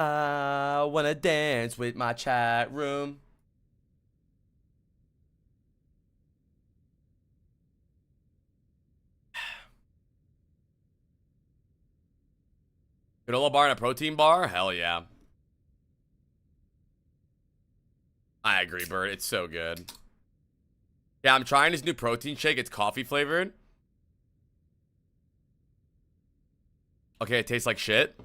I wanna dance with my chat room. Granola bar and a protein bar? Hell yeah. I agree, Bird. It's so good. Yeah, I'm trying this new protein shake. It's coffee flavored. Okay, it tastes like shit.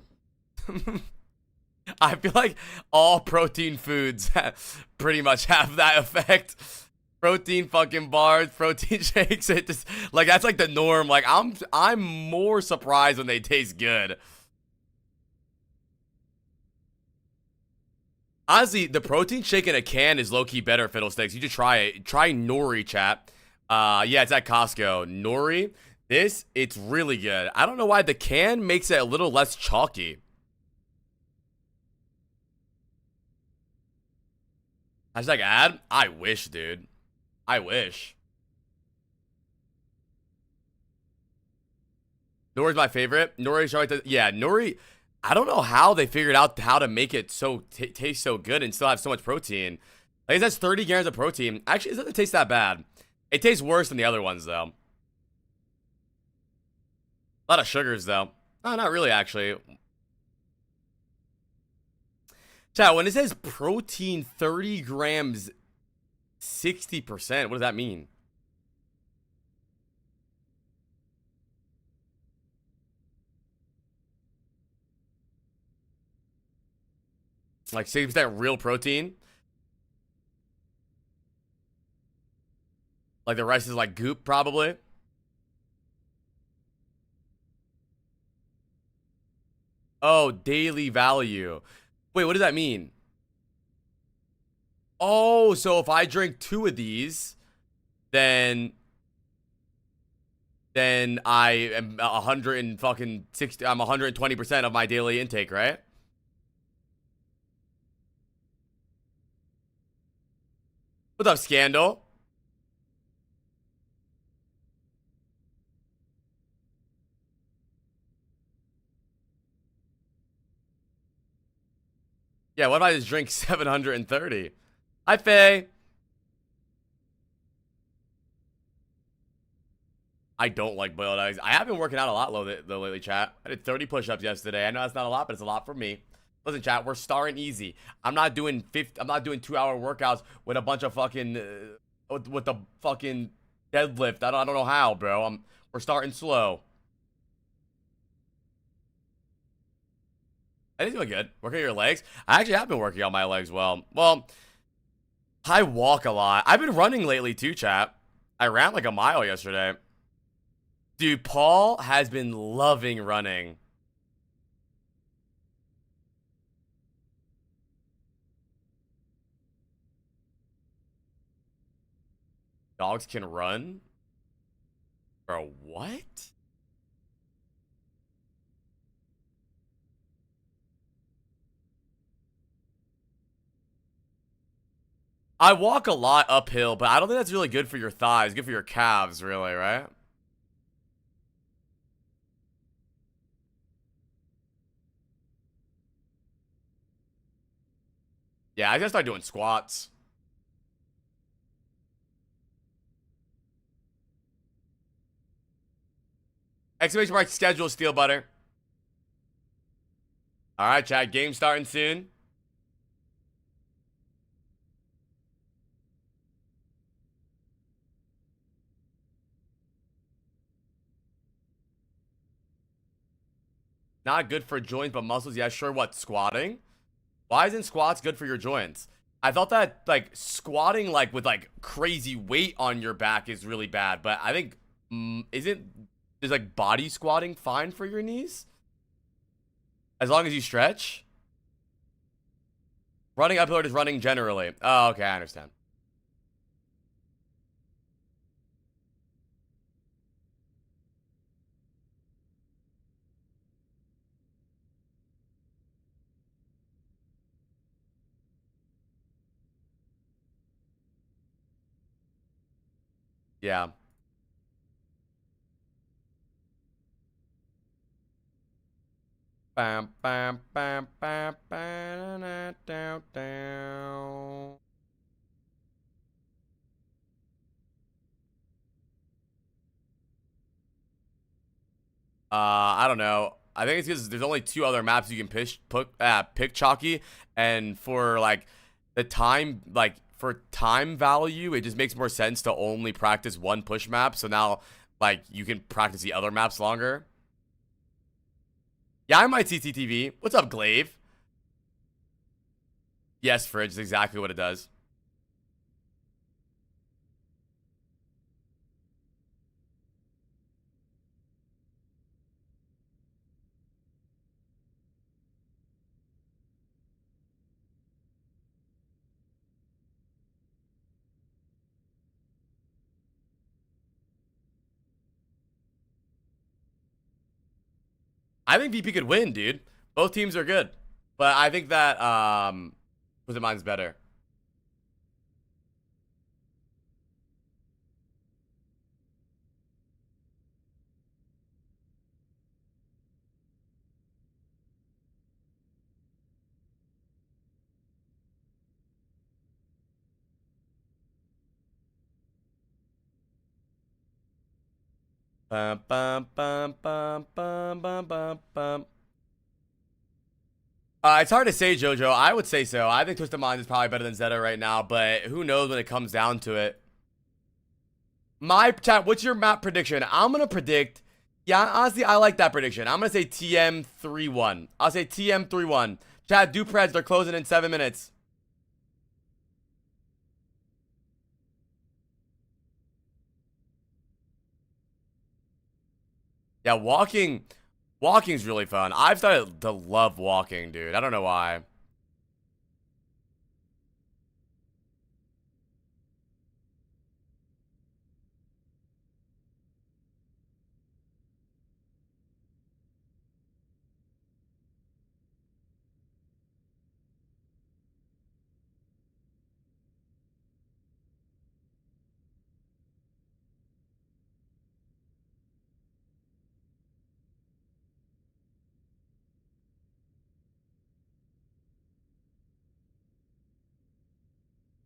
I feel like all protein foods pretty much have that effect. Protein fucking bars, protein shakes. It just like that's like the norm. Like I'm more surprised when they taste good. Honestly, the protein shake in a can is low-key better, Fiddlesticks. You should try it. Try Nori, chat. Yeah, it's at Costco. Nori, it's really good. I don't know why the can makes it a little less chalky. Hashtag ad? I wish, dude. I wish. Nori's my favorite. Nori's right. Yeah, Nori. I don't know how they figured out how to make it so taste so good and still have so much protein. Like it has 30 grams of protein. Actually, it doesn't taste that bad. It tastes worse than the other ones though. A lot of sugars though. Oh, not really actually. Chat, when it says protein 30 grams, 60%, what does that mean? Like 60% real protein? Like the rest is like goop, probably. Oh, daily value. Wait, what does that mean? Oh, so if I drink 2 of these, then I am 100 and fucking 60. I'm 120% of my daily intake, right? What's up, Scandal? Yeah, what if I just drink 730? Hi, Faye. I don't like boiled eggs. I have been working out a lot though lately, chat. I did 30 push-ups yesterday. I know that's not a lot, but it's a lot for me. Listen, chat, we're starting easy. I'm not doing 2-hour workouts with a bunch of fucking with the fucking deadlift. I don't know how, bro. We're starting slow. I didn't doing good. Working on your legs. I actually have been working on my legs well. I walk a lot. I've been running lately too, chat. I ran like a mile yesterday. Dude, Paul has been loving running. Dogs can run? Bro, what? I walk a lot uphill, but I don't think that's really good for your thighs. Good for your calves, really, right? Yeah, I gotta start doing squats. Exclamation mark schedule, Steel Butter. Alright, chat. Game starting soon. Not good for joints, but muscles. Yeah, sure. What? Squatting? Why isn't squats good for your joints? I thought that, like, squatting, like, with, like, crazy weight on your back is really bad. But I think, is, like, body squatting fine for your knees? As long as you stretch? Running uphill or just running generally? Oh, okay. I understand. Yeah. Bam, bam, bam, bam, bam, down, down. I don't know. I think it's because there's only two other maps you can pick Chalky, and for like the time, like for time value, it just makes more sense to only practice one push map. So now, like, you can practice the other maps longer. Yeah, I might CCTV. What's up, Glaive? Yes, Fridge is exactly what it does. I think VP could win, dude. Both teams are good, but I think that Twisted Mind's better. Bum, bum, bum, bum, bum, bum, bum, bum. It's hard to say, JoJo. I would say so. I think Twisted Mind is probably better than Zeta right now, but who knows when it comes down to it. My chat, what's your map prediction? I'm gonna predict. Yeah, honestly, I like that prediction. I'm gonna say TM 3-1. I'll say TM 3-1. Chat, do Preds. They're closing in 7 minutes. Yeah, walking's really fun. I've started to love walking, dude. I don't know why.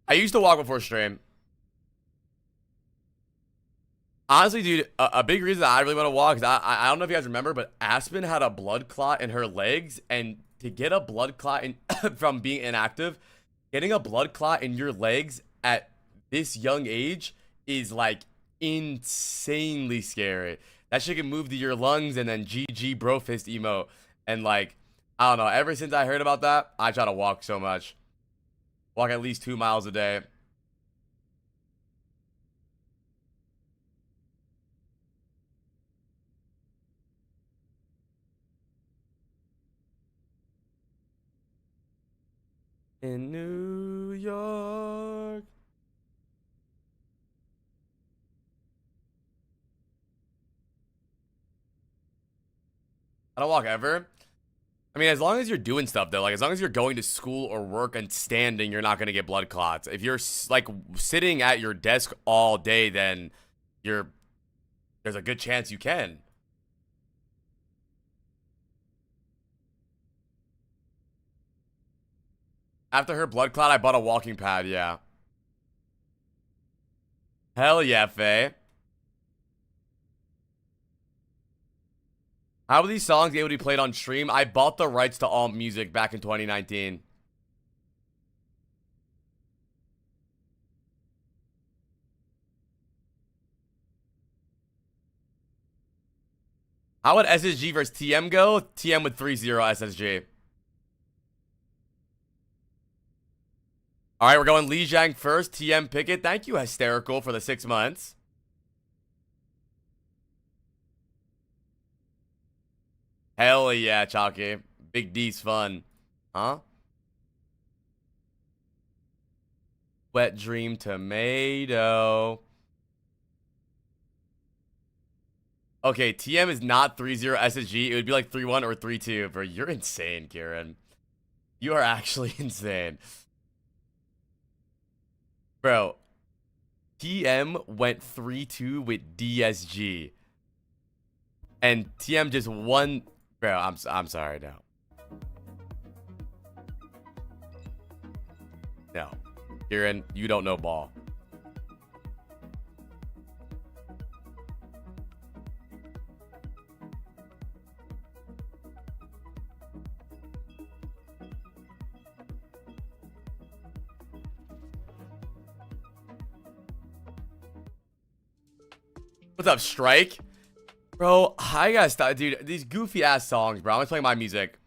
I used to walk before stream. Honestly, dude, a big reason that I really want to walk is I don't know if you guys remember, but Aspen had a blood clot in her legs, and to get a blood clot in, from being inactive, getting a blood clot in your legs at this young age is like insanely scary. That shit can move to your lungs and then GG bro fist emote. And like, I don't know, ever since I heard about that, I try to walk so much. Walk at least 2 miles a day. In New York. I don't walk ever. I mean, as long as you're doing stuff though, like as long as you're going to school or work and standing, you're not gonna get blood clots. If you're like sitting at your desk all day, then you're there's a good chance you can. After her blood clot, I bought a walking pad. Yeah. Hell yeah, Faye. How are these songs able to be played on stream? I bought the rights to all music back in 2019. How would SSG versus TM go? TM with 3-0 SSG. All right, we're going Li Jiang first. TM Pickett. Thank you, Hysterical, for the 6 months. Hell yeah, Chalky. Big D's fun. Huh? Wet Dream Tomato. Okay, TM is not 3-0 SSG. It would be like 3-1 or 3-2. Bro, you're insane, Kieran. You are actually insane. Bro, TM went 3-2 with DSG. And TM just won Bro, I'm sorry, no. No. Kieran, you don't know ball. What's up, Strike? Bro, I gotta stop, dude. These goofy ass songs, bro. I'm playing my music.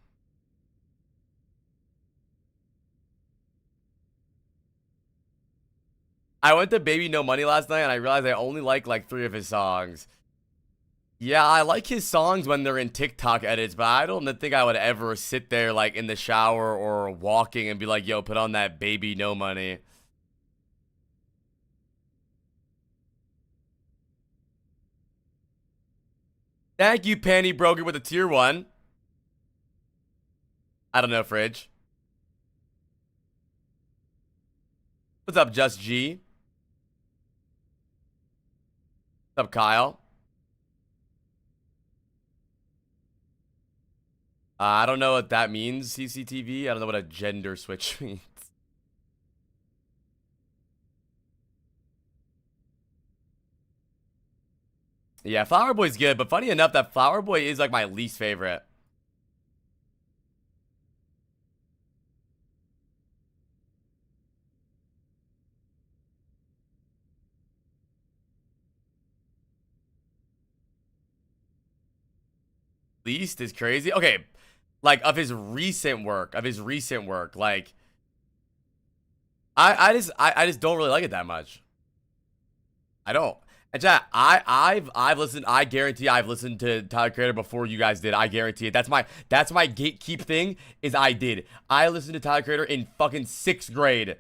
I went to Baby No Money last night and I realized I only like 3 of his songs. Yeah, I like his songs when they're in TikTok edits, but I don't think I would ever sit there like in the shower or walking and be like, yo, put on that Baby No Money. Thank you, Panty Broker, with a tier 1. I don't know, Fridge. What's up, Just G? What's up, Kyle? I don't know what that means, CCTV. I don't know what a gender switch means. Yeah, Flower Boy's good, but funny enough, that Flower Boy is like my least favorite. Least is crazy. Okay, like of his recent work, like I just don't really like it that much. I don't. And chat, I've listened. I guarantee I've listened to Tyler Creator before you guys did. I guarantee it. That's my gatekeep thing. Is I did. I listened to Tyler Creator in fucking 6th grade.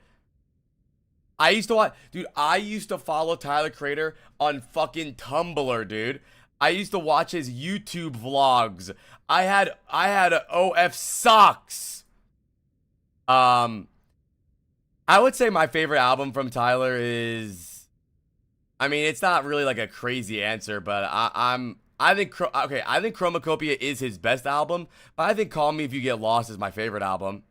I used to watch, dude. I used to follow Tyler Creator on fucking Tumblr, dude. I used to watch his YouTube vlogs. I had OF sucks. I would say my favorite album from Tyler is. I mean, it's not really like a crazy answer, but I think Chromacopia is his best album, but I think Call Me If You Get Lost is my favorite album.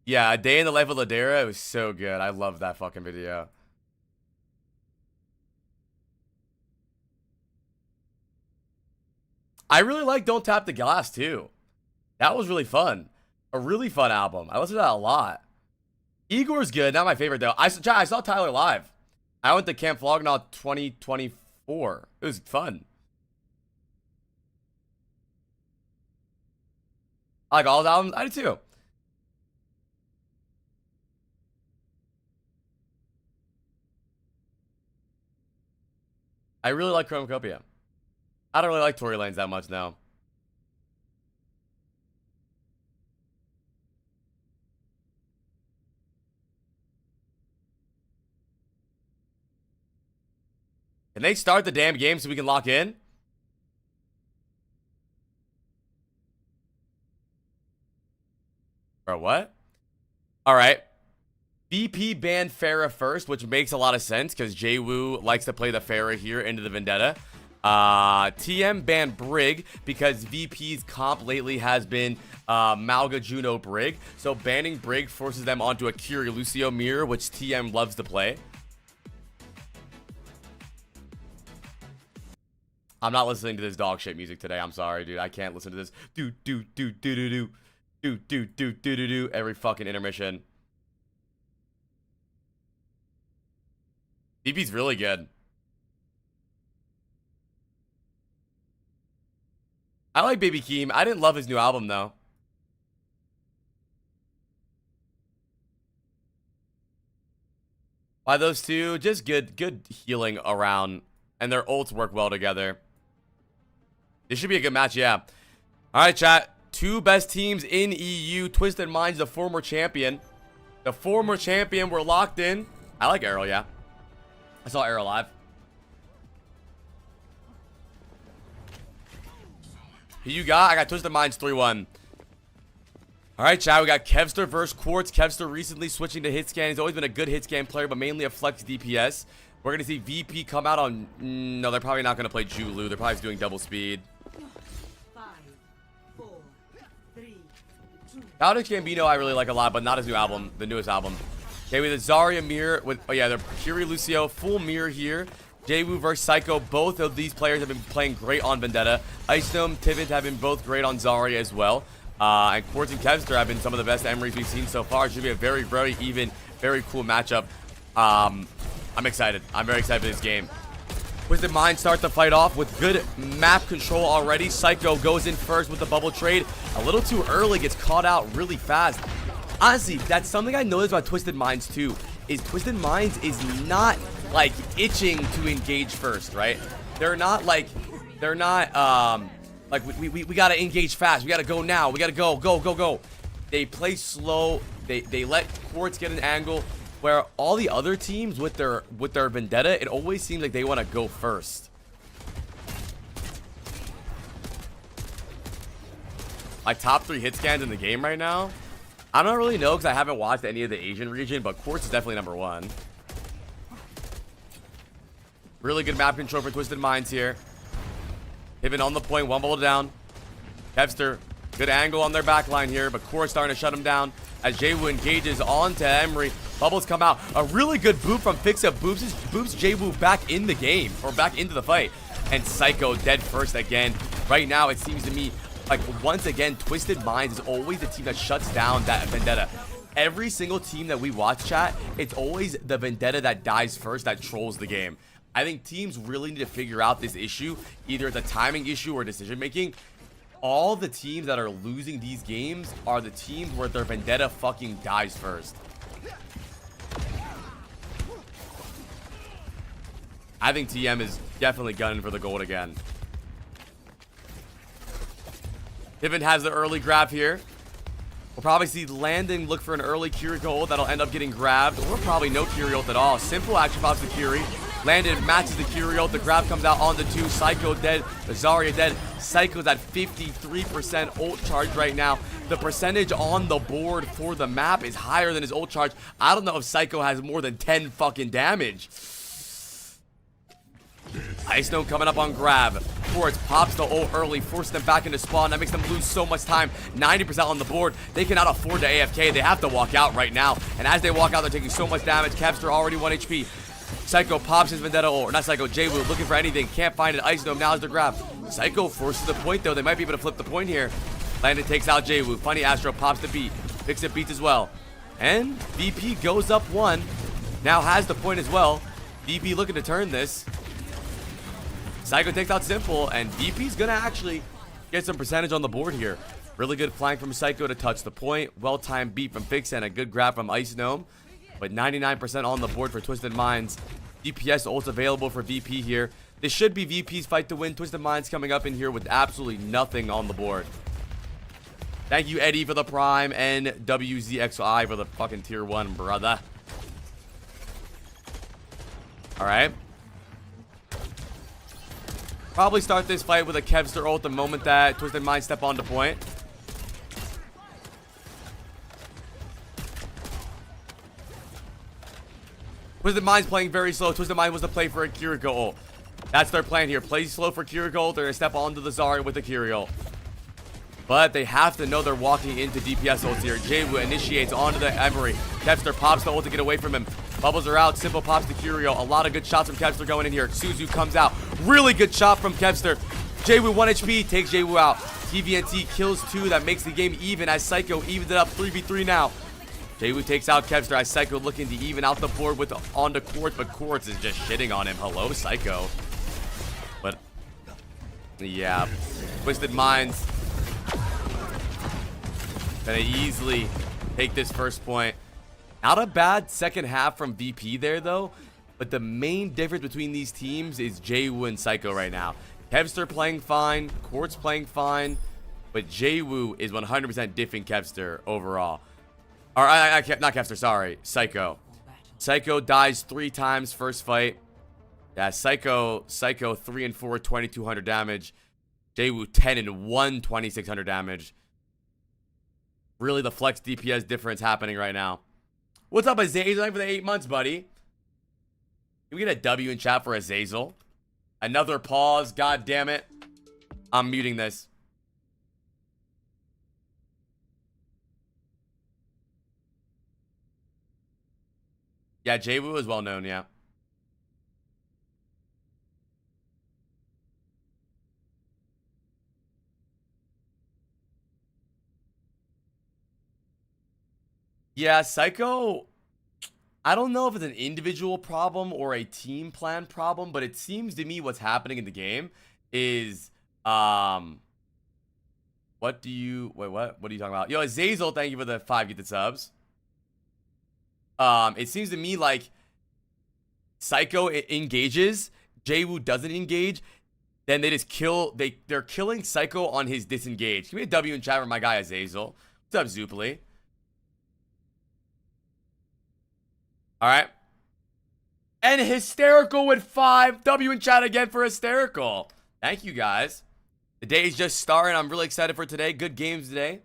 Yeah, A Day in the Life of Ladera, it was so good. I love that fucking video. I really like Don't Tap the Glass too. That was really fun. A really fun album. I listened to that a lot. Igor's good. Not my favorite though. I saw Tyler live. I went to Camp Flognaw 2024. It was fun. I like all his albums. I do too. I really like Chromacopia. I don't really like Tory Lanez that much now. Can they start the damn game so we can lock in? Or what? All right. VP banned Pharah first, which makes a lot of sense because Jwoo likes to play the Pharah here into the Vendetta. TM banned Brig because VP's comp lately has been Malga Juno Brig. So banning Brig forces them onto a Curie Lucio mirror, which TM loves to play. I'm not listening to this dog shit music today. I'm sorry, dude. I can't listen to this. Do every fucking intermission. VP's really good. I like Baby Keem. I didn't love his new album though. Why those two? Just good healing around, and their ults work well together. This should be a good match, yeah. All right, chat. 2 best teams in EU. Twisted Minds, the former champion. The former champion, we're locked in. I like Arrow, yeah. I saw Arrow live. Who you got? I got Twisted Minds 3-1. All right, chat. We got Kevster versus Quartz. Kevster recently switching to hit scan. He's always been a good hit scan player, but mainly a flex DPS. We're going to see VP come out on... No, they're probably not going to play Julu. They're probably doing double speed. 5, 4, 3, 2. Owcs Gambino I really like a lot, but not his new album, the newest album. Okay, with a Zarya mirror with... Oh, yeah, they're Kiri Lucio, full mirror here. Jwoo versus Psycho. Both of these players have been playing great on Vendetta. Ice Gnome, Tivit have been both great on Zarya as well. And Quartz and Kevster have been some of the best Emerys we've seen so far. It should be a very, very even, very cool matchup. I'm excited. I'm very excited for this game. Twisted Mind start the fight off with good map control already. Psycho goes in first with the bubble trade. A little too early, gets caught out really fast. Honestly, that's something I noticed about Twisted Minds too. Is Twisted Minds is not like itching to engage first, right? They're not like we gotta engage fast. We gotta go now. We gotta go. They play slow. They let Quartz get an angle. Where all the other teams with their Vendetta, it always seems like they want to go first. My top 3 hit scans in the game right now, I don't really know because I haven't watched any of the Asian region, but Quartz is definitely number 1. Really good map control for Twisted Minds here. Hivin on the point, one ball down. Kevster, good angle on their backline here, but Quartz starting to shut him down as Jwoo engages onto Emery. Bubbles come out. A really good boop from Fix-Up. Boops Jwoo back in the game, or back into the fight. And Psycho dead first again. Right now, it seems to me like once again, Twisted Minds is always the team that shuts down that Vendetta. Every single team that we watch, chat, it's always the Vendetta that dies first that trolls the game. I think teams really need to figure out this issue. Either it's a timing issue or decision making. All the teams that are losing these games are the teams where their Vendetta fucking dies first. I think TM is definitely gunning for the gold again. Hivin has the early grab here. We'll probably see Landon look for an early Kiri ult that'll end up getting grabbed, or probably no Kiri ult at all. Simple action pops the Kiri. Landon matches the Kiri ult. The grab comes out on the 2. Psycho dead. Zarya dead. Psycho's at 53% ult charge right now. The percentage on the board for the map is higher than his ult charge. I don't know if Psycho has more than 10 fucking damage. Ice Gnome coming up on grab. Quartz pops the ult early, forcing them back into spawn. That makes them lose so much time. 90% on the board. They cannot afford to AFK. They have to walk out right now. And as they walk out, they're taking so much damage. Kevster already 1 HP. Psycho pops his Vendetta ult. Not Psycho, Jwoo looking for anything. Can't find it. Ice Gnome now has the grab. Psycho forces the point though. They might be able to flip the point here. Landon takes out Jwoo. Funny Astro pops the beat. Fix-It beats as well. And VP goes up 1. Now has the point as well. VP looking to turn this. Psycho takes out Simple, and VP's gonna actually get some percentage on the board here. Really good flank from Psycho to touch the point. Well-timed beat from Fix and a good grab from Ice Gnome. But 99% on the board for Twisted Minds. DPS ult available for VP here. This should be VP's fight to win. Twisted Minds coming up in here with absolutely nothing on the board. Thank you, Eddie, for the prime, and WZXI for the fucking tier 1, brother. Alright. Probably start this fight with a Kevster ult the moment that Twisted Minds step onto point. Twisted Minds playing very slow. Twisted Mind was the play for a Kiriko ult. That's their plan here. Play slow for Kiriko ult. They're going to step onto the Zarya with the Kiri ult. But they have to know they're walking into DPS ults here. Jwoo initiates onto the Emery. Kevster pops the ult to get away from him. Bubbles are out. Simple pops the Kiri ult. A lot of good shots from Kevster going in here. Suzu comes out. Really good shot from Kevster. Jwoo 1 HP. Takes Jwoo out. TVNT kills 2. That makes the game even as Psycho evens it up 3v3 now. Jwoo takes out Kevster as Psycho looking to even out the board with onto Quartz, but Quartz is just shitting on him. Hello, Psycho. But yeah, Twisted Minds gonna easily take this first point. Not a bad second half from VP there though, but the main difference between these teams is Jwoo and Psycho right now. Kevster playing fine, Quartz playing fine, but Jwoo is 100% diffing Kevster overall. Or not Kevster, sorry, Psycho. Psycho dies 3 times first fight. Yeah, Psycho 3 and 4, 2200 damage. Jwoo 10 and 1, 2600 damage. Really the flex DPS difference happening right now. What's up, Isaiah? For the 8 months, buddy. Can we get a W in chat for Azazel? Another pause. God damn it. I'm muting this. Yeah, Jwoo is well known, yeah. Yeah, Psycho, I don't know if it's an individual problem or a team plan problem, but it seems to me what's happening in the game is, what do you, wait, what are you talking about? Yo, Azazel, thank you for the 5 gifted subs. It seems to me like Psycho engages, Jwoo doesn't engage, then they just kill, they're killing Psycho on his disengage. Give me a W in chat for my guy Azazel. What's up, Zooply? Alright. And Hysterical with 5. W in chat again for Hysterical. Thank you, guys. The day is just starting. I'm really excited for today. Good games today.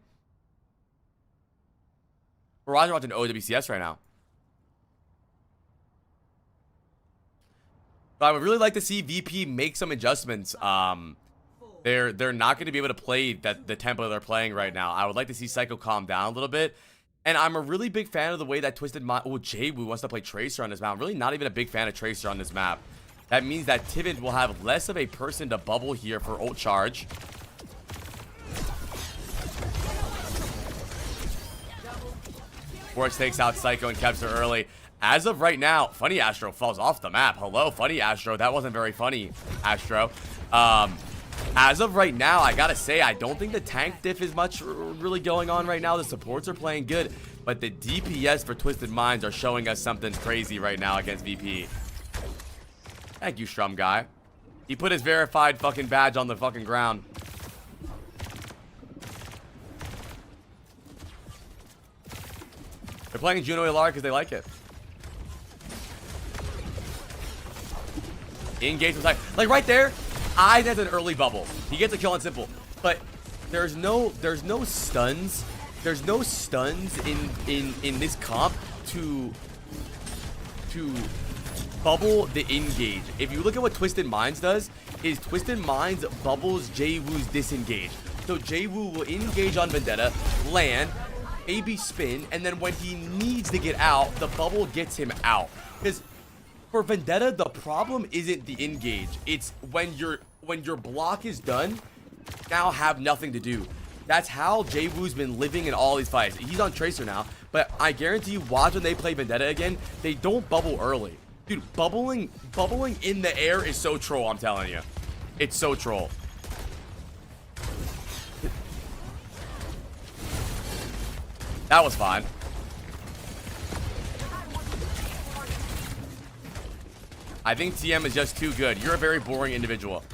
We're watching OWCS right now. But I would really like to see VP make some adjustments. They're not going to be able to play the tempo they're playing right now. I would like to see Psycho calm down a little bit. And I'm a really big fan of the way that Twisted Mind... Oh, Jwoo wants to play Tracer on this map. I'm really not even a big fan of Tracer on this map. That means that Tivin will have less of a person to bubble here for ult charge. Force takes out Psycho and Kevster early. As of right now, Funny Astro falls off the map. Hello, Funny Astro. That wasn't very funny, Astro. As of right now, I gotta say, I don't think the tank diff is much really going on right now. The supports are playing good, but the DPS for Twisted Minds are showing us something crazy right now against VP. Thank you, Strum Guy. He put his verified fucking badge on the fucking ground. They're playing Juno Ilar because they like it. Engage with like right there. I that's an early bubble. He gets a kill on simple, but there's no stuns. There's no stuns in this comp to bubble the engage. If you look at what Twisted Minds does, is Twisted Minds bubbles Jwoo's disengage. So Jwoo will engage on Vendetta, land, maybe spin, and then when he needs to get out, the bubble gets him out. Because for Vendetta, the problem isn't the engage. It's when your block is done, now have nothing to do. That's how Jwoo's been living in all these fights. He's on Tracer now, but I guarantee you, watch when they play Vendetta again, they don't bubble early. Dude, bubbling in the air is so troll, I'm telling you. It's so troll. That was fine. I think TM is just too good. You're a very boring individual.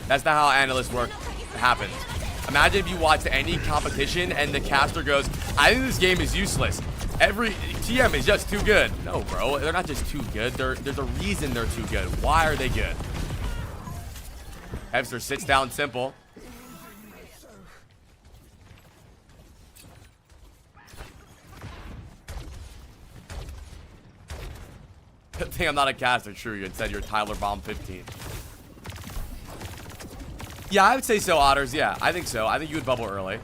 That's not how analysts work. It happens. Imagine if you watched any competition and the caster goes, I think this game is useless. Every TM is just too good. No, bro. They're not just too good. There's a reason they're too good. Why are they good? Hevster sits down simple. Good thing I'm not a caster, true. You said you're Tyler Bomb 15. Yeah, I would say so, Otters. Yeah, I think so. I think you would bubble early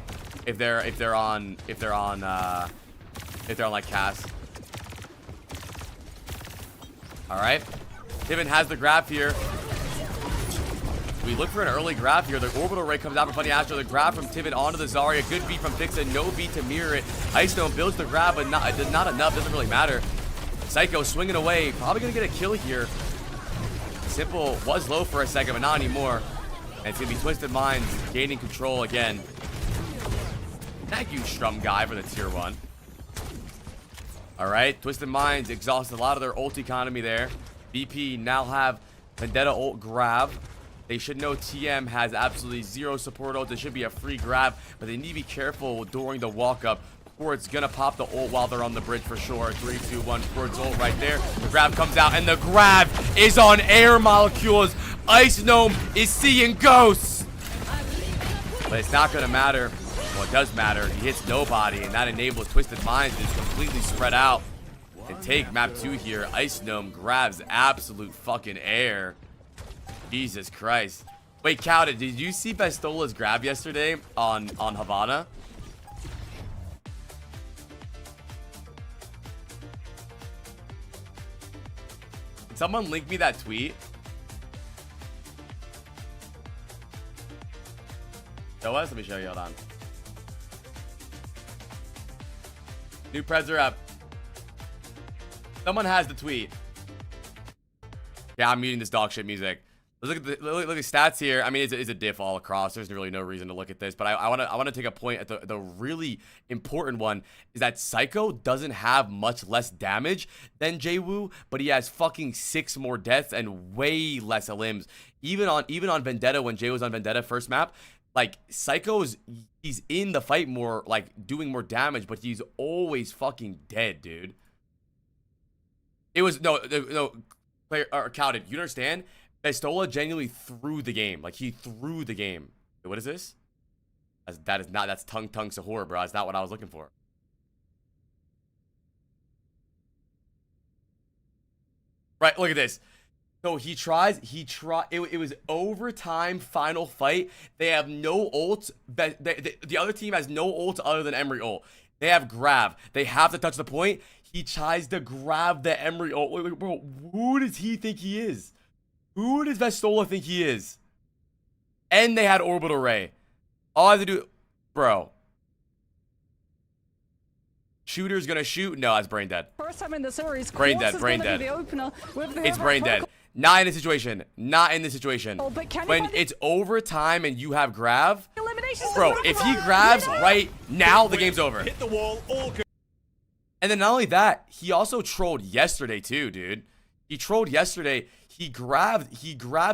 if they're on like cast. All right, Tivin has the grab here. We look for an early grab here. The orbital ray comes out from Funny Astro. The grab from Tivin onto the Zarya. Good beat from Fixa. No beat to mirror it. Ice Stone builds the grab, but not enough. Doesn't really matter. Psycho swinging away. Probably gonna get a kill here. Simple was low for a second, but not anymore. And it's gonna be Twisted Minds gaining control again. Thank you, Strum Guy, for the tier 1. All right, Twisted Minds exhausted a lot of their ult economy there. VP now have Vendetta ult grab. They should know TM has absolutely zero support ult. It should be a free grab, but they need to be careful during the walk up. Squirt's gonna pop the ult while they're on the bridge for sure. 3, 2, 1. Squirt's ult right there. The grab comes out, and the grab is on air molecules. Ice Gnome is seeing ghosts. But it's not gonna matter. Well, it does matter. He hits nobody, and that enables Twisted Minds to just completely spread out. and take map 2 here. Ice Gnome grabs absolute fucking air. Jesus Christ. Wait, Cal, did you see Bestola's grab yesterday on Havana? Did someone link me that tweet? Show us? Let me show you. Hold on. New preds are up. Someone has the tweet. Yeah, I'm muting this dog shit music. Let's look at the stats here. I mean, it's a diff all across. There's really no reason to look at this, but I want to take a point at the really important one is that Psycho doesn't have much less damage than Jwoo, but he has fucking 6 more deaths and way less limbs. Even on Vendetta, when Jay was on Vendetta first map, like he's in the fight more, like doing more damage, but he's always fucking dead, dude. It was no player or counted. You understand? Bestola genuinely threw the game. Like, he threw the game. Wait, what is this? That's Tung Sahur, bro. That's not what I was looking for. Right, look at this. So it was overtime final fight. They have no ults. The other team has no ults other than Emery ult. They have grab. They have to touch the point. He tries to grab the Emery ult. Wait, bro, who does he think he is? Who does Vestola think he is? And they had orbital ray. All I have to do, bro. Shooter's gonna shoot. No, that's brain dead. First time in the series. Brain dead. Brain dead. It's brain dead. Not in this situation. Not in this situation. Oh, but when it's overtime and you have grab, bro. If he grabs right now, the game's over. Hit the wall. All good. And then not only that, he also trolled yesterday too, dude. He trolled yesterday. He grabbed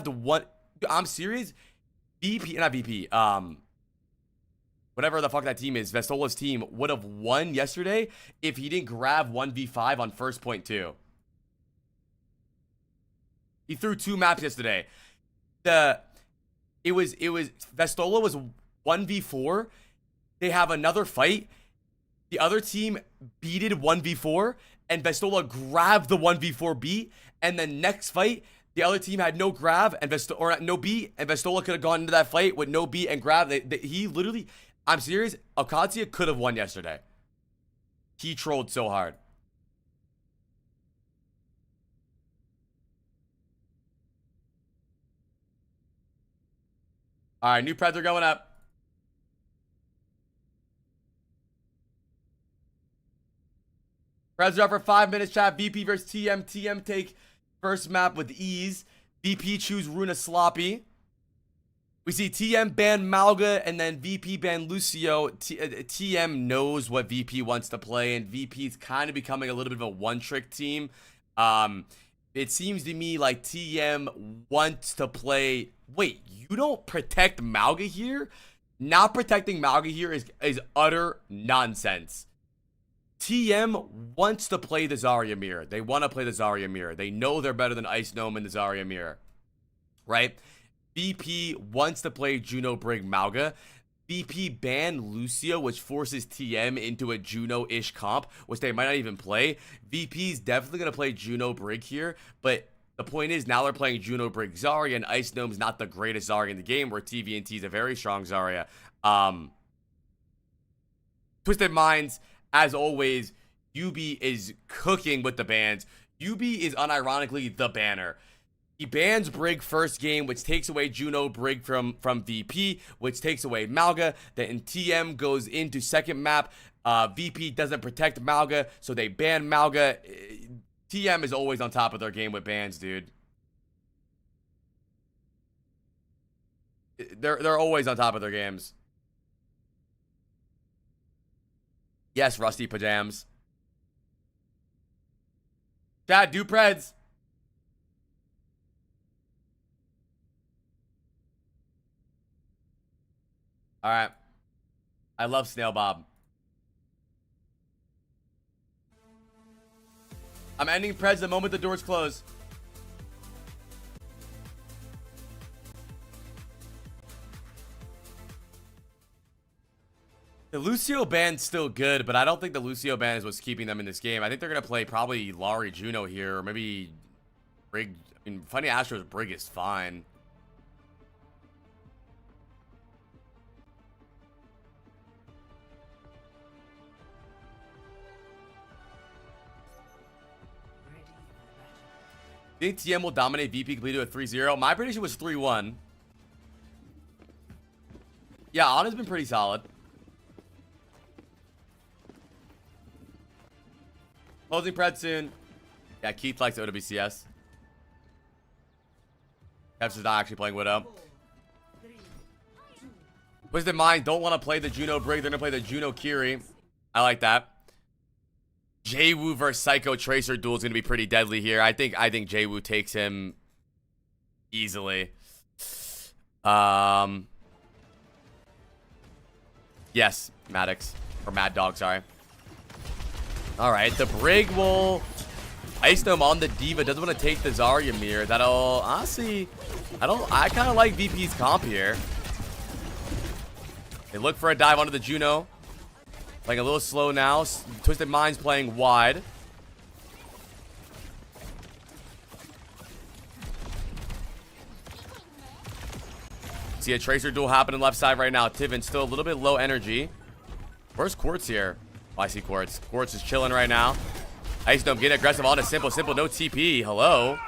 one. I'm serious. Not VP. Whatever the fuck that team is, Vestola's team would have won yesterday if he didn't grab 1v5 on first point too. He threw 2 maps yesterday. It was Vestola was 1v4. They have another fight. The other team beated 1v4, and Vestola grabbed the 1v4 beat. And the next fight, the other team had no grab and no beat, and Vestola could have gone into that fight with no beat and grab. He literally, I'm serious, Akatia could have won yesterday. He trolled so hard. All right, new preds are going up. Preds are up for 5 minutes, chat. VP versus TM. TM take first map with ease. VP choose Runa Sloppy. We see TM ban Malga and then VP ban Lucio. TM knows what VP wants to play, and VP's kind of becoming a little bit of a one-trick team. It seems to me like TM wants to play... Wait, you don't protect Malga here? Not protecting Malga here is utter nonsense. TM wants to play the Zarya mirror. They want to play the Zarya mirror. They know they're better than Ice Gnome in the Zarya mirror. Right? VP wants to play Juno Brig Malga. VP banned Lucio, which forces TM into a Juno-ish comp, which they might not even play. VP's definitely going to play Juno Brig here, but the point is now they're playing Juno Brig Zarya, and Ice Gnome's not the greatest Zarya in the game, where TVNT is a very strong Zarya. Twisted Minds, as always, UB is cooking with the bans. UB is unironically the banner. He bans Brig first game, which takes away Juno Brig from VP, which takes away Malga. Then TM goes into second map. VP doesn't protect Malga, so they ban Malga. TM is always on top of their game with bans, dude. They're always on top of their games. Yes, Rusty Pajams. Chad, do Preds. All right. I love Snail Bob. I'm ending Preds the moment the doors close. The Lucio ban's still good, but I don't think the Lucio ban is what's keeping them in this game. I think they're going to play probably Laurie Juno here, or maybe Brig. I mean, Funny Astro's Brig is fine. I think TM will dominate VP completed with 3-0. My prediction was 3-1. Yeah, Ana's been pretty solid. Closing pred soon. Yeah, Keith likes OWCS. Kev's is not actually playing Widow. Twisted Mind don't want to play the Juno Brig. They're going to play the Juno Kiri. I like that. Jwoo versus Psycho Tracer duel is going to be pretty deadly here. I think Jwoo takes him easily. Yes, Maddox. Or Mad Dog, sorry. Alright, the Brig will ice them on the Diva. Doesn't want to take the Zarya mirror. That'll, honestly, I kind of like VP's comp here. They look for a dive onto the Juno. Playing a little slow now. Twisted Mind's playing wide. See a Tracer duel happening left side right now. Tivin still a little bit low energy. Where's Quartz here? Oh, I see Quartz. Quartz is chilling right now. Ice Dome getting aggressive on a Simple. Simple, no TP. Hello?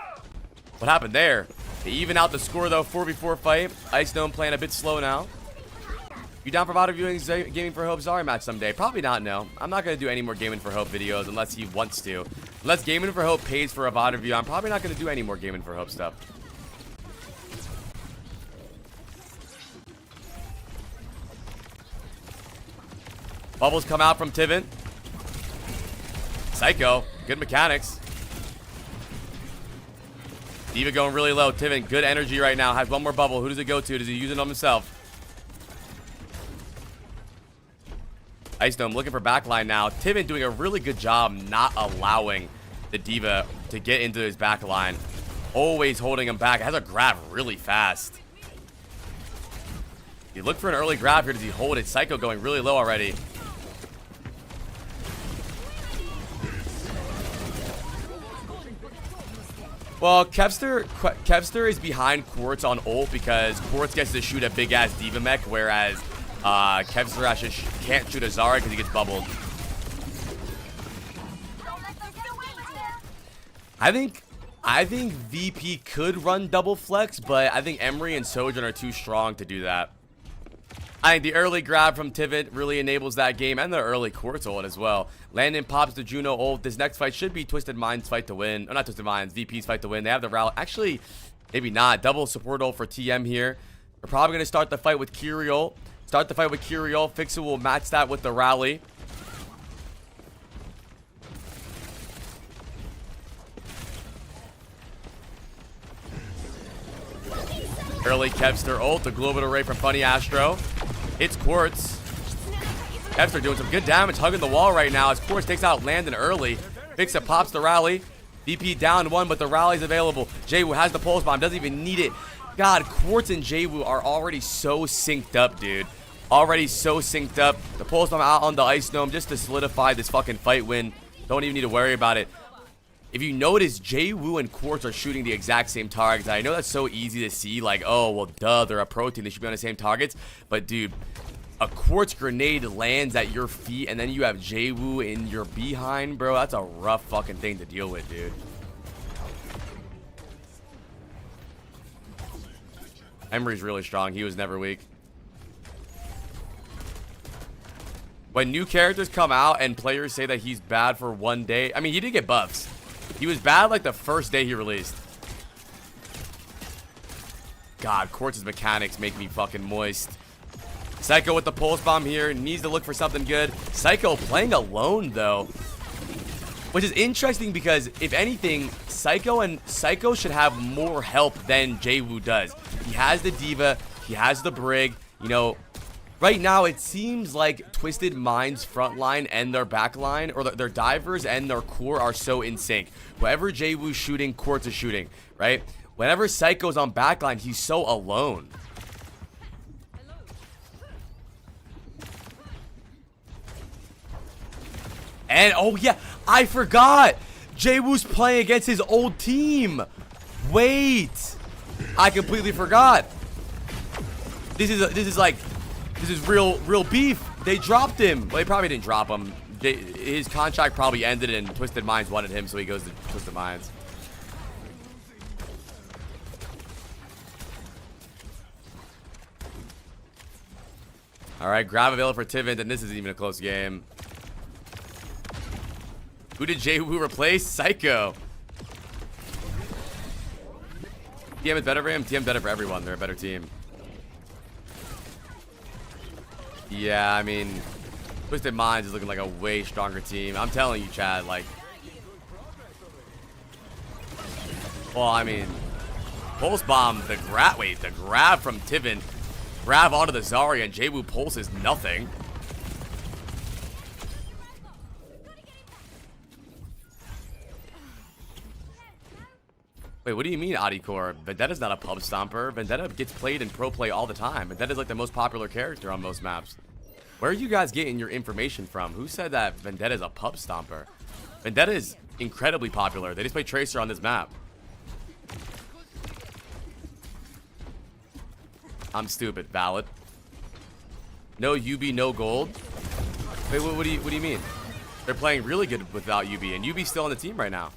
What happened there? They even out the score, though. 4v4 fight. Ice Dome playing a bit slow now. You down for VOD viewing Gaming for Hope Zarya match someday? Probably not, no. I'm not going to do any more Gaming for Hope videos unless he wants to. Unless Gaming for Hope pays for a VOD review, I'm probably not going to do any more Gaming for Hope stuff. Bubbles come out from Tivin. Psycho, good mechanics. Diva going really low. Tivin, good energy right now. Has one more bubble. Who does it go to? Does he use it on himself? Ice Dome looking for backline now. Tivin doing a really good job not allowing the Diva to get into his backline. Always holding him back. Has a grab really fast. You look for an early grab here. Does he hold it? Psycho going really low already. Well, Kevster is behind Quartz on ult because Quartz gets to shoot a big-ass Diva mech, whereas Kevster actually can't shoot a Zarya because he gets bubbled. I think VP could run double flex, but I think Emery and Sojourn are too strong to do that. I think the early grab from Tivit really enables that game, and the early Quartz ult as well. Landon pops the Juno ult. This next fight should be Twisted Mind's fight to win. Or not Twisted Mind's, VP's fight to win. They have the rally. Actually, maybe not. Double support ult for TM here. They're probably going to start the fight with Kiri ult. Start the fight with Kiri ult. Fixer will match that with the rally. Early Kevster ult. The global array from Funny Astro. Hits Quartz. Kevster doing some good damage, hugging the wall right now as Quartz takes out Landon early. Fixer pops the rally. VP down one, but the rally's available. Jwoo has the pulse bomb, doesn't even need it. God, Quartz and Jwoo are already so synced up, dude. Already so synced up. The pulse bomb out on the Ice Dome just to solidify this fucking fight win. Don't even need to worry about it. If you notice, Jwoo and Quartz are shooting the exact same targets. I know that's so easy to see, like, oh, well, duh, they're a pro team. They should be on the same targets. But, dude, a Quartz grenade lands at your feet, and then you have Jwoo in your behind, bro. That's a rough fucking thing to deal with, dude. Emery's really strong. He was never weak. When new characters come out and players say that he's bad for one day, I mean, he did get buffs. He was bad like the first day he released. God, Quartz's mechanics make me fucking moist. Psycho with the pulse bomb here. Needs to look for something good. Psycho playing alone, though. Which is interesting because, if anything, Psycho should have more help than Jwoo does. He has the Diva. He has the Brig. You know, right now, it seems like Twisted Mind's front line and their back line, or their divers and their core are so in sync. Wherever Jwoo's shooting, Quartz is shooting, right? Whenever Psycho's on backline, he's so alone. And, oh yeah, I forgot. Jwoo's playing against his old team. Wait. I completely forgot. This is real beef. They dropped him. Well, they probably didn't drop him. His contract probably ended and Twisted Minds wanted him, so he goes to Twisted Minds. Alright, grab available for Tivent, and this isn't even a close game. Who did Jwoo replace? Psycho. TM is better for him? TM better for everyone. They're a better team. Yeah, I mean, Twisted Minds is looking like a way stronger team. I'm telling you, Chad, like... Well, I mean... Pulse Bomb, the grab from Tivent. Grab onto the Zarya, and Jwoo pulses nothing. Wait, what do you mean, Adicore? Vendetta's not a pub stomper. Vendetta gets played in pro play all the time. Vendetta's like the most popular character on most maps. Where are you guys getting your information from? Who said that Vendetta's a pub stomper? Vendetta is incredibly popular. They just play Tracer on this map. I'm stupid. Valid. No UB, no gold. Wait, what do you mean? They're playing really good without UB, and UB's still on the team right now.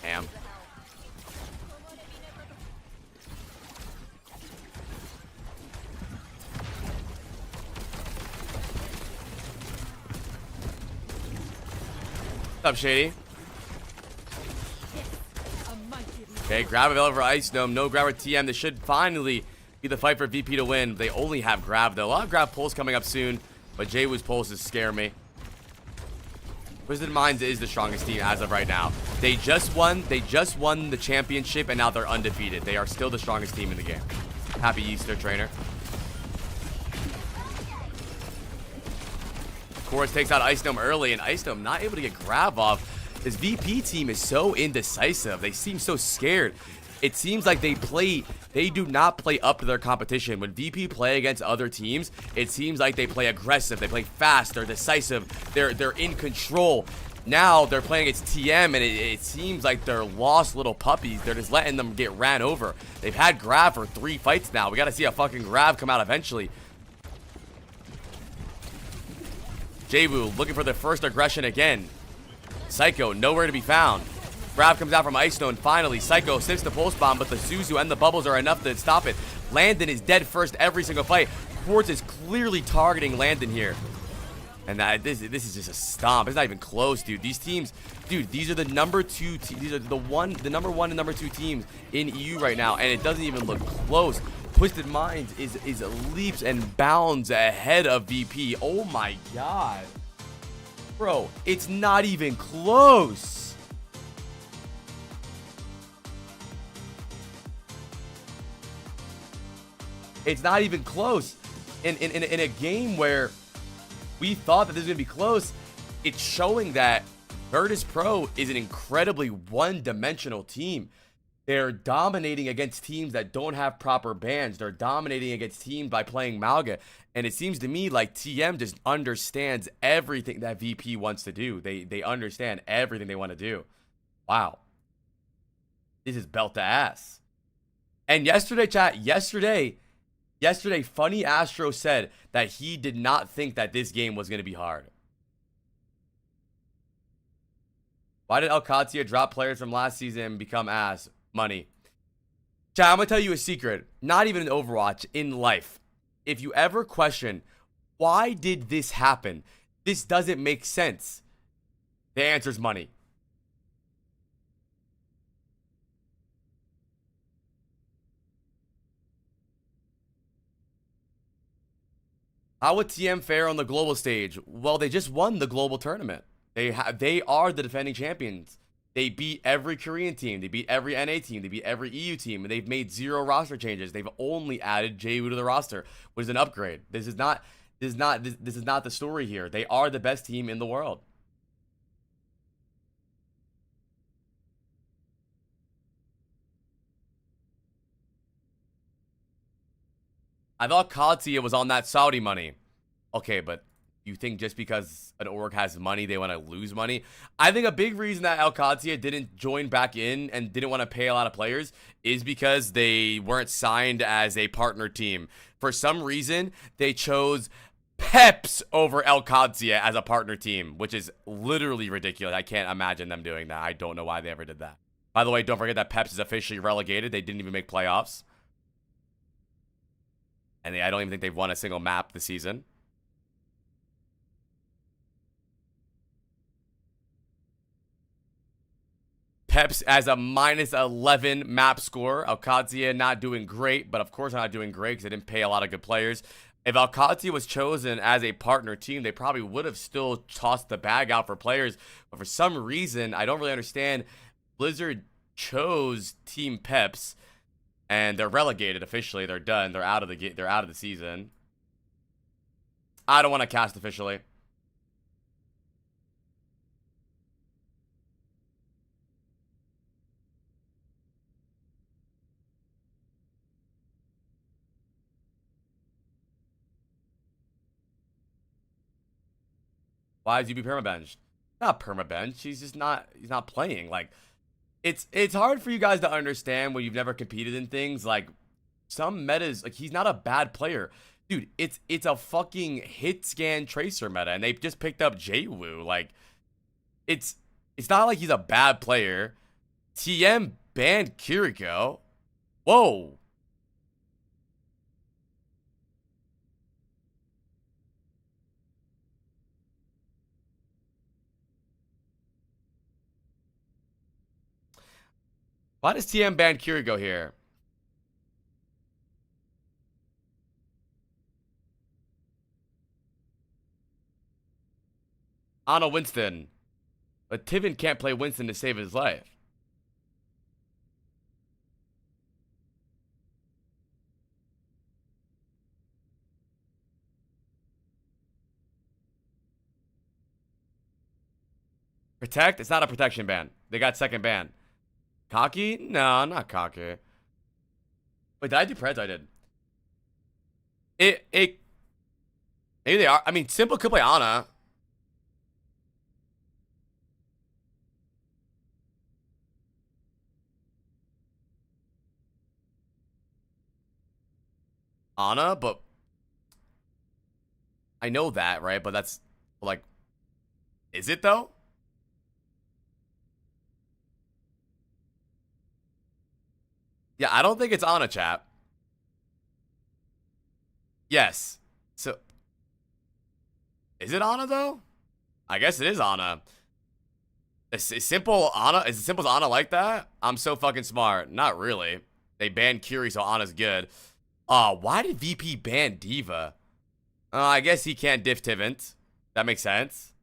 Damn. What's up, Shady? Okay, grab available for Ice Gnome. No grab for TM. This should finally be the fight for VP to win. They only have grab, though. A lot of grab pulls coming up soon, but Jwoo's pulls scare me. Twisted Minds is the strongest team as of right now. They just won the championship, and now they're undefeated. They are still the strongest team in the game. Happy Easter, trainer. Chorus takes out Ice Gnome early, and Ice Gnome not able to get grab off. This VP team is so indecisive. They seem so scared. It seems like they do not play up to their competition. When VP play against other teams, it seems like they play aggressive. They play fast. They're decisive. They're in control. Now they're playing against TM, and it seems like they're lost little puppies. They're just letting them get ran over. They've had grab for 3 fights now. We got to see a fucking grab come out eventually. Jwoo looking for the first aggression again. Psycho nowhere to be found. Grab comes out from Ice Gnome. Finally, Psycho sniffs the pulse bomb, but the Zuzu and the bubbles are enough to stop it. Landon is dead first every single fight. Quartz is clearly targeting Landon here. And this is just a stomp. It's not even close, dude. These teams, dude, these are the number 2 these are the number 1 and number 2 teams in EU right now, and it doesn't even look close. Twisted Minds is leaps and bounds ahead of VP. Oh my god. Bro, it's not even close. It's not even close. In a game where we thought that this was going to be close, it's showing that Virtus Pro is an incredibly one-dimensional team. They're dominating against teams that don't have proper bans. They're dominating against teams by playing Malga. And it seems to me like TM just understands everything that VP wants to do. They understand everything they want to do. Wow. This is belt to ass. And yesterday, chat, yesterday, Funny Astro said that he did not think that this game was going to be hard. Why did Alcatia drop players from last season and become ass? Money. Chat, I'm going to tell you a secret. Not even in Overwatch, in life. If you ever question, why did this happen? This doesn't make sense. The answer is money. How would TM fare on the global stage? Well, they just won the global tournament. They are the defending champions. They beat every Korean team. They beat every NA team. They beat every EU team. And they've made 0 roster changes. They've only added Jwoo to the roster, which is an upgrade. This is not the story here. They are the best team in the world. I thought Katsuya was on that Saudi money. Okay, but you think just because an org has money, they want to lose money? I think a big reason that Alcatia didn't join back in and didn't want to pay a lot of players is because they weren't signed as a partner team. For some reason, they chose Peps over Alcatia as a partner team, which is literally ridiculous. I can't imagine them doing that. I don't know why they ever did that. By the way, don't forget that Peps is officially relegated. They didn't even make playoffs. And I don't even think they've won a single map this season. Peps as a -11 map score. Alcatia not doing great, but of course not doing great because they didn't pay a lot of good players. If Alcatia was chosen as a partner team, they probably would have still tossed the bag out for players. But for some reason, I don't really understand. Blizzard chose Team Peps, and they're relegated officially. They're done. They're out of the season. I don't want to cast officially. Why is UB permabenched? Not permabenched. He's not playing. Like, it's hard for you guys to understand when you've never competed in things. Like, some metas, like, he's not a bad player. Dude, it's a fucking hit scan tracer meta, and they just picked up Jwoo. Like, it's not like he's a bad player. TM banned Kiriko. Whoa. Why does TM ban Kiriko here? Anna Winston. But Tivin can't play Winston to save his life. Protect? It's not a protection ban. They got second ban. Cocky? No, not cocky. Wait, did I do Preds? I did. Maybe they are. I mean, Simple could play Ana. Ana, but I know that, right? But that's like, is it though? Yeah, I don't think it's Ana, chat. Yes. So, is it Ana though? I guess it is Ana. Is simple Ana? Is it simple as Ana like that? I'm so fucking smart. Not really. They banned Curie, so Ana's good. Why did VP ban Diva? I guess he can't diff Tivant. That makes sense.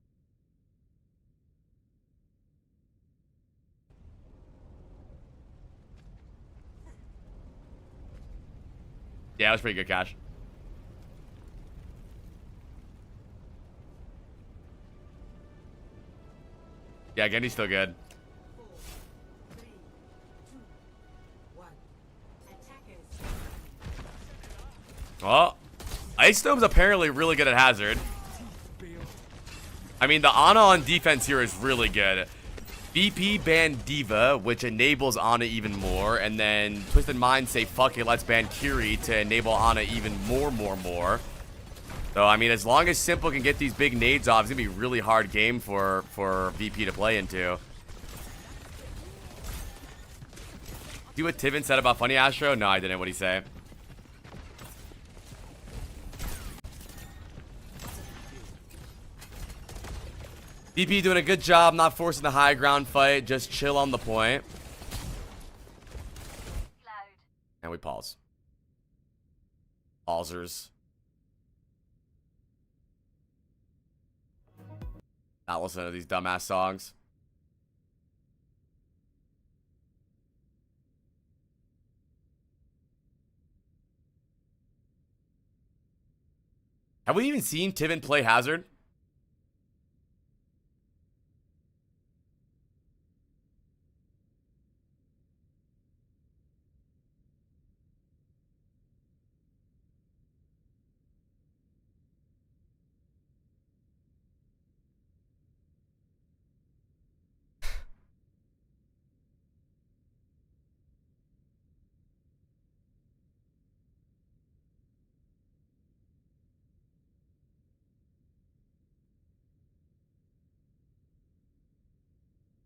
Yeah, that was pretty good, Cash. Yeah, Gendy's still good. 4, 3, 2, 1. Attackers. Well, Ice Dome's apparently really good at Hazard. I mean, the Ana on defense here is really good. VP ban Diva, which enables Ana even more. And then Twisted Minds say, fuck it, let's ban Kiri to enable Ana even more. So, I mean, as long as Simple can get these big nades off, it's going to be a really hard game for VP to play into. See what Tivin said about Funny Astro? No, I didn't. What'd he say? VP doing a good job not forcing the high ground fight. Just chill on the point. And we pause. Pausers. Not listen to these dumbass songs. Have we even seen Tivin play Hazard?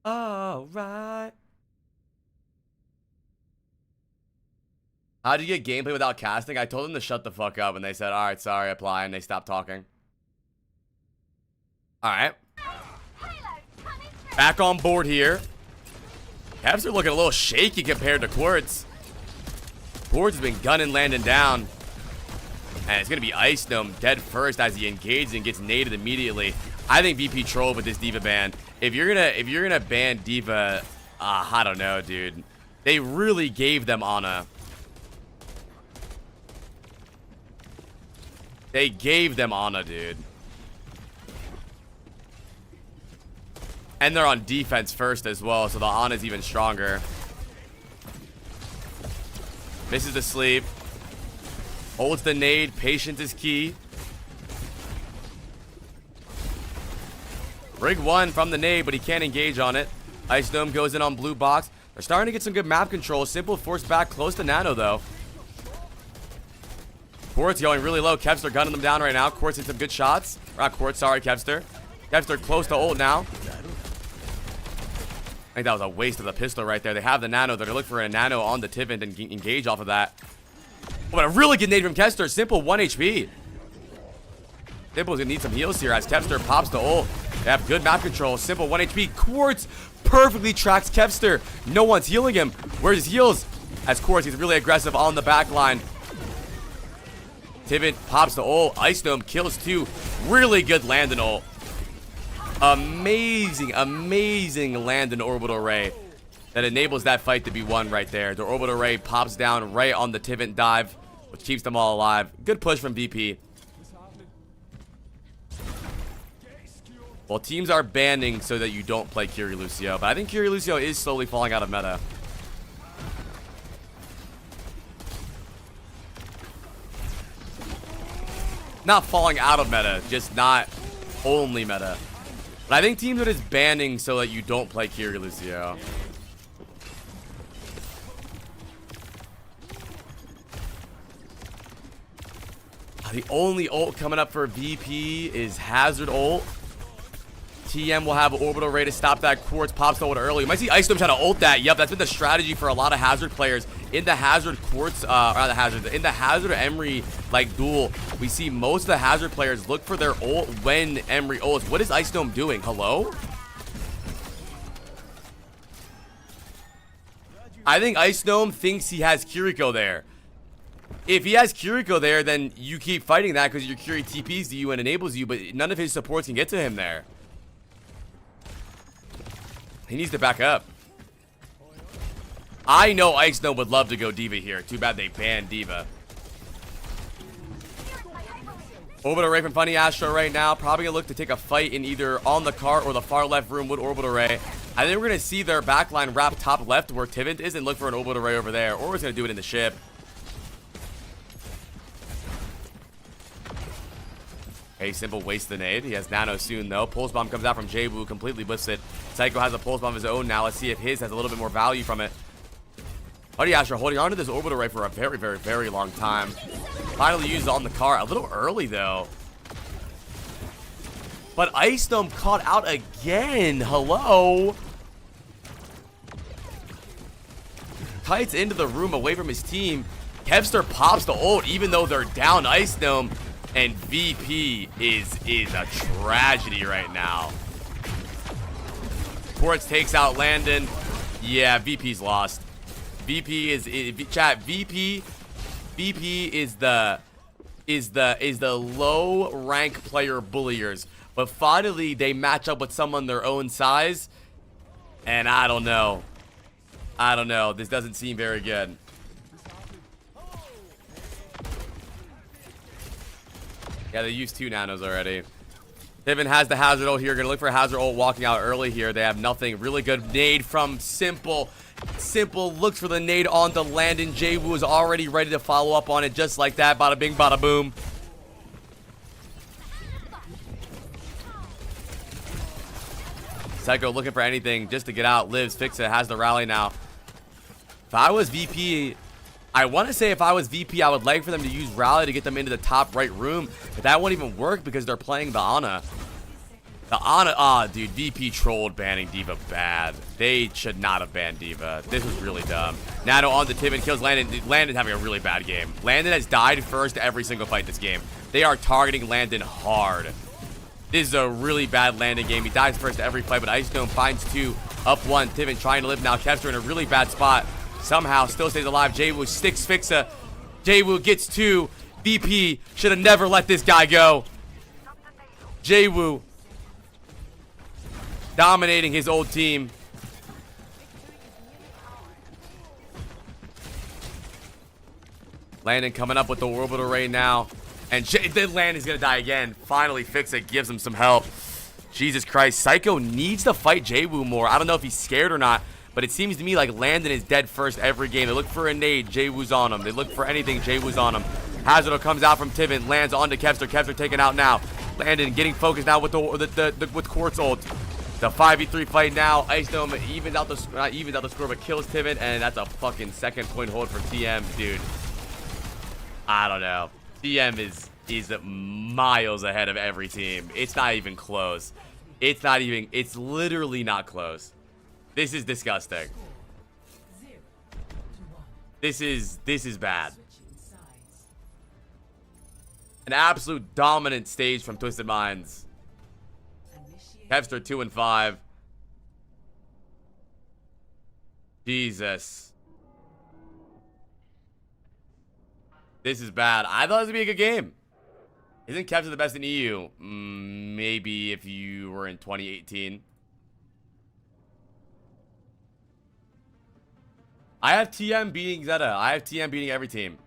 Alright. How'd you get gameplay without casting? I told them to shut the fuck up, and they said, alright, sorry, apply, and they stopped talking. Alright. Back on board here. Cavs are looking a little shaky compared to Quartz. Quartz has been gunning Landon down. And it's going to be Ice Gnome dead first as he engages and gets naded immediately. I think VP trolled with this D.Va ban. If you're gonna ban D.Va, I don't know, dude. They really gave them Ana. They gave them Ana, dude. And they're on defense first as well, so the Ana's even stronger. Misses the sleep. Holds the nade. Patience is key. Rig one from the nade, but he can't engage on it. Ice Gnome goes in on blue box. They're starting to get some good map control. Simple forced back close to Nano, though. Quartz going really low. Kevster gunning them down right now. Quartz hit some good shots. Not Quartz, sorry, Kevster. Kevster close to ult now. I think that was a waste of the pistol right there. They have the Nano. They're going to look for a Nano on the Tivant and engage off of that. Oh, but a really good nade from Kevster. Simple 1 HP. Simple's going to need some heals here as Kevster pops the ult. They have good map control. Simple 1 HP. Quartz perfectly tracks Kevster. No one's healing him. Where's his heals? As Quartz, he's really aggressive on the back line. Tivant pops the ult. Ice Gnome kills two. Really good Landon ult. Amazing, amazing Landon orbital ray that enables that fight to be won right there. The orbital ray pops down right on the Tivant dive, which keeps them all alive. Good push from VP. Well, teams are banning so that you don't play Kiri Lucio, but I think Kiri Lucio is slowly falling out of meta. Not falling out of meta, just not only meta. But I think teams are just banning so that you don't play Kiri Lucio. The only ult coming up for VP is Hazard ult. TM will have orbital ray to stop that. Quartz pops the ult early. You might see Ice Gnome trying to ult that. Yep, that's been the strategy for a lot of Hazard players. In the Hazard Quartz, in the Hazard Emery like duel, we see most of the Hazard players look for their ult when Emery ults. What is Ice Gnome doing? Hello? I think Ice Gnome thinks he has Kiriko there. If he has Kiriko there, then you keep fighting that because your Kiri TPs to you and enables you, but none of his supports can get to him there. He needs to back up. I know Ice Gnome would love to go D.Va here. Too bad they banned D.Va. Orbital Ray from Funny Astro right now. Probably going to look to take a fight in either on the cart or the far left room with Orbital Ray. I think we're going to see their backline wrap top left where Tivant is and look for an Orbital Ray over there. Or he's going to do it in the ship. Hey, Simple wastes the nade. He has Nano soon, though. Pulse Bomb comes out from Jwoo, completely whiffs it. Psycho has a Pulse Bomb of his own now. Let's see if his has a little bit more value from it. Funny Astro holding on to this Orbital Ray for a very, very, very long time. Finally used on the car. A little early, though. But Ice Gnome caught out again. Hello? Kites into the room away from his team. Kevster pops the ult even though they're down Ice Gnome. And VP is a tragedy right now. Quartz takes out Landon. Yeah, VP's lost. VP is chat. VP is the low rank player bulliers. But finally they match up with someone their own size. And I don't know. This doesn't seem very good. Yeah, they used 2 nanos already. Tivant has the Hazard ult here. Gonna look for a Hazard ult walking out early here. They have nothing. Really good nade from Simple. Simple looks for the nade on to Landon. Jwoo is already ready to follow up on it just like that. Bada bing, bada boom. Psycho looking for anything just to get out. Lives, fix it, has the rally now. If I was VP... I want to say if I was VP, I would like for them to use Rally to get them into the top right room. But that won't even work because they're playing the Ana. The honor, dude, VP trolled banning D.Va bad. They should not have banned D.Va. This was really dumb. Nano on the Tibbin kills Landon. Landon having a really bad game. Landon has died first every single fight this game. They are targeting Landon hard. This is a really bad Landon game. He dies first every fight, but Ice Dome finds 2. Up 1. Tibbin trying to live now. Kevster in a really bad spot. Somehow still stays alive. Jwoo sticks Fixa. Jwoo gets 2. VP should have never let this guy go. Jwoo dominating his old team. Landon coming up with the orbital ray now. And then Landon's gonna die again. Finally, Fixa gives him some help. Jesus Christ. Psycho needs to fight Jwoo more. I don't know if he's scared or not, but it seems to me like Landon is dead first every game. They look for a nade, Jwoo's on him. They look for anything, Jwoo's on him. Hazard comes out from Tibbin, lands onto Kevster. Kevster taken out now. Landon getting focused now with with Quartz ult. The 5v3 fight now. Ice Dome evens out the not evens out the score, but kills Tibbin, and that's a fucking second point hold for TM, dude. I don't know. TM is miles ahead of every team. It's not even close. It's not even. It's literally not close. This is disgusting. This is bad. An absolute dominant stage from Twisted Minds. Kevster 2 and 5. Jesus. This is bad. I thought this would be a good game. Isn't Kevster the best in EU? Maybe if you were in 2018. I have TM beating Zeta. I have TM beating every team.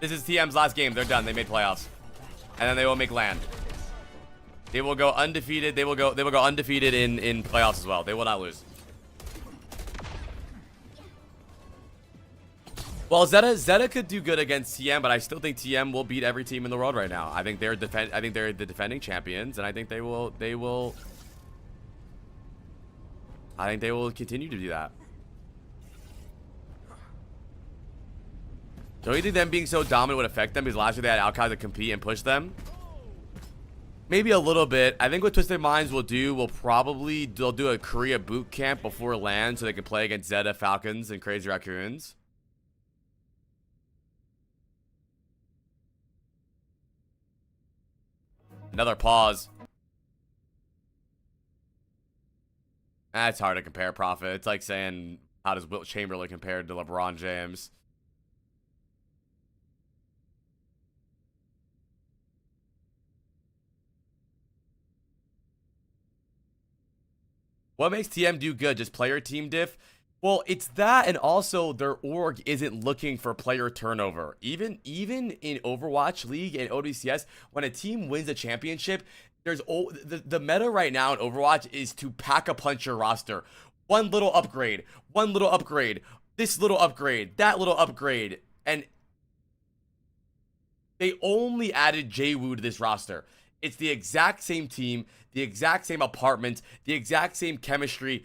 This is TM's last game. They're done. They made playoffs. And then they will make land. They will go undefeated. They will go undefeated in playoffs as well. They will not lose. Well, Zeta could do good against TM, but I still think TM will beat every team in the world right now. I think they're the defending champions, and I think they will continue to do that. Don't you think them being so dominant would affect them? Because last year they had Owcs to compete and push them. Maybe a little bit. I think what Twisted Minds will do, they'll do a Korea boot camp before LAN so they can play against Zeta, Falcons, and Crazy Raccoons. Another pause. That's hard to compare, Prophet. It's like saying, how does Wilt Chamberlain compare to LeBron James? What makes TM do good? Just player team diff? Well, it's that, and also their org isn't looking for player turnover. Even in Overwatch League and ODCS, when a team wins a championship, there's the meta right now in Overwatch is to pack a punch your roster. One little upgrade, this little upgrade, that little upgrade, and they only added Jwoo to this roster. It's the exact same team, the exact same apartment, the exact same chemistry.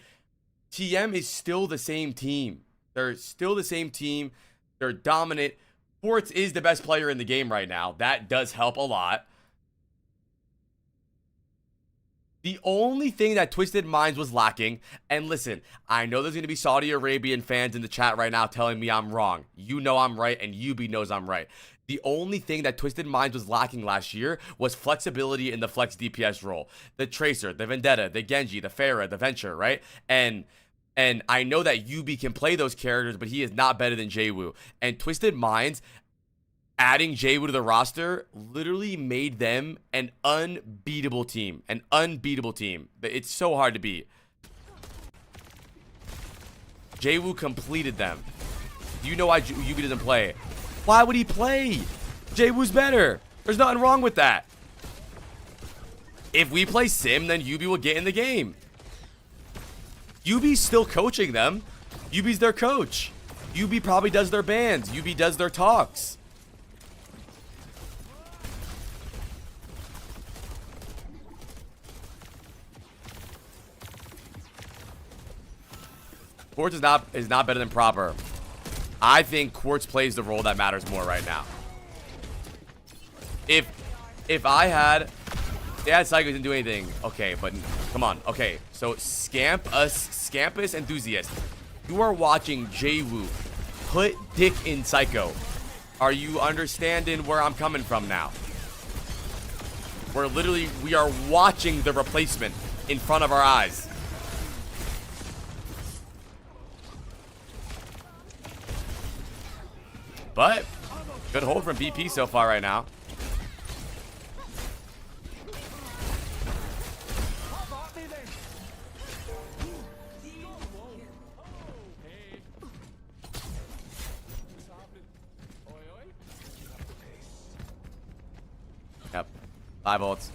TM is still the same team. They're still the same team. They're dominant. Sports is the best player in the game right now. That does help a lot. The only thing that Twisted Minds was lacking, and listen, I know there's going to be Saudi Arabian fans in the chat right now telling me I'm wrong. You know I'm right, and UB knows I'm right. The only thing that Twisted Minds was lacking last year was flexibility in the flex DPS role. The Tracer, the Vendetta, the Genji, the Pharah, the Venture, right? And I know that UB can play those characters, but he is not better than Jwoo. And Twisted Minds adding Jwoo to the roster literally made them an unbeatable team. An unbeatable team. It's so hard to beat. Jwoo completed them. Do you know why UB doesn't play? Why would he play? Jwoo's better. There's nothing wrong with that. If we play Sim, then UB will get in the game. UB's still coaching them. UB's their coach. UB probably does their bans. UB does their talks. Quartz is not better than Proper. I think Quartz plays the role that matters more right now. If If I had... Yeah, Psycho didn't do anything. Okay, but come on. Okay, so Scampus Enthusiast. You are watching Jwoo put dick in Psycho. Are you understanding where I'm coming from now? We are watching the replacement in front of our eyes. But good hold from BP so far right now. Yep. 5 ults.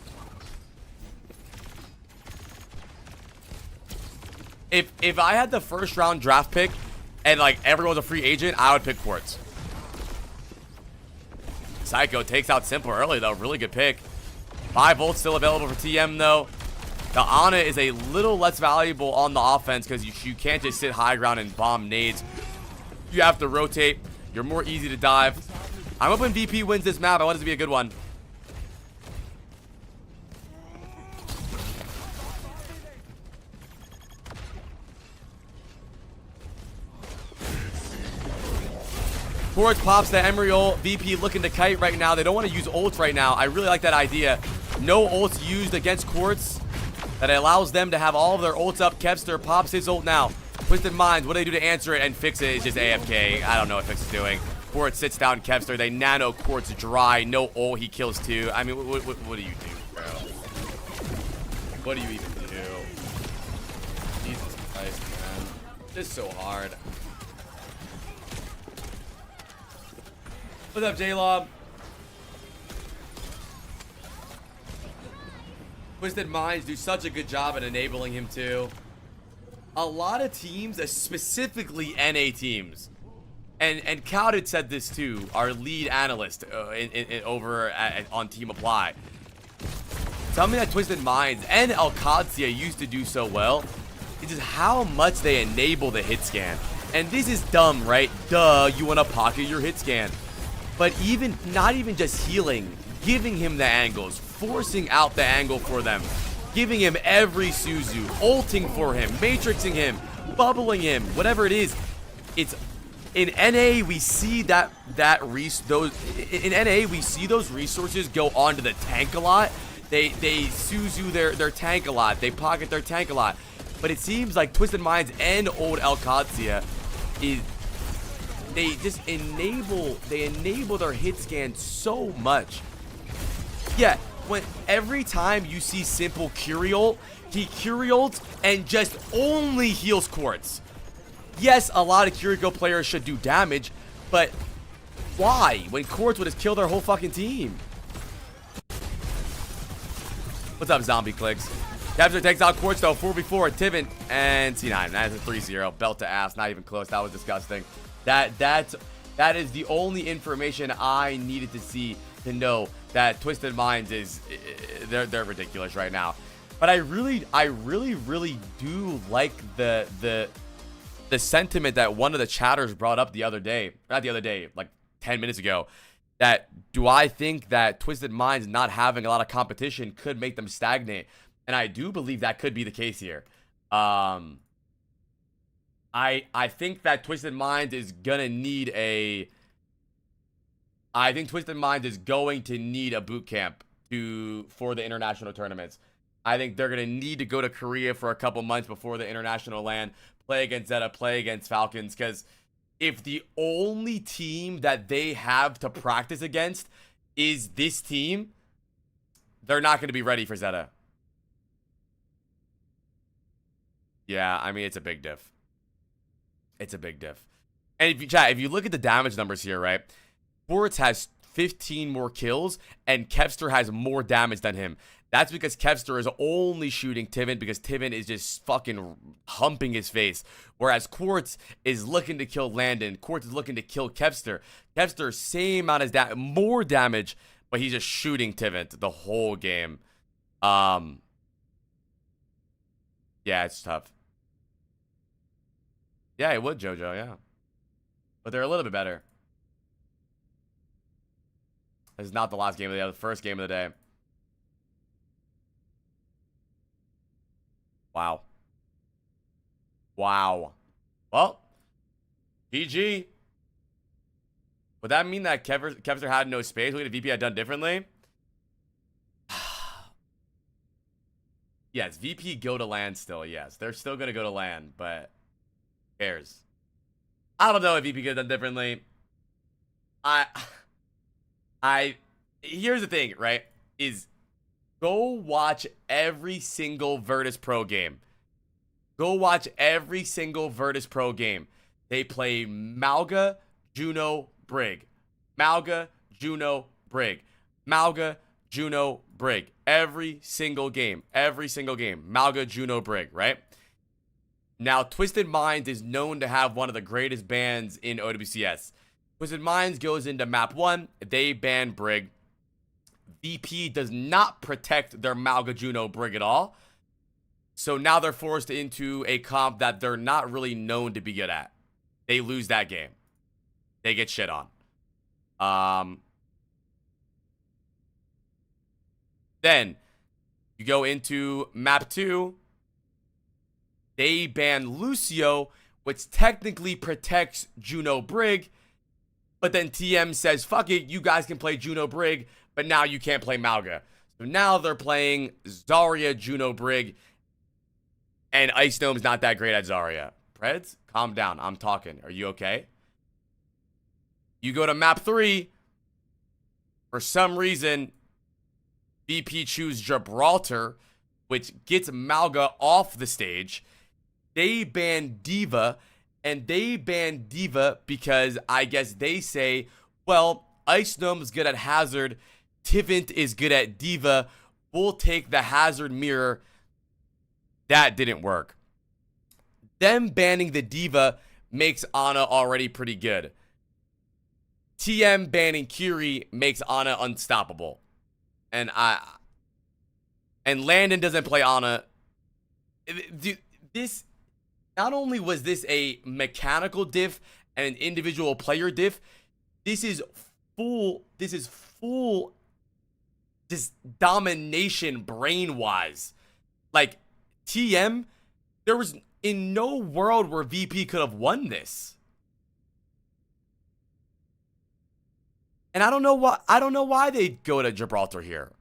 If I had the first round draft pick and like everyone was a free agent, I would pick Quartz. Psycho takes out Simple early though. Really good pick. 5 volts still available for TM though. The Ana is a little less valuable on the offense because you can't just sit high ground and bomb nades. You have to rotate. You're more easy to dive. I'm hoping VP wins this map. I want it to be a good one. Quartz pops the Emery ult. VP looking to kite right now. They don't want to use ults right now. I really like that idea. No ults used against Quartz. That allows them to have all of their ults up. Kevster pops his ult now. Twisted Minds, what do they do to answer it? And Fix It is just AFK. I don't know what Fix is doing. Quartz sits down Kevster. They nano Quartz dry. No ult. He kills 2. I mean, what do you do, bro? What do you even do? Jesus Christ, man. This is so hard. What's up, J-Lob? Twisted Minds do such a good job at enabling him too. A lot of teams, specifically NA teams, and Cowded said this too, our lead analyst over on Team Apply. Something that Twisted Minds and Alcadzia used to do so well is just how much they enable the hit scan. And this is dumb, right? Duh, you want to pocket your hit scan. But not even just healing, giving him the angles, forcing out the angle for them, giving him every Suzu, ulting for him, matrixing him, bubbling him, whatever it is. It's in NA we see those resources go onto the tank a lot. They Suzu their tank a lot. They pocket their tank a lot. But it seems like Twisted Minds and old Alcadzia they just enable their hit scan so much. Yeah, every time you see Simple Curiol, he Curioled and just only heals Quartz. Yes, a lot of Curigo players should do damage, but why? When Quartz would have killed their whole fucking team. What's up, Zombie Clicks? Kevster takes out Quartz though, 4v4, Tivin, and C9. That is a 3-0. Belt to ass, not even close. That was disgusting. That is the only information I needed to see to know that Twisted Minds is they're ridiculous right now. But I really do like the sentiment that one of the chatters brought up the other day, not the other day, like 10 minutes ago. That do I think that Twisted Minds not having a lot of competition could make them stagnate? And I do believe that could be the case here. I think that Twisted Minds is gonna need a. I think Twisted Minds is going to need a boot camp for the international tournaments. I think they're gonna need to go to Korea for a couple months before the international land, play against Zeta, play against Falcons, because if the only team that they have to practice against is this team, they're not gonna be ready for Zeta. Yeah, I mean it's a big diff. It's a big diff. And if you look at the damage numbers here, right? Quartz has 15 more kills, and Kevster has more damage than him. That's because Kevster is only shooting Tivin because Tivin is just fucking humping his face. Whereas Quartz is looking to kill Landon. Quartz is looking to kill Kevster. Kevster, same amount of more damage, but he's just shooting Tivin the whole game. Yeah, it's tough. Yeah, it would, JoJo, yeah. But they're a little bit better. This is not the last game of the day, the first game of the day. Wow. Wow. Well, GG. Would that mean that Kevster had no space? Look at VP had done differently. Yes, VP go to land still. Yes, they're still going to go to land, but who cares? I don't know if VP could have done differently. Here's the thing, right? Is go watch every single Virtus Pro game. Go watch every single Virtus Pro game. They play Malga, Juno, Brig. Malga, Juno, Brig. Malga, Juno, Brig. Every single game. Every single game. Malga, Juno, Brig, right? Now, Twisted Minds is known to have one of the greatest bans in OWCS. Twisted Minds goes into map 1. They ban Brig. VP does not protect their Malga, Juno, Brig at all. So now they're forced into a comp that they're not really known to be good at. They lose that game. They get shit on. Then you go into map 2. They ban Lucio, which technically protects Juno Brig. But then TM says, fuck it, you guys can play Juno Brig, but now you can't play Malga. So now they're playing Zarya, Juno Brig, and Ice Gnome's not that great at Zarya. Preds, calm down. I'm talking. Are you okay? You go to map 3. For some reason, VP choose Gibraltar, which gets Malga off the stage. They ban Diva, and they ban Diva because I guess they say, well, Ice Gnome's good at Hazard, Tivant is good at Diva, we'll take the Hazard mirror. That didn't work. Them banning the Diva makes Ana already pretty good. TM banning Kiri makes Ana unstoppable. And Landon doesn't play Ana. Dude, this, not only was this a mechanical diff and an individual player diff, this is full just domination brain-wise. Like, TM, there was in no world where VP could have won this. And I don't know why they go to Gibraltar here.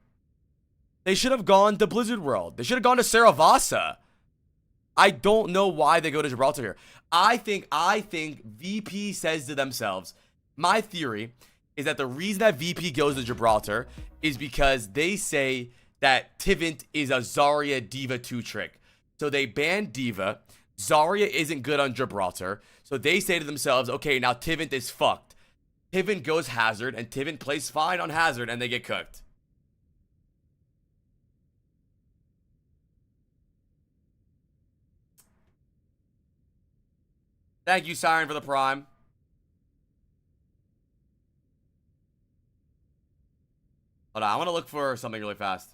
They should have gone to Blizzard World. They should have gone to Saravasa. I don't know why they go to Gibraltar here. I think VP says to themselves, my theory is that the reason that VP goes to Gibraltar is because they say that Tivant is a Zarya Diva 2 trick. So they ban Diva. Zarya isn't good on Gibraltar. So they say to themselves, okay, now Tivant is fucked. Tivant goes Hazard, and Tivant plays fine on Hazard, and they get cooked. Thank you, Siren, for the prime. Hold on, I want to look for something really fast.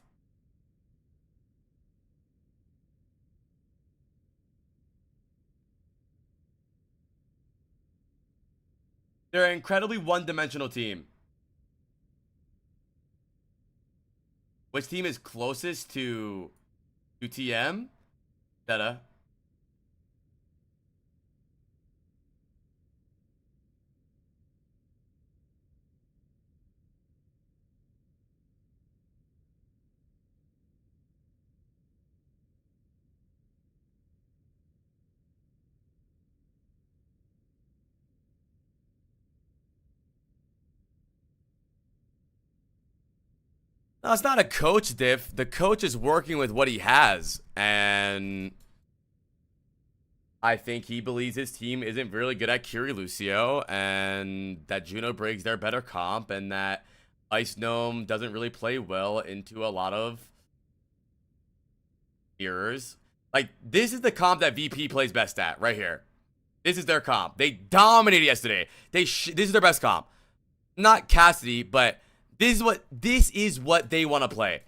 They're an incredibly one-dimensional team. Which team is closest to TM? Data. No, it's not a coach diff. The coach is working with what he has. And I think he believes his team isn't really good at Kiri Lucio. And that Juno Briggs their better comp. And that Ice Gnome doesn't really play well into a lot of mirrors. Like, this is the comp that VP plays best at, right here. This is their comp. They dominated yesterday. This is their best comp. Not Cassidy, but this is what they want to play.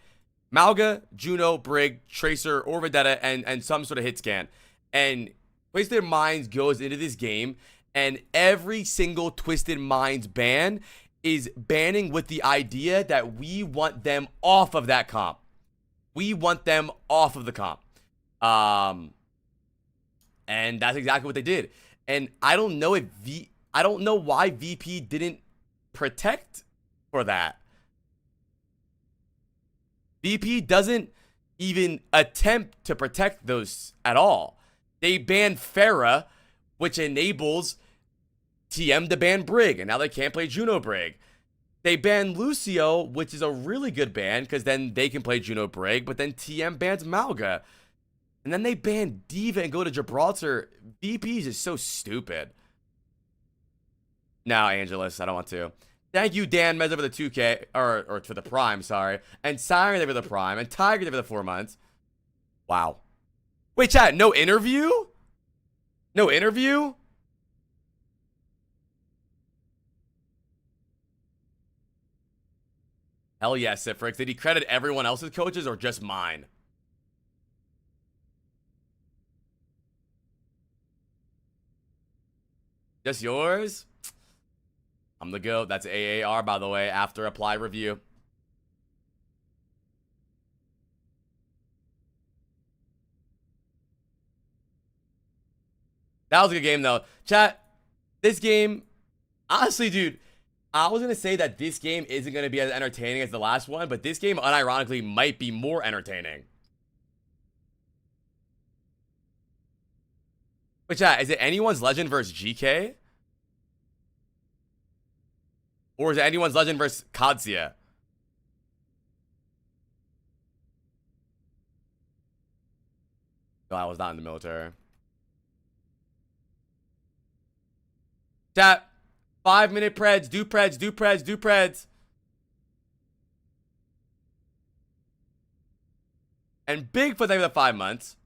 Malga, Juno, Brig, Tracer, or Vendetta, and some sort of hit scan. And Twisted Minds goes into this game, and every single Twisted Minds ban is banning with the idea that we want them off of that comp. We want them off of the comp. And that's exactly what they did. And I don't know I don't know why VP didn't protect for that. VP doesn't even attempt to protect those at all. They banned Pharah, which enables TM to ban Brig, and now they can't play Juno Brig. They banned Lucio, which is a really good ban, because then they can play Juno Brig, but then TM bans Malga. And then they ban Diva and go to Gibraltar. VP is just so stupid. No, Angelus, I don't want to. Thank you, Dan Meza, for the 2K, or for the Prime, sorry. And Siren for the Prime, and Tiger for the 4 months. Wow. Wait, chat, no interview? No interview? Hell yeah, Sifrix. Did he credit everyone else's coaches or just mine? Just yours? I'm the GOAT. That's AAR, by the way, after apply review. That was a good game, though. Chat, this game, honestly, dude, I was going to say that this game isn't going to be as entertaining as the last one, but this game, unironically, might be more entertaining. But chat, is it anyone's legend versus GK? Or is it anyone's legend versus Kadzia? No, I was not in the military. Chat, 5-minute preds, do preds, do preds, do preds. And big for them for the 5 months.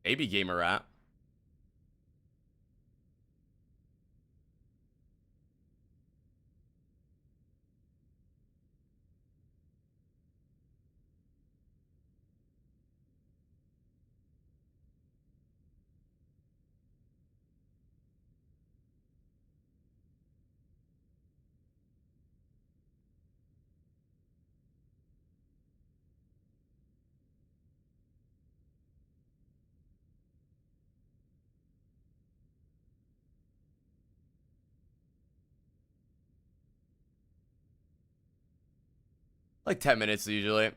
Maybe gamer rat. Like 10 minutes usually.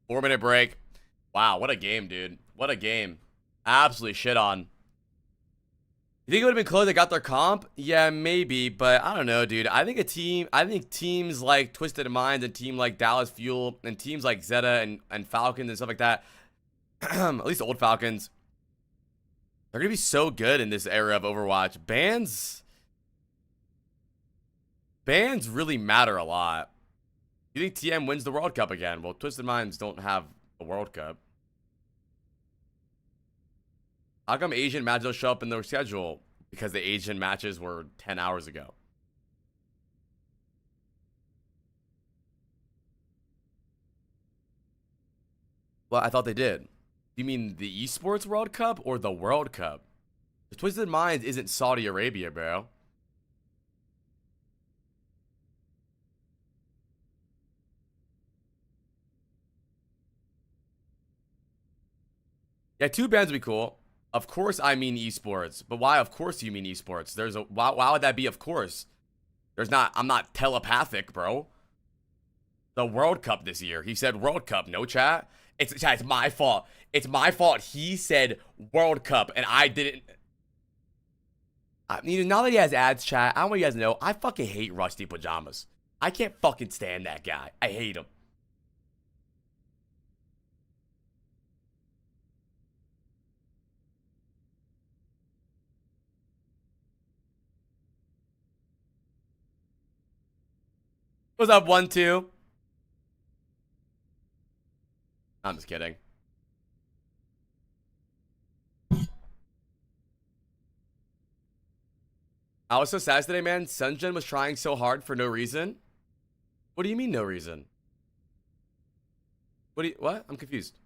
Four-minute break. Wow, what a game, dude. What a game. Absolutely shit on. You think it would have been close? They got their comp? Yeah, maybe, but I don't know, dude. I think teams like Twisted Minds and team like Dallas Fuel and teams like Zeta and Falcons and stuff like that, at least old Falcons, they're gonna be so good in this era of Overwatch. Bans really matter a lot. You think TM wins the World Cup again? Well, Twisted Minds don't have a World Cup. How come Asian matches don't show up in their schedule? Because the Asian matches were 10 hours ago. Well, I thought they did. You mean the Esports World Cup or the World Cup? The Twisted Minds isn't Saudi Arabia, bro. Yeah, 2 bands would be cool. Of course I mean esports. But why of course you mean esports? Why would that be of course? I'm not telepathic, bro. The World Cup this year. He said World Cup, no chat. It's my fault. It's my fault. He said World Cup and I didn't. Now that he has ads, chat, I want you guys to know I fucking hate Rusty Pajamas. I can't fucking stand that guy. I hate him. What's up, 1-2? I'm just kidding. I was so sad today, man. Sunjun was trying so hard for no reason. What do you mean no reason? What? I'm confused.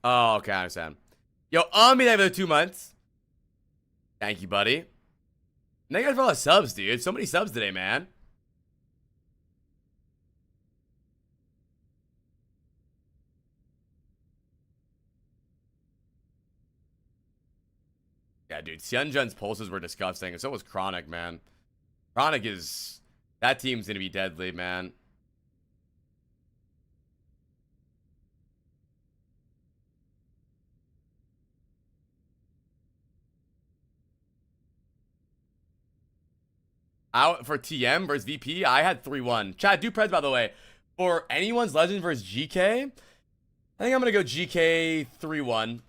Oh, okay, I understand. Yo, me there for 2 months. Thank you, buddy. Thank you guys for all the subs, dude. So many subs today, man. Yeah, dude. Hyunjun's pulses were disgusting, and so was Chronic, man. Chronic is... That team's gonna be deadly, man. Out for TM versus VP, I had 3-1. Chad, do preds, by the way. For anyone's Legend versus GK, I think I'm gonna go GK 3-1.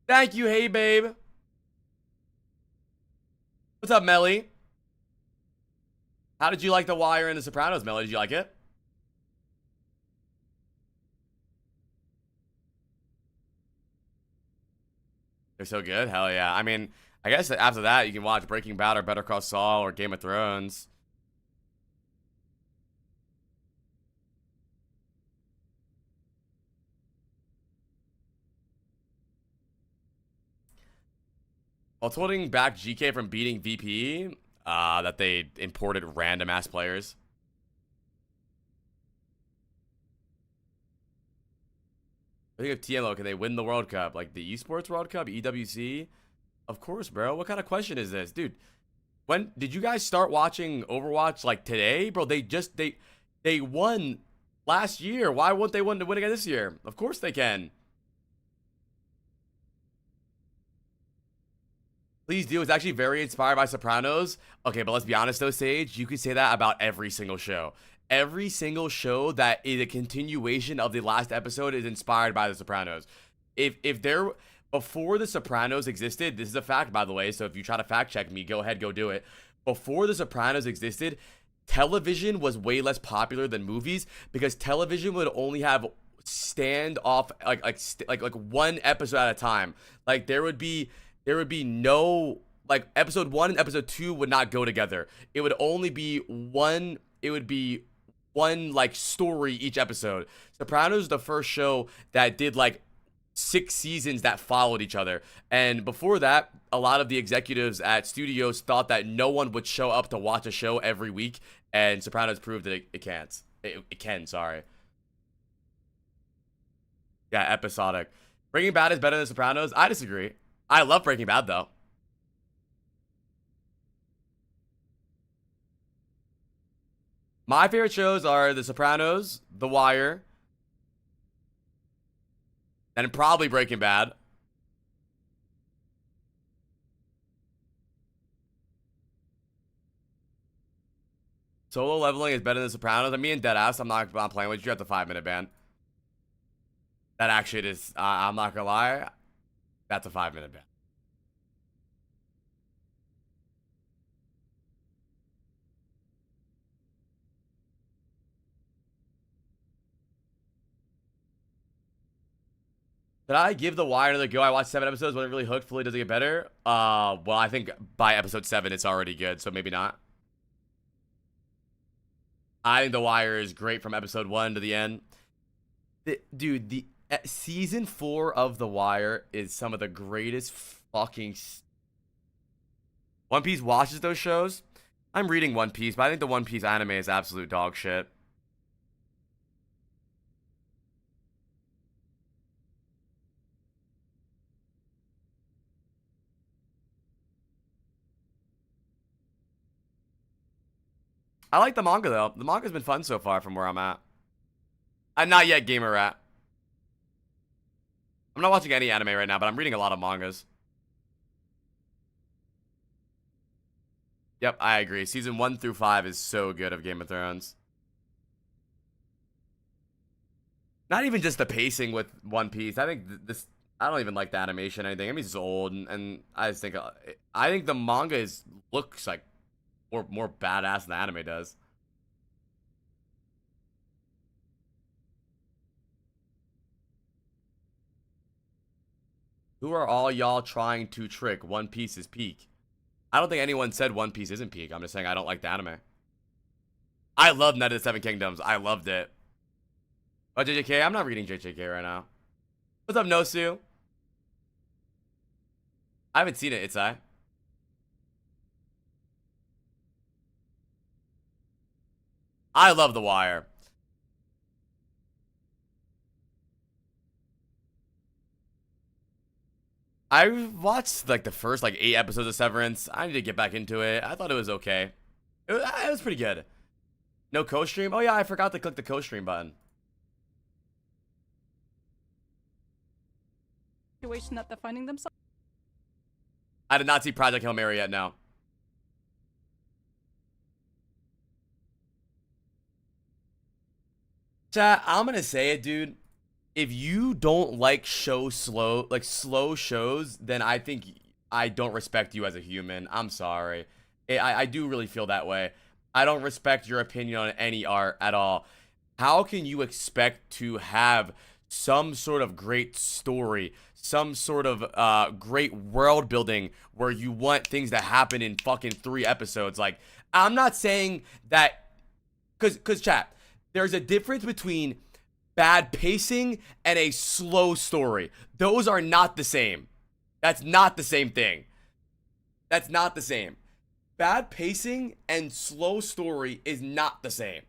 Thank you, hey babe. What's up, Melly? How did you like The Wire and The Sopranos, Melly? Did you like it? They're so good? Hell yeah. I mean, I guess after that, you can watch Breaking Bad or Better Call Saul or Game of Thrones. While holding back GK from beating VP, that they imported random ass players. I think of TMO, can they win the World Cup? Like the Esports World Cup, EWC? Of course, bro. What kind of question is this? Dude, when did you guys start watching Overwatch? Like today? Bro, they won last year. Why won't they win again this year? Of course they can. Please do. It's actually very inspired by Sopranos. Okay, but let's be honest though, Sage. You could say that about every single show. Every single show that is a continuation of the last episode is inspired by The Sopranos. If there before The Sopranos existed, this is a fact by the way. So if you try to fact check me, go ahead, go do it. Before The Sopranos existed, television was way less popular than movies because television would only have stand off like one episode at a time. Like there would be no like episode 1 and episode 2 would not go together. It would only be one. It would be one like story each episode. Sopranos is the first show that did like 6 seasons that followed each other. And before that, a lot of the executives at studios thought that no one would show up to watch a show every week. And Sopranos proved that it can't. It can, sorry. Yeah, episodic. Breaking Bad is better than Sopranos? I disagree. I love Breaking Bad, though. My favorite shows are The Sopranos, The Wire, and probably Breaking Bad. Solo leveling is better than Sopranos. Me and Deadass, I'm playing with you at the 5-minute ban. That actually is, I'm not gonna lie, that's a 5-minute ban. Did I give The Wire another go? I watched 7 episodes. Wasn't really hooked. Fully, does it get better? Well, I think by episode 7, it's already good. So maybe not. I think The Wire is great from episode 1 to the end. Dude, the season 4 of The Wire is some of the greatest fucking. One Piece watches those shows. I'm reading One Piece, but I think the One Piece anime is absolute dog shit. I like the manga though. The manga's been fun so far from where I'm at. I'm not yet gamer rat. I'm not watching any anime right now, but I'm reading a lot of mangas. Yep, I agree. Season 1 through 5 is so good of Game of Thrones. Not even just the pacing with One Piece. I think I don't even like the animation or anything. I mean, it's old, and I think the manga looks like more badass than the anime does. Who are all y'all trying to trick? One Piece is peak. I don't think anyone said One Piece isn't peak. I'm just saying I don't like the anime. I love Night of the Seven Kingdoms. I loved it. Oh, JJK? I'm not reading JJK right now. What's up, Nosu? I haven't seen it, Itzai. I love The Wire. I watched like the first like 8 episodes of Severance. I need to get back into it. I thought it was okay. It was pretty good. No co-stream? Oh yeah, I forgot to click the co-stream button. Situation that they're finding themselves. I did not see Project Hail Mary yet, no. Chat, I'm gonna say it, dude. If you don't like slow shows, then I think I don't respect you as a human. I'm sorry. I do really feel that way. I don't respect your opinion on any art at all. How can you expect to have some sort of great story, some sort of great world building where you want things to happen in fucking 3 episodes? Like, I'm not saying that, cause chat, there's a difference between bad pacing and a slow story. Those are not the same. That's not the same thing. That's not the same. Bad pacing and slow story is not the same.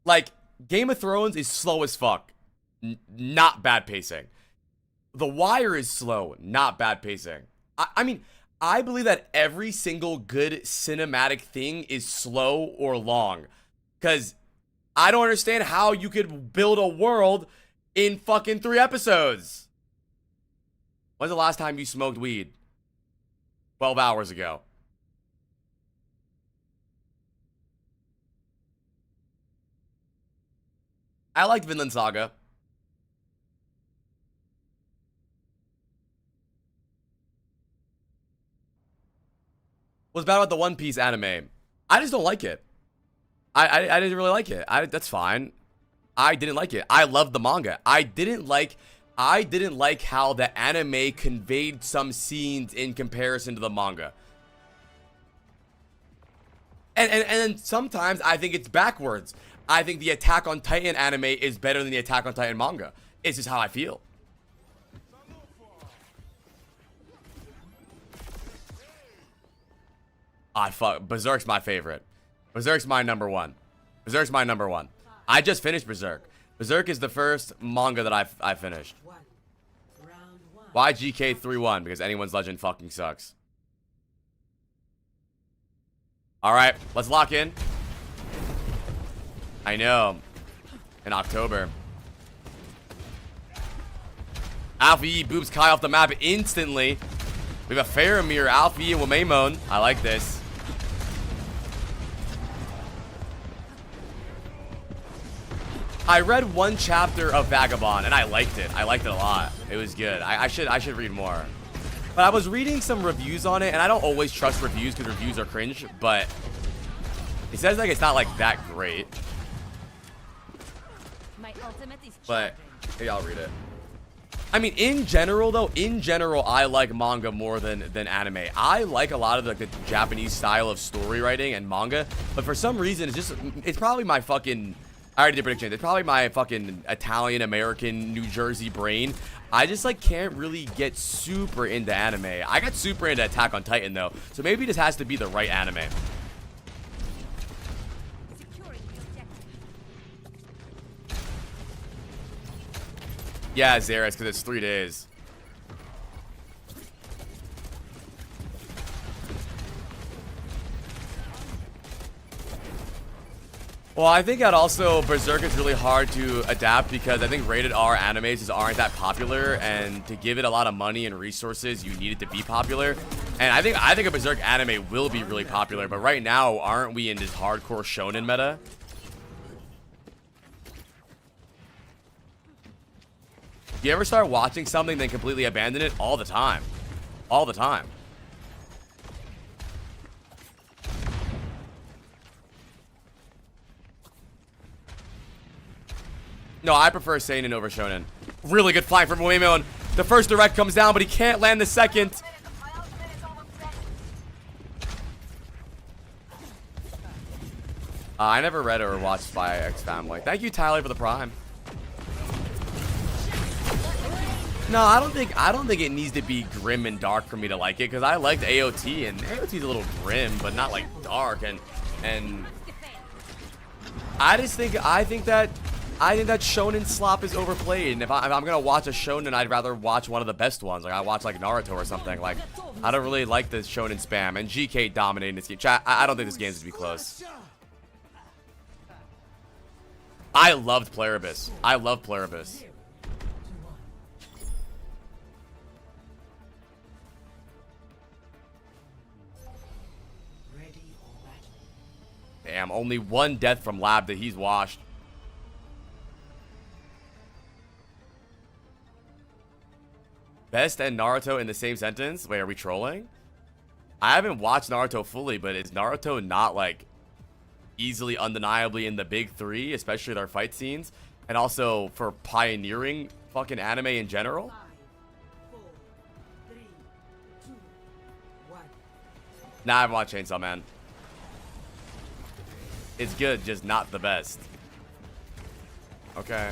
Like, Game of Thrones is slow as fuck. Not bad pacing. The Wire is slow, not bad pacing. I mean, I believe that every single good cinematic thing is slow or long. Because I don't understand how you could build a world in fucking 3 episodes. When's the last time you smoked weed? 12 hours ago. I liked Vinland Saga. What's bad about the One Piece anime? I just don't like it. I didn't really like it. That's fine. I didn't like it. I loved the manga. I didn't like how the anime conveyed some scenes in comparison to the manga. And sometimes I think it's backwards. I think the Attack on Titan anime is better than the Attack on Titan manga. It's just how I feel. Fuck. Berserk's my favorite. Berserk's my number one. Berserk's my number one. I just finished Berserk. Berserk is the first manga that I finished. Why GK 3-1? Because anyone's legend fucking sucks. Alright, let's lock in. I know. In October. Alpha E boops Kai off the map instantly. We have a Faramir, Alpha E, and Wamaimon. I like this. I read 1 chapter of Vagabond and I liked it. I liked it a lot. It was good. I should read more. But I was reading some reviews on it, and I don't always trust reviews because reviews are cringe, but it says like it's not like that great. My ultimate is But maybe I'll read it. I mean, in general though, I like manga more than anime. I like a lot of the Japanese style of story writing and manga, but for some reason it's probably my fucking, I already did prediction. It's probably my fucking Italian American New Jersey brain. I just like can't really get super into anime. I got super into Attack on Titan though, so maybe this has to be the right anime. securing the objective. Yeah, Xeris, because it's 3 days. Well, I think that also Berserk is really hard to adapt because I think rated R animes just aren't that popular, and to give it a lot of money and resources, you need it to be popular. And I think a Berserk anime will be really popular, but right now, aren't we in this hardcore shonen meta? You ever start watching something then completely abandon it? All the time. All the time. No, I prefer Seinen over Shonen. Really good flying from Waymon. The first direct comes down, but he can't land the second. I never read or watched Spy X Family. Thank you, Tyler, for the Prime. No, I don't think it needs to be grim and dark for me to like it, because I liked AOT, and AOT is a little grim, but not like dark, and I think that shonen slop is overplayed, and if I'm gonna watch a shonen, I'd rather watch one of the best ones. Like I watch like Naruto or something. Like I don't really like the shonen spam, and GK dominating this game. Chat, I don't think this game's gonna be close. I loved Pluribus. I love Pluribus. Damn, only one death from Lab that he's washed. Best and Naruto in the same sentence? Wait, are we trolling? I haven't watched Naruto fully, but is Naruto not like easily undeniably in the big three, especially their fight scenes, and also for pioneering fucking anime in general? 5, 4, 3, 2, 1. Nah, I haven't watched Chainsaw Man. It's good, just not the best. Okay.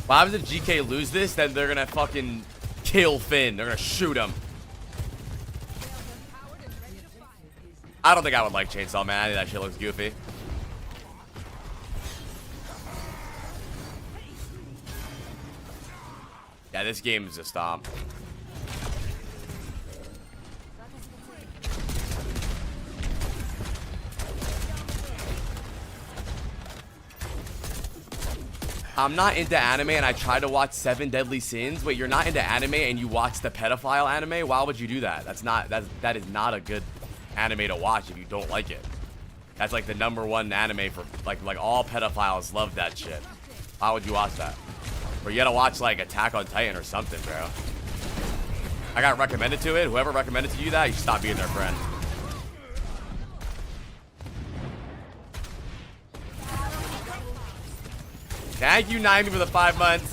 What happens if GK lose this? Then they're gonna fucking kill Finn. They're gonna shoot him. I don't think I would like Chainsaw Man. I think that shit looks goofy. Yeah, this game is a stomp. I'm not into anime and I try to watch 7 Deadly Sins. Wait, you're not into anime and you watch the pedophile anime? Why would you do that? That is not a good anime to watch if you don't like it. That's like the #1 anime for like all pedophiles love that shit. Why would you watch that? Or you gotta watch like Attack on Titan or something, bro. I got recommended to it. Whoever recommended to you that, you should stop being their friend. Thank you, Naimi, for the 5 months.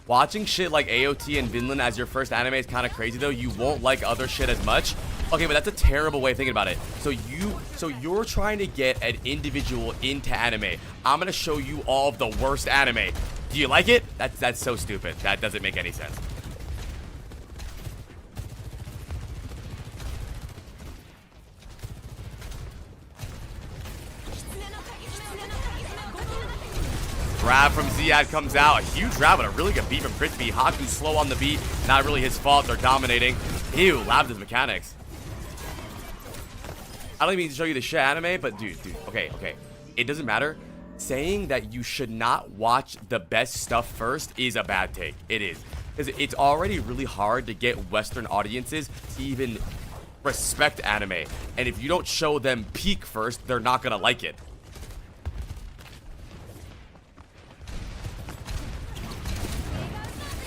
Watching shit like AOT and Vinland as your first anime is kind of crazy, though. You won't like other shit as much. Okay, but that's a terrible way of thinking about it. So you're trying to get an individual into anime. I'm gonna show you all of the worst anime. Do you like it? That's so stupid. That doesn't make any sense. Grab from Ziad comes out. A huge grab and a really good beat from Crispy. Haku's slow on the beat. Not really his fault. They're dominating. Ew, Labs' mechanics. I don't even need to show you the shit anime, but dude, okay. It doesn't matter. Saying that you should not watch the best stuff first is a bad take. It is. Because it's already really hard to get Western audiences to even respect anime. And if you don't show them peak first, they're not gonna like it.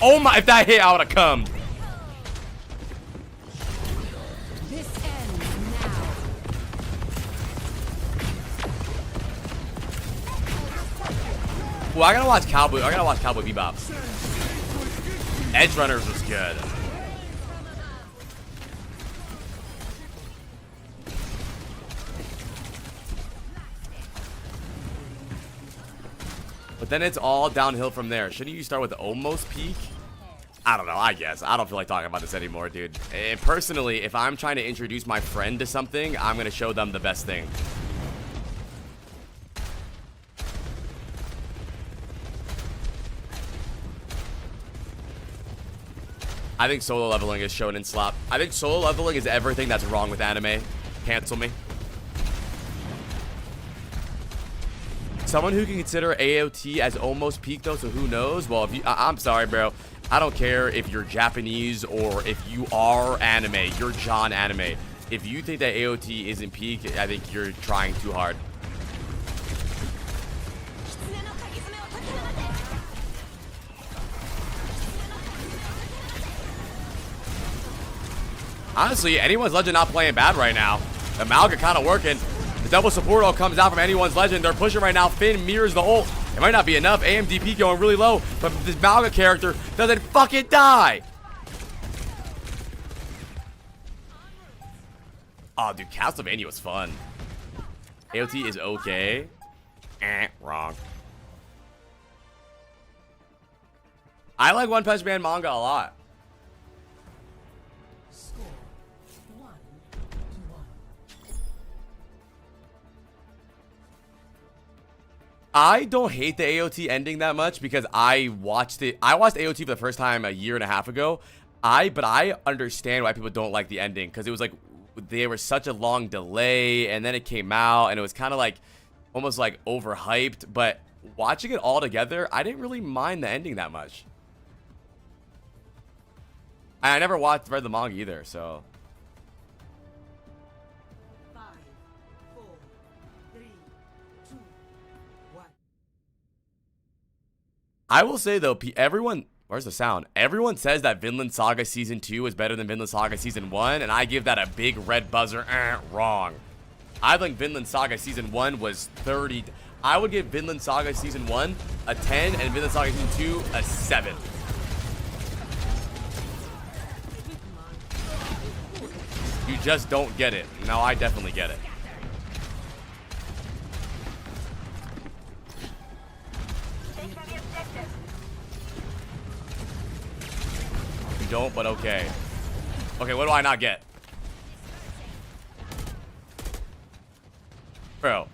Oh my, if that hit, I would have come. This ends now. Well, I gotta watch Cowboy Bebop. Edge Runners was good. But then it's all downhill from there. Shouldn't you start with almost peak? I don't know, I guess. I don't feel like talking about this anymore, dude. And personally, if I'm trying to introduce my friend to something, I'm going to show them the best thing. I think solo leveling is shown in slop. I think solo leveling is everything that's wrong with anime. Cancel me. Someone who can consider AOT as almost peak though, so who knows? Well, if you, I'm sorry, bro. I don't care if you're Japanese or if you are anime. You're John anime. If you think that AOT isn't peak, I think you're trying too hard. Honestly, anyone's legend not playing bad right now. The Malga kind of working. The double support all comes out from anyone's legend. They're pushing right now. Finn mirrors the ult. It might not be enough. AMDP going really low, but this Malga character doesn't fucking die. Oh, dude, Castlevania was fun. AOT is okay. Wrong. I like One Punch Man manga a lot. I don't hate the AOT ending that much because I watched it. I watched AOT for the first time a year and a half ago. But I understand why people don't like the ending because it was like there was such a long delay and then it came out and it was kind of like almost like overhyped. But watching it all together, I didn't really mind the ending that much. I never read the manga either, so. 5, 4, 3, 2, 1. I will say though, everyone, where's the sound? Everyone says that Vinland Saga Season 2 is better than Vinland Saga Season 1, and I give that a big red buzzer. Wrong. I think Vinland Saga Season 1 was 30. I would give Vinland Saga Season 1 a 10 and Vinland Saga Season 2 a 7. You just don't get it. No, I definitely get it. You don't, but okay. Okay, what do I not get? Bro,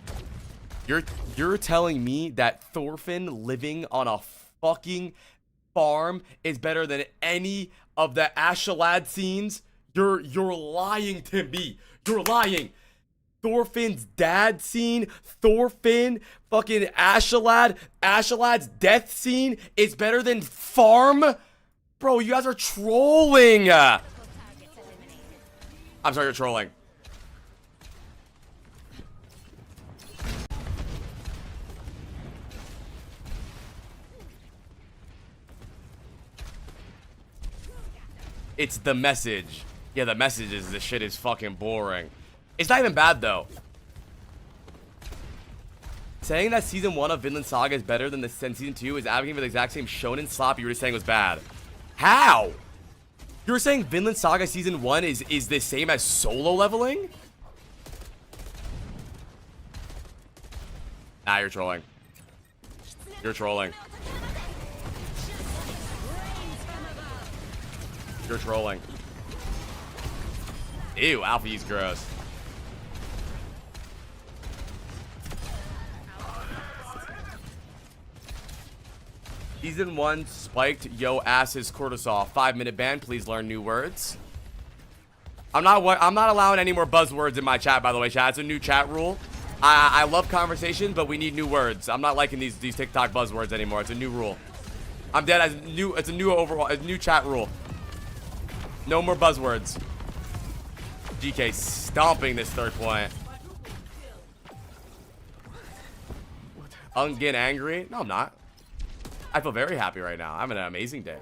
you're telling me that Thorfinn living on a fucking farm is better than any of the Ashalad scenes? You're lying to me. You're lying. Thorfinn's dad scene, Thorfinn, fucking Ashalad's death scene is better than farm? Bro, you guys are trolling. I'm sorry, you're trolling. It's the message. Yeah, the message is this shit is fucking boring. It's not even bad, though. Saying that Season 1 of Vinland Saga is better than Season 2 is advocating for the exact same shonen slop you were just saying was bad. How? You were saying Vinland Saga Season 1 is the same as solo leveling? Nah, you're trolling. You're trolling. You're trolling. Ew, Alpha E's gross. Season 1 spiked yo asses cortisol. 5-minute ban. Please learn new words. I'm not allowing any more buzzwords in my chat, by the way, chat. It's a new chat rule. I love conversations, but we need new words. I'm not liking these TikTok buzzwords anymore. It's a new rule. I'm dead. It's a new overhaul. A new chat rule. No more buzzwords. GK stomping this third point. Getting angry? No, I'm not. I feel very happy right now. I'm having an amazing day.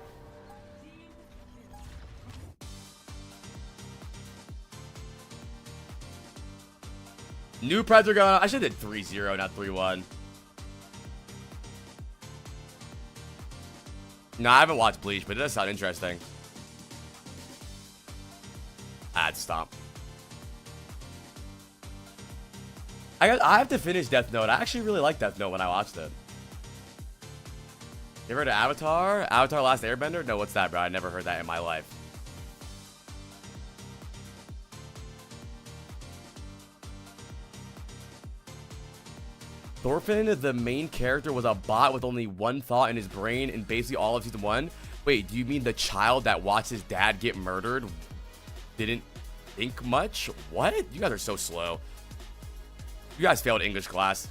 New Preds are going. I should have did 3-0, not 3-1. No, I haven't watched Bleach, but it does sound interesting. I'd stomp. I have to finish Death Note. I actually really liked Death Note when I watched it. You ever heard of Avatar? Avatar Last Airbender? No, what's that, bro? I never heard that in my life. Thorfinn, the main character, was a bot with only one thought in his brain in basically all of season 1. Wait, do you mean the child that watched his dad get murdered didn't think much? What? You guys are so slow. You guys failed English class.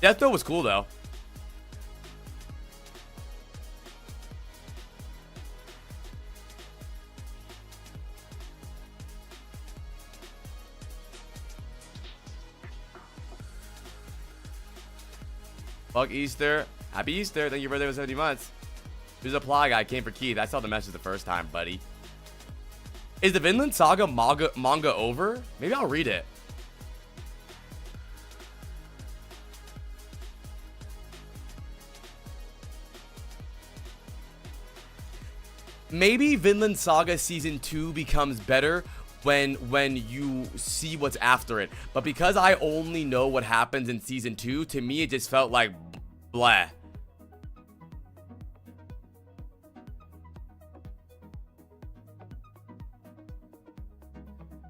Death Note was cool, though. Fuck Easter. Happy Easter. Thank you for birthday with 70 months. Who's a Ply guy? Came for Keith. I saw the message the first time, buddy. Is the Vinland Saga manga over? Maybe I'll read it. Maybe Vinland Saga Season 2 becomes better when you see what's after it. But because I only know what happens in Season 2, to me it just felt like blah.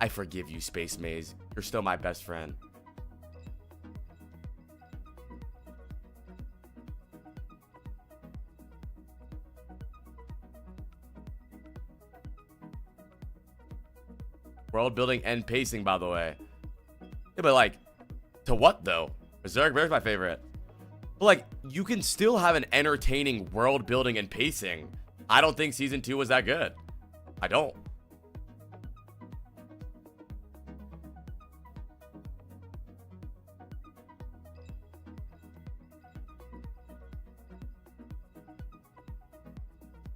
I forgive you, Space Maze. You're still my best friend. World building and pacing, by the way. Yeah, but like, to what though? Berserk Bear's my favorite. But like, you can still have an entertaining world building and pacing. I don't think season 2 was that good. I don't.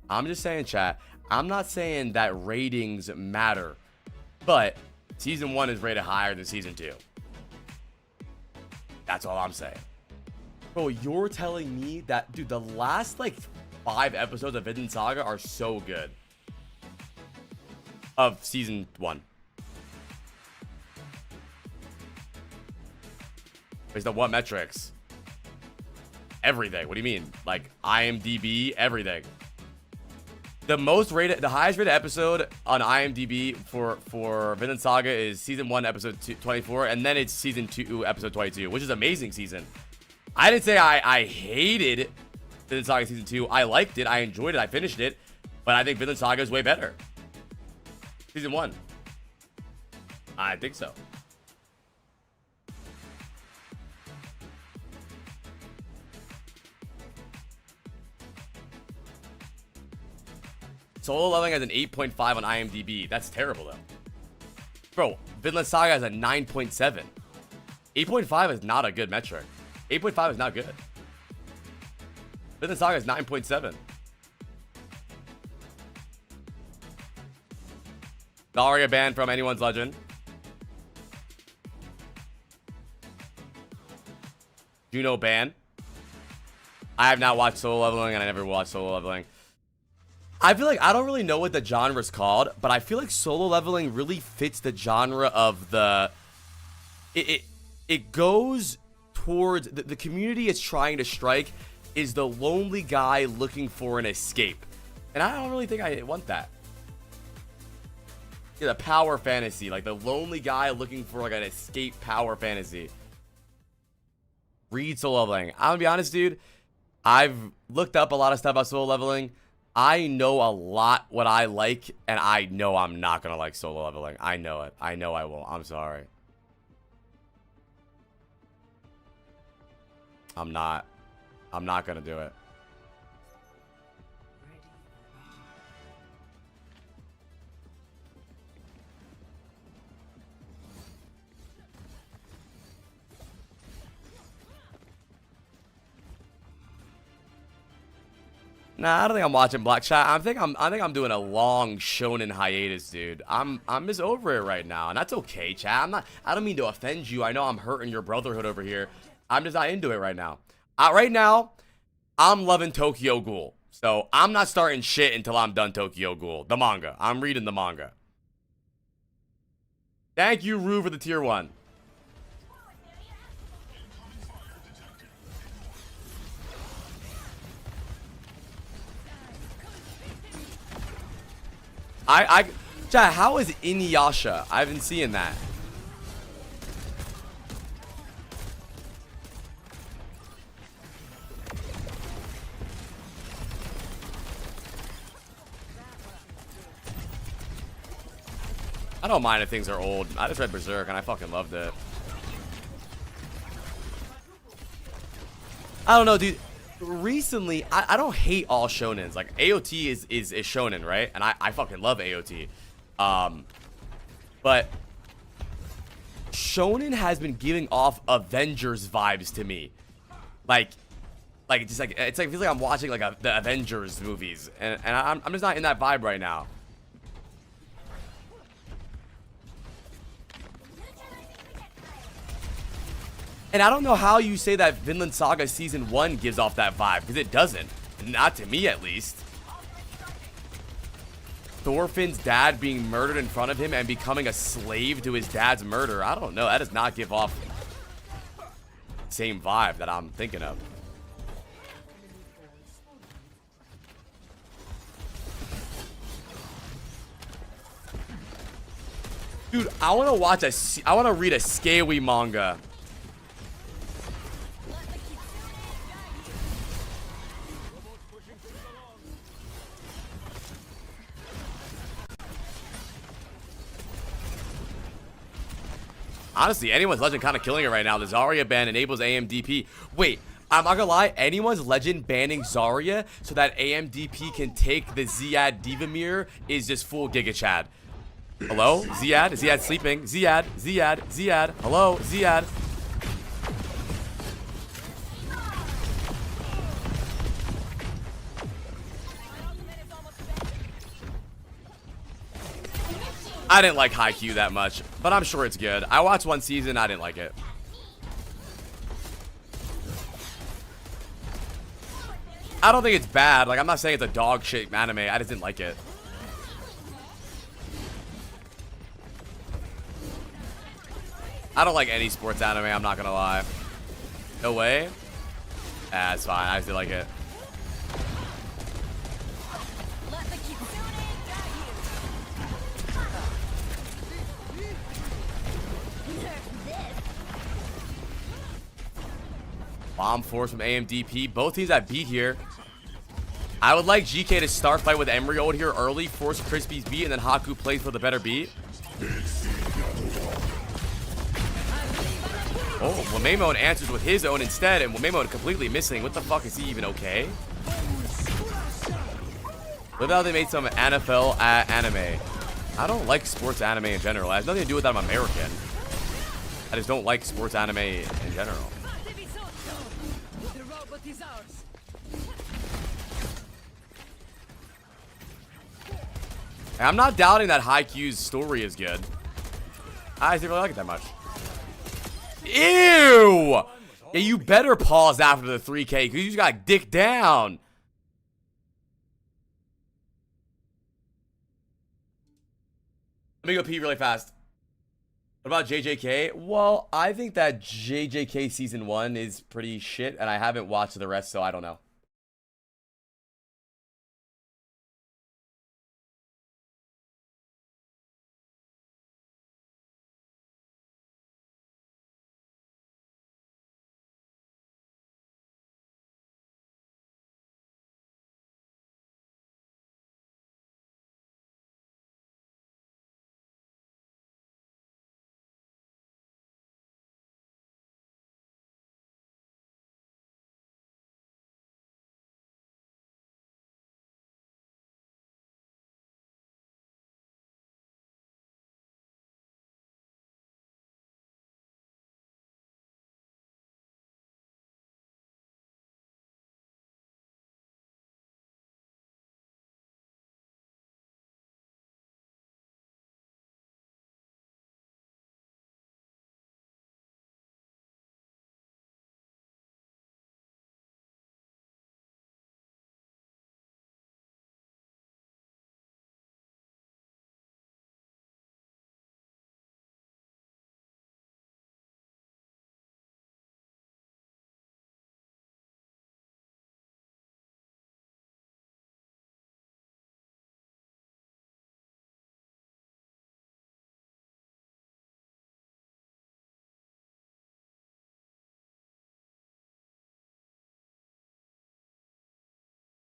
I'm just saying, chat. I'm not saying that ratings matter. But season 1 is rated higher than season 2. That's all I'm saying. Bro, you're telling me that, dude, the last like 5 episodes of Vinland Saga are so good. Of season 1. Based on what metrics? Everything. What do you mean? Like IMDb, everything. The highest rated episode on IMDb for Vinland Saga is season 1, episode 24, and then it's season 2, episode 22, which is an amazing season. I didn't say I hated Vinland Saga season 2. I liked it. I enjoyed it. I finished it, but I think Vinland Saga is way better. Season 1. I think so. Solo Leveling has an 8.5 on IMDb. That's terrible, though. Bro, Vinland Saga has a 9.7. 8.5 is not a good metric. 8.5 is not good. Vinland Saga is 9.7. Daria banned from Anyone's Legend. Juno ban. I have not watched Solo Leveling, and I never watched Solo Leveling. I feel like I don't really know what the genre is called, but I feel like Solo Leveling really fits the genre of the... It goes towards... The community it's trying to strike is the lonely guy looking for an escape. And I don't really think I want that. Yeah, the power fantasy. Like the lonely guy looking for like an escape power fantasy. Read Solo Leveling. I'm gonna be honest, dude. I've looked up a lot of stuff about Solo Leveling. I know a lot what I like, and I know I'm not gonna like Solo Leveling. I know it. I know I won't. I'm sorry. I'm not gonna do it. Nah, I don't think I'm watching Black Chat. I think I'm doing a long shonen hiatus, dude. I'm just over it right now, and that's okay, chat. I don't mean to offend you. I know I'm hurting your brotherhood over here. I'm just not into it right now. Right now, I'm loving Tokyo Ghoul. So I'm not starting shit until I'm done Tokyo Ghoul. The manga. I'm reading the manga. Thank you, Rue, for the tier 1. Chat, how is Inuyasha? I haven't seen that. I don't mind if things are old. I just read Berserk and I fucking loved it. I don't know, dude. Recently, I don't hate all shonens. Like, AOT is shonen, right? And I fucking love AOT. But shonen has been giving off Avengers vibes to me. Like it's like it feels like I'm watching like the Avengers movies, and I'm just not in that vibe right now. And I don't know how you say that Vinland Saga Season 1 gives off that vibe, because it doesn't. Not to me, at least. Thorfinn's dad being murdered in front of him and becoming a slave to his dad's murder. I don't know. That does not give off the same vibe that I'm thinking of. Dude, I want to read a Skewi manga. Honestly, anyone's legend kind of killing it right now. The Zarya ban enables AMDP. Wait, I'm not gonna lie. Anyone's legend banning Zarya so that AMDP can take the Ziad Diva mirror is just full Giga Chad. Hello? Ziad? Is Ziad sleeping? Ziad? Hello? Ziad? I didn't like Haikyuu that much, but I'm sure it's good. I watched one season, I didn't like it. I don't think it's bad. Like, I'm not saying it's a dog shit anime. I just didn't like it. I don't like any sports anime, I'm not gonna lie. No way? Ah, it's fine. I just didn't like it. Bomb force from AMDP. Both teams that beat here. I would like GK to start fight with Emerald here early, force Crispy's beat, and then Haku plays for the better beat. Oh, Wamemon answers with his own instead, and Wamemon completely missing. What the fuck, is he even okay? Look how they made some NFL anime. I don't like sports anime in general. It has nothing to do with that I'm American. I just don't like sports anime in general. And I'm not doubting that Haikyuu's story is good. I just didn't really like it that much. Ew! Yeah, you better pause after the 3K because you just got dicked down. Let me go pee really fast. What about JJK? Well, I think that JJK Season 1 is pretty shit, and I haven't watched the rest, so I don't know.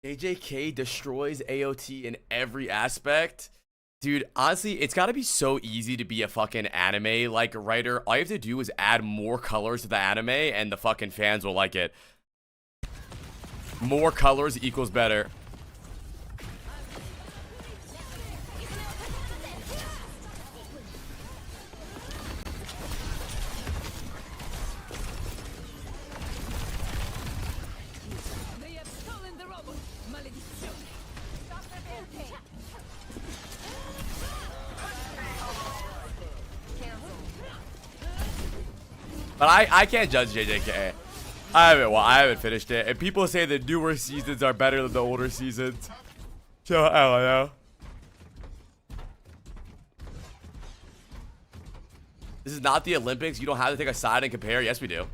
JJK destroys AOT in every aspect. Dude, honestly, it's gotta be so easy to be a fucking anime like writer. All you have to do is add more colors to the anime and the fucking fans will like it. More colors equals better. But I can't judge JJK. I haven't finished it. And people say the newer seasons are better than the older seasons. So I don't know. This is not the Olympics. You don't have to take a side and compare. Yes, we do.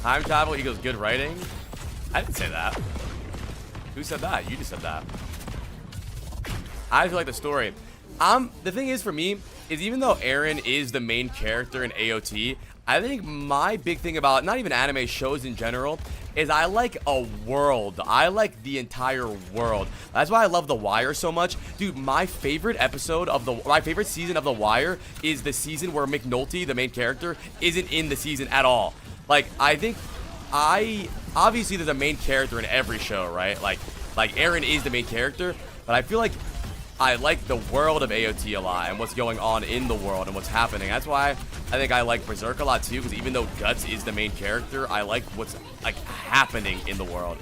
Time travel equals good writing? I didn't say that. Who said that? You just said that. I feel like the story. The thing is for me, is even though Aaron is the main character in AOT, I think my big thing about, not even anime shows in general, is I like a world. I like the entire world. That's why I love The Wire so much. Dude, my favorite episode of my favorite season of The Wire is the season where McNulty, the main character, isn't in the season at all. Like, I think obviously there's a main character in every show, right? Like Aaron is the main character, but I feel like I like the world of AOT a lot and what's going on in the world and what's happening. That's why I think I like Berserk a lot too, because even though Guts is the main character, I like what's like happening in the world.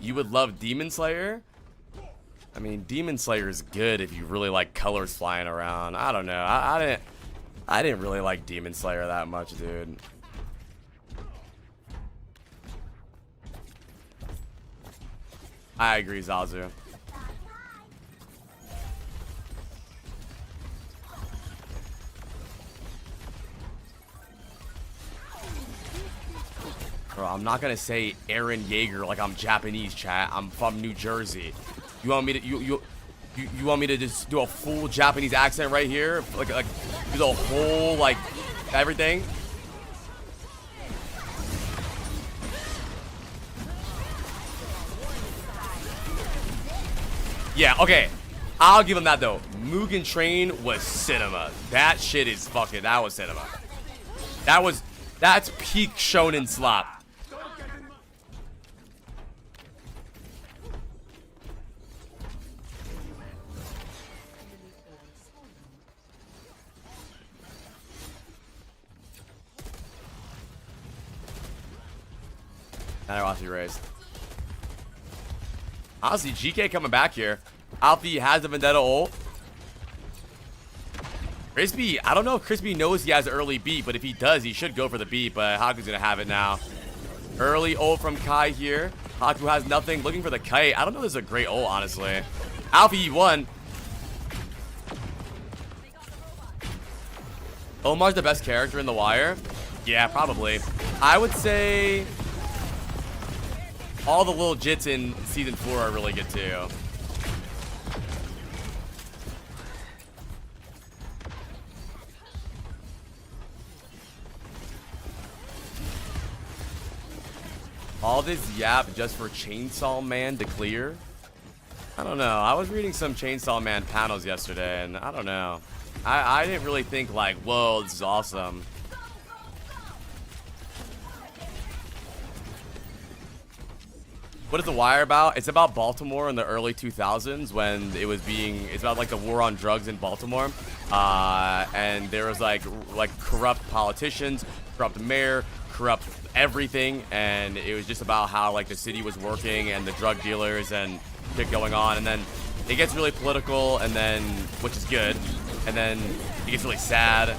You would love Demon Slayer? I mean, Demon Slayer is good if you really like colors flying around. I don't know. I didn't really like Demon Slayer that much, dude. I agree, Zazu. Bro, I'm not gonna say Aaron Yeager like I'm Japanese, chat. I'm from New Jersey. You want me to you want me to just do a full Japanese accent right here? Like do the whole like everything? Yeah, okay. I'll give him that though. Mugen Train was cinema. That shit is fucking, that was cinema. That's peak shonen slop. Now watch you raised. Honestly, GK coming back here. Alfie has the Vendetta ult. Crispy, I don't know if Crispy knows he has an early beat, but if he does, he should go for the beat, but Haku's gonna have it now. Early ult from Kai here. Haku has nothing, looking for the kite. I don't know if this is a great ult, honestly. Alfie won. Omar's the best character in The Wire? Yeah, probably. I would say all the little jits in season 4 are really good too. All this yap just for Chainsaw Man to clear? I don't know. I was reading some Chainsaw Man panels yesterday, and I don't know. I didn't really think like, whoa, this is awesome. What is The Wire about? It's about Baltimore in the early 2000s when it was it's about like the war on drugs in Baltimore. And there was like corrupt politicians, corrupt mayor, corrupt everything, and it was just about how like the city was working and the drug dealers and shit going on, and then it gets really political, and then, which is good, and then it gets really sad.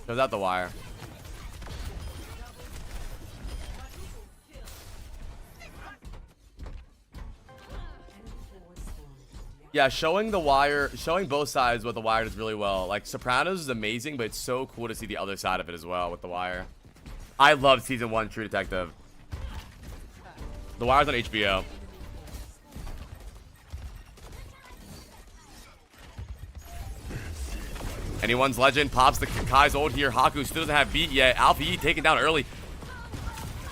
Goes out the wire. Yeah, showing the wire, showing both sides what the wire does really well. Like, Sopranos is amazing, but it's so cool to see the other side of it as well with the wire. I love season 1 True Detective. The Wire's on HBO. Anyone's Legend pops the Kai's ult here. Haku still doesn't have beat yet. Alpha E taken down early.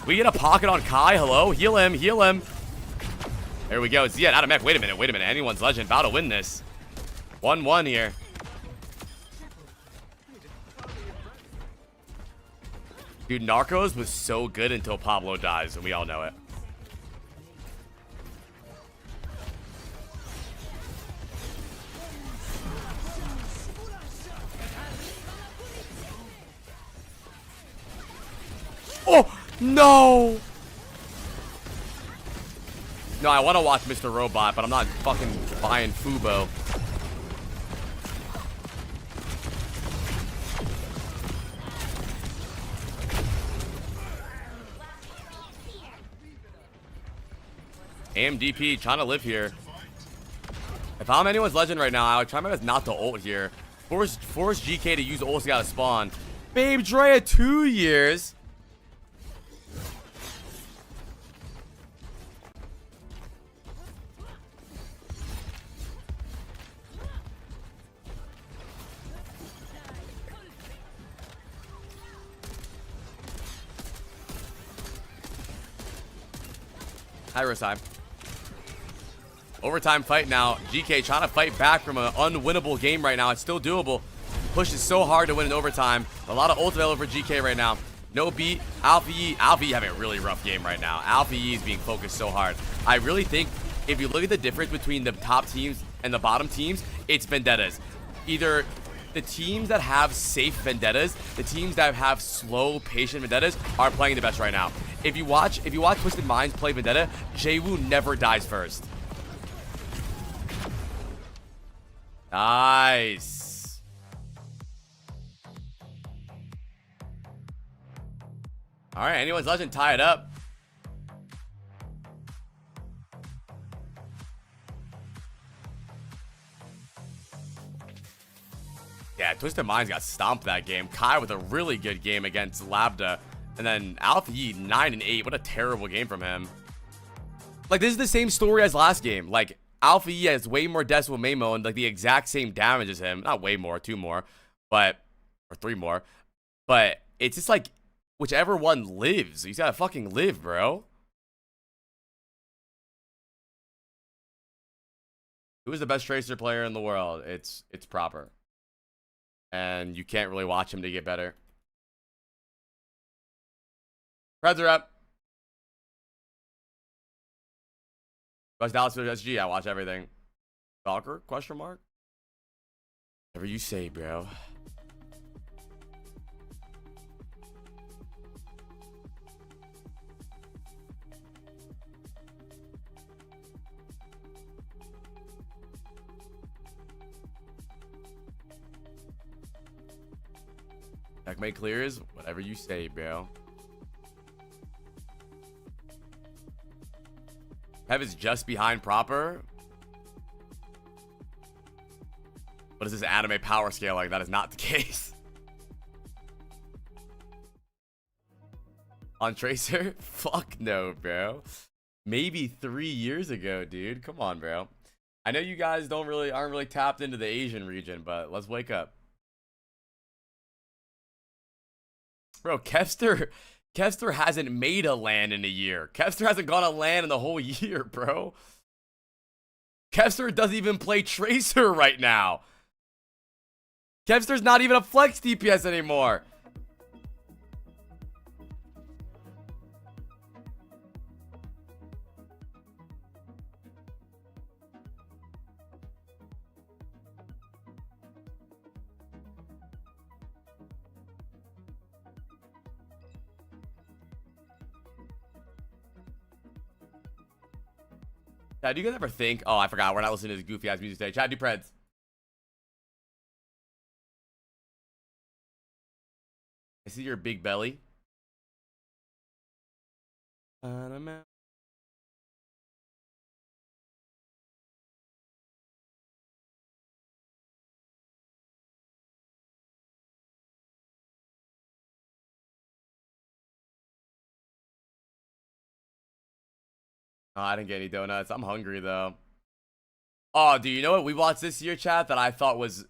We get a pocket on Kai. Hello? Heal him. Heal him. There we go. Ziyad out of mech. Wait a minute. Wait a minute. Anyone's Legend about to win this. 1-1 here. Dude, Narcos was so good until Pablo dies, and we all know it. Oh, no! No, I want to watch Mr. Robot, but I'm not fucking buying Fubo. AMDP trying to live here. If I'm anyone's Legend right now, I would try my best not to ult here. Force GK to use ults out of spawn. Babe Drea 2 years. High time. Overtime fight now. GK trying to fight back from an unwinnable game right now. It's still doable. Pushes so hard to win in overtime. A lot of ult available for GK right now. No beat. Alpha E having a really rough game right now. Alpha E is being focused so hard. I really think if you look at the difference between the top teams and the bottom teams, it's vendettas. Either the teams that have safe vendettas, the teams that have slow, patient vendettas are playing the best right now. If you watch Twisted Minds play vendetta, Jwoo never dies first. Nice. All right, anyone's Legend, tie it up. Yeah, Twisted Minds got stomped that game. Kai with a really good game against Labda. And then Alpha Yi 9-8. What a terrible game from him. Like, this is the same story as last game. Like, Alpha Yi has way more deaths with Mamo and like the exact same damage as him. Not way more, 2 more. But, or 3 more. But it's just like, whichever one lives. He's gotta fucking live, bro. Who is the best Tracer player in the world? It's Proper. And you can't really watch him to get better. Preds are up. West Dallas SG, I watch everything. Stalker? Question mark? Whatever you say, bro. Checkmate clears. Whatever you say, bro. Kev is just behind Proper. What is this anime power scale like? That is not the case. On Tracer? Fuck no, bro. Maybe 3 years ago, dude. Come on, bro. I know you guys aren't really tapped into the Asian region, but let's wake up. Bro, Kevster hasn't made a LAN in a year. Kevster hasn't gone a LAN in the whole year, bro. Kevster doesn't even play Tracer right now. Kevster's not even a flex DPS anymore. Chad, do you guys ever think, oh, I forgot, we're not listening to this goofy ass music today. Chad, do Preds. I see your big belly. On a map. Oh, I didn't get any donuts. I'm hungry though. Oh, do you know what we watched this year, chat, that I thought was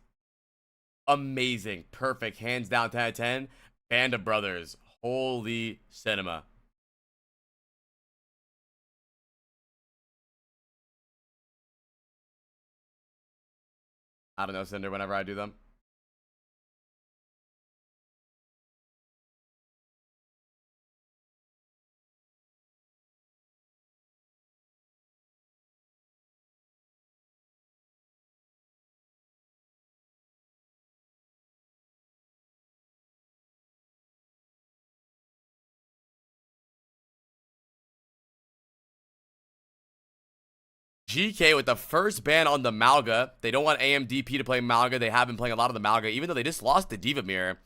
amazing, perfect, hands down 10 out of 10? Band of Brothers. Holy cinema. I don't know, Cinder, whenever I do them. GK with the first ban on the Malga. They don't want AMDP to play Malga. They have been playing a lot of the Malga, even though they just lost the Diva Mirror.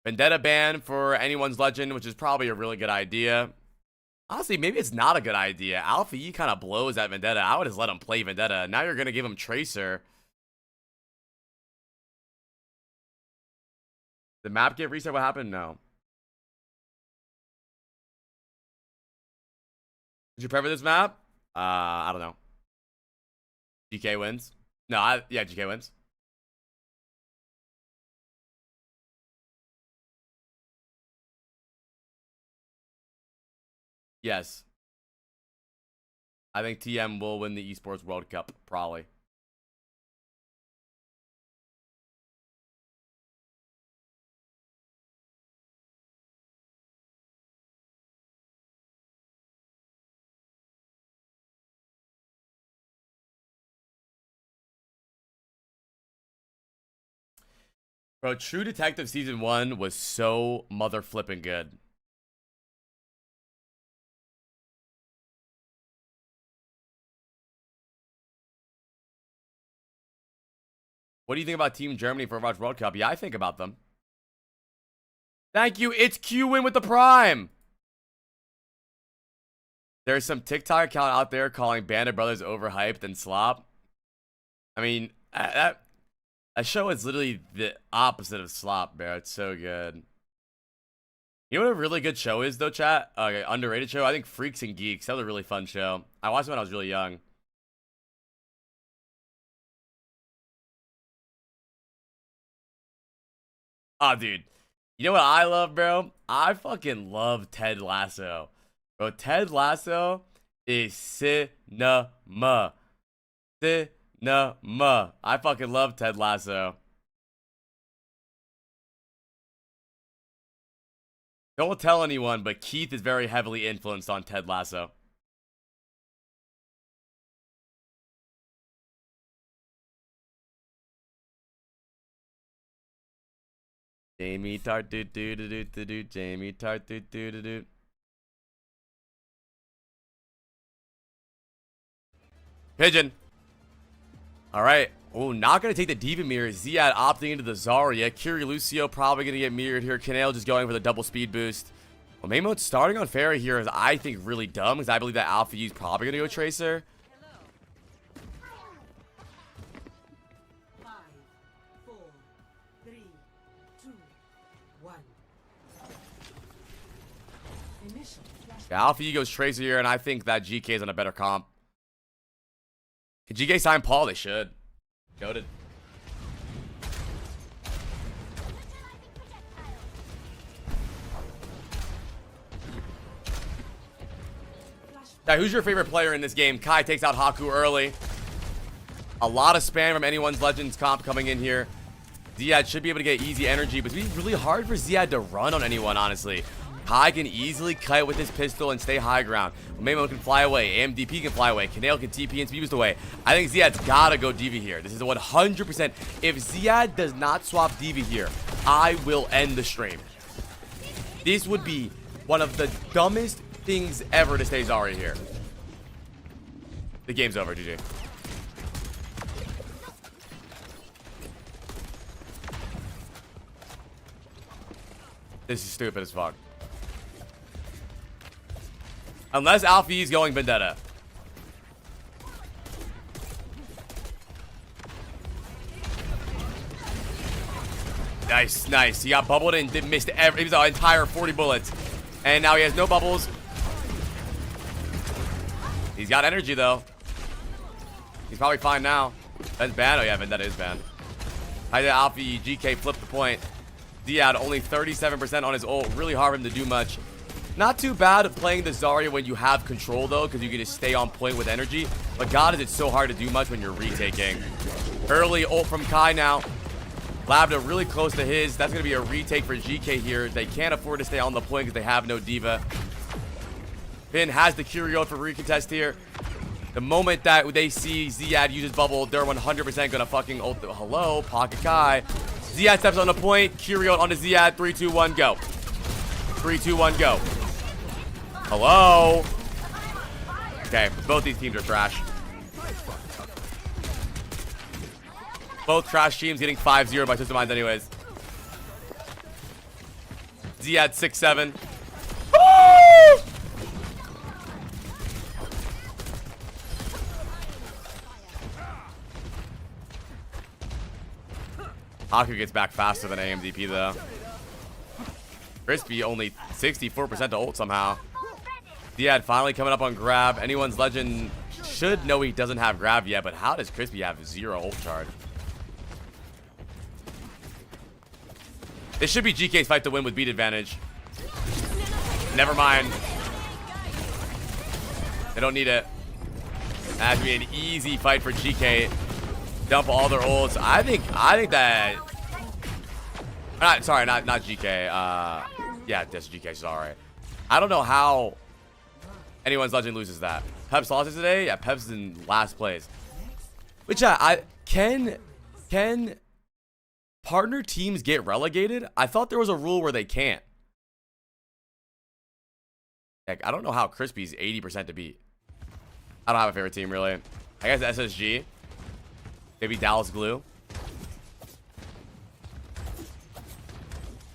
Vendetta ban for anyone's legend, which is probably a really good idea. Honestly, maybe it's not a good idea. Alpha E kind of blows at Vendetta. I would just let him play Vendetta. Now you're going to give him Tracer. The map get reset? What happened? No. Did you prep for this map? I don't know. GK wins. No, yeah, GK wins. Yes. I think TM will win the Esports World Cup, probably. Bro, True Detective Season 1 was so mother flipping good. What do you think about Team Germany for Overwatch World Cup? Yeah, I think about them. Thank you. It's Q-Win with the Prime. There's some TikTok account out there calling Band of Brothers overhyped and slop. I mean, that show is literally the opposite of slop, bro. It's so good. You know what a really good show is, though, chat? Underrated show? I think Freaks and Geeks. That was a really fun show. I watched it when I was really young. Oh, dude. You know what I love, bro? I fucking love Ted Lasso. Bro, Ted Lasso is cinema. Cinema. I fucking love Ted Lasso. Don't tell anyone, but Keith is very heavily influenced on Ted Lasso. Jamie Tart do do do do do do. Jamie Tart do do do do. Pigeon. All right. Oh, not going to take the Diva Mirror. Ziad opting into the Zarya. Kiri Lucio probably going to get mirrored here. Kanale just going for the double speed boost. Well, main mode starting on Pharah here is, I think, really dumb because I believe that Alpha U is probably going to go Tracer. 5, 4, 3, 2, 1. Initial flash. Yeah, Alpha U goes Tracer here, and I think that GK is on a better comp. Can GK sign Paul? They should. Goated. Yeah, who's your favorite player in this game? Kai takes out Haku early. A lot of spam from anyone's Legends comp coming in here. Ziad should be able to get easy energy, but it's really hard for Ziad to run on anyone, honestly. Kai can easily kite with his pistol and stay high ground. Memo can fly away. AMDP can fly away. Kanale can TP and speed boost away. I think Ziad's gotta go Diva here. This is a 100%. If Ziad does not swap Diva here, I will end the stream. This would be one of the dumbest things ever to stay Zarya here. The game's over, GG. This is stupid as fuck. Unless Alfie is going Vendetta. Nice, nice. He got bubbled and missed every. He was an entire 40 bullets. And now he has no bubbles. He's got energy though. He's probably fine now. That's banned. Oh yeah, Vendetta is banned. Hi there, Alfie. GK flipped the point. Ziad only 37% on his ult. Really hard for him to do much. Not too bad at playing the Zarya when you have control though, because you can just stay on point with energy. But God, is it so hard to do much when you're retaking. Early ult from Kai now. Labda really close to his. That's going to be a retake for GK here. They can't afford to stay on the point because they have no Diva. Finn has the Curio for recontest here. The moment that they see Ziad use his bubble, they're 100% going to fucking ult. Hello, Pocket Kai. Ziad steps on the point. Curio onto Ziad. 3, 2, 1, go. 3, 2, 1, go. Hello. Okay, both these teams are trash. Both trash teams getting 5-0 by System Minds anyways. Ziad 6-7. Woo! Haku gets back faster than AMDP though. Crispy only 64% to ult somehow. Ziad finally coming up on grab. Anyone's legend should know he doesn't have grab yet, but how does Crispy have 0 ult charge? This should be GK's fight to win with beat advantage. Never mind. They don't need it. That should be an easy fight for GK. Dump all their ults. I think that. Sorry, not GK. Yeah, that's GK. Sorry. I don't know how anyone's legend loses that. Pep's lost it today. Yeah, Pep's in last place. Which can partner teams get relegated? I thought there was a rule where they can't. Heck, I don't know how Crispy's 80% to beat. I don't have a favorite team really. I guess SSG. Maybe Dallas Glue.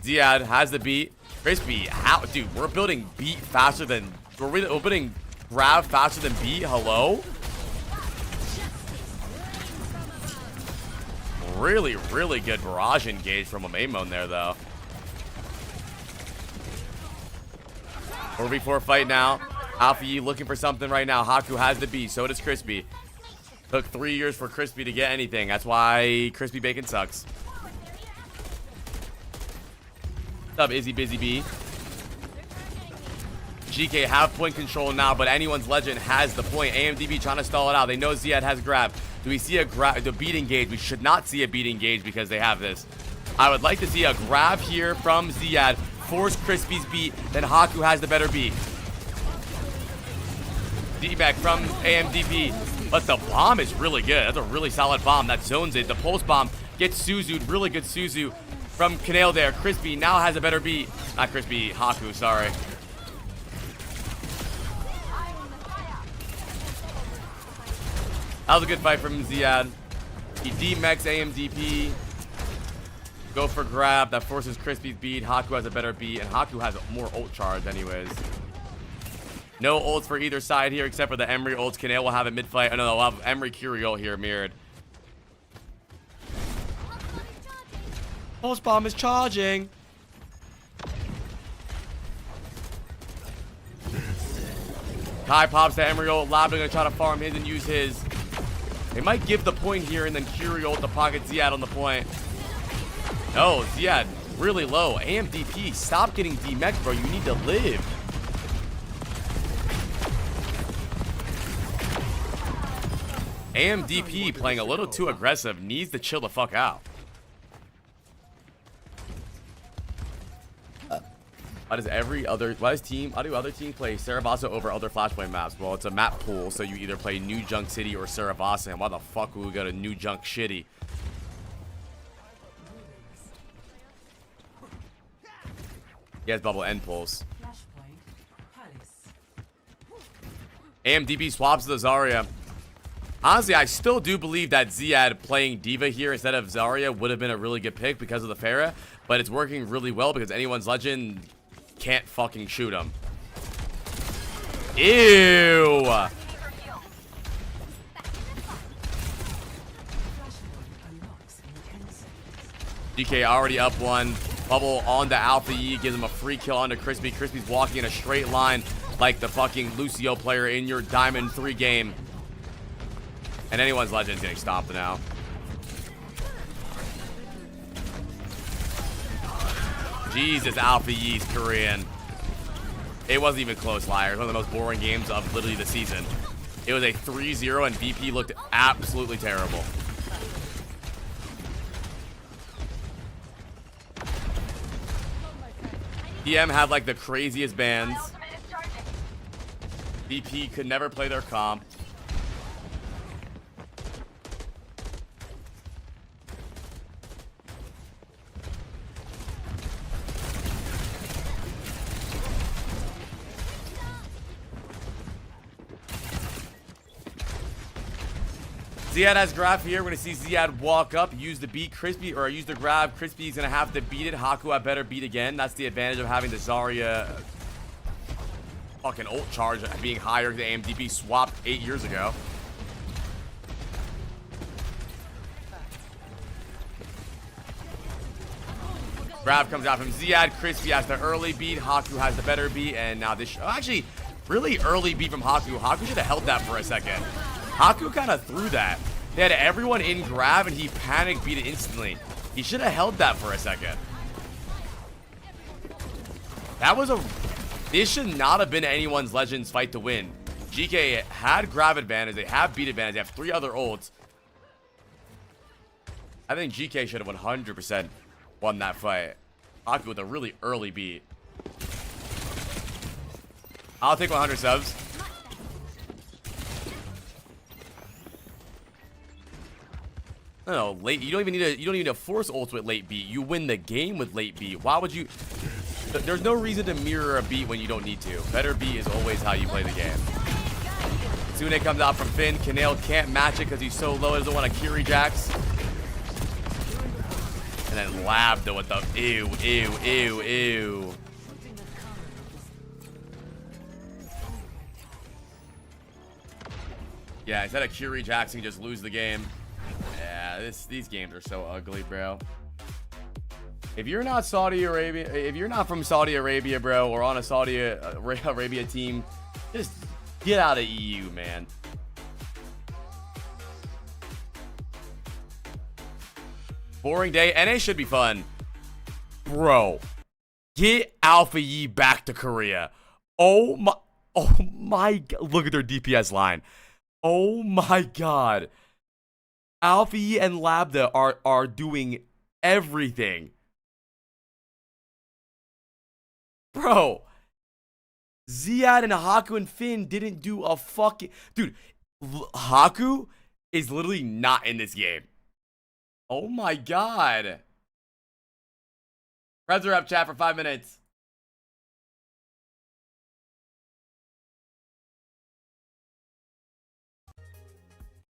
Ziad has the beat. Crispy, how, dude? We're building beat faster than we're building grab faster than beat. Hello. Really, really good barrage engage from a main mode there, though. 4v4 fight now. Alfie looking for something right now. Haku has the B. So does Crispy. Took 3 years for Crispy to get anything. That's why Crispy Bacon sucks. What's up, Izzy Busy B? GK have point control now, but anyone's legend has the point. AMDB trying to stall it out. They know Ziad has grab. Do we see the beat engage? We should not see a beat engage because they have this. I would like to see a grab here from Ziad. Force Crispy's beat. Then Haku has the better beat. D-back from AMDP. But the bomb is really good. That's a really solid bomb. That zones it. The pulse bomb gets Suzu'd. Really good Suzu from Kanale there. Crispy now has a better beat. Not Crispy. Haku, sorry. That was a good fight from Ziad. He D-max AMDP. Go for grab. That forces Crispy's beat. Haku has a better beat. And Haku has more ult charge anyways. No ults for either side here except for the Emery ults. Kanale will have it mid-fight. Oh no, we'll have Emery Curio here mirrored. Pulse bomb is charging. Kai pops the Emery ult. Labda gonna try to farm his and use his. They might give the point here and then Curio ult to pocket Ziad on the point. No, Ziad really low. AMDP, stop getting D-mech, bro. You need to live. AMDP playing a little too aggressive. Needs to chill the fuck out. Why do other teams play Saravasa over other Flashpoint maps? Well, it's a map pool, so you either play New Junk City or Saravasa, and why the fuck would we go to New Junk Shitty? He has bubble end pulse. AMDP swaps the Zarya. Honestly, I still do believe that Ziad playing D.Va here instead of Zarya would have been a really good pick because of the Pharah, but it's working really well because anyone's legend can't fucking shoot him. Ew! DK already up one. Bubble on the Alpha E gives him a free kill onto Crispy. Crispy's walking in a straight line like the fucking Lucio player in your Diamond 3 game. And anyone's legend's getting stomped now. Jesus, Alpha Yee's Korean. It wasn't even close, Liar. It was one of the most boring games of literally the season. It was a 3-0 and VP looked absolutely terrible. PM had like the craziest bans. VP could never play their comp. Ziad has grab here. We're going to see Ziad walk up, use the beat Crispy, or use the grab. Crispy's going to have to beat it. Haku had better beat again. That's the advantage of having the Zarya fucking ult charge being higher than AMDP swapped 8 years ago. Grab comes out from Ziad. Crispy has the early beat. Haku has the better beat. And now this... actually, really early beat from Haku. Haku should have held that for a second. Haku kind of threw that. They had everyone in grab and he panic beat it instantly. He should have held that for a second. That was a... This should not have been anyone's Legends fight to win. GK had grab advantage. They have beat advantage. They have 3 other ults. I think GK should have 100% won that fight. Haku with a really early beat. I'll take 100 subs. No, late. You don't even need a force ult with late beat. You win the game with late beat. Why would you? There's no reason to mirror a beat when you don't need to. Better beat is always how you play the game. Sune comes out from Finn. Kanale can't match it because he's so low. He doesn't want a Curie Jax. And then Lab though with the ew, ew, ew, ew. Yeah, instead of Curie Jax, you just lose the game. Yeah, these games are so ugly, bro. If you're not Saudi Arabia, if you're not from Saudi Arabia, bro, or on a Saudi Arabia team, just get out of EU, man. Boring day. NA should be fun. Bro, get Alpha Yi back to Korea. Oh my God. Look at their DPS line. Oh my God. Alpha Yi and Labda are doing everything. Bro, Ziad and Haku and Finn didn't do a fucking... Dude, Haku is literally not in this game. Oh my God. Friends are up, chat, for 5 minutes.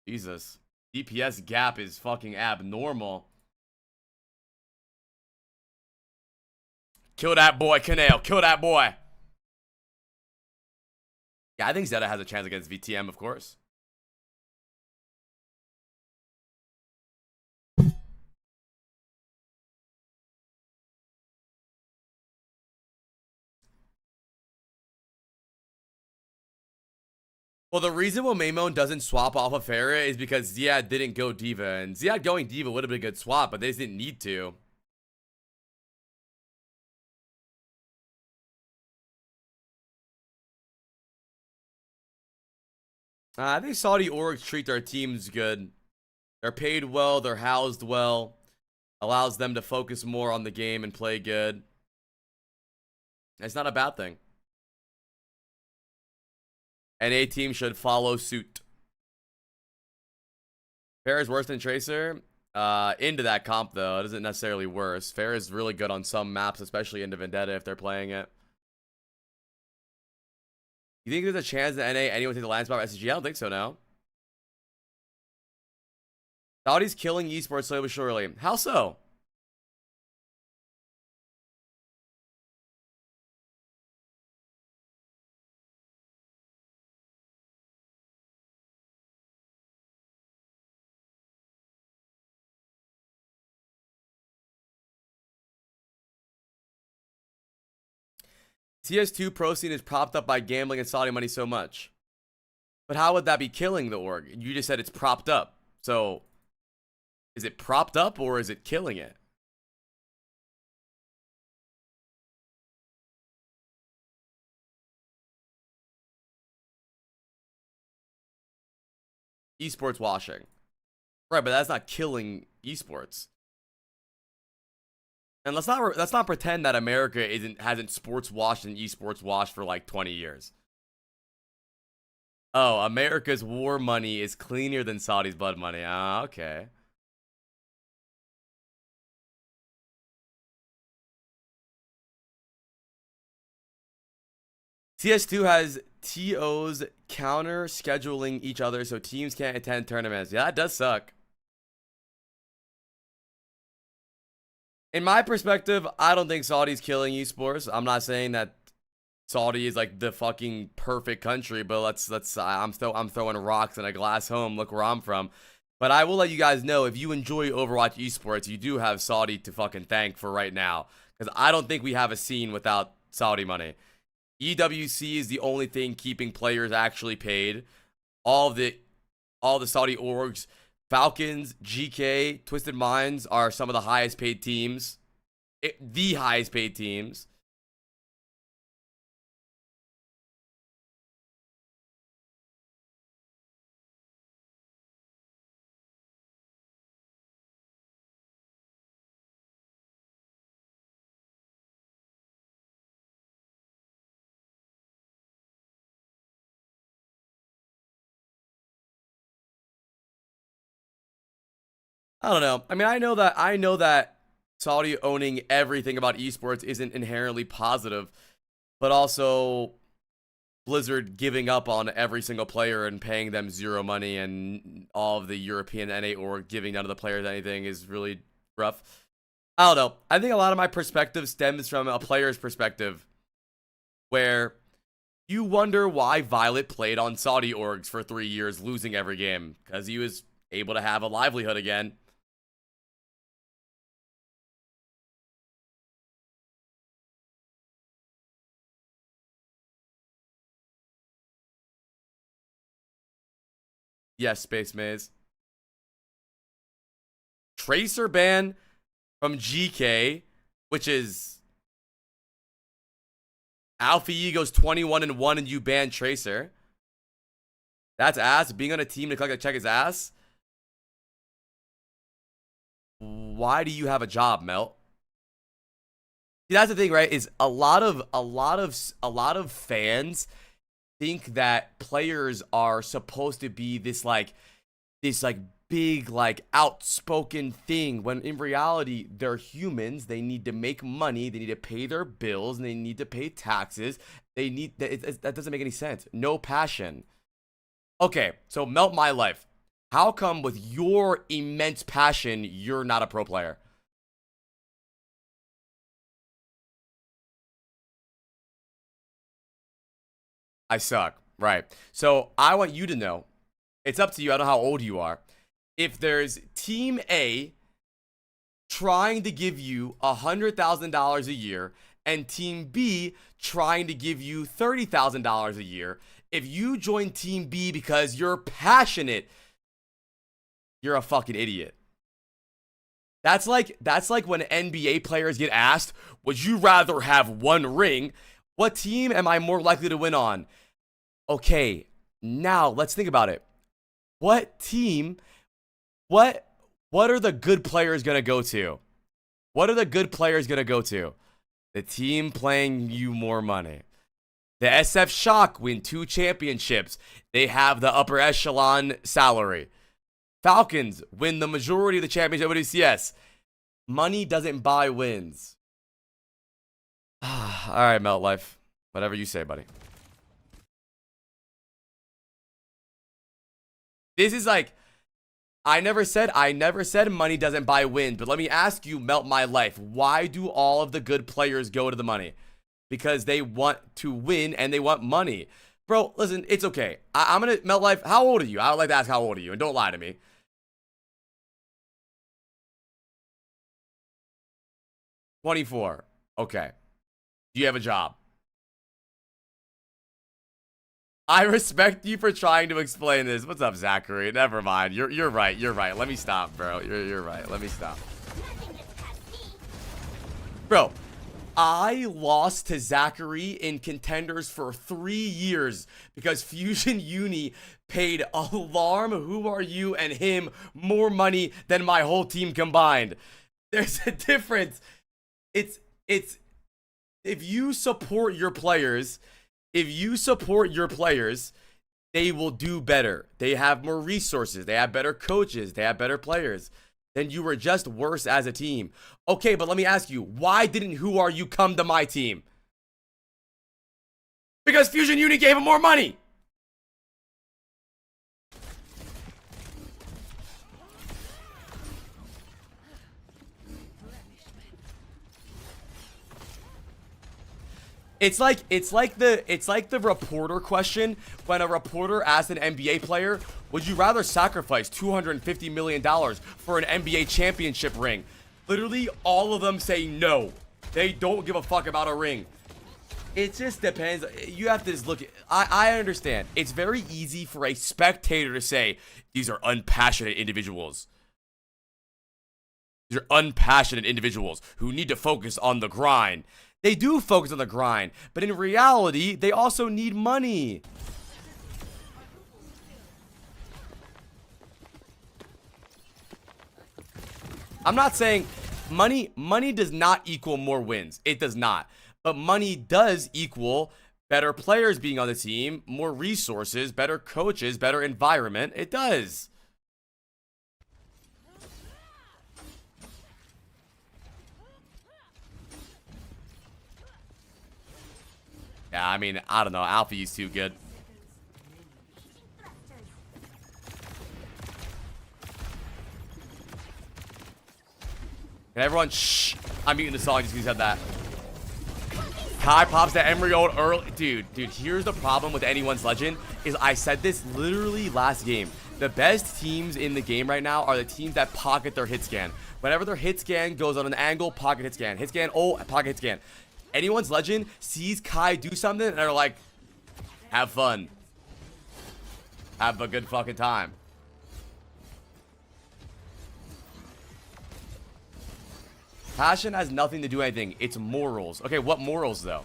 Jesus. DPS gap is fucking abnormal. Kill that boy, Kanale. Kill that boy. Yeah, I think Zeta has a chance against VTM, of course. Well, the reason Wamamon doesn't swap off of Pharah is because Ziad didn't go D.Va. And Ziad going D.Va would have been a good swap, but they just didn't need to. I think Saudi orgs treat their teams good. They're paid well, they're housed well. Allows them to focus more on the game and play good. It's not a bad thing. NA team should follow suit. Pharah is worse than Tracer. Into that comp, though. It isn't necessarily worse. Pharah is really good on some maps, especially into Vendetta if they're playing it. You think there's a chance that NA anyone take the land spot for SCG? I don't think so now. Saudi's killing esports slowly but surely. How so? CS2 pro scene is propped up by gambling and Saudi money so much. But how would that be killing the org? You just said it's propped up. So, is it propped up or is it killing it? Esports washing. Right, but that's not killing esports. And let's not pretend that America hasn't sports washed and esports washed for like 20 years. Oh, America's war money is cleaner than Saudi's blood money. Ah, okay. CS2 has TOs counter scheduling each other so teams can't attend tournaments. Yeah, that does suck. In my perspective, I don't think Saudi's killing esports. I'm not saying that Saudi is like the fucking perfect country, but I'm throwing rocks in a glass home. Look where I'm from. But I will let you guys know, if you enjoy Overwatch esports, you do have Saudi to fucking thank for right now, because I don't think we have a scene without Saudi money. EWC is the only thing keeping players actually paid. All the Saudi orgs, Falcons, GK, Twisted Minds are some of the highest paid teams. The highest paid teams. I don't know. I mean, I know that Saudi owning everything about esports isn't inherently positive, but also Blizzard giving up on every single player and paying them zero money, and all of the European NA or giving none of the players anything is really rough. I don't know. I think a lot of my perspective stems from a player's perspective, where you wonder why Violet played on Saudi orgs for 3 years, losing every game, because he was able to have a livelihood again. Yes, Space Maze. Tracer ban from GK, which is Alpha Ego's 21-1 and you ban Tracer. That's ass. Being on a team to collect a check is ass. Why do you have a job, Melt? See, that's the thing, right? Is a lot of fans think that players are supposed to be this big, like, outspoken thing, when in reality they're humans. They need to make money, they need to pay their bills, and they need to pay taxes. That doesn't make any sense. No passion. Okay, so Melt my life. How come with your immense passion you're not a pro player? I suck. Right. So I want you to know, it's up to you. I don't know how old you are. If there's Team A trying to give you $100,000 a year and Team B trying to give you $30,000 a year, if you join Team B because you're passionate, you're a fucking idiot. That's like when NBA players get asked, would you rather have one ring? What team am I more likely to win on? Okay, now let's think about it. What team, what are the good players going to go to? What are the good players going to go to? The team playing you more money. The SF Shock win 2 championships. They have the upper echelon salary. Falcons win the majority of the championship with ECS. Money doesn't buy wins. All right, Melt Life. Whatever you say, buddy. This is like, I never said money doesn't buy wins, but let me ask you, Melt My Life, why do all of the good players go to the money? Because they want to win and they want money. Bro, listen, it's okay. I'm gonna, Melt Life, how old are you? I would like to ask how old are you, and don't lie to me. 24. Okay. Do you have a job? I respect you for trying to explain this. What's up, Zachary? Never mind. You're right. You're right. Let me stop, bro. You're right. Let me stop. Bro, I lost to Zachary in contenders for 3 years because Fusion Uni paid Alarm, Who Are You, and him more money than my whole team combined. There's a difference. It's if you support your players, they will do better. They have more resources. They have better coaches. They have better players. Then you were just worse as a team. Okay, but let me ask you, why didn't Who Are You come to my team? Because Fusion Uni gave him more money. It's like the reporter question when a reporter asked an NBA player, would you rather sacrifice $250 million for an NBA championship ring? Literally all of them say no. They don't give a fuck about a ring. It just depends. You have to just look at, I understand. It's very easy for a spectator to say, these are unpassionate individuals. These are unpassionate individuals who need to focus on the grind. They do focus on the grind, but in reality, they also need money. I'm not saying money does not equal more wins. It does not. But money does equal better players being on the team, more resources, better coaches, better environment. It does. Yeah, I mean, I don't know. Alpha is too good. And everyone, shh. I'm muting the song just because he said that. Kai pops the Emerald early. Dude, here's the problem with anyone's legend. Is I said this literally last game. The best teams in the game right now are the teams that pocket their hit scan. Whenever their hit scan goes on an angle, pocket hit scan. Hit scan, oh, pocket hit scan. Anyone's legend sees Kai do something and they're like, have fun. Have a good fucking time. Passion has nothing to do with anything. It's morals. Okay, what morals though?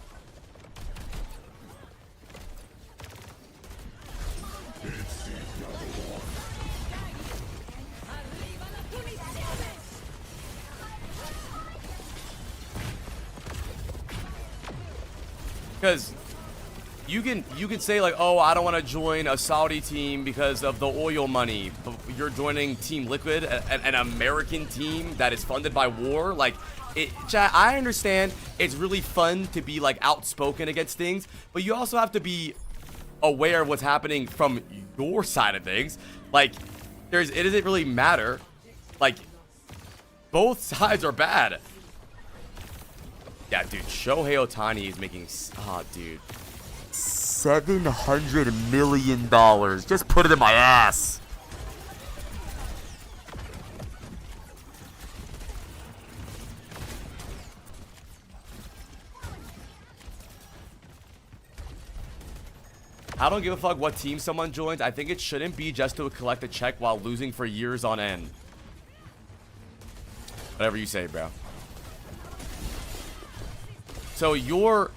Because you can say like, oh, I don't want to join a Saudi team because of the oil money, but you're joining Team Liquid, an American team that is funded by war. Like, chat, I understand it's really fun to be like outspoken against things, but you also have to be aware of what's happening from your side of things. Like, it doesn't really matter. Like, both sides are bad. Yeah, dude, Shohei Ohtani is making, oh, dude, $700 million. Just put it in my ass. I don't give a fuck what team someone joins. I think it shouldn't be just to collect a check while losing for years on end. Whatever you say, bro. So you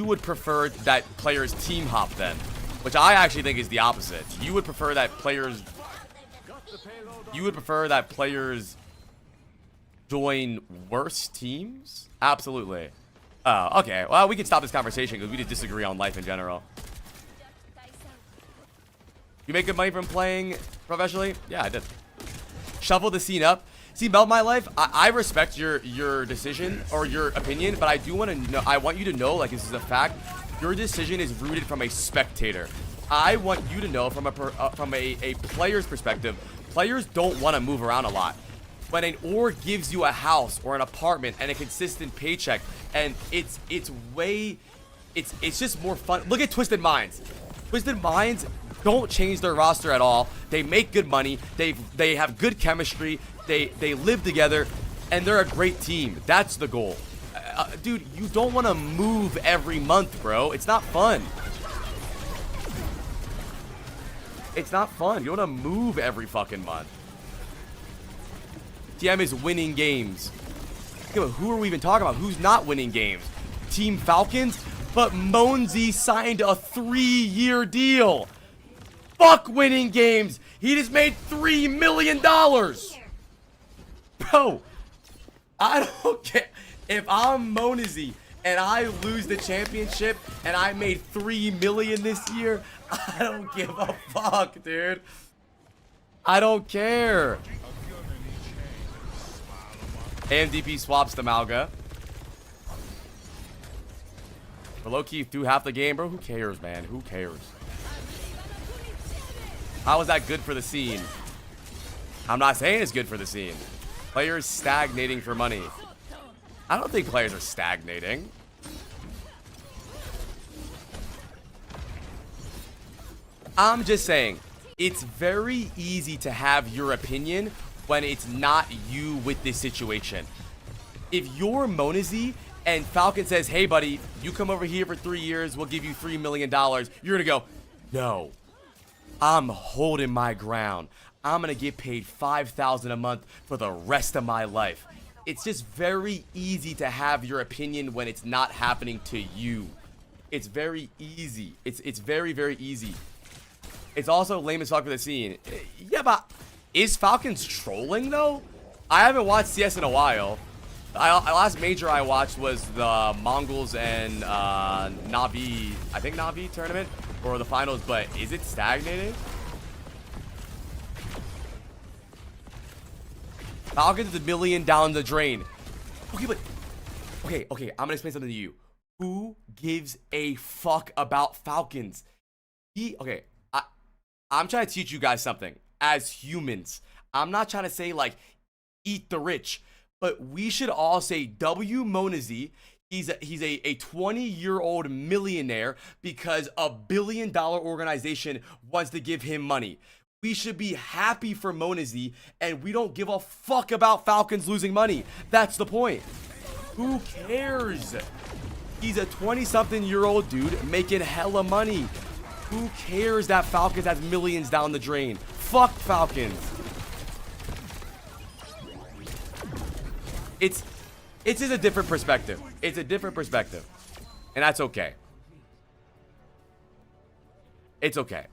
would prefer that players team hop then, which I actually think is the opposite. You would prefer that players join worse teams? Absolutely. Oh, okay. Well, we can stop this conversation because we just disagree on life in general. You make good money from playing professionally? Yeah, I did. Shuffle the scene up. See, Melt My Life, I respect your decision or your opinion, but I do want to know, I want you to know, like, this is a fact, your decision is rooted from a spectator. I want you to know from a player's perspective, players don't want to move around a lot. When an org gives you a house or an apartment and a consistent paycheck, and it's just more fun. Look at Twisted Minds. Twisted Minds don't change their roster at all. They make good money. They have good chemistry. They live together, and they're a great team. That's the goal. Dude, you don't want to move every month, bro. It's not fun. It's not fun. You don't want to move every fucking month. TM is winning games. Who are we even talking about? Who's not winning games? Team Falcons? But Monesy signed a 3-year deal. Fuck winning games. He just made $3 million. Bro, I don't care. If I'm Monesy and I lose the championship and I made $3 million this year, I don't give a fuck, dude. I don't care. AMDP swaps the Malga. But low-key through half the game, bro. Who cares, man? Who cares? How is that good for the scene? I'm not saying it's good for the scene. Players stagnating for money. I don't think players are stagnating. I'm just saying, it's very easy to have your opinion when it's not you with this situation. If you're Monesy and Falcon says, hey buddy, you come over here for 3 years, we'll give you $3 million, you're gonna go, no, I'm holding my ground. I'm gonna get paid $5,000 a month for the rest of my life. It's just very easy to have your opinion when it's not happening to you. It's very easy. It's very, very easy. It's also lame as fuck for the scene. Yeah, but is Falcons trolling though? I haven't watched CS in a while. Last major I watched was the Mongols and Na'Vi, I think Na'Vi tournament or the finals, but is it stagnating? Falcons is $1 million down the drain. Okay, but okay, I'm gonna explain something to you. Who gives a fuck about Falcons? I'm trying to teach you guys something as humans. I'm not trying to say like eat the rich, but we should all say W Monesy. He's a 20-year-old millionaire because a $1 billion organization wants to give him money. We should be happy for Monesy, and we don't give a fuck about Falcons losing money. That's the point. Who cares? He's a 20-something-year-old dude making hella money. Who cares that Falcons has millions down the drain? Fuck Falcons. It's just a different perspective. It's a different perspective. And that's okay. It's okay.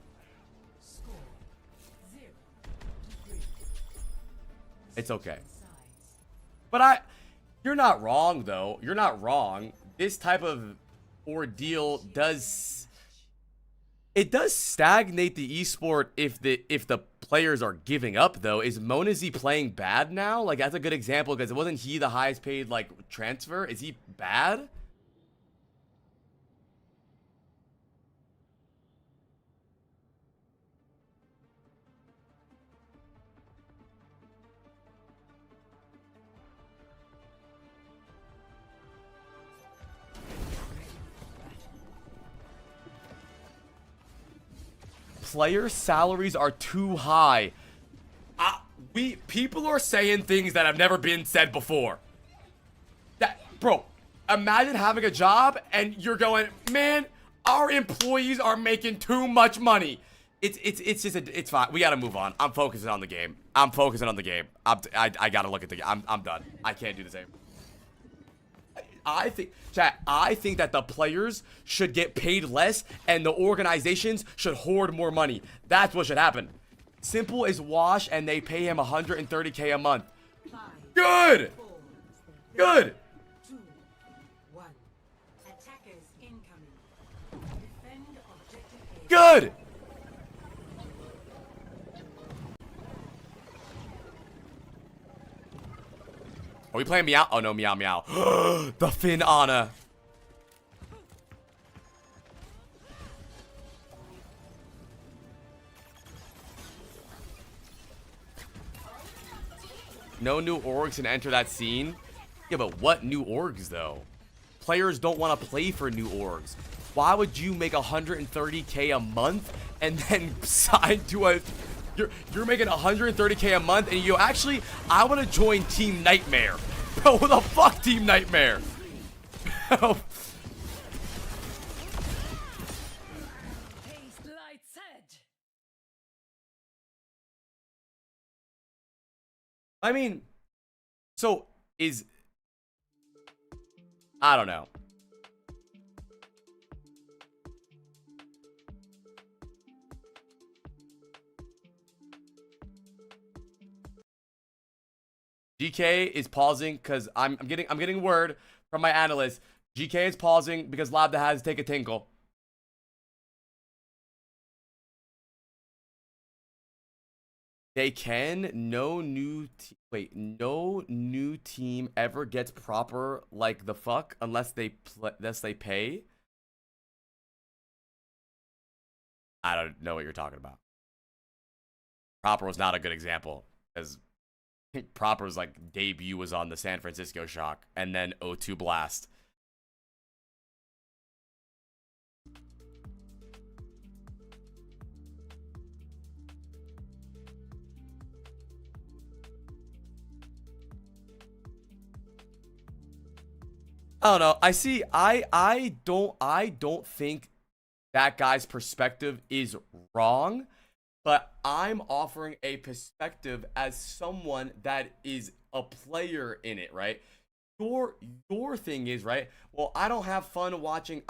It's okay. But you're not wrong though. You're not wrong. This type of ordeal does stagnate the esport if the players are giving up though. Is Monesy playing bad now? Like that's a good example because wasn't he the highest paid like transfer? Is he bad? Player salaries are too high. People are saying things that have never been said before. Bro, imagine having a job and you're going, man, our employees are making too much money. It's fine. We gotta move on. I'm focusing on the game. I gotta look at the game. I'm done. I can't do the same. I think that the players should get paid less and the organizations should hoard more money. That's what should happen. Simple as wash and they pay him $130K a month. Good. Good. 2, 1. Attackers incoming. Defend objective A. Good. Are we playing Meow? Oh no, Meow Meow. The Finn Ana. No new orgs can enter that scene. Yeah, but what new orgs though? Players don't want to play for new orgs. Why would you make 130K a month and then sign to a... You're making 130K a month and you actually, I want to join Team Nightmare. Bro, what the fuck, Team Nightmare? I mean, so is... I don't know. GK is pausing because I'm getting word from my analyst. GK is pausing because Labda has to take a tinkle. They can. No new team ever gets proper like the fuck unless they pay. I don't know what you're talking about. Proper was not a good example because Proper's like debut was on the San Francisco Shock and then O2 Blast. I don't know. I don't think that guy's perspective is wrong, but I'm offering a perspective as someone that is a player in it, right? Your thing is, right? Well, I don't have fun watching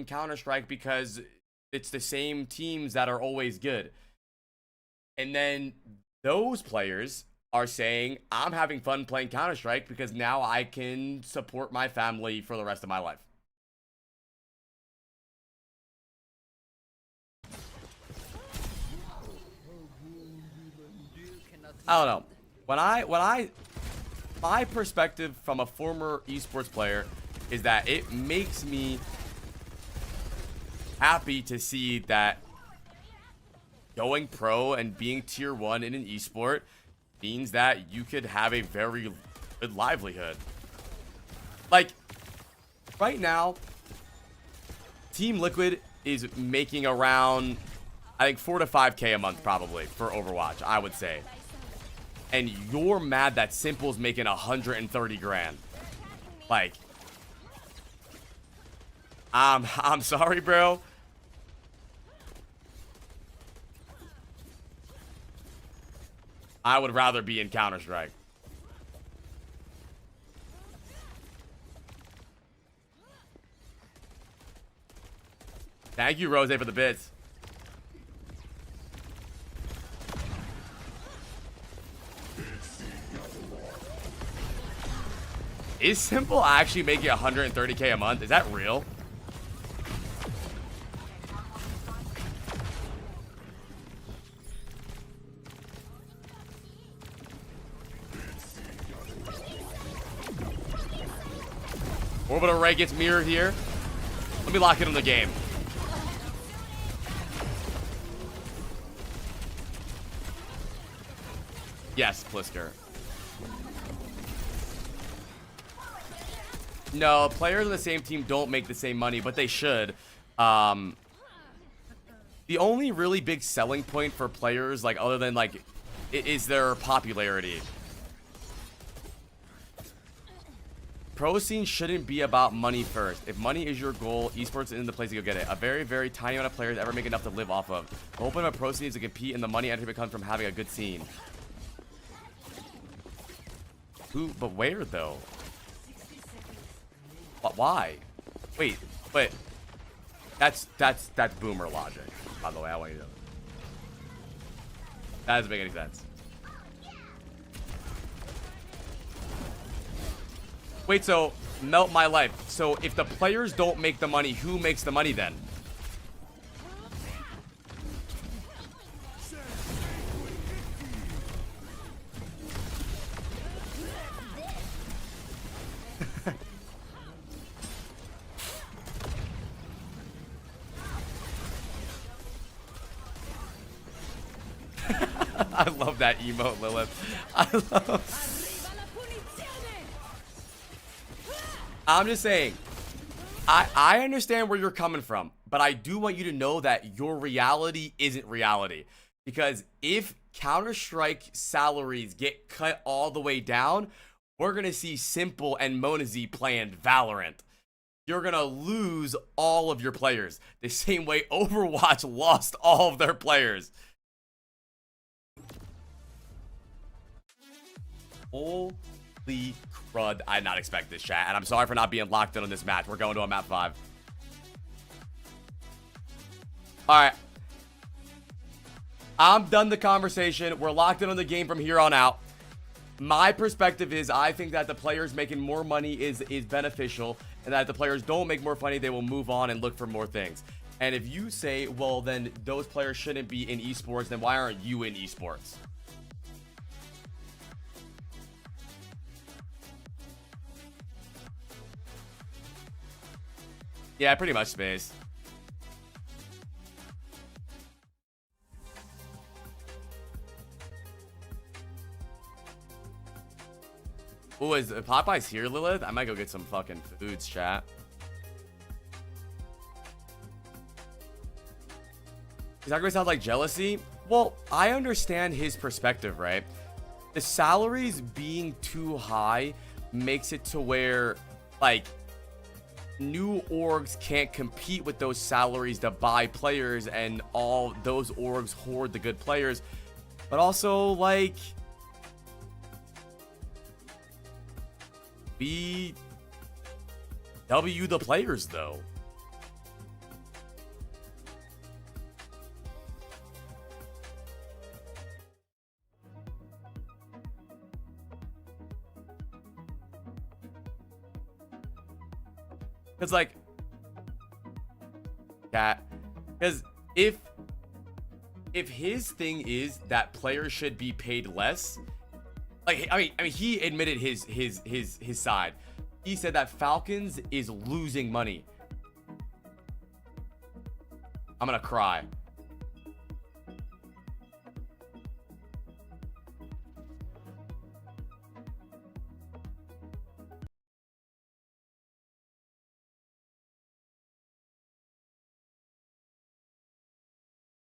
Counter-Strike because it's the same teams that are always good. And then those players are saying, I'm having fun playing Counter-Strike because now I can support my family for the rest of my life. I don't know. My perspective from a former esports player is that it makes me happy to see that going pro and being tier 1 in an esport means that you could have a very good livelihood. Like, right now, Team Liquid is making around, I think, 4 to 5K a month probably for Overwatch, I would say. And you're mad that Simple's making 130 grand. Like, I'm sorry, bro. I would rather be in Counter-Strike. Thank you, Rose, for the bits. Is Simple actually making 130K a month? Is that real? Orbital Ray gets mirrored here. Let me lock it in the game. Yes, Plisker. No, players on the same team don't make the same money, but they should. The only really big selling point for players, like, other than, like, is their popularity. Pro scene shouldn't be about money first. If money is your goal, esports isn't the place to go get it. A very, very tiny amount of players ever make enough to live off of. The whole point of a pro scene is to compete, and the money entry comes from having a good scene. Who? But where though? But why? Wait, but that's boomer logic. By the way, I want you to know. That doesn't make any sense. Wait, so melt my life. So if the players don't make the money, who makes the money then? I love that emote, Lilith. I'm just saying, I understand where you're coming from, but I do want you to know that your reality isn't reality. Because if Counter-Strike salaries get cut all the way down, we're going to see Simple and Monazy playing Valorant. You're going to lose all of your players. The same way Overwatch lost all of their players. Holy crud. I did not expect this, chat. And I'm sorry for not being locked in on this match. We're going to a map 5. Alright. I'm done the conversation. We're locked in on the game from here on out. My perspective is I think that the players making more money is beneficial, and that if the players don't make more money, they will move on and look for more things. And if you say, well, then those players shouldn't be in esports, then why aren't you in esports? Yeah, pretty much, Space. Oh, is Popeye's here, Lilith? I might go get some fucking foods, chat. Is that gonna sound like jealousy? Well, I understand his perspective, right? The salaries being too high makes it to where, like, new orgs can't compete with those salaries to buy players, and all those orgs hoard the good players. But also, like, BW the players, though. Because, like, cat, because if his thing is that players should be paid less, like, I mean he admitted his side. He said that Falcons is losing money. I'm gonna cry.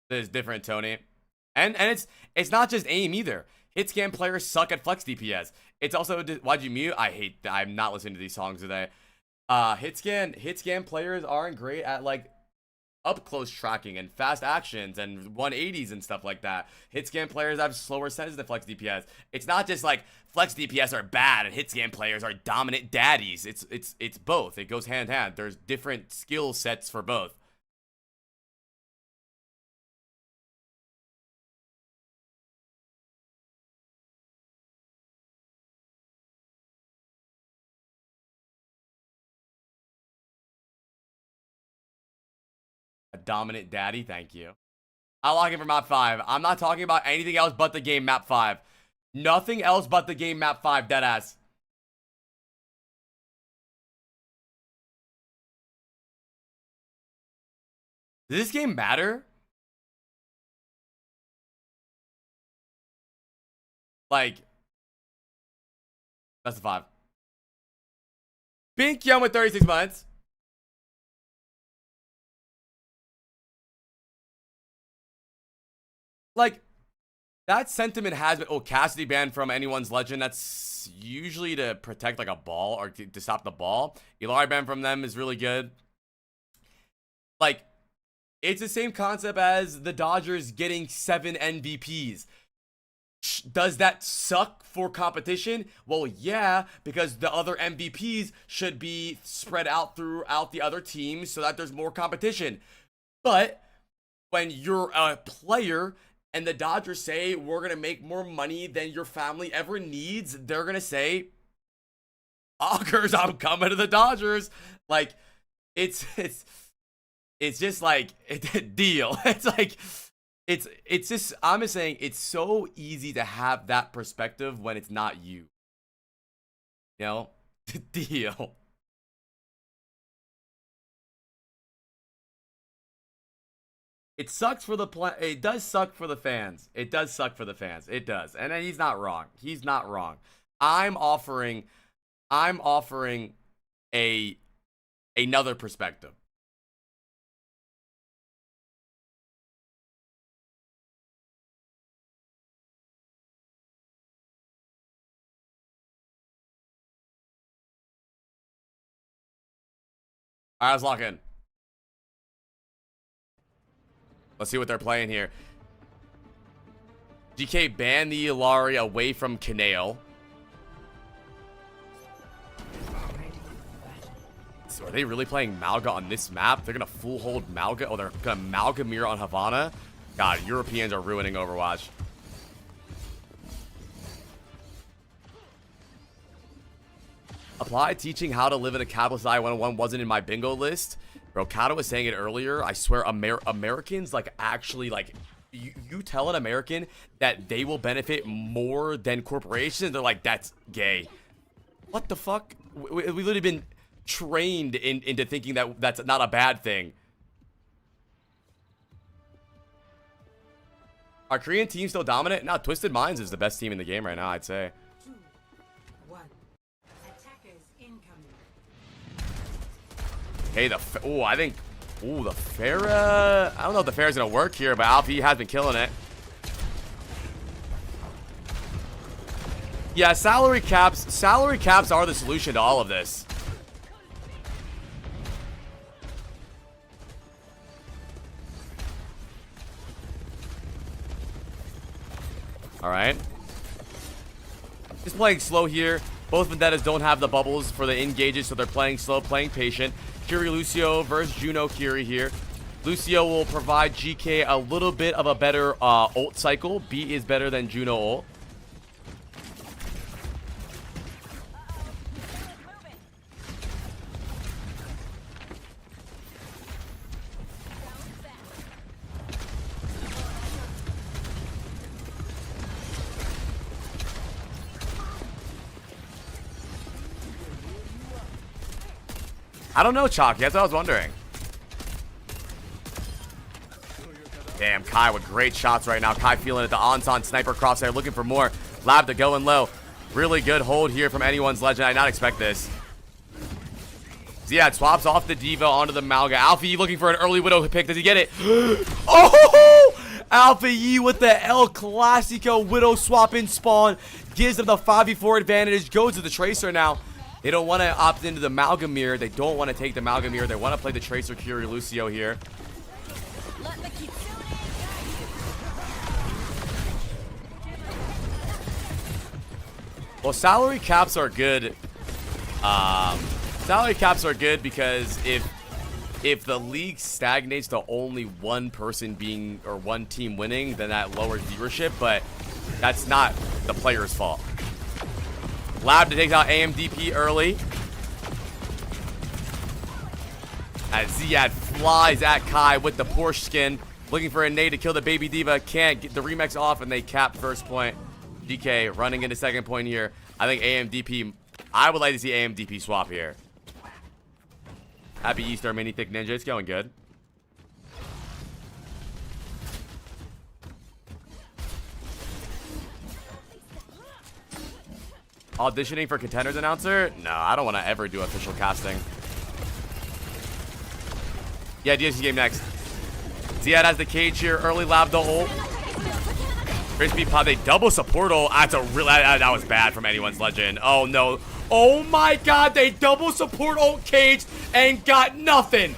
It's different, Tony. And it's not just aim either. Hitscan players suck at flex DPS. It's also, why'd you mute? I'm not listening to these songs today. Hitscan players aren't great at, like, up close tracking and fast actions and 180s and stuff like that. Hitscan players have slower senses than flex DPS. It's not just like flex DPS are bad and hitscan players are dominant daddies. It's both. It goes hand in hand. There's different skill sets for both. A dominant daddy, thank you. I'll lock in for map 5. I'm not talking about anything else but the game map 5. Nothing else but the game map 5, deadass. Does this game matter? Like, that's the 5. Pink Young with 36 months. Like, that sentiment has been, oh, Cassidy banned from anyone's legend. That's usually to protect, like, a ball or to stop the ball. Ilari banned from them is really good. Like, it's the same concept as the Dodgers getting 7 MVPs. Does that suck for competition? Well, yeah, because the other MVPs should be spread out throughout the other teams so that there's more competition. But when you're a player and the Dodgers say we're going to make more money than your family ever needs, they're going to say, Augers, I'm coming to the Dodgers. Like, it's just like a deal. It's like, it's just, I'm just saying it's so easy to have that perspective when it's not you. You know? Deal. It sucks for the it does suck for the fans. It does suck for the fans. It does. And he's not wrong. He's not wrong. I'm offering another perspective. All right, let's lock in. Let's see what they're playing here. DK banned the Illari away from Canale. So are they really playing Malga on this map? They're going to full hold Malga. Oh, they're going to Malgamir on Havana. God, Europeans are ruining Overwatch. Apply teaching how to live in a capitalist society 101 wasn't in my bingo list. Bro, Kato was saying it earlier. I swear, Americans, like, actually, like, you tell an American that they will benefit more than corporations, they're like, that's gay. What the fuck? We've literally been trained into thinking that that's not a bad thing. Are Korean teams still dominant? No, Twisted Minds is the best team in the game right now, I'd say. 2, 1. Attackers incoming. Hey, I think the Pharah. I don't know if the Pharah's gonna work here, but Alfie has been killing it. Yeah, salary caps are the solution to all of this. All right. Just playing slow here. Both Vendettas don't have the bubbles for the engages, so they're playing slow, playing patient. Kiri Lucio versus Juno Kiri here. Lucio will provide GK a little bit of a better ult cycle. B is better than Juno ult. I don't know, Chalky. That's what I was wondering. Damn, Kai with great shots right now. Kai feeling it. The on sniper crosshair, looking for more. Lab to going low. Really good hold here from anyone's legend. I did not expect this. Ziad swaps off the Diva onto the Malga. Alfie looking for an early Widow pick. Does he get it? Oh! Alpha Yi with the El Clasico Widow swap in spawn. Gives them the 5v4 advantage. Goes to the Tracer now. They don't want to opt into the Malgamir. They don't want to take the Malgamir. They want to play the Tracer Kiri Lucio here. Well, salary caps are good. Salary caps are good because if the league stagnates to only one person being or one team winning, then that lowers viewership. But that's not the player's fault. Lab to take out AMDP early. As Ziad flies at Kai with the Porsche skin. Looking for a nade to kill the Baby Diva. Can't get the remix off, and they cap first point. DK running into second point here. I think AMDP, I would like to see AMDP swap here. Happy Easter, Mini Thick Ninja. It's going good. Auditioning for Contenders announcer? No, I don't want to ever do official casting. Yeah, DSC game next. Ziad has the cage here. Early Lab the ult. Crispy Pod, they double support ult. That's a real. That was bad from anyone's legend. Oh no. Oh my god, they double support ult cage and got nothing.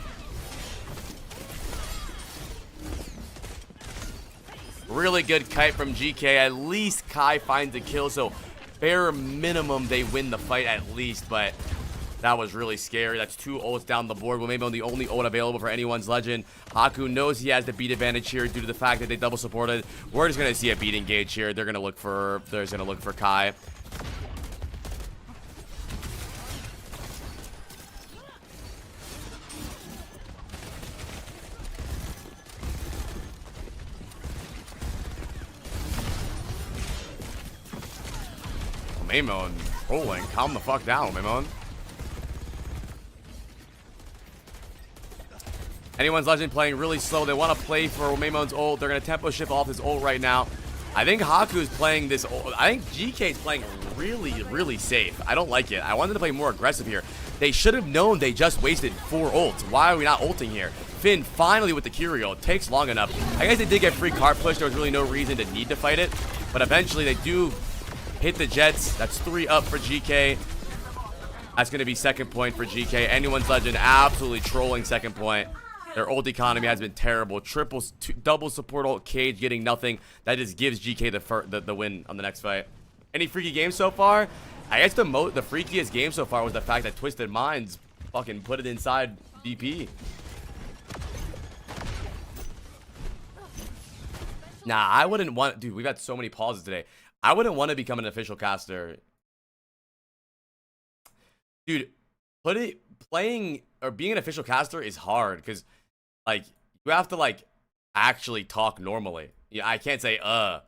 Really good kite from GK. At least Kai finds a kill, so bare minimum they win the fight at least, but that was really scary. That's 2 ults down the board. Well, maybe the only ult available for anyone's legend. Haku knows he has the beat advantage here due to the fact that they double supported. We're just gonna see a beat engage here. They're gonna look for Kai. Maymon rolling. Calm the fuck down, Maymon. Anyone's Legend playing really slow. They want to play for Maimon's ult. They're going to tempo shift off his ult right now. I think Haku's playing this ult. I think GK's playing really, really safe. I don't like it. I wanted to play more aggressive here. They should have known they just wasted 4 ults. Why are we not ulting here? Finn finally with the Curio. It takes long enough. I guess they did get free card push. There was really no reason to need to fight it. But eventually they do hit the Jets. That's 3 up for GK. That's going to be second point for GK. Anyone's Legend absolutely trolling second point. Their ult economy has been terrible. Double support ult, Cage getting nothing. That just gives GK the win on the next fight. Any freaky games so far? I guess the freakiest game so far was the fact that Twisted Minds fucking put it inside VP. Nah, I wouldn't want... Dude, we've had so many pauses today. I wouldn't want to become an official caster. Dude, playing or being an official caster is hard because, like, you have to, like, actually talk normally. Yeah, I can't say, and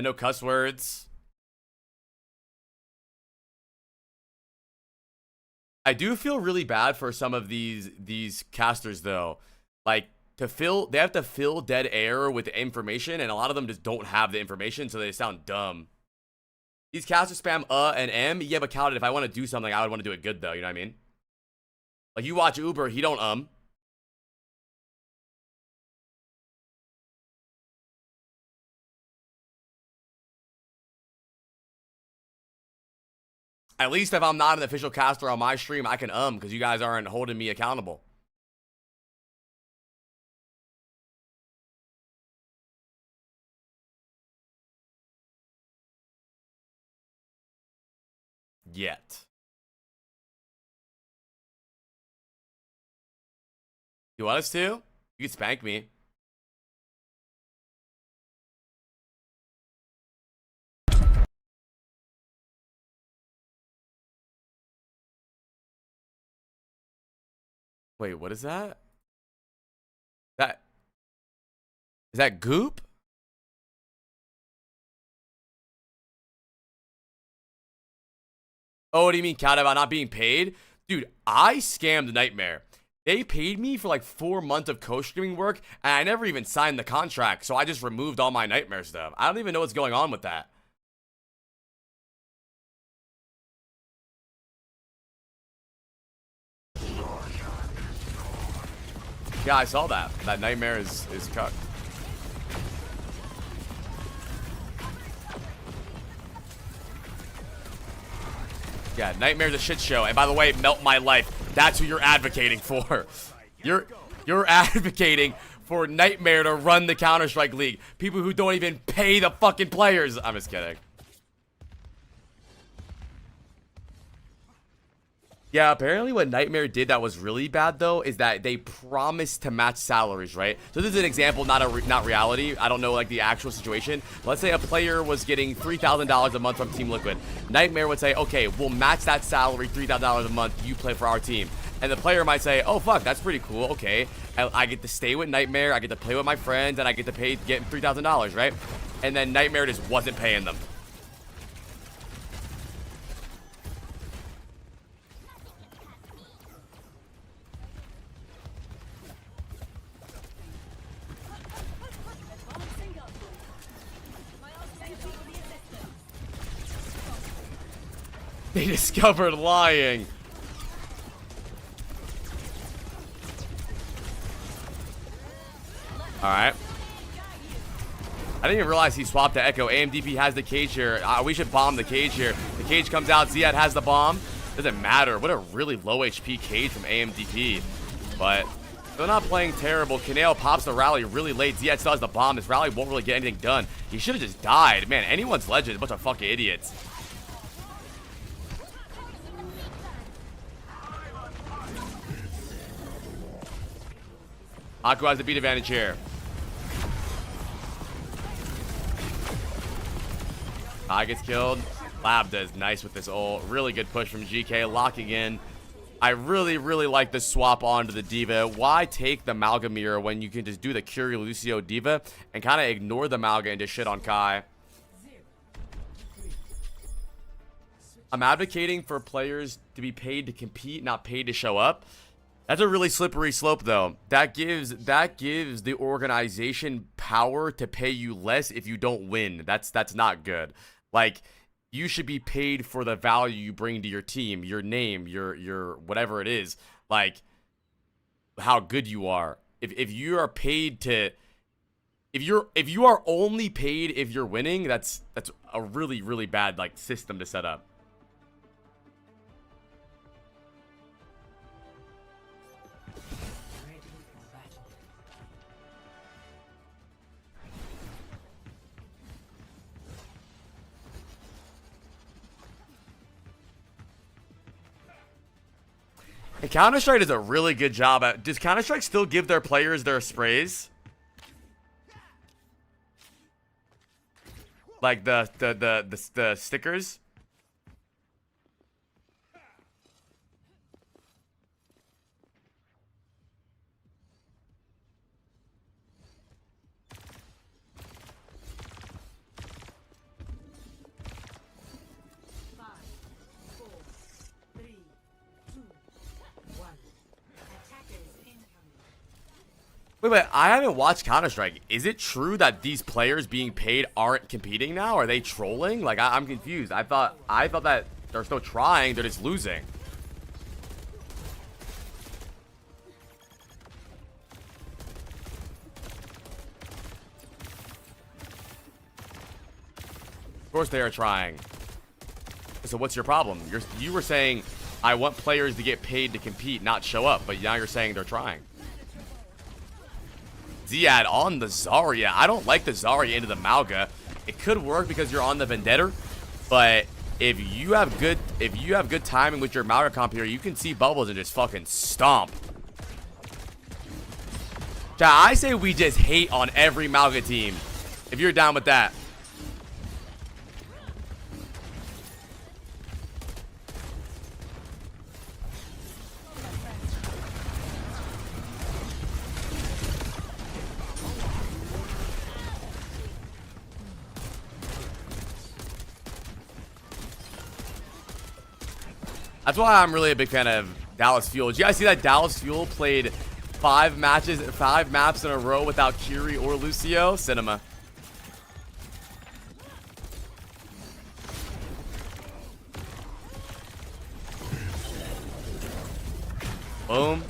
no cuss words. I do feel really bad for some of these casters though. Like they have to fill dead air with information, and a lot of them just don't have the information, so they sound dumb. These casters spam and M. Yeah, but counted if I want to do something, I would want to do it good though. You know what I mean? Like you watch Uber, he don't At least if I'm not an official caster on my stream, I can because you guys aren't holding me accountable. Yet. You want us to? You can spank me. Wait, what is that? Is that Goop? Oh, what do you mean, Cat, about not being paid? Dude, I scammed Nightmare. They paid me for like 4 months of co-streaming work, and I never even signed the contract, so I just removed all my Nightmare stuff. I don't even know what's going on with that. Yeah, I saw that. That Nightmare is cucked. Yeah, Nightmare's a shit show. And by the way, Melt My Life. That's who you're advocating for. You're advocating for Nightmare to run the Counter-Strike League. People who don't even pay the fucking players. I'm just kidding. Yeah, apparently what Nightmare did that was really bad, though, is that they promised to match salaries, right? So this is an example, not reality. I don't know, like, the actual situation. Let's say a player was getting $3,000 a month from Team Liquid. Nightmare would say, okay, we'll match that salary, $3,000 a month, you play for our team. And the player might say, oh, fuck, that's pretty cool, okay. I get to stay with Nightmare, I get to play with my friends, and I get to get $3,000, right? And then Nightmare just wasn't paying them. They discovered lying. Alright. I didn't even realize he swapped to Echo. AMDP has the cage here. We should bomb the cage here. The cage comes out. Ziad has the bomb. Doesn't matter. What a really low HP cage from AMDP. But they're not playing terrible. Kaneo pops the rally really late. Ziad still has the bomb. This rally won't really get anything done. He should have just died. Man, anyone's Legend is a bunch of fucking idiots. Aku has the beat advantage here. Kai gets killed. Lab does nice with this ult. Really good push from GK, locking in. I really like the swap onto the D.Va. Why take the Malga mirror when you can just do the Curie Lucio D.Va and kind of ignore the Malga and just shit on Kai? I'm advocating for players to be paid to compete, not paid to show up. That's a really slippery slope, though. That gives the organization power to pay you less if you don't win. That's not good. Like, you should be paid for the value you bring to your team, your name, your whatever it is. Like, how good you are. If you are paid to, if you are only paid if you're winning, that's a really, really bad like system to set up. Ready for battle. And Counter-Strike does a really good job at... Does Counter-Strike still give their players their sprays? Like the stickers? Five, four, three, two, one. Attackers incoming. Wait, I haven't watched Counter-Strike. Is it true that these players being paid aren't competing now? Are they trolling? Like, I'm confused. I thought that they're still trying. They're just losing. Of course they are trying. So what's your problem? You were saying, I want players to get paid to compete, not show up. But now you're saying they're trying. Ziad on the Zarya. I don't like the Zarya into the Mauga. It could work because you're on the Vendetta, but if you have good timing with your Mauga comp here, you can see bubbles and just fucking stomp. Chat, I say we just hate on every Mauga team. If you're down with that. That's why I'm really a big fan of Dallas Fuel. Did you guys see that Dallas Fuel played 5 maps in a row without Kiri or Lucio? Cinema. Boom.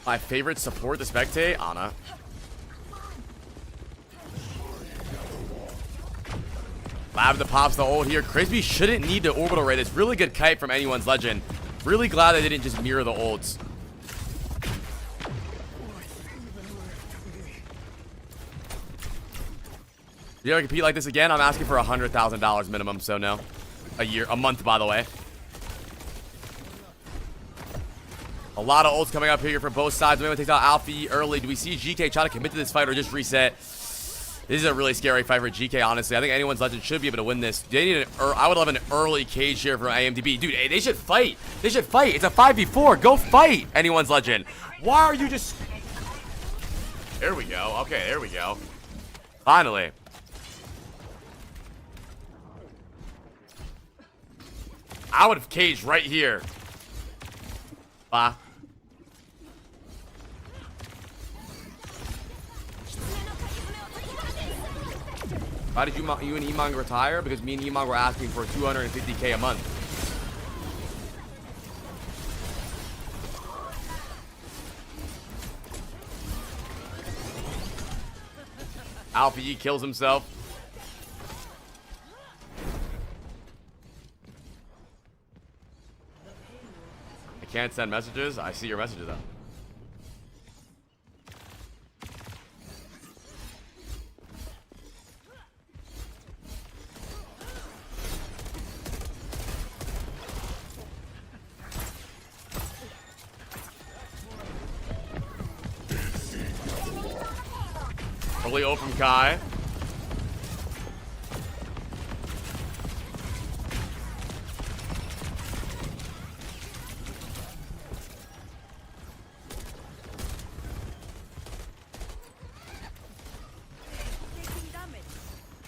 My favorite support to spectate, Ana. Lab the pops the ult here. Crispy shouldn't need the orbital raid. It's really good kite from anyone's legend. Really glad they didn't just mirror the ults. You ever compete like this again? I'm asking for $100,000 minimum, so no. A month, by the way. A lot of ults coming up here from both sides. Maybe takes out Alfie early. Do we see GK try to commit to this fight or just reset? This is a really scary fight for GK, honestly. I think anyone's legend should be able to win this. They need I would love an early cage here from AMDB. Dude, they should fight. They should fight. It's a 5v4. Go fight, anyone's legend. Why are you just... There we go. Okay, there we go. Finally. I would have caged right here. Why did you and Emong retire? Because me and Emong were asking for $250K a month. Alpha E kills himself. I can't send messages. I see your messages though. Early ult from Kai.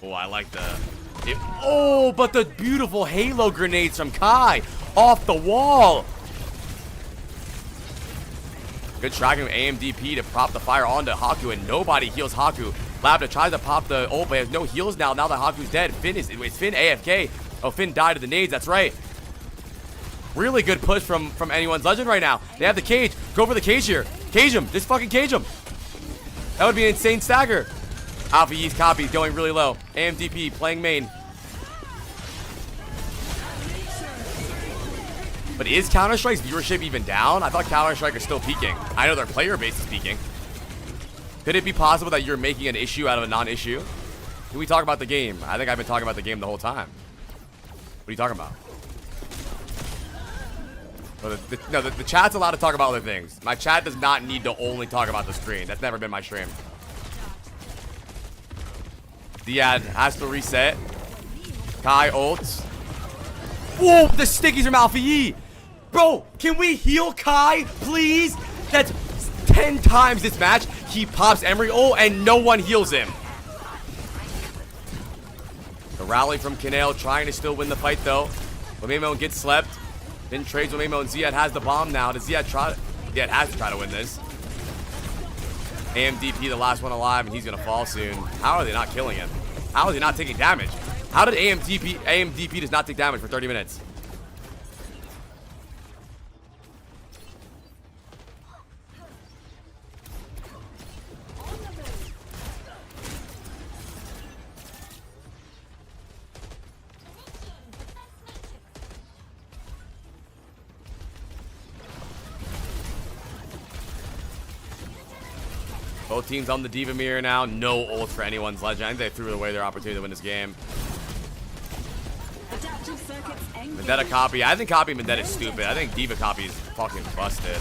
Oh, I like oh, but the beautiful Halo grenades from Kai off the wall. Good tracking of AMDP to prop the fire onto Haku, and nobody heals Haku. Labda tries to pop the ult, but has no heals now. Now that Haku's dead, it's Finn AFK. Oh, Finn died to the nades. That's right. Really good push from anyone's legend right now. They have the cage. Go for the cage here. Cage him. Just fucking cage him. That would be an insane stagger. Alpha Yeast copies going really low. AMDP playing main. But is Counter-Strike's viewership even down? I thought Counter-Strike is still peaking. I know their player base is peaking. Could it be possible that you're making an issue out of a non-issue? Can we talk about the game? I think I've been talking about the game the whole time. What are you talking about? Well, the chat's allowed to talk about other things. My chat does not need to only talk about the screen. That's never been my stream. Ziad has to reset. Kai ults. Whoa, the stickies from Alpha Yi. Bro, can we heal Kai, please? That's 10 times this match. He pops Emery ult and no one heals him. The rally from Kanale trying to still win the fight though. Wamemo gets slept. Then trades Wamemo and Ziad has the bomb now. Does Ziad try? Ziad has to try to win this. AMDP the last one alive and he's gonna fall soon. How are they not killing him? How is he not taking damage? How did AMDP does not take damage for 30 minutes? Both teams on the Diva mirror now. No ult for anyone's legend. I think they threw away their opportunity to win this game. Vendetta copy. I think copy Vendetta is stupid. I think Diva copy is fucking busted.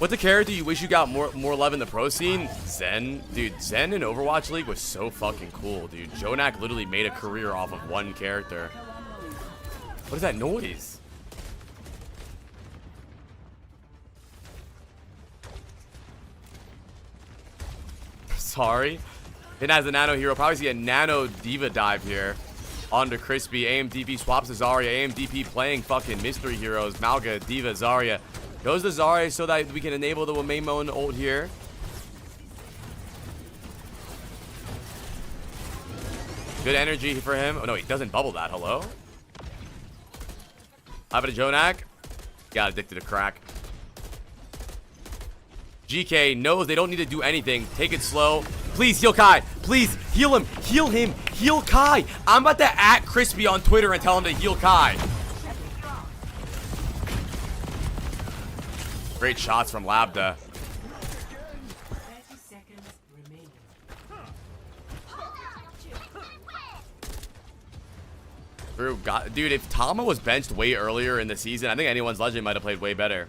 What's the character you wish you got more love in the pro scene? Zen. Dude, Zen in Overwatch League was so fucking cool, dude. Jonak literally made a career off of one character. What is that noise? Sorry. Finn has the nano hero. Probably see a nano diva dive here. Onto Crispy. AMDP swaps to Zarya. AMDP playing fucking mystery heroes. Malga, Diva, Zarya. Goes to Zarya so that we can enable the Wamemo and ult here. Good energy for him. Oh no, he doesn't bubble that. Hello? Have it a Jonak. Got addicted to crack. GK knows they don't need to do anything. Take it slow. Please heal Kai. Please heal him. Heal him. Heal Kai. I'm about to @ Crispy on Twitter and tell him to heal Kai. Great shots from Labda. 30 seconds remaining. Dude, if Tama was benched way earlier in the season, I think anyone's legend might have played way better.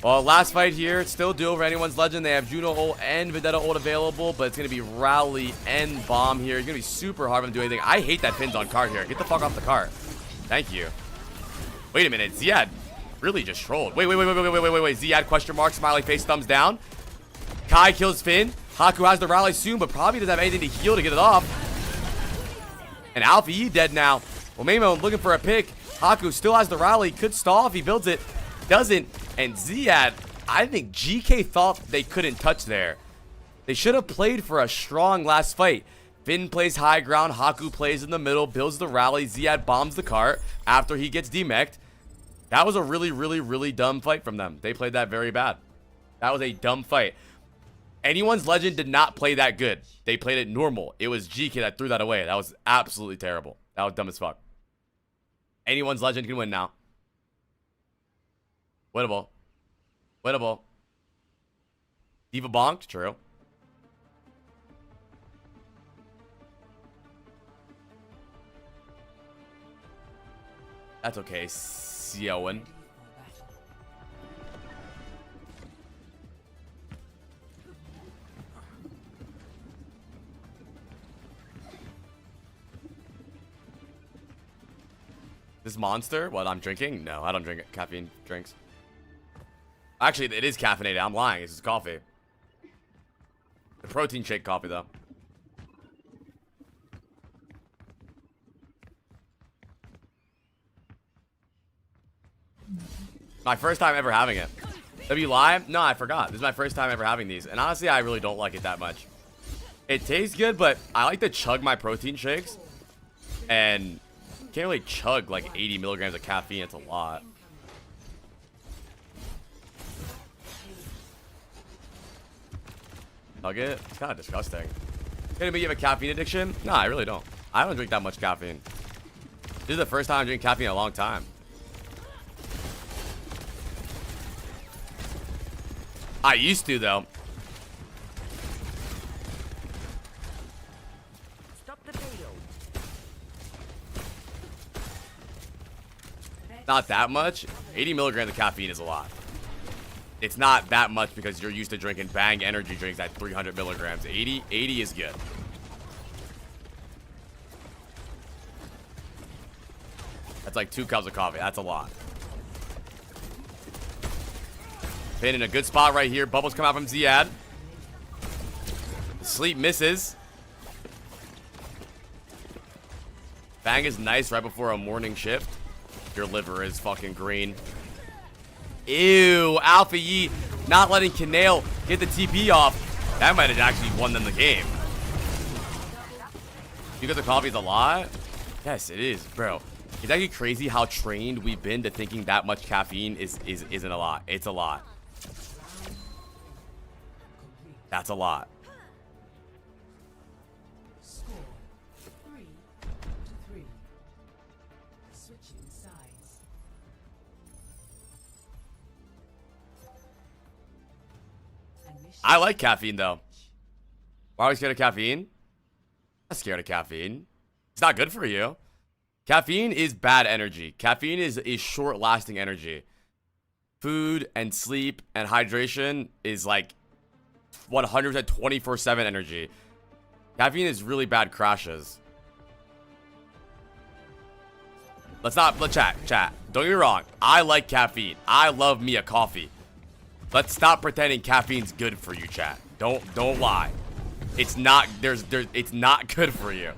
Well, last fight here, it's still due over anyone's legend. They have Juno ult and Vendetta ult available, but it's going to be Rally and Bomb here. It's going to be super hard for them to do anything. I hate that Finn's on cart here. Get the fuck off the cart. Thank you. Wait a minute. Ziad really just trolled. Wait. Ziad question mark, smiley face, thumbs down. Kai kills Finn. Haku has the rally soon, but probably doesn't have anything to heal to get it off. And Alpha E dead now. Wamemo looking for a pick. Haku still has the rally. Could stall if he builds it. Doesn't. And Ziad, I think GK thought they couldn't touch there. They should have played for a strong last fight. Finn plays high ground. Haku plays in the middle. Builds the rally. Ziad bombs the cart after he gets demeched. That was a really dumb fight from them. They played that very bad. That was a dumb fight. Anyone's legend did not play that good. They played it normal. It was GK that threw that away. That was absolutely terrible. That was dumb as fuck. Anyone's legend can win now. Winnable. Winnable. Diva bonked. True. That's okay. Siowen. This Monster? What I'm drinking? No, I don't drink caffeine drinks. Actually, it is caffeinated. I'm lying. It's just coffee. The protein shake coffee, though. My first time ever having it. W lie? No, I forgot. This is my first time ever having these. And honestly, I really don't like it that much. It tastes good, but I like to chug my protein shakes. And can't really chug like 80 milligrams of caffeine. It's a lot. Nugget? It's kind of disgusting. Anybody give a caffeine addiction? No, I really don't. I don't drink that much caffeine. This is the first time I'm drinking caffeine in a long time. I used to, though. Stop the video. Not that much. 80 milligrams of caffeine is a lot. It's not that much because you're used to drinking Bang energy drinks at 300 milligrams. 80 is good. That's like 2 cups of coffee. That's a lot. Pin in a good spot right here. Bubbles come out from Ziad. Sleep misses. Bang is nice right before a morning shift. Your liver is fucking green. Ew. Alpha Yi not letting Kanale get the TP off. That might have actually won them the game. You got the coffee is a lot? Yes, it is, bro. It's actually crazy how trained we've been to thinking that much caffeine isn't a lot. It's a lot. That's a lot. Score 3-3. Switching sides. I like caffeine, though. Why are we scared of caffeine? I'm not scared of caffeine. It's not good for you. Caffeine is bad energy. Caffeine is short-lasting energy. Food and sleep and hydration is like 100% 24/7 energy. Caffeine is really bad crashes. Let's chat. Don't get me wrong. I like caffeine. I love me a coffee. Let's stop pretending caffeine's good for you, chat. Don't lie. It's not. It's not good for you.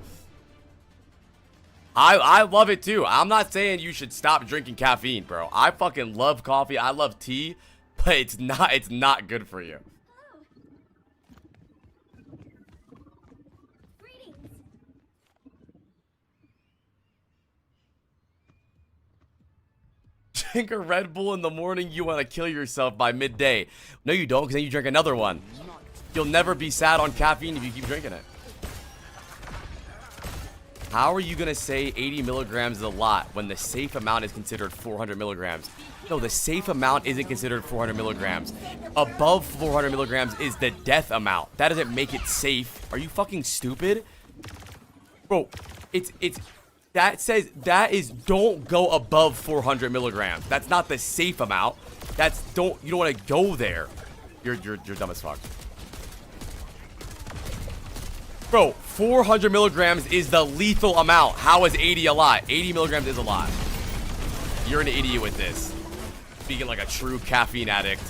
I love it too. I'm not saying you should stop drinking caffeine, bro. I fucking love coffee. I love tea, but it's not good for you. Drink a Red Bull in the morning, you want to kill yourself by midday. No, you don't, because then you drink another one. You'll never be sad on caffeine if you keep drinking it. How are you going to say 80 milligrams is a lot when the safe amount is considered 400 milligrams? No, the safe amount isn't considered 400 milligrams. Above 400 milligrams is the death amount. That doesn't make it safe. Are you fucking stupid? Bro, that says that is don't go above 400 milligrams. That's not the safe amount. You don't want to go there. You're dumb as fuck. Bro, 400 milligrams is the lethal amount. How is 80 a lot? 80 milligrams is a lot. You're an idiot with this. Speaking like a true caffeine addict.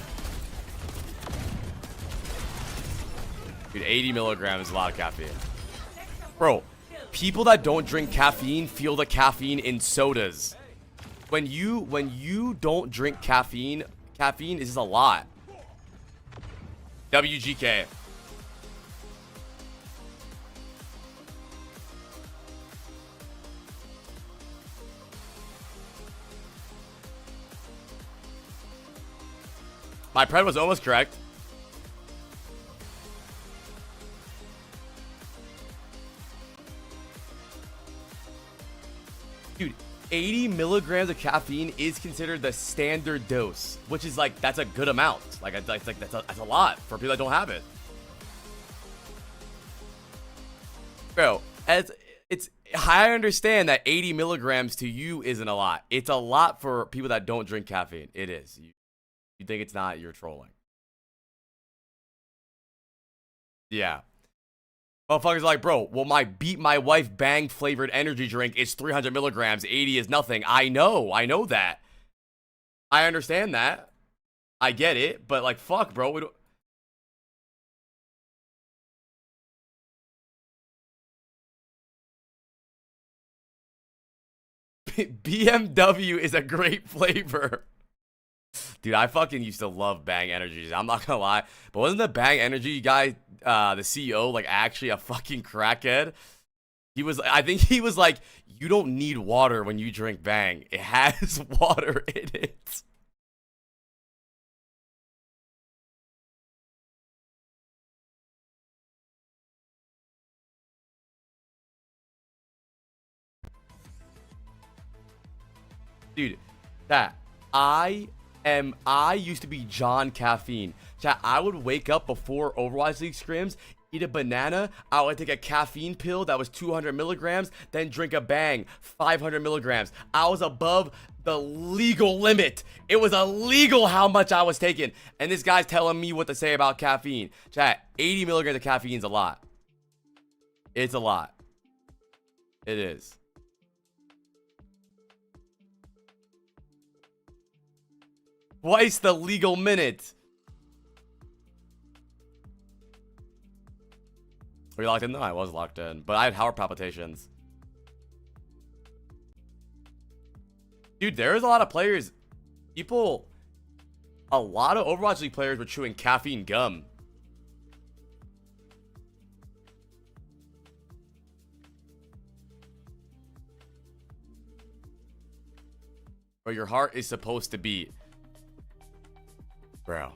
Dude, 80 milligrams is a lot of caffeine. Bro, people that don't drink caffeine feel the caffeine in sodas. When you don't drink caffeine is just a lot. WGK. My pred was almost correct. Dude, 80 milligrams of caffeine is considered the standard dose, which is like, that's a good amount. Like, that's a lot for people that don't have it. Bro, I understand that 80 milligrams to you isn't a lot. It's a lot for people that don't drink caffeine. It is. You think it's not, you're trolling. Yeah. Motherfuckers are like, bro, well, my Beat My Wife Bang flavored energy drink is 300 milligrams. 80 is nothing. I know that. I understand that. I get it, but like, fuck, bro. We don't... BMW is a great flavor. Dude, I fucking used to love Bang Energy. I'm not gonna lie. But wasn't the Bang Energy guy, the CEO, like actually a fucking crackhead? I think he was like, you don't need water when you drink Bang. It has water in it. Dude, that I used to be John Caffeine. Chat, I would wake up before Overwatch League scrims, eat a banana, I would take a caffeine pill that was 200 milligrams, then drink a Bang, 500 milligrams. I was above the legal limit. It was illegal how much I was taking. And this guy's telling me what to say about caffeine. Chat, 80 milligrams of caffeine is a lot. It's a lot. It is. Twice the legal minute. Were you locked in? No, I was locked in. But I had heart palpitations. Dude, there's a lot of players. A lot of Overwatch League players were chewing caffeine gum. Or your heart is supposed to beat. Bro.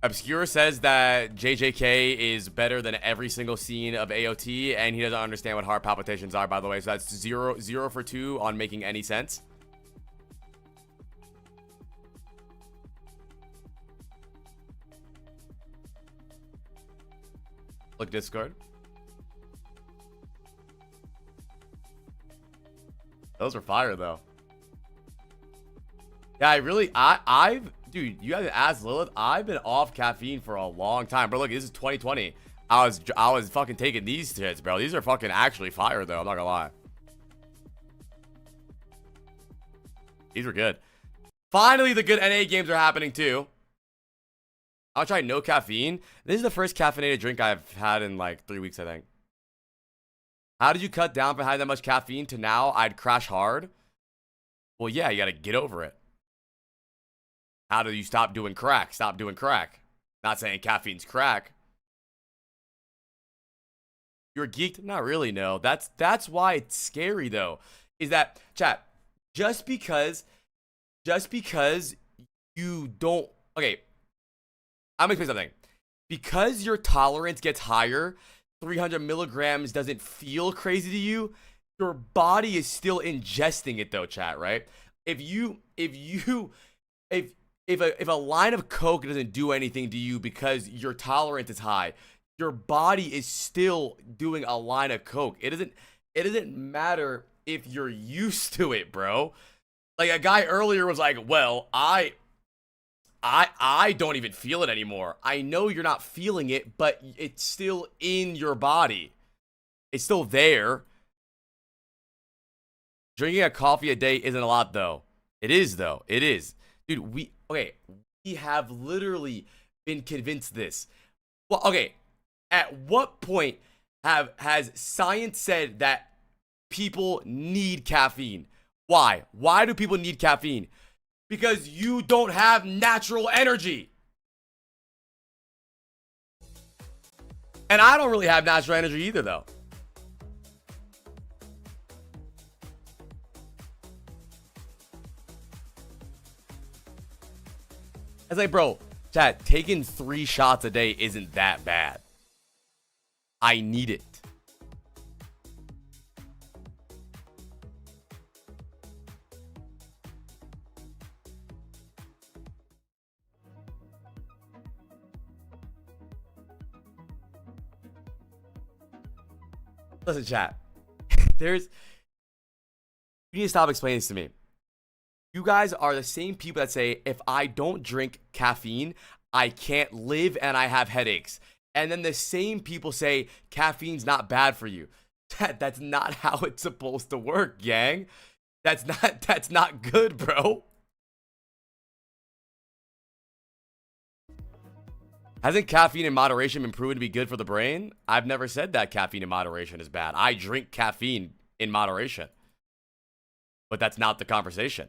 Obscure says that JJK is better than every single scene of AOT, and he doesn't understand what heart palpitations are, by the way. So that's 0 for 2 on making any sense. Look, Discord. Those are fire, though. Yeah, I've, dude, you haven't asked Lilith. I've been off caffeine for a long time, bro. Look, this is 2020. I was fucking taking these shits, bro. These are fucking actually fire, though. I'm not gonna lie. These were good. Finally, the good NA games are happening too. I'll try no caffeine. This is the first caffeinated drink I've had in like 3 weeks, I think. How did you cut down from having that much caffeine to now I'd crash hard? Well, yeah, you gotta get over it. How do you stop doing crack? Stop doing crack. Not saying caffeine's crack. You're geeked? Not really, no. That's why it's scary, though. Is that, chat, just because you don't... Okay, I'm gonna explain something. Because your tolerance gets higher, 300 milligrams doesn't feel crazy to you, your body is still ingesting it, though, chat, right? If a line of Coke doesn't do anything to you because your tolerance is high, your body is still doing a line of Coke. It doesn't matter if you're used to it, bro. Like a guy earlier was like, well, I don't even feel it anymore. I know you're not feeling it, but it's still in your body. It's still there. Drinking a coffee a day isn't a lot, though. It is, though. It is. Dude, we have literally been convinced this. Well, okay. At what point has science said that people need caffeine? Why? Why do people need caffeine? Because you don't have natural energy. And I don't really have natural energy either, though. It's like, bro, chat, taking 3 shots a day isn't that bad. I need it. Listen, chat. You need to stop explaining this to me. You guys are the same people that say, if I don't drink caffeine, I can't live and I have headaches. And then the same people say caffeine's not bad for you. That's not how it's supposed to work, gang. That's not good, bro. Hasn't caffeine in moderation been proven to be good for the brain? I've never said that caffeine in moderation is bad. I drink caffeine in moderation. But that's not the conversation.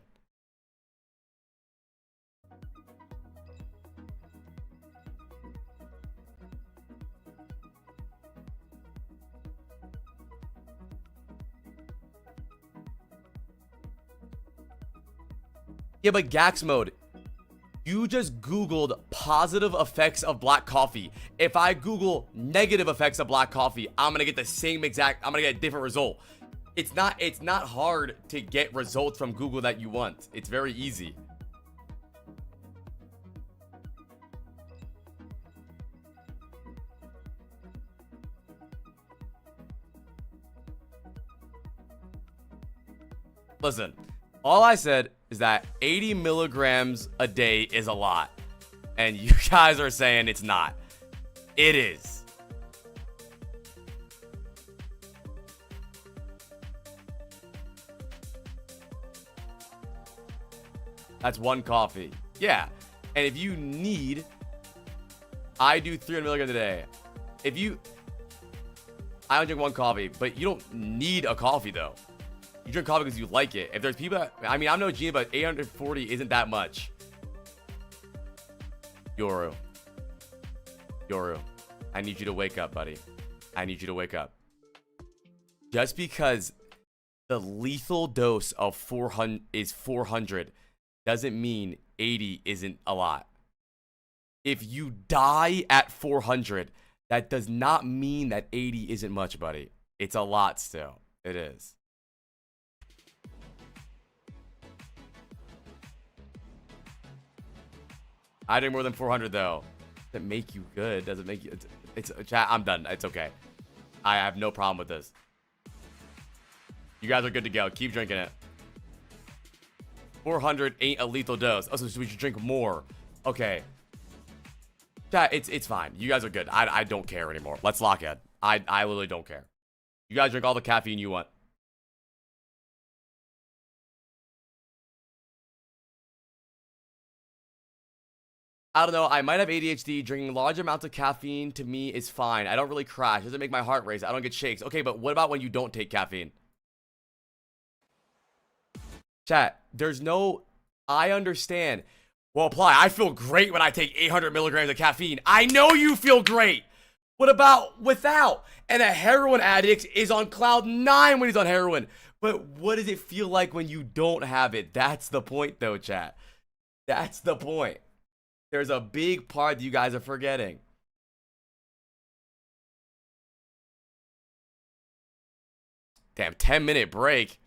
Yeah, but Gax mode, you just Googled positive effects of black coffee. If I Google negative effects of black coffee, I'm gonna get the same exact, I'm gonna get a different result. It's not hard to get results from Google that you want. It's very easy. Listen, all I said is that 80 milligrams a day is a lot. And you guys are saying it's not. It is. That's one coffee. Yeah. And if you need, I do 300 milligrams a day. I don't drink one coffee, but you don't need a coffee though. You drink coffee because you like it. If there's people that, I mean, I'm no genius, but 840 isn't that much. Yoru, I need you to wake up, buddy. I need you to wake up. Just because the lethal dose of 400 is 400 doesn't mean 80 isn't a lot. If you die at 400, that does not mean that 80 isn't much, buddy. It's a lot still. It is. I drink more than 400 though. Does it make you good? Does it make you? It's chat. I'm done. It's okay. I have no problem with this. You guys are good to go. Keep drinking it. 400 ain't a lethal dose. Oh, so we should drink more. Okay. Chat. It's fine. You guys are good. I don't care anymore. Let's lock it. I literally don't care. You guys drink all the caffeine you want. I don't know. I might have ADHD. Drinking large amounts of caffeine to me is fine. I don't really crash. It doesn't make my heart race. I don't get shakes. Okay, but what about when you don't take caffeine? Chat, there's no... I understand. Well, Apply, I feel great when I take 800 milligrams of caffeine. I know you feel great. What about without? And a heroin addict is on cloud 9 when he's on heroin. But what does it feel like when you don't have it? That's the point, though, chat. That's the point. There's a big part that you guys are forgetting. Damn, 10-minute break.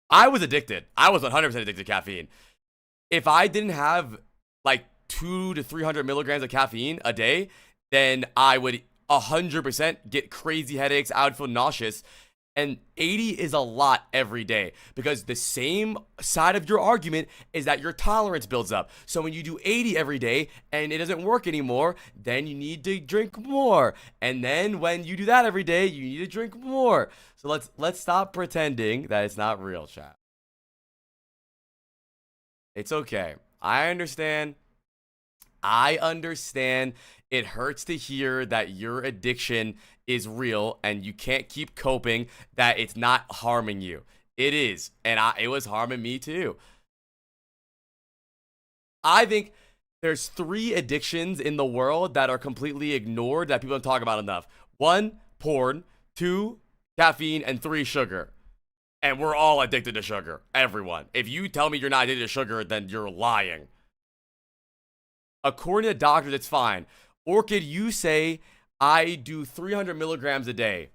I was addicted. I was 100% addicted to caffeine. If I didn't have like 200 to 300 milligrams of caffeine a day, then I would 100% get crazy headaches. I would feel nauseous. And 80 is a lot every day because the same side of your argument is that your tolerance builds up. So when you do 80 every day and it doesn't work anymore, then you need to drink more. And then when you do that every day, you need to drink more. So let's stop pretending that it's not real, chat. It's okay. I understand. It hurts to hear that your addiction is real and you can't keep coping, that it's not harming you. It is. And it was harming me too. I think there's 3 addictions in the world that are completely ignored that people don't talk about enough. 1, porn. 2, caffeine. And 3, sugar. And we're all addicted to sugar. Everyone. If you tell me you're not addicted to sugar, then you're lying. According to doctors, it's fine. Orchid, you say I do 300 milligrams a day.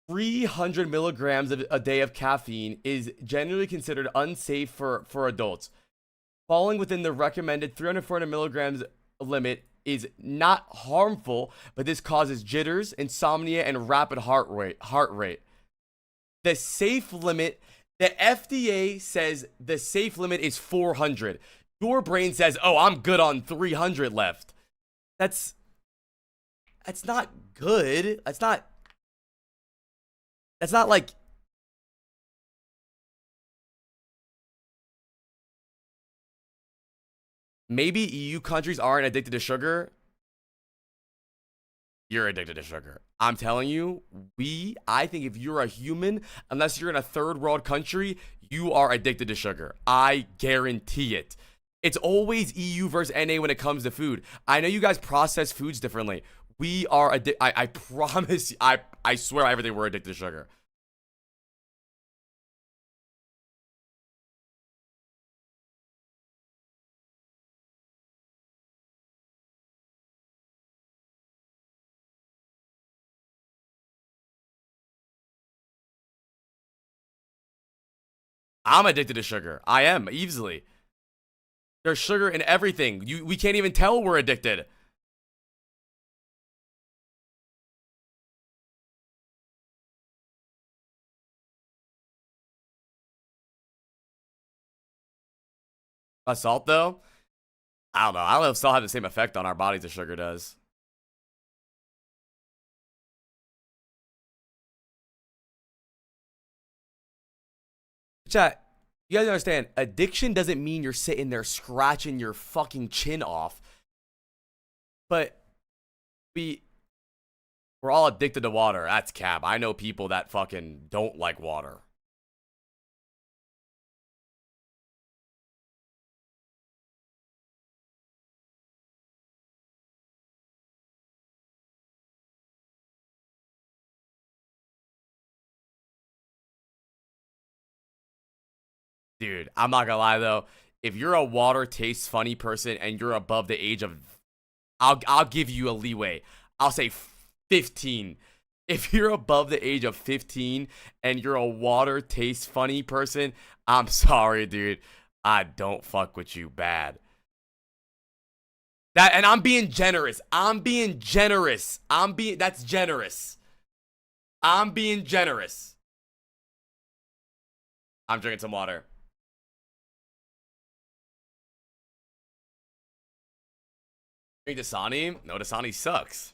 $300 milligrams a day of caffeine is generally considered unsafe for adults. Falling within the recommended 300-400 milligrams limit is not harmful, but this causes jitters, insomnia, and rapid heart rate. The safe limit, the FDA says the safe limit is 400. Your brain says, "Oh, I'm good on 300 left." That's not good. That's not like maybe EU countries aren't addicted to sugar. You're addicted to sugar. I'm telling you, I think if you're a human, unless you're in a third world country, you are addicted to sugar. I guarantee it. It's always EU versus NA when it comes to food. I know you guys process foods differently. We are addicted. I promise, I swear everything we're addicted to sugar. I'm addicted to sugar. I am, easily. There's sugar in everything. We can't even tell we're addicted. Salt, though? I don't know. I don't know if salt has the same effect on our bodies as sugar does. Chat, you guys understand, addiction doesn't mean you're sitting there scratching your fucking chin off. But we're all addicted to water. That's cap. I know people that fucking don't like water. Dude, I'm not gonna lie though. If you're a water tastes funny person and you're above the age of, I'll give you a leeway. I'll say 15. If you're above the age of 15 and you're a water tastes funny person, I'm sorry, dude. I don't fuck with you bad. And I'm being generous. That's generous. I'm being generous. I'm drinking some water. Drink Dasani? No, Dasani sucks.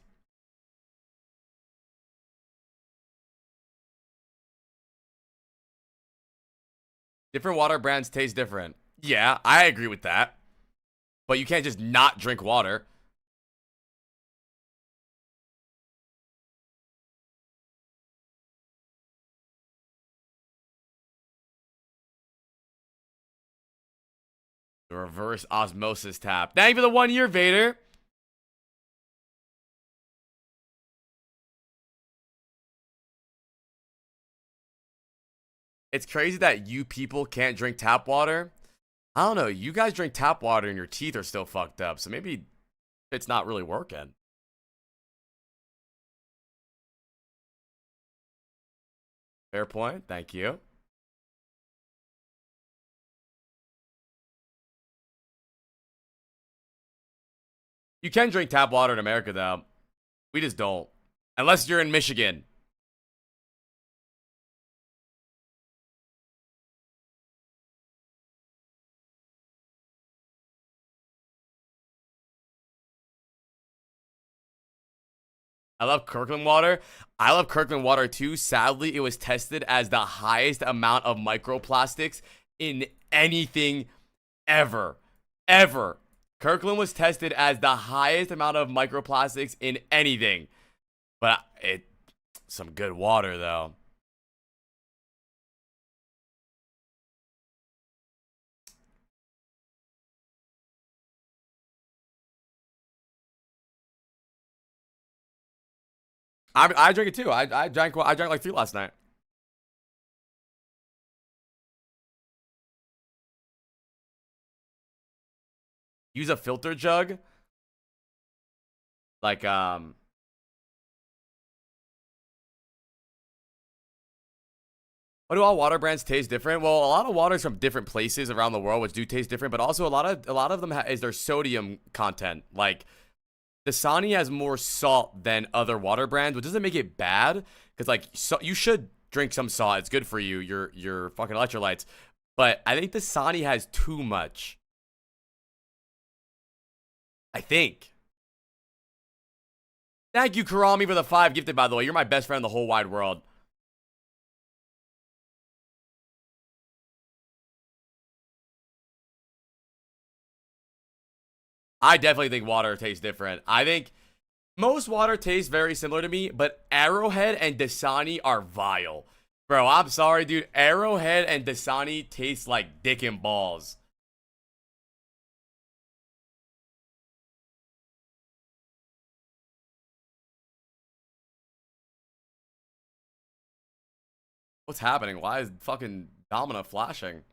Different water brands taste different. Yeah, I agree with that. But you can't just not drink water. The reverse osmosis tap. Thank you for the 1 year, Vader. It's crazy that you people can't drink tap water. I don't know. You guys drink tap water and your teeth are still fucked up. So maybe it's not really working. Fair point. Thank you. You can drink tap water in America, though. We just don't. Unless you're in Michigan. I love Kirkland water. I love Kirkland water too. Sadly, it was tested as the highest amount of microplastics in anything ever. Ever. Kirkland was tested as the highest amount of microplastics in anything. But some good water though. I drink it too. I drank like 3 last night. Use a filter jug. Like what do all water brands taste different? Well, a lot of waters from different places around the world which do taste different, but also a lot of them is their sodium content. Like Dasani has more salt than other water brands, which doesn't make it bad. Because, like, so you should drink some salt. It's good for you, your fucking electrolytes. But I think Dasani has too much. I think. Thank you, Karami, for the 5 gifted, by the way. You're my best friend in the whole wide world. I definitely think water tastes different. I think most water tastes very similar to me, but Arrowhead and Dasani are vile. Bro, I'm sorry, dude. Arrowhead and Dasani taste like dick and balls. What's happening? Why is fucking Domina flashing?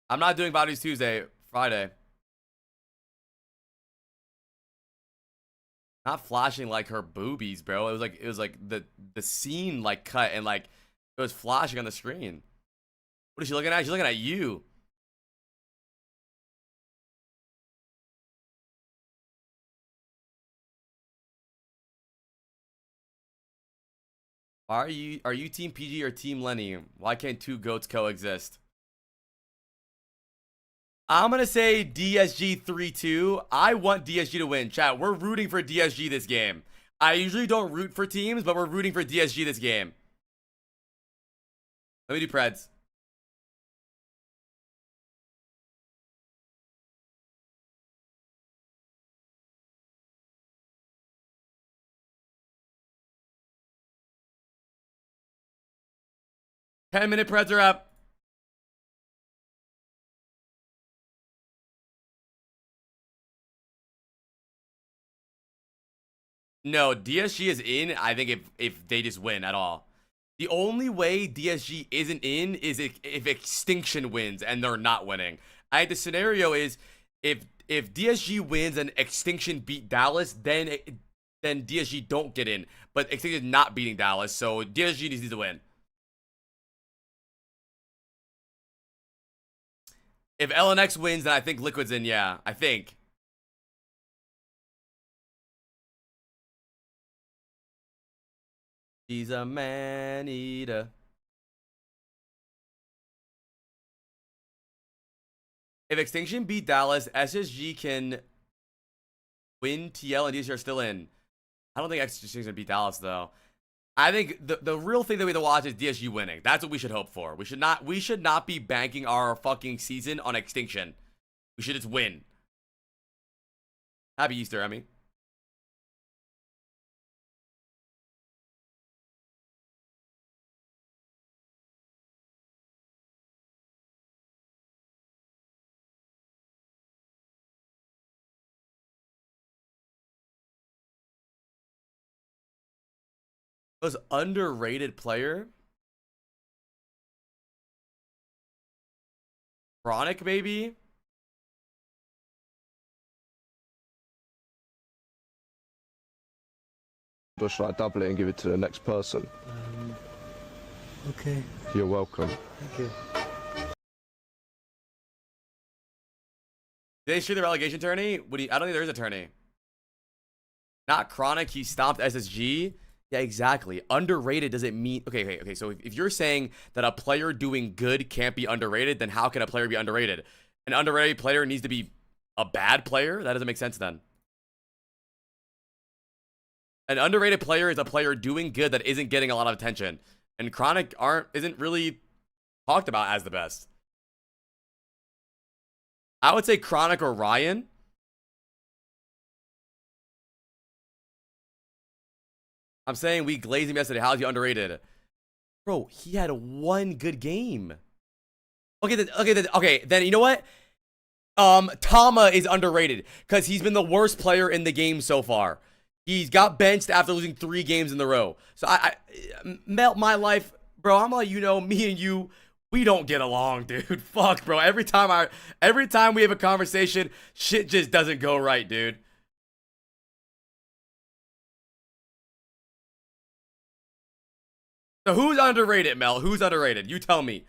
I'm not doing Bodies Tuesday, Friday. Not flashing like her boobies, bro. It was like the scene like cut and like it was flashing on the screen. What is she looking at? She's looking at you. Are you Team PG or Team Lenny? Why can't two goats coexist? I'm gonna say DSG 3-2. I want DSG to win. Chat, we're rooting for DSG this game. I usually don't root for teams, but we're rooting for DSG this game. Let me do Preds. Ten-minute Preds are up. No, DSG is in, I think, if they just win at all. The only way DSG isn't in is if Extinction wins and they're not winning. I think the scenario is if DSG wins and Extinction beat Dallas, then DSG don't get in. But Extinction is not beating Dallas, so DSG needs to win. If LNX wins, then I think Liquid's in, yeah. I think. He's a man-eater. If Extinction beat Dallas, SSG can win TL and DSG are still in. I don't think Extinction can beat Dallas, though. I think the real thing that we have to watch is DSG winning. That's what we should hope for. We should not be banking our fucking season on Extinction. We should just win. Happy Easter, Emmy. Most underrated player? Chronic, maybe? Or should I double it and give it to the next person? Okay, You're welcome. thank you. Did they shoot the relegation tourney? I don't think there is a tourney. Not Chronic, he stomped SSG. Yeah, exactly. Underrated doesn't mean... Okay. So if you're saying that a player doing good can't be underrated, then how can a player be underrated? An underrated player needs to be a bad player? That doesn't make sense then. An underrated player is a player doing good that isn't getting a lot of attention. And Chronic isn't really talked about as the best. I would say Chronic or Ryan. I'm saying we glazed him yesterday. How's he underrated? Bro, he had one good game. Okay, then you know what? Tama is underrated because he's been the worst player in the game so far. He's got benched after losing 3 games in a row. So I melt my life, bro. I'm gonna let you know, me and you, we don't get along, dude. Fuck, bro. Every time we have a conversation, shit just doesn't go right, dude. So who's underrated, Mel? Who's underrated? You tell me.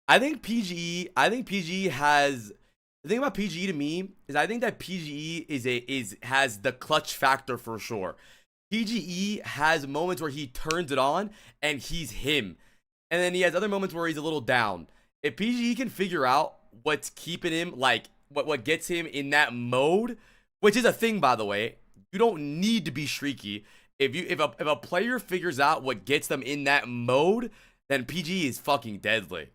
I think PGE has the thing about PGE to me is I think that PGE has the clutch factor for sure. PGE has moments where he turns it on and he's him. And then he has other moments where he's a little down. If PGE can figure out what's keeping him, like what gets him in that mode, which is a thing by the way, you don't need to be streaky. If a player figures out what gets them in that mode, then PGE is fucking deadly.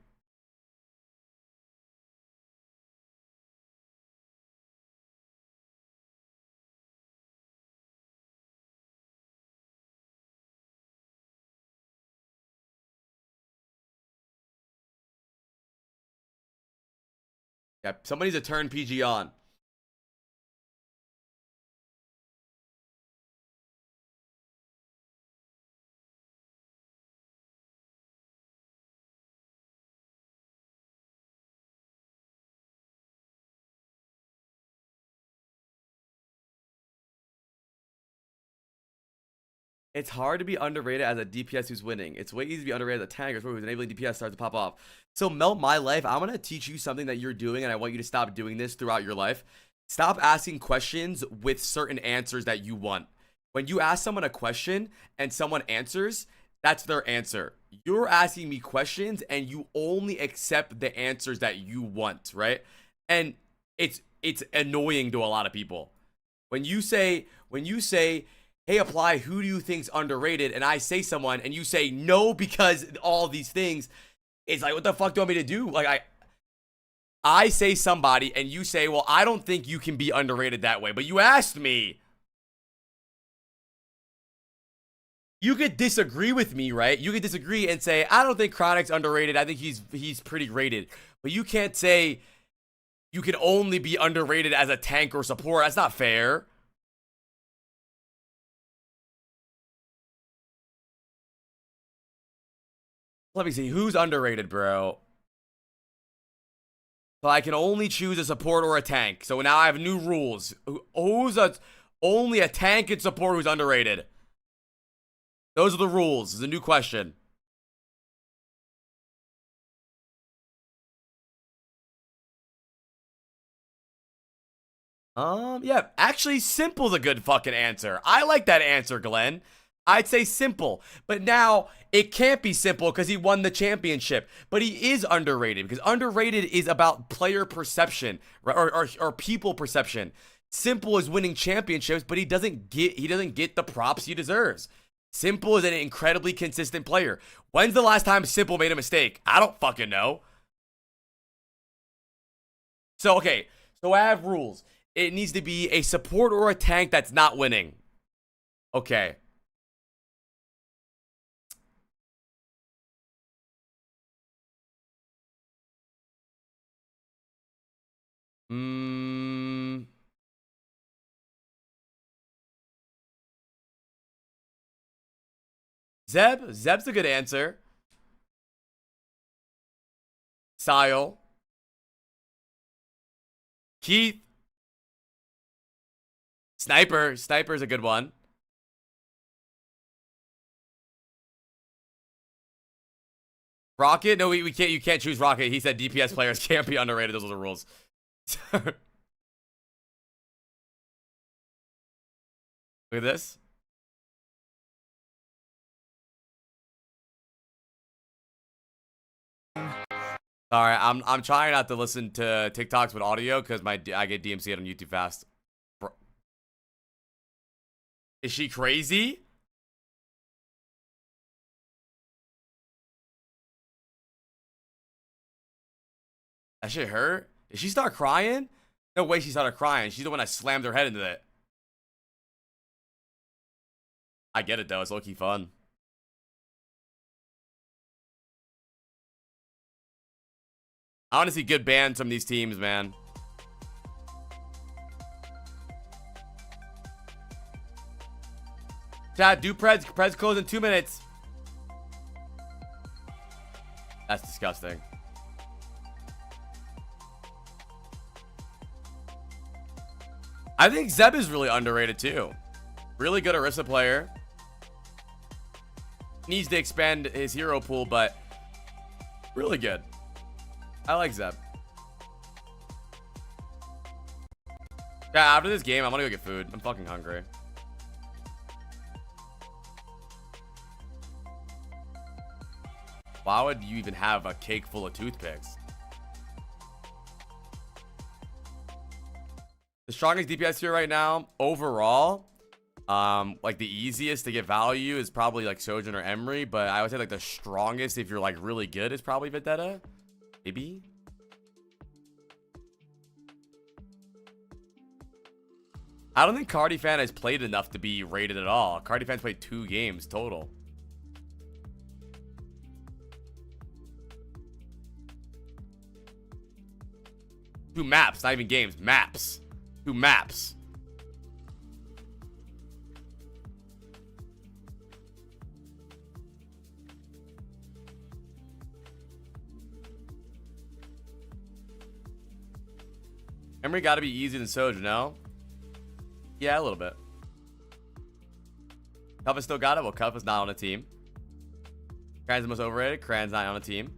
Yeah, somebody needs to turn PG on. It's hard to be underrated as a DPS who's winning. It's way easier to be underrated as a tanker who's enabling DPS starts to pop off. So Melt My Life, I'm going to teach you something that you're doing, and I want you to stop doing this throughout your life. Stop asking questions with certain answers that you want. When you ask someone a question and someone answers, that's their answer. You're asking me questions and you only accept the answers that you want, right? And it's annoying to a lot of people. When you say, hey, Apply, who do you think's underrated? And I say someone and you say no because all these things, it's like, what the fuck do you want me to do? Like I say somebody and you say, well, I don't think you can be underrated that way, but you asked me. You could disagree with me, right? You could disagree and say, I don't think Chronic's underrated. I think he's pretty rated. But you can't say you can only be underrated as a tank or support. That's not fair. Let me see. Who's underrated, bro? So I can only choose a support or a tank. So now I have new rules. Only a tank and support who's underrated? Those are the rules. It's a new question. Yeah, actually, simple's a good fucking answer. I like that answer, Glenn. I'd say simple, but now it can't be simple because he won the championship. But he is underrated because underrated is about player perception, right? or people perception. Simple is winning championships, but he doesn't get the props he deserves. Simple is an incredibly consistent player. When's the last time Simple made a mistake? I don't fucking know. So okay, so I have rules. It needs to be a support or a tank that's not winning. Okay. Zeb's a good answer. Sile. Keith. Sniper's a good one. Rocket? No, we can't. You can't choose Rocket. He said DPS players can't be underrated. Those are the rules. Look at this. Sorry, I'm trying not to listen to TikToks with audio because I get DMCA'd on YouTube fast. Is she crazy? That shit hurt? Did she start crying? No way she started crying. She's the one that slammed her head into it. I get it though. It's low-key fun. I want to see good bans from these teams, man. Chat, do Preds. Preds close in 2 minutes. That's disgusting. I think Zeb is really underrated too. Really good Orisa player. Needs to expand his hero pool, but really good. I like Zeb. Yeah, after this game, I'm gonna go get food. I'm fucking hungry. Why would you even have a cake full of toothpicks? The strongest DPS here right now, overall, like the easiest to get value is probably like Sojourn or Emery, but I would say like the strongest if you're like really good is probably Vendetta. Maybe. I don't think Cardi Fan has played enough to be rated at all. Cardi Fan's played 2 games total. Two maps, not even games, maps. 2 maps. Emery gotta be easier than Sojourn, no? Yeah, a little bit. Cuff still got it? Well, Cuff is not on a team. Cran's the most overrated. Cran's not on a team.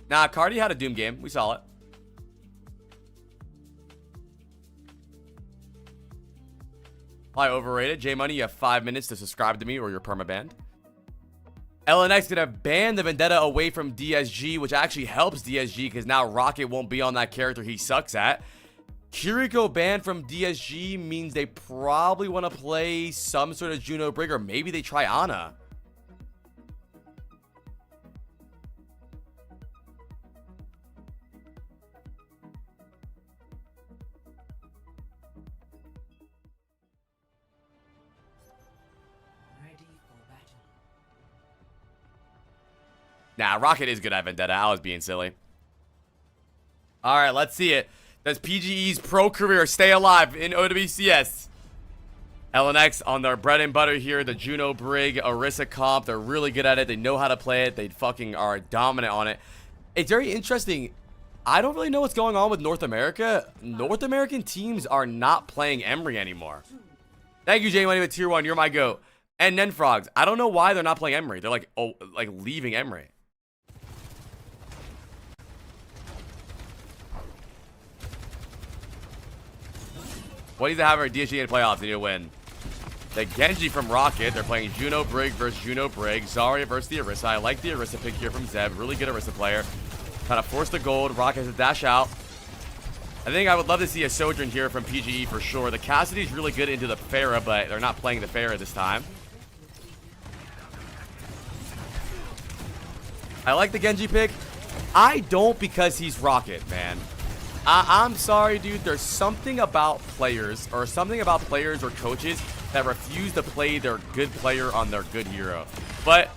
Nah, Cardi had a Doom game. We saw it. Probably overrated. J-Money, you have 5 minutes to subscribe to me or you're permabanned. LNX gonna ban the Vendetta away from DSG, which actually helps DSG because now Rocket won't be on that character he sucks at. Kiriko banned from DSG means they probably want to play some sort of Juno Brig, or maybe they try Ana. Ready for battle. Nah, Rocket is good at Vendetta. I was being silly. Alright, let's see it. Does PGE's pro career stay alive in OWCS? LNX on their bread and butter here. The Juno Brig, Orisa comp. They're really good at it. They know how to play it. They fucking are dominant on it. It's very interesting. I don't really know what's going on with North America. North American teams are not playing Emery anymore. Thank you, J-Money with tier 1. You're my goat. And Nenfrogs. I don't know why they're not playing Emery. They're like, oh, like leaving Emery. What needs to have our DSG in playoffs? They need to win. The Genji from Rocket. They're playing Juno Brig versus Juno Brig. Zarya versus the Orisa. I like the Orisa pick here from Zeb. Really good Orisa player. Kind of force the gold. Rocket has to dash out. I think I would love to see a Sojourn here from PGE for sure. The Cassidy's really good into the Pharah, but they're not playing the Pharah this time. I like the Genji pick. I don't because he's Rocket, man. I'm sorry, dude. There's something about players or coaches that refuse to play their good player on their good hero. But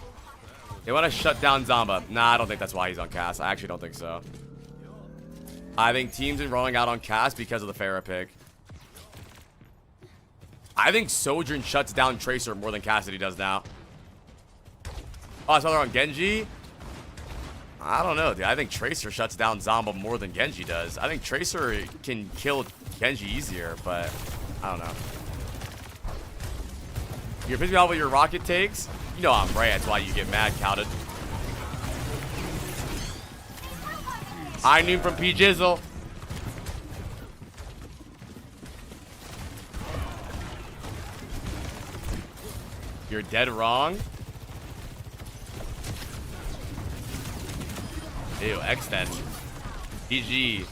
they want to shut down Zamba. Nah, I don't think that's why he's on cast. I actually don't think so. I think teams are rolling out on cast because of the Pharah pick. I think Sojourn shuts down Tracer more than Cassidy does now. Oh, I saw they're on Genji. I don't know, dude. I think Tracer shuts down Zamba more than Genji does. I think Tracer can kill Genji easier, but I don't know. You're pissing me off with your Rocket takes? You know I'm right. That's why you get mad counted. I knew from P Jizzle. You're dead wrong. Ew, extend. PG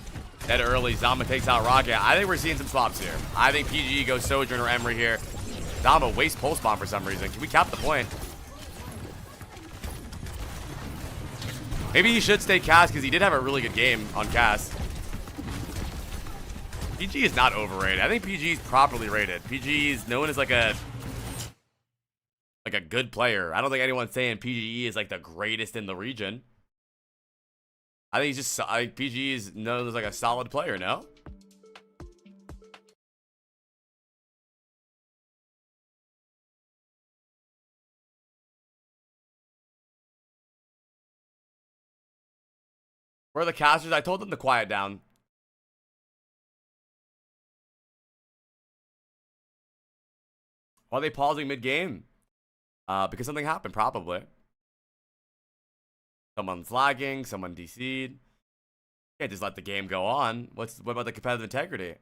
dead early. Zamba takes out Rocket. I think we're seeing some swaps here. I think PG goes Sojourn or Emery here. Zamba wastes pulse bomb for some reason. Can we cap the point? Maybe he should stay cast because he did have a really good game on cast. PG is not overrated. I think PG is properly rated. PG is known as like a good player. I don't think anyone's saying PGE is like the greatest in the region. I think he's just, PG is known as like a solid player, no? Where are the casters? I told them to quiet down. Why are they pausing mid-game? Because something happened, probably. Someone's lagging, someone DC'd. Can't just let the game go on. What about the competitive integrity?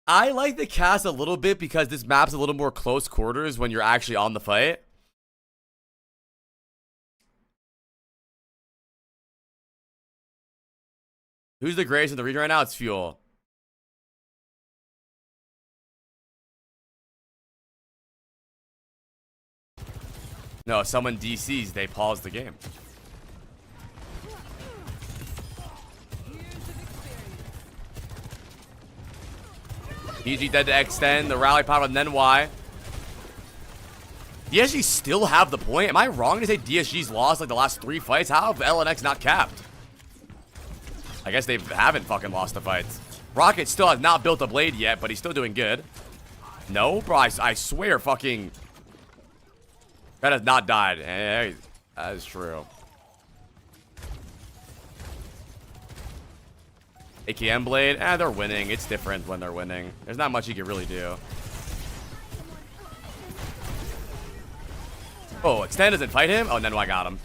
I like the cast a little bit because this map's a little more close quarters when you're actually on the fight. Who's the greatest in the region right now? It's Fuel. No, someone DCs, they pause the game. PG dead to extend the rally power and then Y. DSG still have the point? Am I wrong to say DSG's lost like the last 3 fights? How have LNX not capped? I guess they haven't fucking lost the fights. Rocket still has not built a blade yet, but he's still doing good. No, bro, I swear fucking... That has not died. Hey, that is true. AKM blade, they're winning. It's different when they're winning. There's not much you can really do. Oh, Extend doesn't fight him? Oh, then I got him.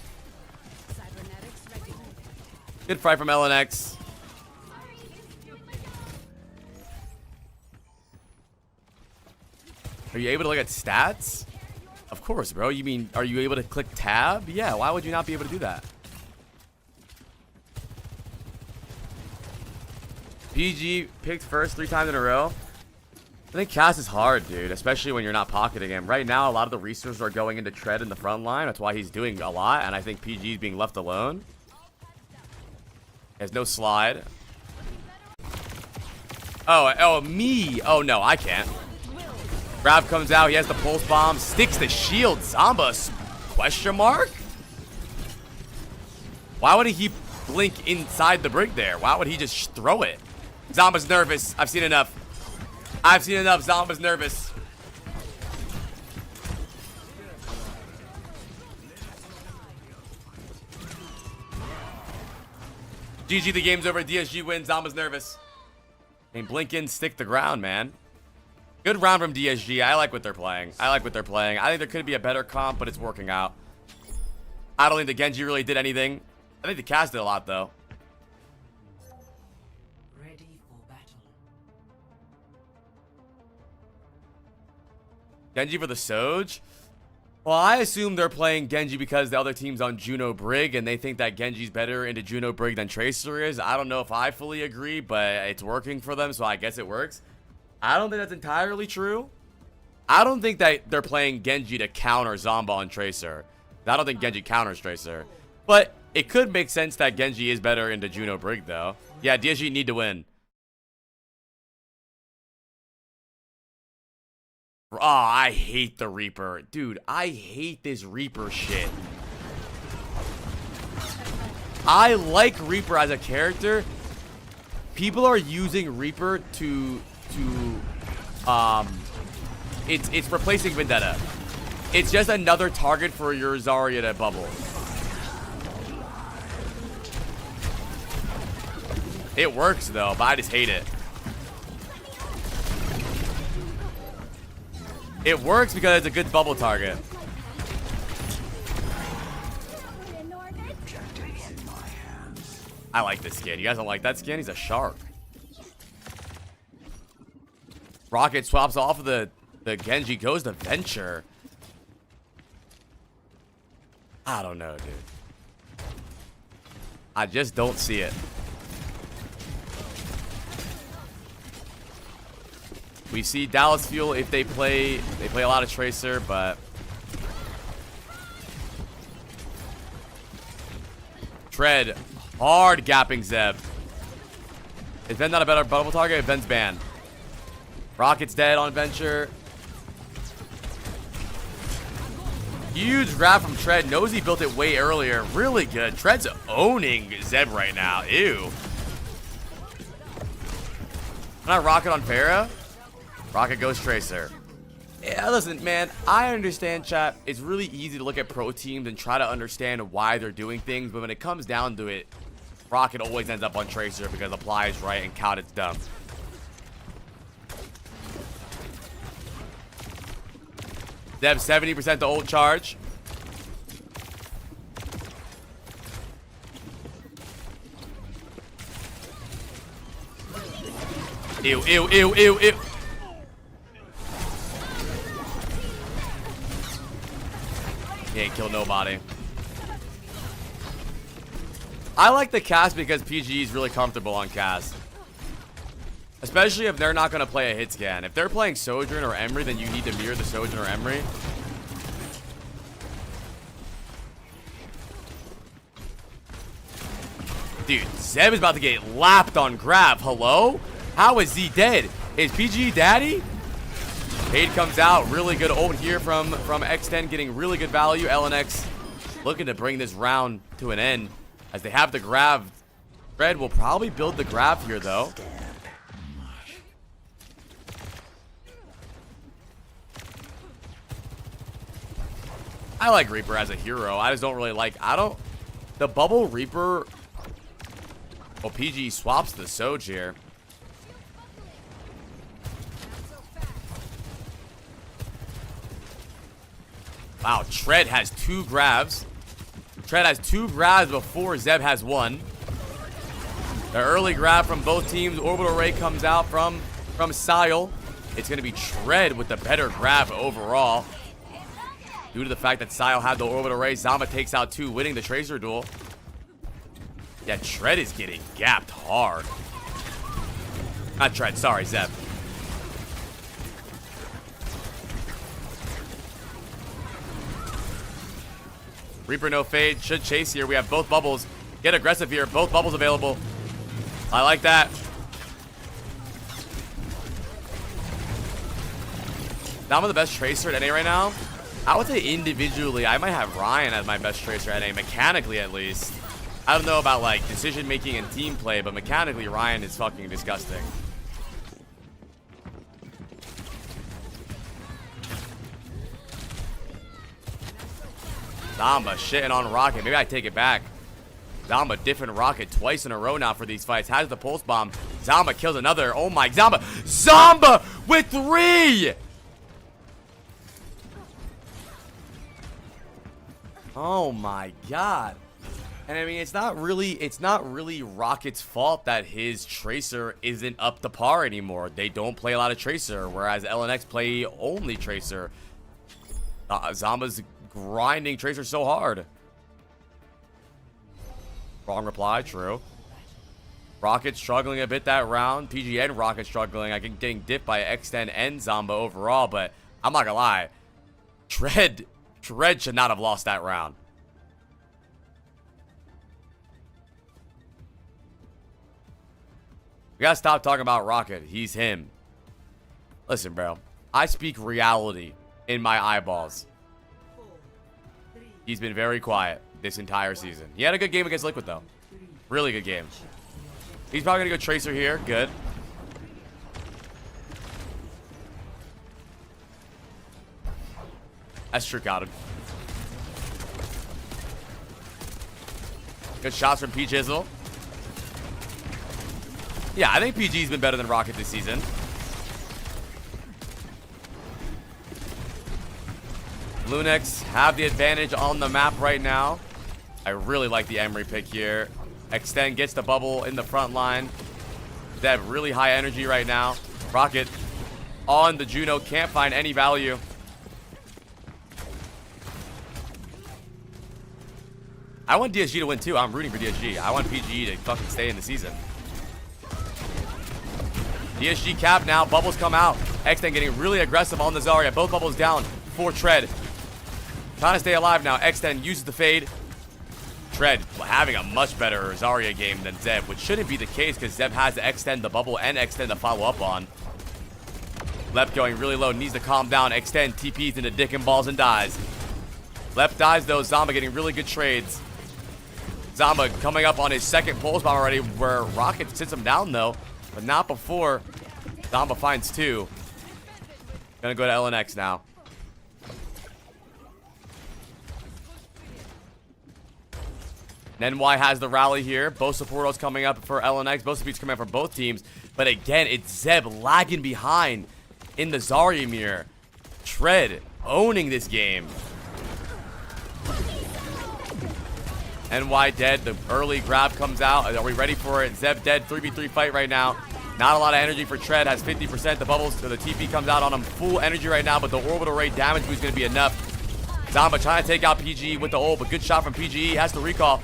Good fight from LNX. Are you able to look at stats? Of course, bro. You mean, are you able to click tab? Yeah, why would you not be able to do that? PG picked first 3 times in a row. I think cast is hard, dude, especially when you're not pocketing him. Right now, a lot of the resources are going into Tread in the front line. That's why he's doing a lot, and I think PG is being left alone. There's no slide. Oh, me. Oh, no, I can't. Grav comes out. He has the pulse bomb. Sticks the shield. Zamba? Question mark? Why would he blink inside the brick there? Why would he just throw it? Zamba's nervous. I've seen enough. I've seen enough. Zamba's nervous. GG, the game's over. DSG wins. Zamba's nervous. And blink in, stick the ground, man. Good round from DSG. I like what they're playing. I think there could be a better comp, but it's working out. I don't think the Genji really did anything. I think the cast did a lot, though. Ready for battle. Genji for the Soj? Well, I assume they're playing Genji because the other team's on Juno Brig, and they think that Genji's better into Juno Brig than Tracer is. I don't know if I fully agree, but it's working for them, so I guess it works. I don't think that's entirely true. I don't think that they're playing Genji to counter Zamba on Tracer. I don't think Genji counters Tracer. But it could make sense that Genji is better into Juno Brig, though. Yeah, DSG need to win. Oh, I hate the Reaper. Dude, I hate this Reaper shit. I like Reaper as a character. People are using Reaper it's replacing Vendetta. It's just another target for your Zarya to bubble. It works though, but I just hate it. It works because it's a good bubble target. I like this skin. You guys don't like that skin? He's a shark. Rocket swaps off of the Genji, goes to Venture. I don't know, dude. I just don't see it. We see Dallas Fuel if they play a lot of Tracer, but Tread hard gapping Zeb. Is Ben not a better bubble target? Ben's banned. Rocket's dead on Venture. Huge grab from Tread. Knows he built it way earlier. Really good. Tread's owning Zeb right now. Ew. Not Rocket on Pharah. Rocket goes Tracer. Yeah, listen, man. I understand, chat. It's really easy to look at pro teams and try to understand why they're doing things. But when it comes down to it, Rocket always ends up on Tracer because Apply is right and Count it's dumb. Zeb 70% the ult charge. Ew, ew, ew, ew, ew. He ain't killed nobody. I like the cast because PG is really comfortable on cast. Especially if they're not going to play a hit scan. If they're playing Sojourn or Emery, then you need to mirror the Sojourn or Emery. Dude, Zeb is about to get lapped on grab. Hello? How is he dead? Is PG daddy? Fade comes out. Really good ult here from X10, getting really good value. LNX looking to bring this round to an end as they have the grab. Fred will probably build the grab here, though. I like Reaper as a hero. I just don't really like... The bubble Reaper... Well, PG swaps the Soj here. Wow, Tread has 2 grabs. Tread has 2 grabs before Zeb has 1. The early grab from both teams. Orbital Ray comes out from Sile. It's going to be Tread with the better grab overall. Due to the fact that Sile had the Orbital Ray, Zama takes out 2, winning the Tracer duel. Yeah, Tread is getting gapped hard. Not Tread, sorry, Zeb. Reaper no fade, should chase here. We have both bubbles. Get aggressive here, both bubbles available. I like that. Zama the best Tracer at NA right now. I would say individually, I might have Ryan as my best Tracer at NA, mechanically at least. I don't know about like decision making and team play, but mechanically Ryan is fucking disgusting. Zamba shitting on Rocket. Maybe I take it back. Zamba different Rocket twice in a row now for these fights. Has the pulse bomb. Zamba kills another. Oh my, Zamba with 3! Oh my god. And I mean, it's not really Rocket's fault that his Tracer isn't up to par anymore. They don't play a lot of Tracer, whereas LNX play only Tracer. Zamba's grinding Tracer so hard. Wrong reply, true. Rocket struggling a bit that round. PGN Rocket struggling. I think getting dipped by X10 and Zamba overall, but I'm not gonna lie. Tread should not have lost that round. We gotta stop talking about Rocket. He's him. Listen, bro. I speak reality in my eyeballs. He's been very quiet this entire season. He had a good game against Liquid, though. Really good game. He's probably gonna go Tracer here. Good. That's true, got him. Good shots from P Jizzle. Yeah, I think PG's been better than Rocket this season. Lunex have the advantage on the map right now. I really like the Emery pick here. Extend gets the bubble in the front line. They have really high energy right now. Rocket on the Juno, can't find any value. I want DSG to win too. I'm rooting for DSG. I want PGE to fucking stay in the season. DSG cap now. Bubbles come out. X10 getting really aggressive on the Zarya. Both bubbles down for Tread. Trying to stay alive now. X10 uses the fade. Tread having a much better Zarya game than Zeb, which shouldn't be the case because Zeb has to extend the bubble and extend to follow up on. Lep going really low. Needs to calm down. Extend TPs into dick and balls and dies. Lep dies though. Zamba getting really good trades. Zamba coming up on his second pulse bomb already, where Rocket sits him down though, but not before Zamba finds 2. Gonna go to LNX now. NY has the rally here. Both supportos coming up for LNX. Both speeds coming up for both teams. But again, it's Zeb lagging behind in the Zarya mirror. Tread owning this game. NY dead. The early grab comes out. Are we ready for it? Zeb dead. 3v3 fight right now. Not a lot of energy for Tread. Has 50%. The bubbles, so the TP comes out on him. Full energy right now, but the orbital ray damage boost is going to be enough. Zamba trying to take out PGE with the ult, but good shot from PGE. Has to recall.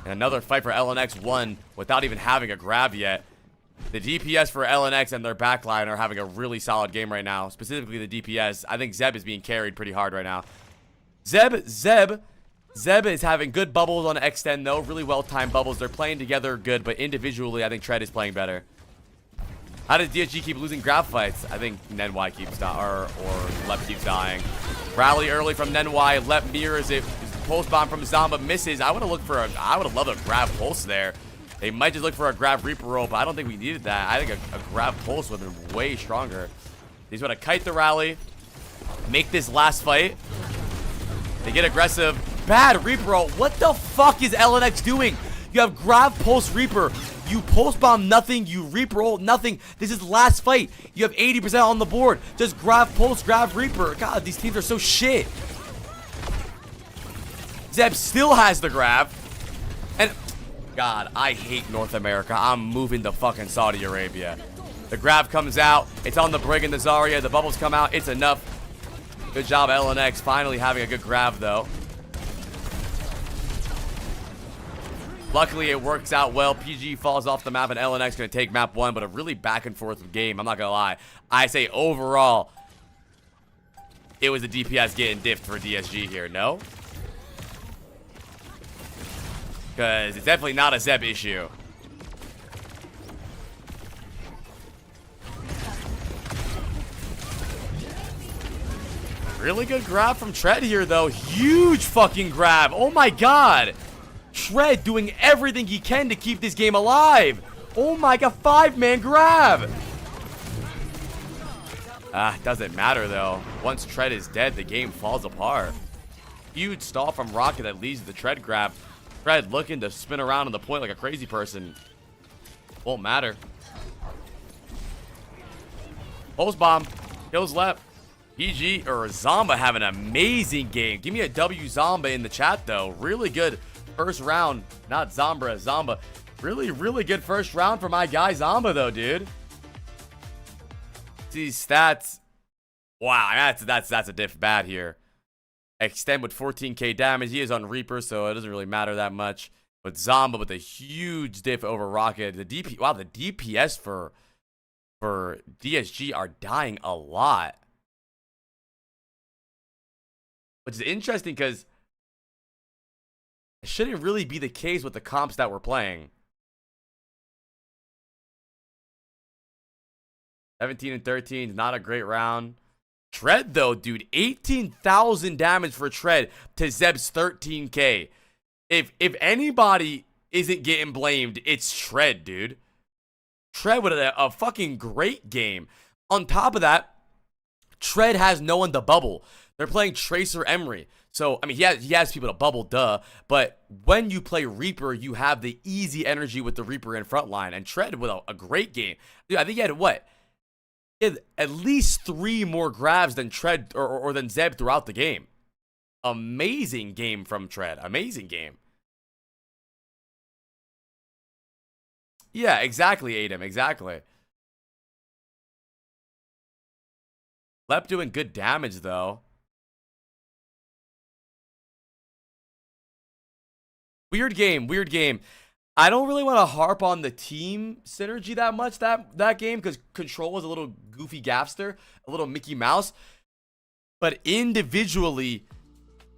And another fight for LNX won without even having a grab yet. The DPS for LNX and their backline are having a really solid game right now. Specifically the DPS. I think Zeb is being carried pretty hard right now. Zeb is having good bubbles on Extend though. Really well-timed bubbles. They're playing together good, but individually I think Tread is playing better. How does DSG keep losing grab fights? I think Nenwai keeps dying, or Lep keeps dying. Rally early from Nenwai. Lep mirrors it. Pulse bomb from Zamba misses. I would have loved a grab pulse there. They might just look for a grab Reaper roll, but I don't think we needed that. I think a grab pulse would have been way stronger. He's going to kite the rally, make this last fight. They get aggressive. Bad Reaper roll. What the fuck is LNX doing? You have grab pulse Reaper. You pulse bomb nothing. You Reaper ult nothing. This is last fight. You have 80% on the board. Just grab pulse, grab Reaper. God, these teams are so shit. Zeb still has the grab. And God, I hate North America. I'm moving to fucking Saudi Arabia. The grab comes out. It's on the Brig and the Zarya. The bubbles come out. It's enough. Good job, LNX. Finally having a good grab, though. Luckily, it works out well. PG falls off the map, and LNX going to take map 1, but a really back-and-forth game. I'm not going to lie. I say overall, it was the DPS getting diffed for DSG here, no? Because it's definitely not a Zeb issue. Really good grab from Tread here, though. Huge fucking grab. Oh, my God. Tread doing everything he can to keep this game alive. Oh, my God. 5-man grab. Doesn't matter, though. Once Tread is dead, the game falls apart. Huge stall from Rocket that leads to the Tread grab. Tread looking to spin around on the point like a crazy person. Won't matter. Pulse bomb. Kills left. PG or Zamba have an amazing game. Give me a W Zamba in the chat, though. Really good first round. Not Zambra, Zamba. Really, really good first round for my guy Zamba, though, dude. These stats. Wow, that's a diff bad here. Extend with 14k damage. He is on Reaper, so it doesn't really matter that much. But Zamba with a huge diff over Rocket. The DPS for DSG are dying a lot. Which is interesting because it shouldn't really be the case with the comps that we're playing. 17 and 13 is not a great round. Tread, though, dude, 18,000 damage for Tread to Zeb's 13k. If anybody isn't getting blamed, it's Tread, dude. Tread with a fucking great game. On top of that, Tread has no one to bubble. They're playing Tracer Emery. So, I mean, he has people to bubble, duh. But when you play Reaper, you have the easy energy with the Reaper in front line. And Tread with a great game. Dude, I think he had what? He had at least 3 more grabs than Tread or than Zeb throughout the game. Amazing game from Tread. Amazing game. Yeah, exactly, Adam. Exactly. Lep doing good damage, though. Weird game, weird game. I don't really want to harp on the team synergy that much that game because Control was a little goofy gafster, a little Mickey Mouse. But individually,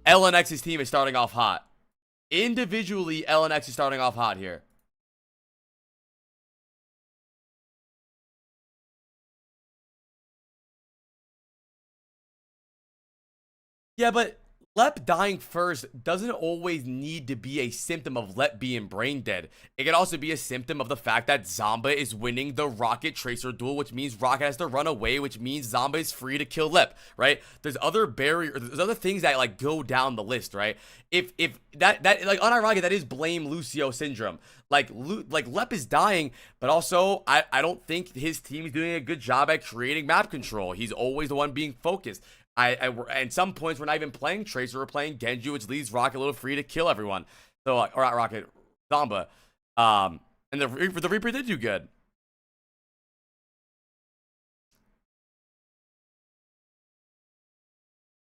LNX's team is starting off hot. Individually, LNX is starting off hot here. Yeah, but Lep dying first doesn't always need to be a symptom of Lep being brain dead. It can also be a symptom of the fact that Zamba is winning the Rocket Tracer duel, which means Rocket has to run away, which means Zamba is free to kill Lep, right? There's other there's other things that like go down the list, right? If that like unironically, that is blame Lucio syndrome. Like Lep is dying, but also I don't think his team is doing a good job at creating map control. He's always the one being focused. and some points we're not even playing Tracer, we're playing Genji, which leaves Rocket a little free to kill everyone. So, or not Rocket, Zamba. And the Reaper did do good.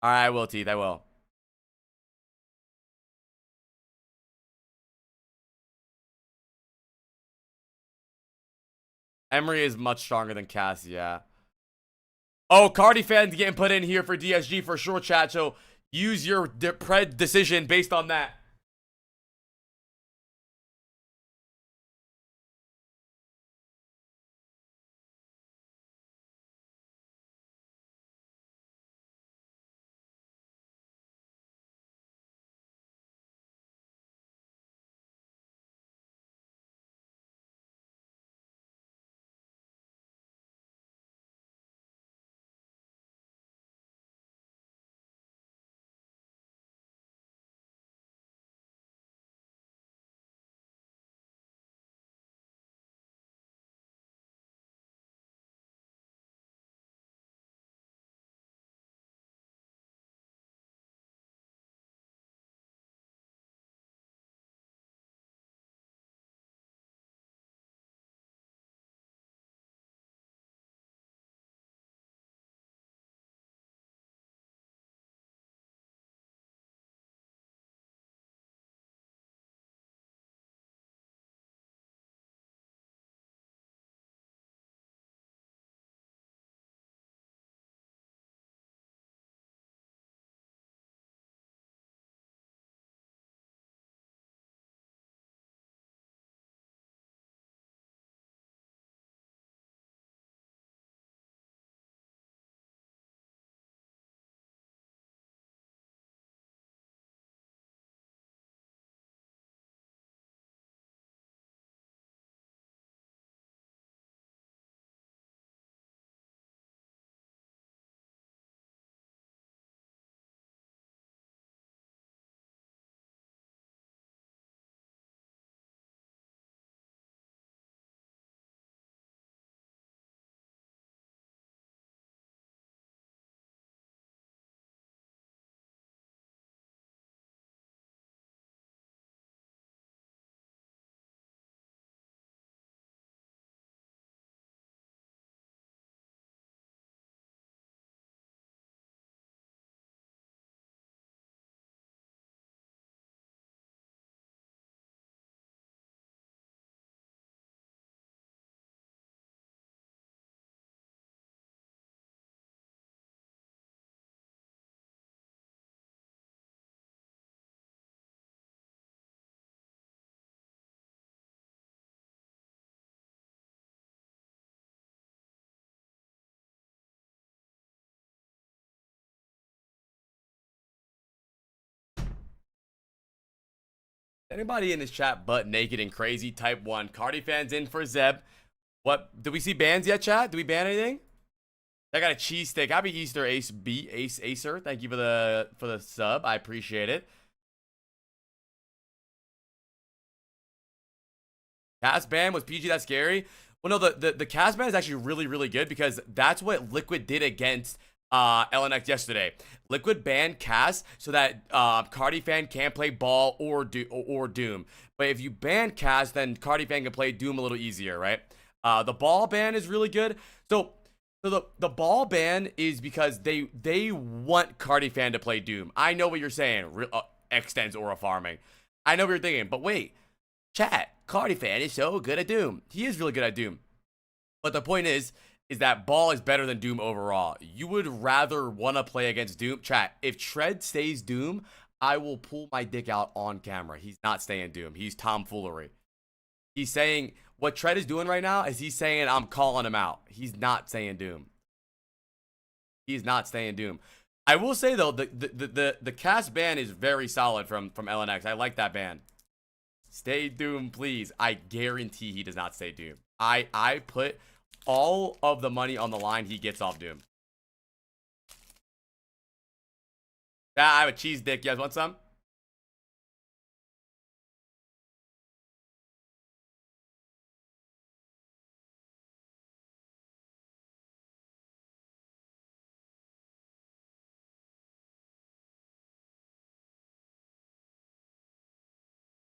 All right, I will, Teeth. I will. Emery is much stronger than Cass, yeah. Oh, Cardi fans getting put in here for DSG for sure, chat. So use your decision based on that. Anybody in this chat butt naked and crazy? Type 1. Cardi fans in for Zeb. What? Did we see bans yet, chat? Did we ban anything? I got a cheesesteak. Happy Easter, Acer. Thank you for the sub. I appreciate it. Cast ban was PG that scary? Well, no, the cast ban is actually really good because that's what Liquid did against LNX yesterday. Liquid banned cast so that Cardi fan can't play ball or Doom. But if you ban cast, then Cardi fan can play Doom a little easier, right? The ball ban is really good. So the ball ban is because they want Cardi fan to play Doom. I know what you're saying. Extends aura farming. I know what you're thinking. But wait, chat. Cardi fan is so good at Doom. He is really good at Doom. But the point is that ball is better than Doom overall. You would rather want to play against Doom. Chat, if Tread stays Doom, I will pull my dick out on camera. He's not staying Doom. He's tomfoolery. He's saying, what Tread is doing right now is he's saying I'm calling him out. He's not saying Doom. He's not staying Doom. I will say, though, the cast ban is very solid from LNX. I like that ban. Stay Doom, please. I guarantee he does not stay Doom. I put all of the money on the line he gets off Doom. Yeah, I have a cheese dick. You guys want some?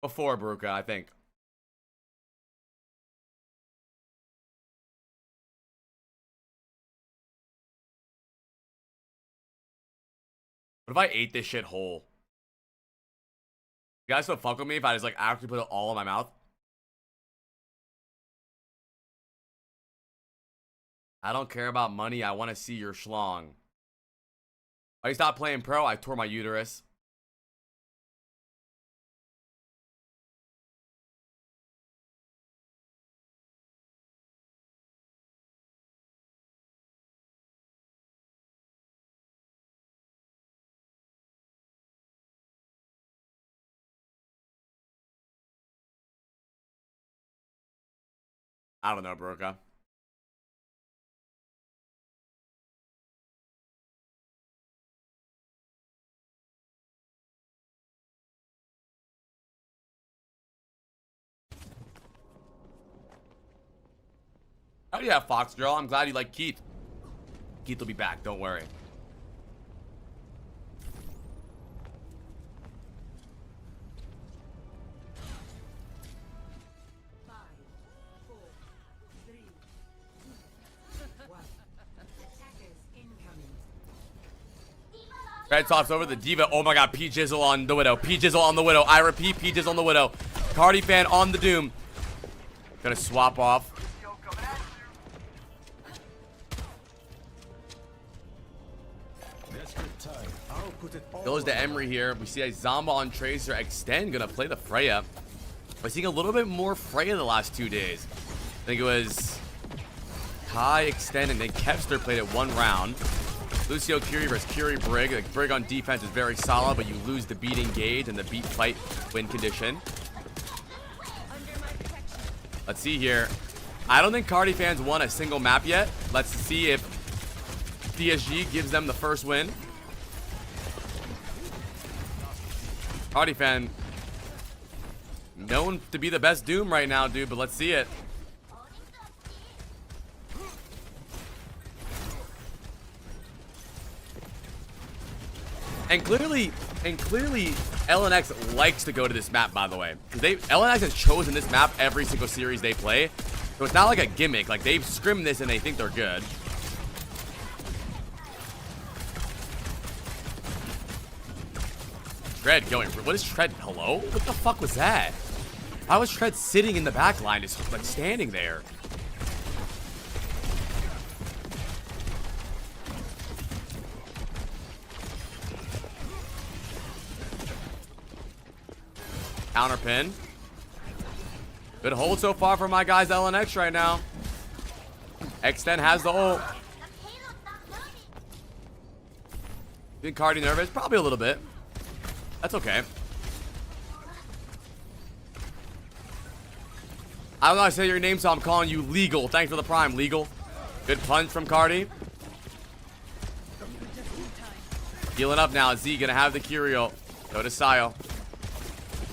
Before Baruka, I think. What if I ate this shit whole? You guys still fuck with me if I just like actually put it all in my mouth? I don't care about money. I want to see your schlong. Why you stop playing pro? I tore my uterus. I don't know, Baruka. Oh yeah, Fox girl. I'm glad you like Keith. Keith will be back. Don't worry. Red tops over the diva. Oh my god, P Jizzle on the Widow. P Jizzle on the Widow. I repeat, P Jizzle on the Widow. Cardi fan on the Doom. Gonna swap off. Goes to Emery here. We see a Zamba on Tracer. Extend gonna play the Freya. We're seeing a little bit more Freya the last 2 days. I think it was Kai, Extend, and then Kevster played it 1 round. Lucio Curie versus Curie Brig. Like, Brig on defense is very solid, but you lose the beat engage and the beat fight win condition. Let's see here. I don't think Cardi fans won a single map yet. Let's see if DSG gives them the first win. Cardi fan, known to be the best Doom right now, dude, but let's see it. And clearly, LNX likes to go to this map, by the way. Because LNX has chosen this map every single series they play. So it's not like a gimmick. Like, they've scrimmed this and they think they're good. Tread going. What is Tread? Hello? What the fuck was that? How was Tread sitting in the back line, just like standing there? Counter pin. Good hold so far for my guys LNX right now. Extend has the ult. Think Cardi nervous? Probably a little bit. That's okay. I don't know how to say your name, so I'm calling you Legal. Thanks for the prime, Legal. Good punch from Cardi. Healing up now. Z gonna have the Curio. Go to Sio.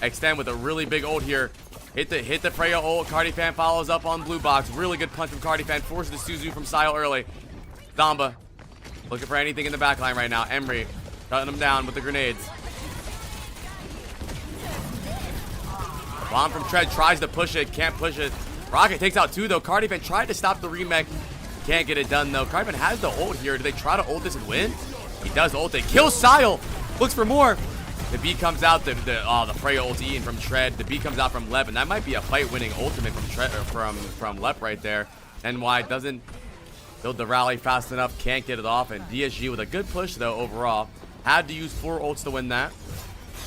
Extend with a really big ult here. Hit the Freya ult. Cardi fan follows up on blue box. Really good punch from Cardi fan. Forces the Suzu from Sio early. Zamba looking for anything in the backline right now. Emery cutting him down with the grenades. Bomb from Tread tries to push it. Can't push it. Rocket takes out 2 though. Cardi fan tried to stop the remake. Can't get it done though. Cardi fan has the ult here. Do they try to ult this and win? He does ult it. Kills Sile. Looks for more. The B comes out, the Freya ulti from Tread. The B comes out from Lep, and that might be a fight-winning ultimate from Tread or from Lep right there. NY doesn't build the rally fast enough, can't get it off, and DSG with a good push though overall. Had to use 4 ults to win that.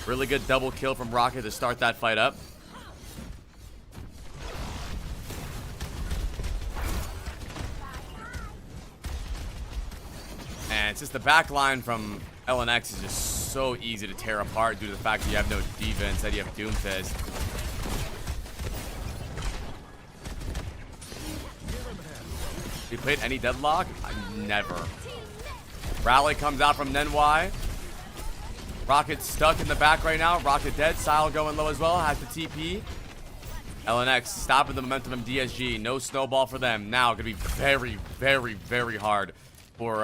Really good double kill from Rocket to start that fight up. And it's just the back line from LNX is just so easy to tear apart due to the fact that you have no D.Va, instead you have Doomfist. Have you played any Deadlock? Never. Rally comes out from Nenwai. Rocket stuck in the back right now. Rocket dead. Sile going low as well. Has the TP. LNX stopping the momentum from DSG. No snowball for them. Now going to be very, very, very hard for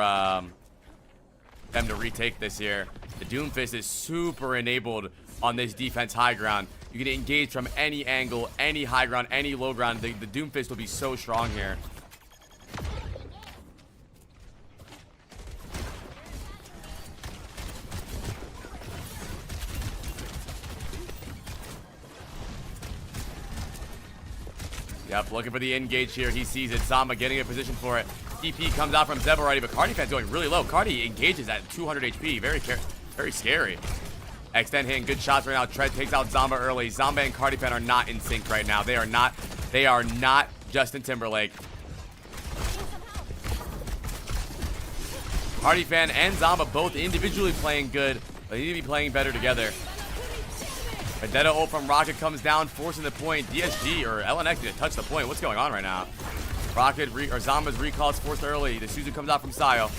them to retake this here. The Doomfist is super enabled on this defense high ground. You can engage from any angle, any high ground, any low ground. The Doomfist will be so strong here. Yep, looking for the engage here. He sees it. Zama getting a position for it. TP comes out from Zeb already, but Cardi Fan's going really low. Cardi engages at 200 HP. Very scary. Extend hitting good shots right now. Tread takes out Zamba early. Zamba and Cardi Fan are not in sync right now. They are not Justin Timberlake. Cardi Fan and Zamba both individually playing good, but they need to be playing better together. Vendetta ult from Rocket comes down, forcing the point. DSG or LNX need to touch the point. What's going on right now? Rocket or Zamba's recall is forced early. The Suzu comes out from Sio.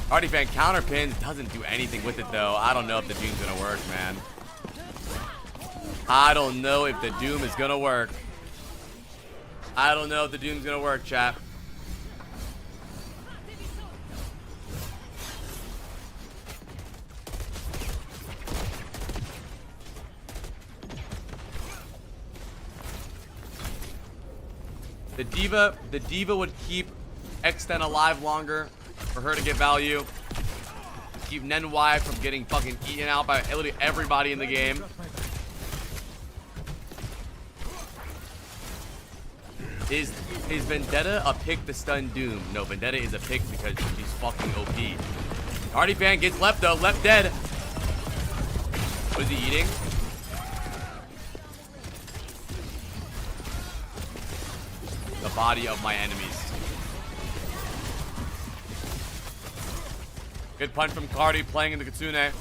Cardi Fan counterpins. Doesn't do anything with it though. I don't know if the Doom's gonna work, man. I don't know if the Doom is gonna work. I don't know if the Doom's gonna work, chat. The diva would keep Extend alive longer for her to get value. Keep Nenwai from getting fucking eaten out by literally everybody in the game. Is Vendetta a pick to stun Doom? No, Vendetta is a pick because she's fucking OP. Cardi Fan gets left though, left dead. What is he eating? The body of my enemies. Good punch from Cardi playing in the Kitsune.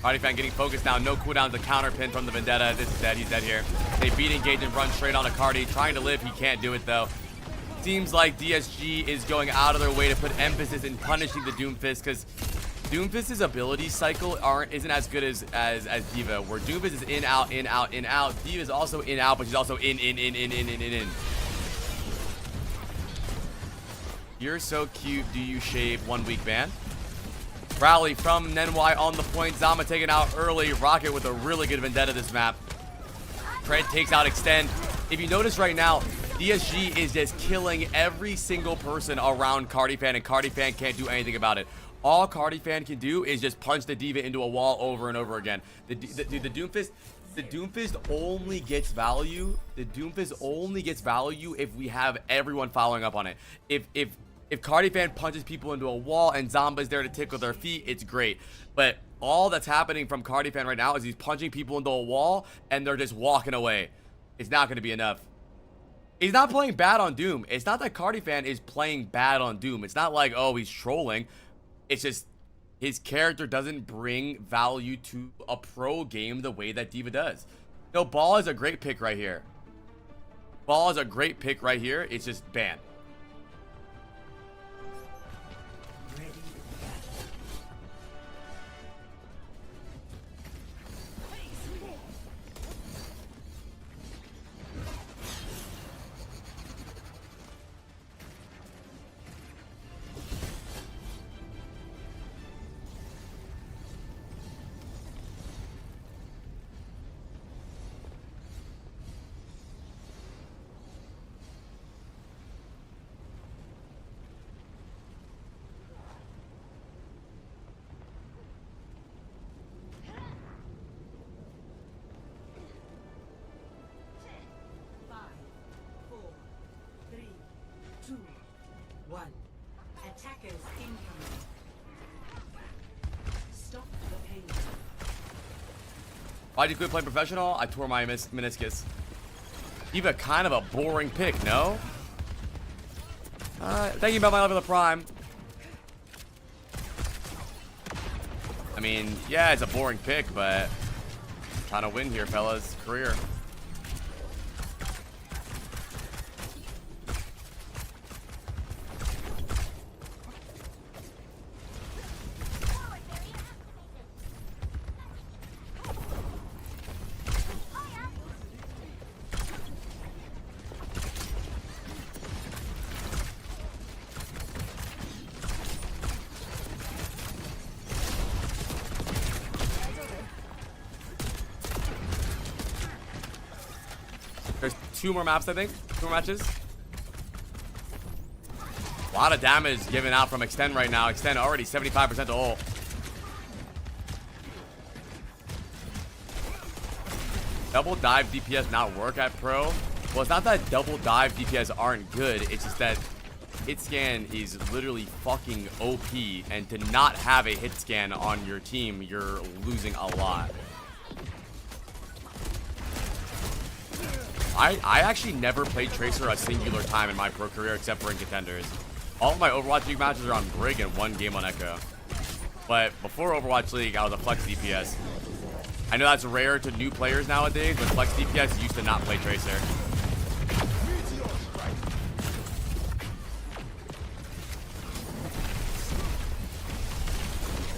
Cardi Fan getting focused now. No cooldown to counter pin from the Vendetta. This is dead. He's dead here. They beat engage and run straight onto Cardi. Trying to live. He can't do it though. Seems like DSG is going out of their way to put emphasis in punishing the Doomfist because Doomfist's ability cycle isn't as good as Diva, where Doomfist is in, out, in, out, in, out. Diva is also in, out, but she's also in. You're so cute, do you shave? 1 week ban. Rally from Nenwai on the point. Zama taken out early. Rocket with a really good Vendetta this map. Tread takes out Extend. If you notice right now, DSG is just killing every single person around Cardi Fan, and Cardi Fan can't do anything about it. All Cardi Fan can do is just punch the Diva into a wall over and over again. The Doomfist only gets value. The Doomfist only gets value if we have everyone following up on it. If Cardi Fan punches people into a wall and Zamba's there to tickle their feet, it's great. But all that's happening from Cardi Fan right now is he's punching people into a wall and they're just walking away. It's not going to be enough. He's not playing bad on Doom. It's not that Cardi Fan is playing bad on Doom. It's not like, oh, he's trolling. It's just his character doesn't bring value to a pro game the way that Diva does. No, Ball is a great pick right here. Ball is a great pick right here. It's just ban. Attackers incoming. Stop the pain. Why'd you quit playing professional? I tore my meniscus. Diva, kind of a boring pick, no? Thinking about my level of prime. I mean, yeah, it's a boring pick, but trying to win here, fellas. Career. There's 2 more maps, I think. 2 more matches. A lot of damage given out from Extend right now. Extend already 75% to ult. Double dive DPS not work at pro. Well, it's not that double dive DPS aren't good. It's just that hit scan is literally fucking OP, and to not have a hit scan on your team, you're losing a lot. I actually never played Tracer a singular time in my pro career except for in contenders. All of my Overwatch League matches are on Brig and 1 game on Echo. But before Overwatch League, I was a flex DPS. I know that's rare to new players nowadays, but flex DPS used to not play Tracer.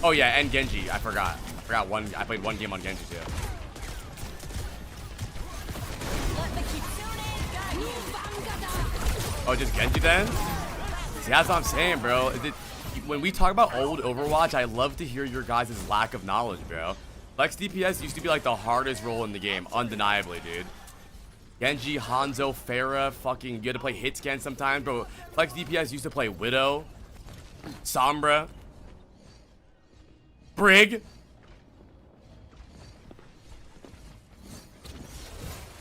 Oh yeah, and Genji. I forgot one. I played 1 game on Genji too. Oh, just Genji then? See, that's what I'm saying, bro. When we talk about old Overwatch, I love to hear your guys' lack of knowledge, bro. Flex DPS used to be like the hardest role in the game, undeniably, dude. Genji, Hanzo, Pharah, fucking, you had to play hit scan sometimes, bro. Flex DPS used to play Widow, Sombra, Brig,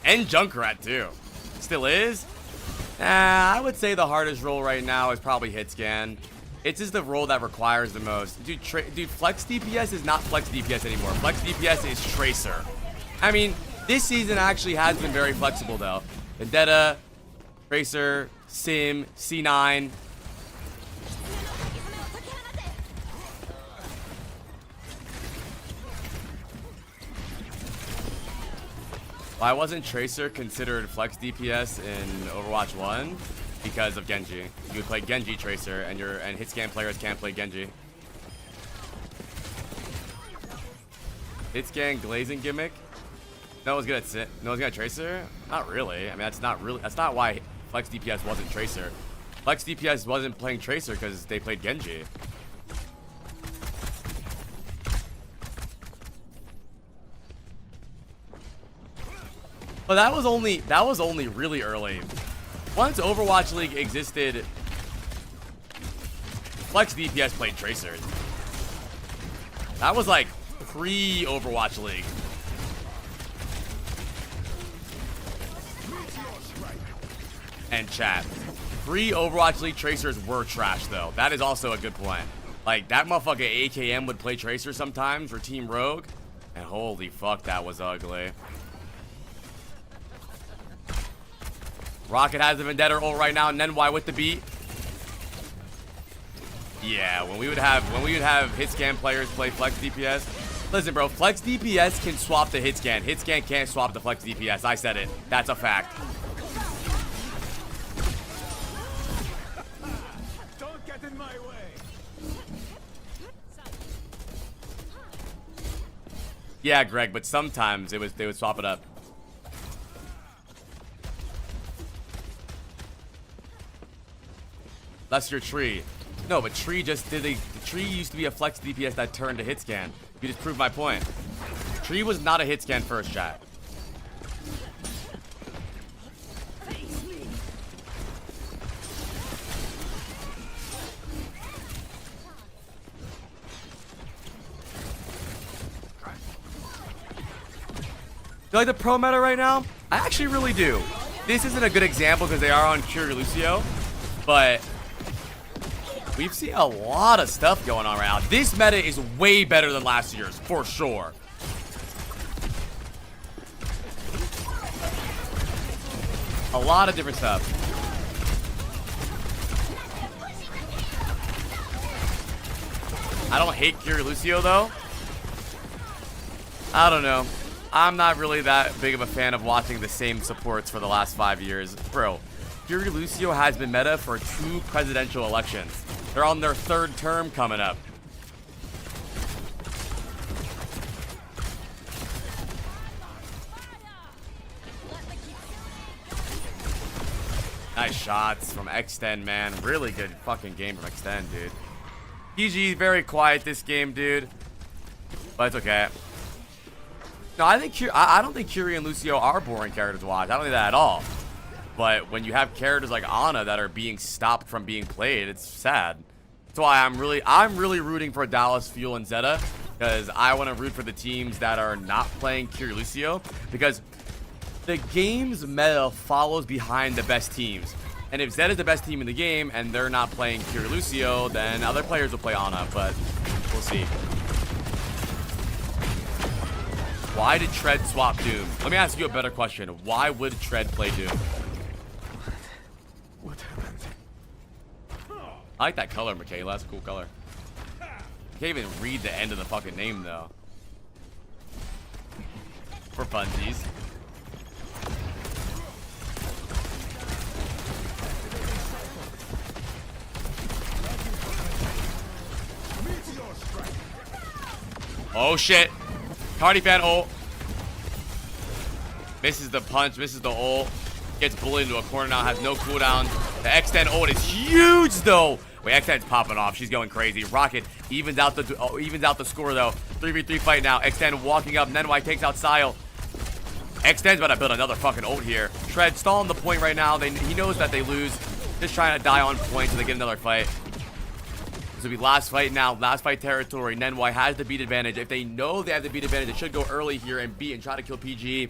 and Junkrat too. Still is? I would say the hardest role right now is probably hit scan. It's just the role that requires the most. Dude, flex DPS is not flex DPS anymore. Flex DPS is Tracer. I mean, this season actually has been very flexible though. Vendetta, Tracer, Sim, C9. Why wasn't Tracer considered flex DPS in Overwatch 1? Because of Genji. You would play Genji Tracer, and hit scan players can't play Genji. Hit scan glazing gimmick. No one's good at Tracer. Not really. I mean, that's not why flex DPS wasn't Tracer. Flex DPS wasn't playing Tracer because they played Genji. But that was only really early. Once Overwatch League existed, flex DPS played Tracer. That was like pre-Overwatch League. And chat. Pre-Overwatch League Tracers were trash though. That is also a good point. Like that motherfucker AKM would play Tracer sometimes for Team Rogue. And holy fuck, that was ugly. Rocket has the Vendetta ult right now, and then why with the beat? Yeah, when we would have hit scan players play flex DPS. Listen, bro, flex DPS can swap the hit scan. Hit scan can't swap the flex DPS. I said it. That's a fact. Don't get in my way. Yeah, Greg, but sometimes they would swap it up. That's your tree. No, but tree the tree used to be a flex DPS that turned to hit scan. You just proved my point. Tree was not a hit scan first, chat. Do you like the pro meta right now? I actually really do. This isn't a good example because they are on Curie Lucio, but we've seen a lot of stuff going on right now. This meta is way better than last year's, for sure. A lot of different stuff. I don't hate Curie Lucio, though. I don't know. I'm not really that big of a fan of watching the same supports for the last 5 years. Bro, Curie Lucio has been meta for 2 presidential elections. They're on their 3rd term coming up. Nice shots from Extend, man. Really good fucking game from Extend, dude. PG very quiet this game, dude. But it's okay. No, I don't think Curie and Lucio are boring characters to watch. I don't think that at all. But when you have characters like Ana that are being stopped from being played, it's sad. That's why I'm really rooting for Dallas, Fuel, and Zeta, because I want to root for the teams that are not playing Curie Lucio, because the game's meta follows behind the best teams. And if Zed is the best team in the game and they're not playing Curie Lucio, then other players will play Ana, but we'll see. Why did Tread swap Doom? Let me ask you a better question. Why would Tread play Doom? What happened? I like that color, Michaela. That's a cool color. I can't even read the end of the fucking name, though. For funsies. Oh, shit. Cardi fan ult. Misses the punch, misses the ult. Gets bullied into a corner now, has no cooldown. The X10 ult is huge, though. Wait, X10's popping off. She's going crazy. Rocket evens out the score, though. 3v3 fight now. X10 walking up. Nenwai takes out Sile. X10's about to build another fucking ult here. Tread stalling the point right now. He knows that they lose. Just trying to die on point so they get another fight. This will be last fight now. Last fight territory. Nenwai has the beat advantage. If they know they have the beat advantage, they should go early here and beat and try to kill PG.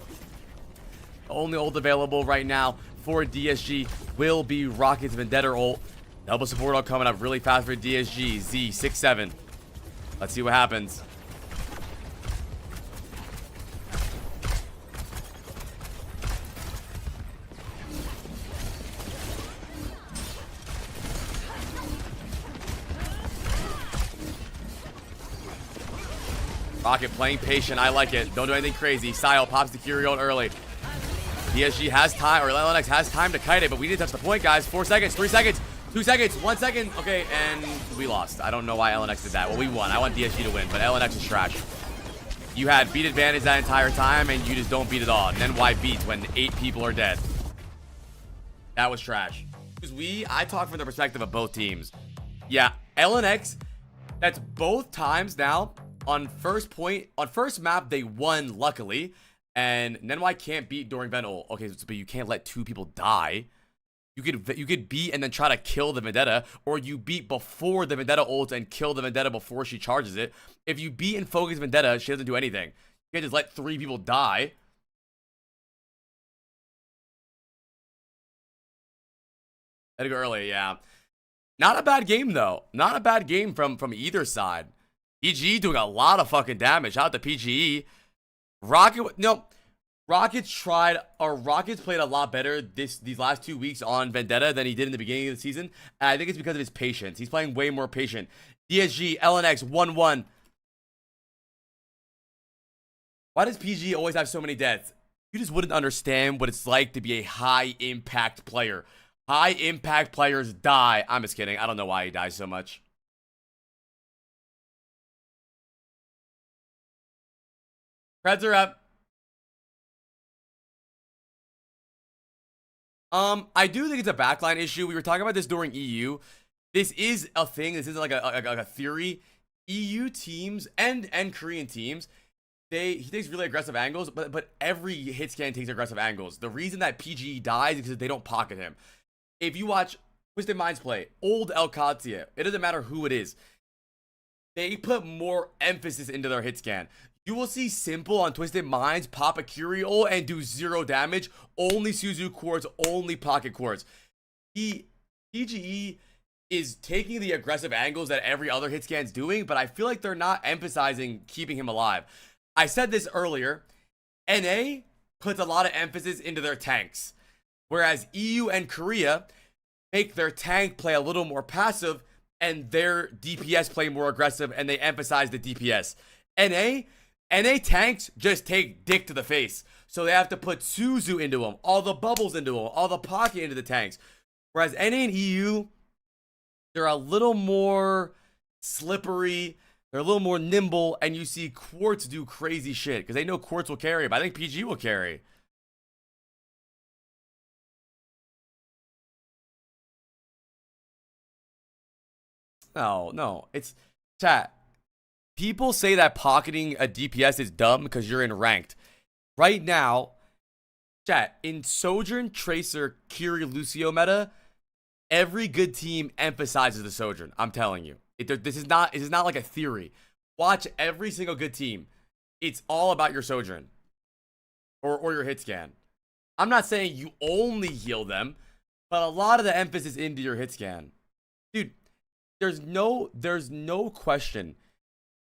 Only ult available right now for DSG will be Rocket's Vendetta ult. Double support ult coming up really fast for DSG. Z 6-7. Let's see what happens. Rocket playing patient. I like it. Don't do anything crazy. Sile pops the Curie ult early. PSG has time, or LNX has time to kite it, but we didn't touch the point, guys. 4 seconds, 3 seconds, 2 seconds, 1 second. Okay, and we lost. I don't know why LNX did that. Well, we won. I want DSG to win, but LNX is trash. You had beat advantage that entire time, and you just don't beat at all. And then why beat when 8 people are dead? That was trash. Because I talk from the perspective of both teams. Yeah, LNX, that's both times now. On first map, they won, luckily. And Nenwai can't beat during Ven ult. Okay, but you can't let 2 people die. You could beat and then try to kill the Vendetta. Or you beat before the Vendetta ult and kill the Vendetta before she charges it. If you beat and focus Vendetta, she doesn't do anything. You can't just let 3 people die. Had to go early, yeah. Not a bad game, though. Not a bad game from either side. PGE doing a lot of fucking damage. Shout out to PGE. Rockets played a lot better these last 2 weeks on Vendetta than he did in the beginning of the season. And I think it's because of his patience. He's playing way more patient. DSG, LNX, 1-1. Why does PG always have so many deaths? You just wouldn't understand what it's like to be a high impact player. High impact players die. I'm just kidding. I don't know why he dies so much. Preds are up. I do think it's a backline issue. We were talking about this during EU. This is a thing. This isn't like a theory. EU teams and Korean teams, he takes really aggressive angles, but every hit scan takes aggressive angles. The reason that PG dies is because they don't pocket him. If you watch Twisted Minds play, old El Katia, it doesn't matter who it is. They put more emphasis into their hit scan. You will see Simple on Twisted Minds pop a Curie ult and do 0 damage. Only Suzu quartz, only pocket quartz. PGE is taking the aggressive angles that every other hit scan's doing, but I feel like they're not emphasizing keeping him alive. I said this earlier. NA puts a lot of emphasis into their tanks, whereas EU and Korea make their tank play a little more passive and their DPS play more aggressive, and they emphasize the DPS. NA tanks just take dick to the face. So they have to put Suzu into them, all the bubbles into them, all the pocket into the tanks. Whereas NA and EU, they're a little more slippery, they're a little more nimble, and you see Quartz do crazy shit because they know Quartz will carry, but I think PG will carry. No, it's chat. People say that pocketing a DPS is dumb because you're in ranked. Right now, chat, in Sojourn, Tracer, Kiri, Lucio meta, every good team emphasizes the Sojourn. I'm telling you. This is not like a theory. Watch every single good team. It's all about your Sojourn. Or your hit scan. I'm not saying you only heal them, but a lot of the emphasis into your hit scan. Dude, there's no question.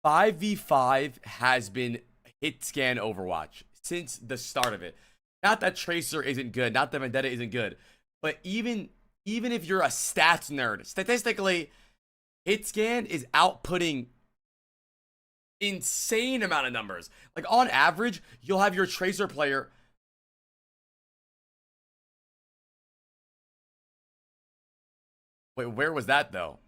5v5 has been hit scan Overwatch since the start of it. Not that Tracer isn't good, not that Vendetta isn't good, but even if you're a stats nerd, statistically, hit scan is outputting insane amount of numbers. Like on average, you'll have your Tracer player. Wait, where was that though?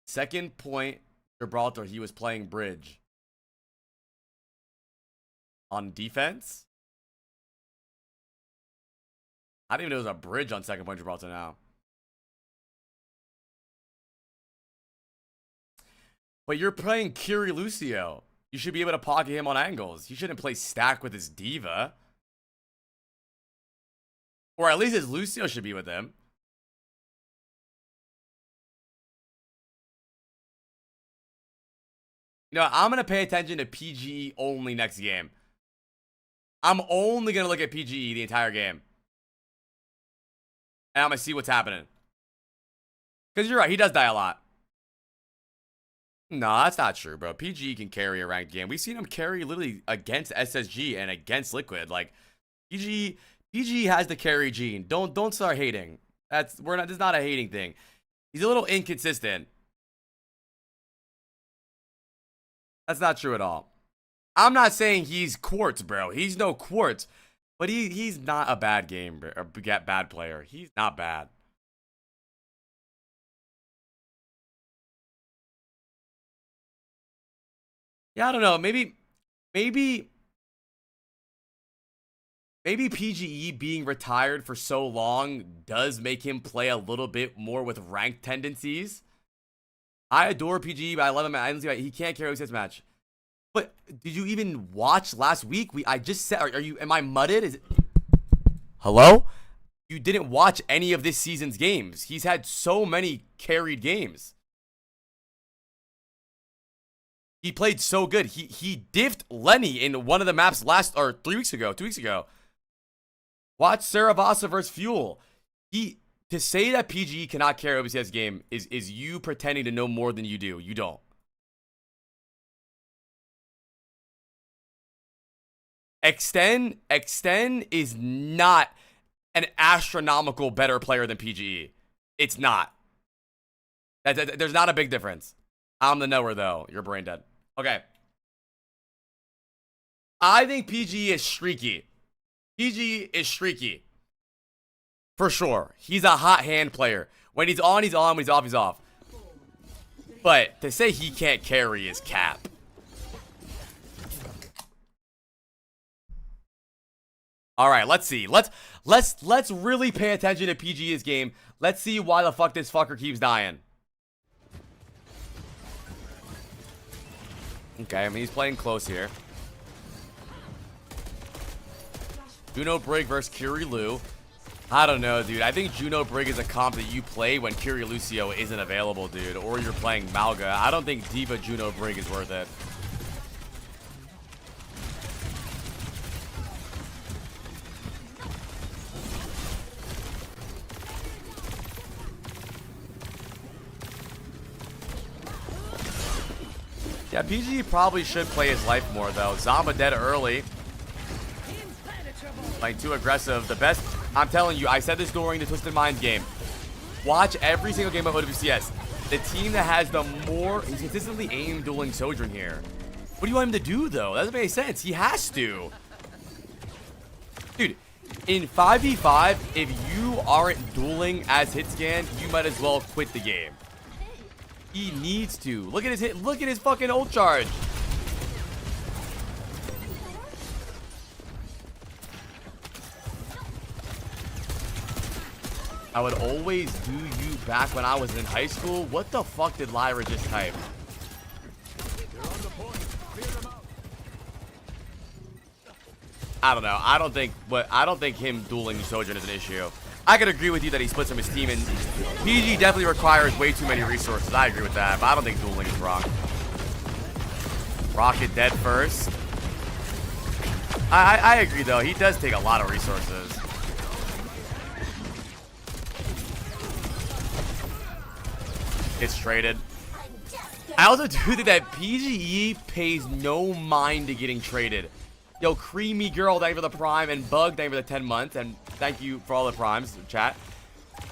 Second point, Gibraltar, he was playing bridge. On defense? I didn't even know there was a bridge on second point Gibraltar now. But you're playing Kiri Lucio. You should be able to pocket him on angles. He shouldn't play stack with his diva. Or at least his Lucio should be with him. You know, I'm going to pay attention to PGE only next game. I'm only going to look at PGE the entire game. And I'm going to see what's happening. Because you're right, he does die a lot. No, that's not true, bro. PGE can carry a ranked game. We've seen him carry literally against SSG and against Liquid. Like, PGE has the carry gene. Don't start hating. This is not a hating thing. He's a little inconsistent. That's not true at all. I'm not saying he's Quartz, bro. He's no Quartz. But he's not a bad game, or bad player. He's not bad. Yeah, I don't know. Maybe PGE being retired for so long does make him play a little bit more with ranked tendencies. I adore PGE, but I love him. I don't see why he can't carry his match. But did you even watch last week? I just said, am I mudded? Is it? Hello? You didn't watch any of this season's games. He's had so many carried games. He played so good. He diffed Lenny in one of the maps 2 weeks ago. Watch Saravasa versus Fuel. To say that PGE cannot carry OBCS game is you pretending to know more than you do. You don't. Extend is not an astronomical better player than PGE. It's not. There's not a big difference. I'm the knower though. You're brain dead. Okay. I think PGE is streaky. PGE is streaky. For sure. He's a hot hand player. When he's on, he's on. When he's off, he's off. But to say he can't carry is cap. All right, let's see. Let's really pay attention to PGE's game. Let's see why the fuck this fucker keeps dying. Okay, I mean, he's playing close here. Juno Brig versus Kiri Lu. I don't know, dude. I think Juno Brig is a comp that you play when Kiri Lucio isn't available, dude. Or you're playing Malga. I don't think Diva Juno Brig is worth it. Yeah, PGE probably should play his life more, though. Zamba dead early. Playing too aggressive. The best, I'm telling you, I said this during the Twisted Minds game. Watch every single game of OWCS. The team that has the more, he's consistently aim dueling Sojourn here. What do you want him to do, though? That doesn't make any sense. He has to. Dude, in 5v5, if you aren't dueling as hitscan, you might as well quit the game. He needs to. Look at his hit. Look at his fucking ult charge. I would always do you back when I was in high school. What the fuck did Lyra just type? I don't know. I don't think him dueling Sojourn is an issue. I could agree with you that he splits from his team, and PG definitely requires way too many resources. I agree with that, but I don't think dueling is wrong. Rocket dead first. I agree though. He does take a lot of resources. Gets traded. I also do think that PGE pays no mind to getting traded. Yo, Creamy Girl, thank you for the prime, and Bug, thank you for the 10 months, and thank you for all the primes, chat.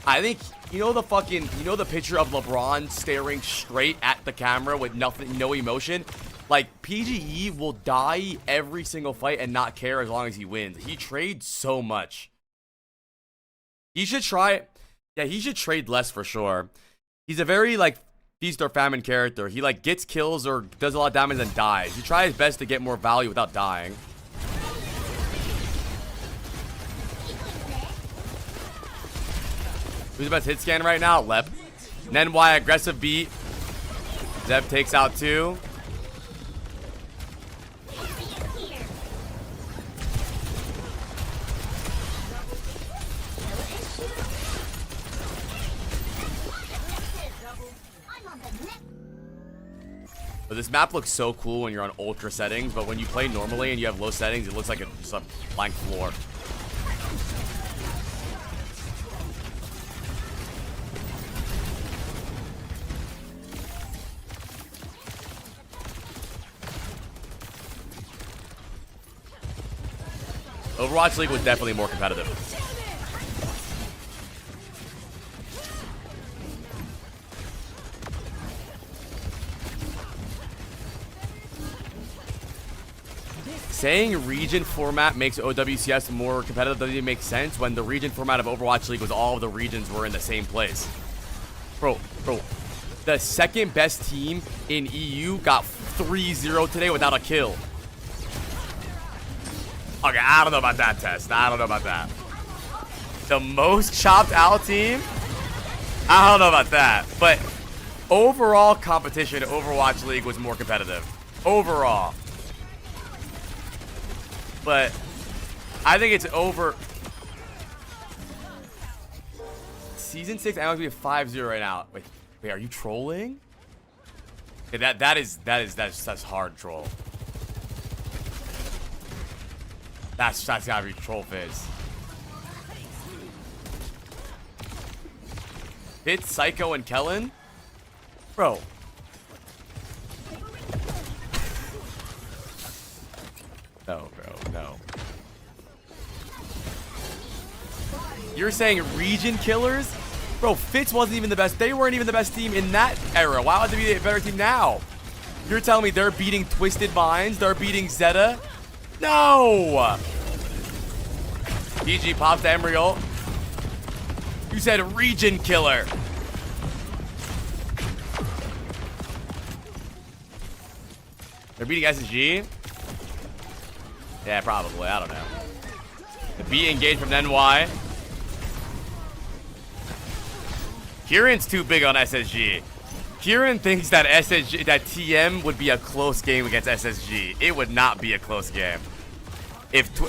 I think, you know the picture of LeBron staring straight at the camera with nothing, no emotion? Like, PGE will die every single fight and not care as long as he wins. He trades so much. He should try, yeah, he should trade less for sure. He's a very, like, feast or famine character. He, like, gets kills or does a lot of damage and dies. He tries his best to get more value without dying. Who's the best hit scan right now? Lep. Nenwai aggressive beat. Zeb takes out 2. But this map looks so cool when you're on ultra settings, but when you play normally and you have low settings, it looks like just a blank floor. Overwatch League was definitely more competitive. Saying region format makes OWCS more competitive doesn't even make sense when the region format of Overwatch League was all of the regions were in the same place. Bro, the second best team in EU got 3-0 today without a kill. Okay, I don't know about that test. I don't know about that. The most chopped out team? I don't know about that. But overall competition, Overwatch League was more competitive. Overall. But I think it's over. Season 6, I'm going to be 5-0 right now. Wait, are you trolling? Okay, that's hard troll. That's gotta be troll fizz. Hit Psycho and Kellen? Bro. No, bro, no. You're saying region killers? Bro, Fitz wasn't even the best. They weren't even the best team in that era. Why would they be a better team now? You're telling me they're beating Twisted Minds? They're beating Zeta? No! PG pops the Embryo. You said region killer. They're beating SSG? Yeah, probably. I don't know. The B engaged from NY. Kieran's too big on SSG. Kieran thinks that that TM would be a close game against SSG. It would not be a close game.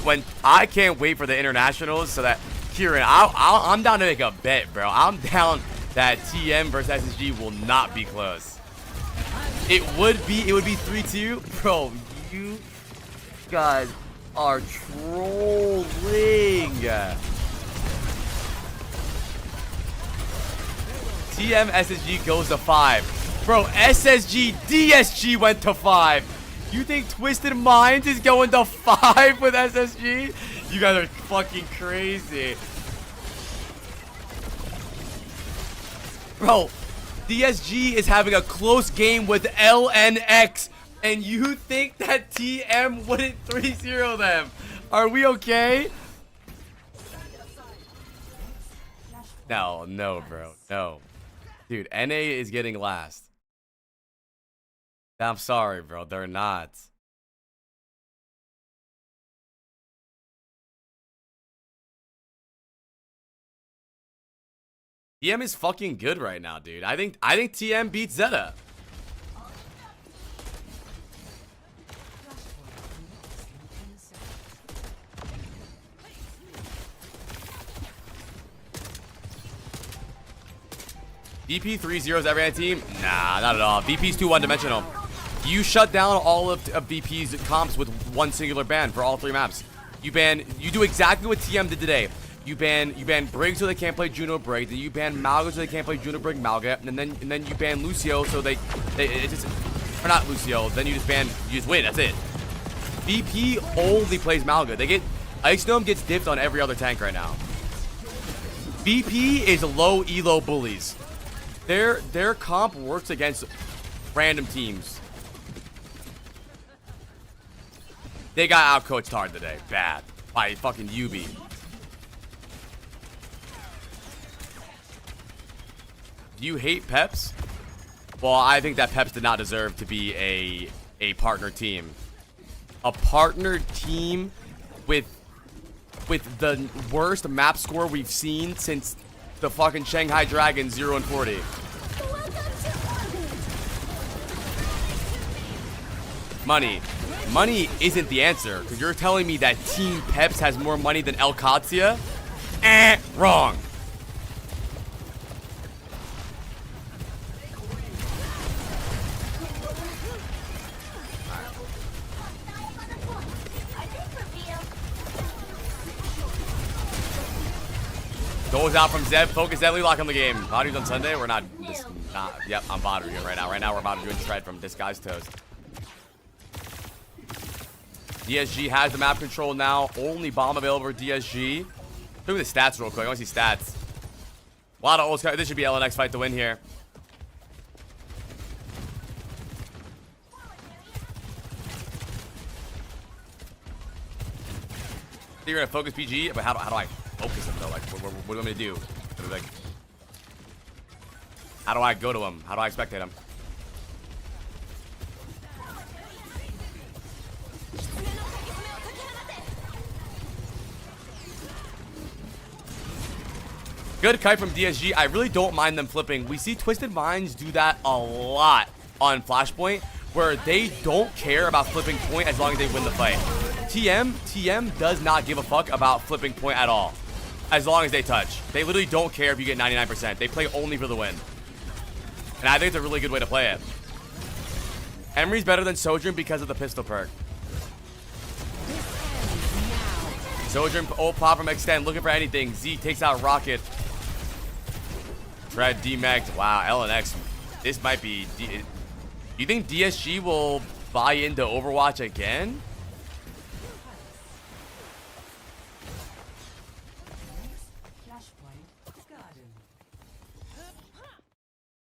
When I can't wait for the internationals, so that Kieran, I'm down to make a bet, bro. I'm down that TM versus SSG will not be close. It would be 3-2, bro. You guys are trolling. TM SSG goes to 5. Bro, SSG DSG went to 5. You think Twisted Minds is going to 5 with SSG? You guys are fucking crazy. Bro, DSG is having a close game with LNX, and you think that TM wouldn't 3-0 them? Are we okay? No, bro. No. Dude, NA is getting last. I'm sorry, bro. They're not. TM is fucking good right now, dude. I think TM beats Zeta. VP 3-0s every team? Nah, not at all. VP's too one-dimensional. You shut down all of VP's comps with one singular ban for all 3 maps. You do exactly what TM did today. You ban Brig so they can't play Juno Brig. Then you ban Malga so they can't play Juno Brig Malga. And then you ban Lucio so they just, or not Lucio. Then you just win. That's it. VP only plays Malga. Ice Gnome gets dipped on every other tank right now. VP is low elo bullies. Their comp works against random teams. They got outcoached hard today. Bad. By fucking UB. Do you hate Peps? Well, I think that Peps did not deserve to be a partner team. A partner team with the worst map score we've seen since the fucking Shanghai Dragon 0-40. Money isn't the answer, because you're telling me that Team Peps has more money than El Katsia? Wrong. Goes out from Zeb. Focus heavily, lock on the game. Badu's on Sunday. We're not. Yep, I'm Badu right now. Right now, we're about to do a shred from Disguised Toast. DSG has the map control now. Only bomb available for DSG. Look at the stats real quick. I want to see stats. A lot of old. This should be LNX fight to win here. You're gonna focus PG, but how do I focus him though? Like, what do you want me to do? Like, how do I go to him? How do I spectate him? Good kite from DSG. I really don't mind them flipping. We see Twisted Minds do that a lot on Flashpoint, where they don't care about flipping point as long as they win the fight. TM does not give a fuck about flipping point at all, as long as they touch. They literally don't care if you get 99%. They play only for the win. And I think it's a really good way to play it. Emery's better than Sojourn because of the pistol perk. Sojourn, old pop from Extend, looking for anything. Z takes out Rocket. Tread, D-Meg. Wow, LNX. This might be... You think DSG will buy into Overwatch again?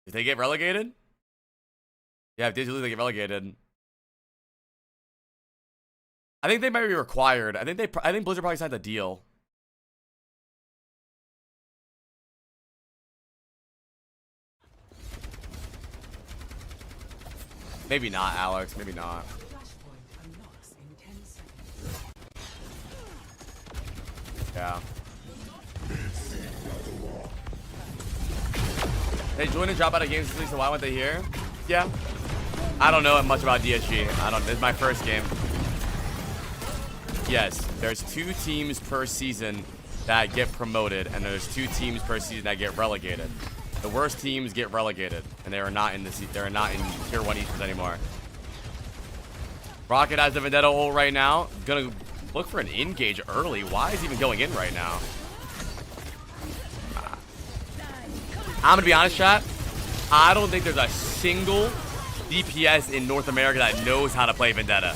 If they get relegated? Yeah, if they get relegated. I think they might be required. I think Blizzard probably signed a deal. Maybe not, Alex. Maybe not. Yeah. They joined and dropped out of games this week, so why weren't they here? Yeah. I don't know much about DSG. This is my first game. Yes, there's 2 teams per season that get promoted, and there's 2 teams per season that get relegated. The worst teams get relegated, and they are not in tier 1 Esports anymore. Rocket has the Vendetta ult right now. Gonna look for an engage early. Why is he even going in right now? I'm gonna be honest, chat. I don't think there's a single DPS in North America that knows how to play Vendetta.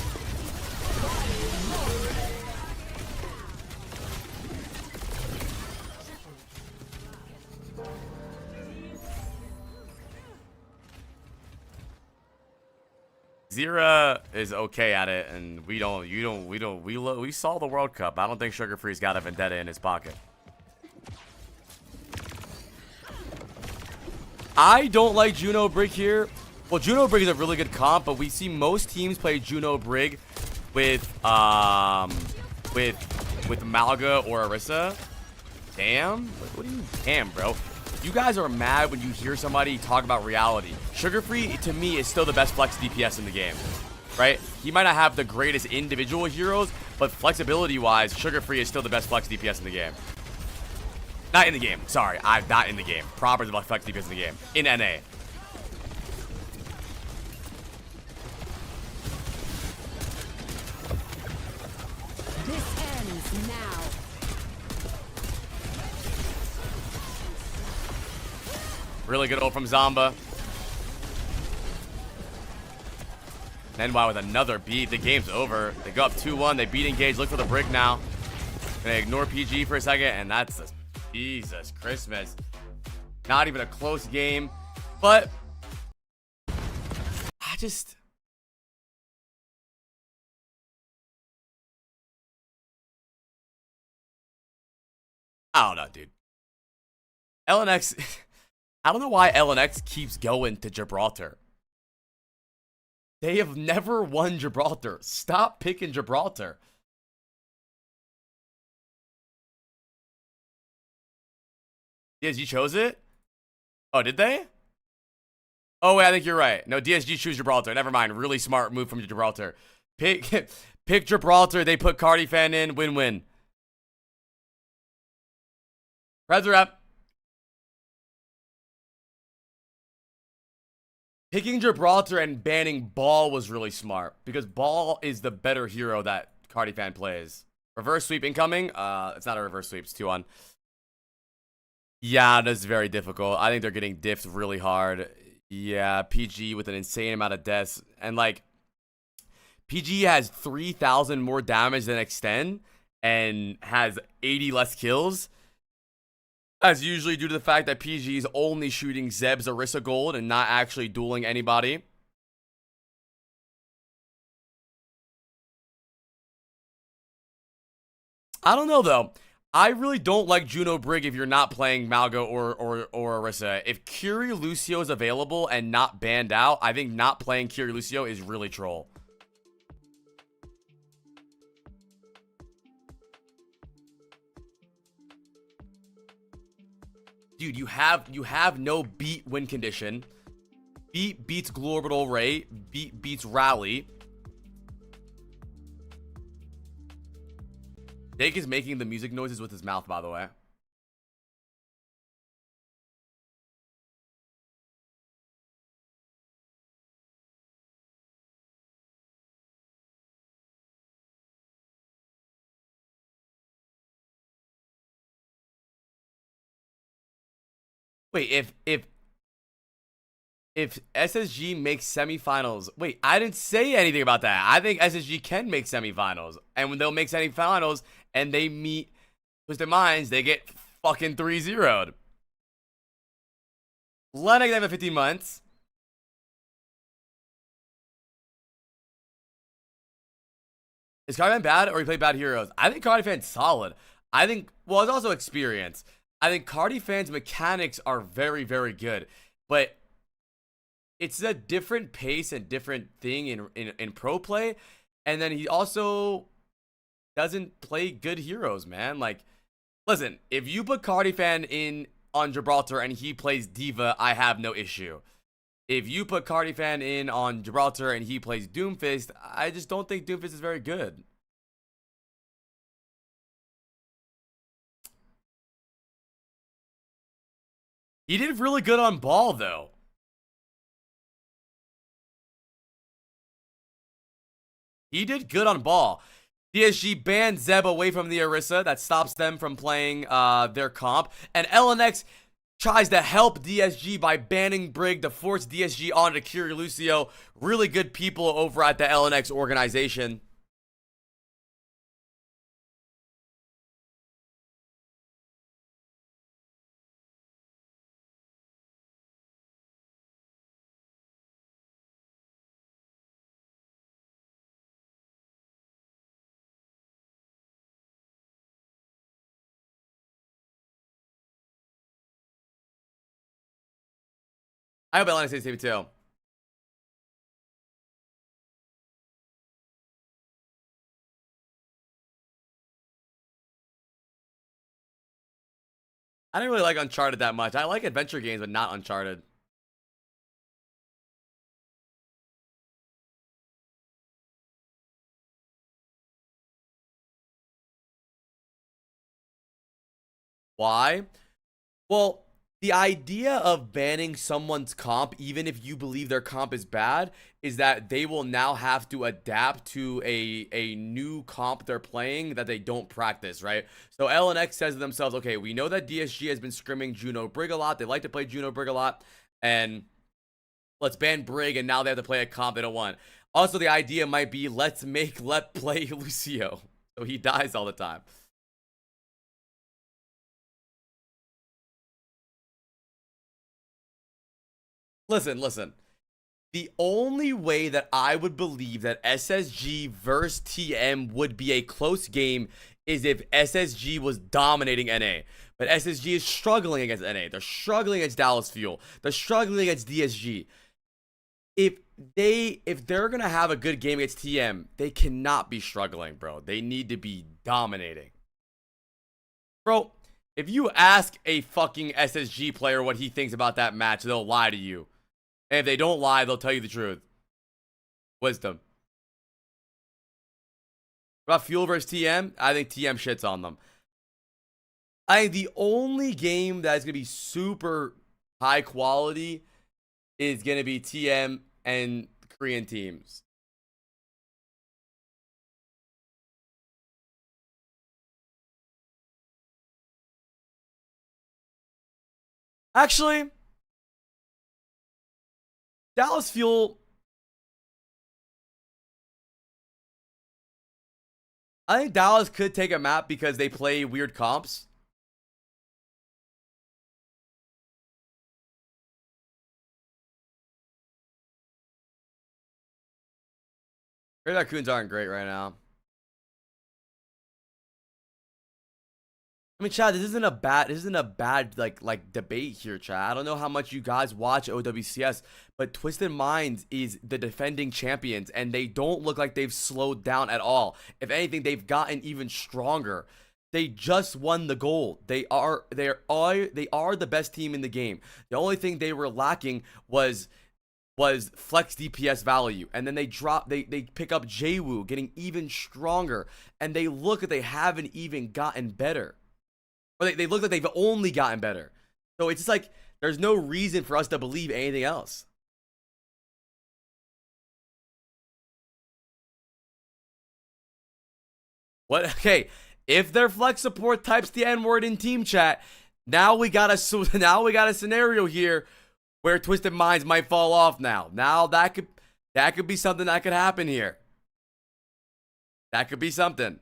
Zera is okay at it, and we saw the World Cup. I don't think Sugar Free's got a Vendetta in his pocket. I don't like Juno Brig here. Well, Juno Brig is a really good comp, but we see most teams play Juno Brig with Malga or Orisa. Damn? What do you mean, damn, bro? You guys are mad when you hear somebody talk about reality. Sugar Free, to me, is still the best flex DPS in the game, right? He might not have the greatest individual heroes, but flexibility-wise, Sugar Free is still the best flex DPS in the game. Not in the game. Sorry, I'm not in the game. Proper effective defense in the game. In NA. This ends now. Really good ult from Zamba. NY with another beat. The game's over. They go up 2-1. They beat engage. Look for the brick now. Gonna ignore PG for a second, and that's a, Jesus Christmas. Not even a close game, but I just. I don't know, dude. LNX. I don't know why LNX keeps going to Gibraltar. They have never won Gibraltar. Stop picking Gibraltar. DSG chose it? Oh, did they? Oh, wait, I think you're right. No, DSG choose Gibraltar. Never mind. Really smart move from Gibraltar. Pick Gibraltar. They put Cardi fan in. Win-win. Reds are up. Picking Gibraltar and banning Ball was really smart because Ball is the better hero that Cardi fan plays. Reverse sweep incoming. It's not a reverse sweep. It's 2-on. Yeah, that's very difficult. I think they're getting diffed really hard. Yeah, PG with an insane amount of deaths. And, like, PG has 3,000 more damage than Extend and has 80 less kills. That's usually due to the fact that PG is only shooting Zeb's Orisa Gold and not actually dueling anybody. I don't know, though. I really don't like Juno Brig if you're not playing Malgo or Orisa. If Curie Lucio is available and not banned out, I think not playing Curie Lucio is really troll. Dude, you have no beat win condition. Beat beats Glorbital Ray. Beat beats Rally. Jake is making the music noises with his mouth, by the way. Wait, if SSG makes semifinals, wait, I didn't say anything about that. I think SSG can make semifinals, and when they'll make semifinals and they meet Twisted Minds, they get fucking 3-0'd. Lennox have 15 months. Is Cardifan bad or he played bad heroes? I think Cardifan's solid. I think, well, it's also experience. I think Cardifan's mechanics are very, very good, but it's a different pace and different thing in pro play. And then he also doesn't play good heroes, man. Like, listen, if you put Cardifan in on Gibraltar and he plays Diva, I have no issue. If you put Cardifan in on Gibraltar and he plays Doomfist, I just don't think Doomfist is very good. He did really good on Ball, though. He did good on Ball. DSG banned Zeb away from the Orisa. That stops them from playing their comp. And LNX tries to help DSG by banning Brig to force DSG onto Curie Lucio. Really good people over at the LNX organization. I hope LNX stays TV too. I didn't really like Uncharted that much. I like adventure games, but not Uncharted. Why? Well, the idea of banning someone's comp, even if you believe their comp is bad, is that they will now have to adapt to a new comp they're playing that they don't practice, right? So LNX says to themselves, okay, we know that DSG has been scrimming Juno Brig a lot. They like to play Juno Brig a lot. And let's ban Brig, and now they have to play a comp they don't want. Also, the idea might be, let's play Lucio, so he dies all the time. Listen. The only way that I would believe that SSG versus TM would be a close game is if SSG was dominating NA. But SSG is struggling against NA. They're struggling against Dallas Fuel. They're struggling against DSG. If they're gonna have a good game against TM, they cannot be struggling, bro. They need to be dominating. Bro, if you ask a fucking SSG player what he thinks about that match, they'll lie to you. And if they don't lie, they'll tell you the truth. Wisdom. About Fuel versus TM, I think TM shits on them. I think the only game that is going to be super high quality is going to be TM and Korean teams. Actually, Dallas Fuel, I think Dallas could take a map because they play weird comps. Great Raccoons aren't great right now. I mean, Chad, this isn't a bad like debate here, Chad. I don't know how much you guys watch OWCS, but Twisted Minds is the defending champions, and they don't look like they've slowed down at all. If anything, they've gotten even stronger. They just won the gold. They are the best team in the game. The only thing they were lacking was flex DPS value, and then they pick up Jwoo, getting even stronger, and they look like they haven't even gotten better. Or they look like they've only gotten better. So it's just like, there's no reason for us to believe anything else. What? Okay, if their flex support types the N-word in team chat, now we got a scenario here where Twisted Minds might fall off now. Now that could be something that could happen here. That could be something.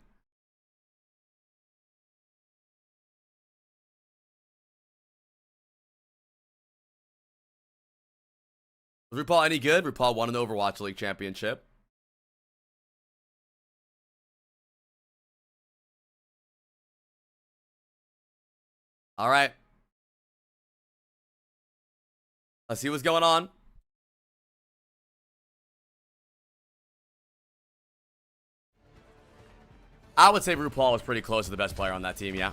Was RuPaul any good? RuPaul won an Overwatch League championship. All right. Let's see what's going on. I would say RuPaul was pretty close to the best player on that team, yeah.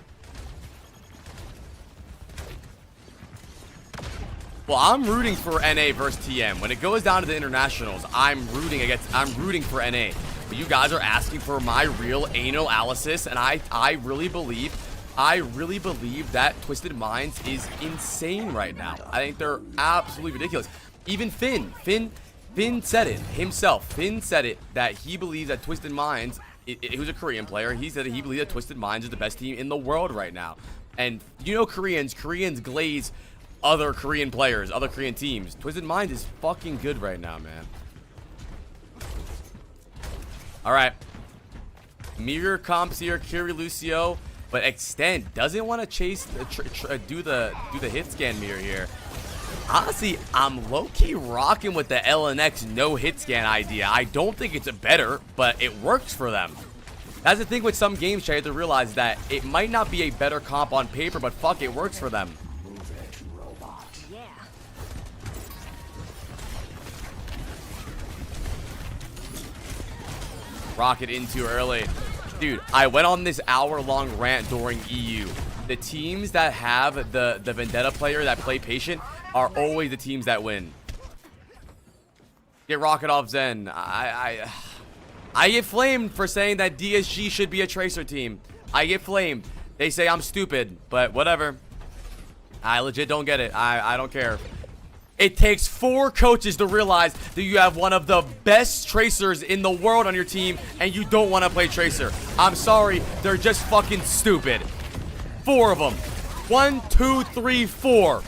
Well, I'm rooting for NA versus TM. When it goes down to the internationals, I'm rooting for NA. But you guys are asking for my real analysis, and I really believe that Twisted Minds is insane right now. I think they're absolutely ridiculous. Even Finn said it himself. Finn said it that he believes that Twisted Minds, he was a Korean player, he said that he believes that Twisted Minds is the best team in the world right now. And you know, Koreans glaze other Korean players, other Korean teams. Twisted Minds is fucking good right now, man. All right, mirror comps here, Kiri Lucio, but Extend doesn't want to chase do the hit scan mirror here. Honestly, I'm low-key rocking with the LNX no hit scan idea. I don't think it's a better, but it works for them. That's the thing with some games, you have to realize that it might not be a better comp on paper, but fuck, it works for them. Rocket in too early. Dude, I went on this hour-long rant during EU. The teams that have the Vendetta player that play patient are always the teams that win. Get Rocket off Zen. I get flamed for saying that DSG should be a Tracer team. I get flamed. They say I'm stupid, but whatever. I legit don't get it. I don't care. It takes 4 coaches to realize that you have one of the best tracers in the world on your team and you don't want to play tracer. I'm sorry, they're just fucking stupid. 4 of them. 1, 2, 3, 4.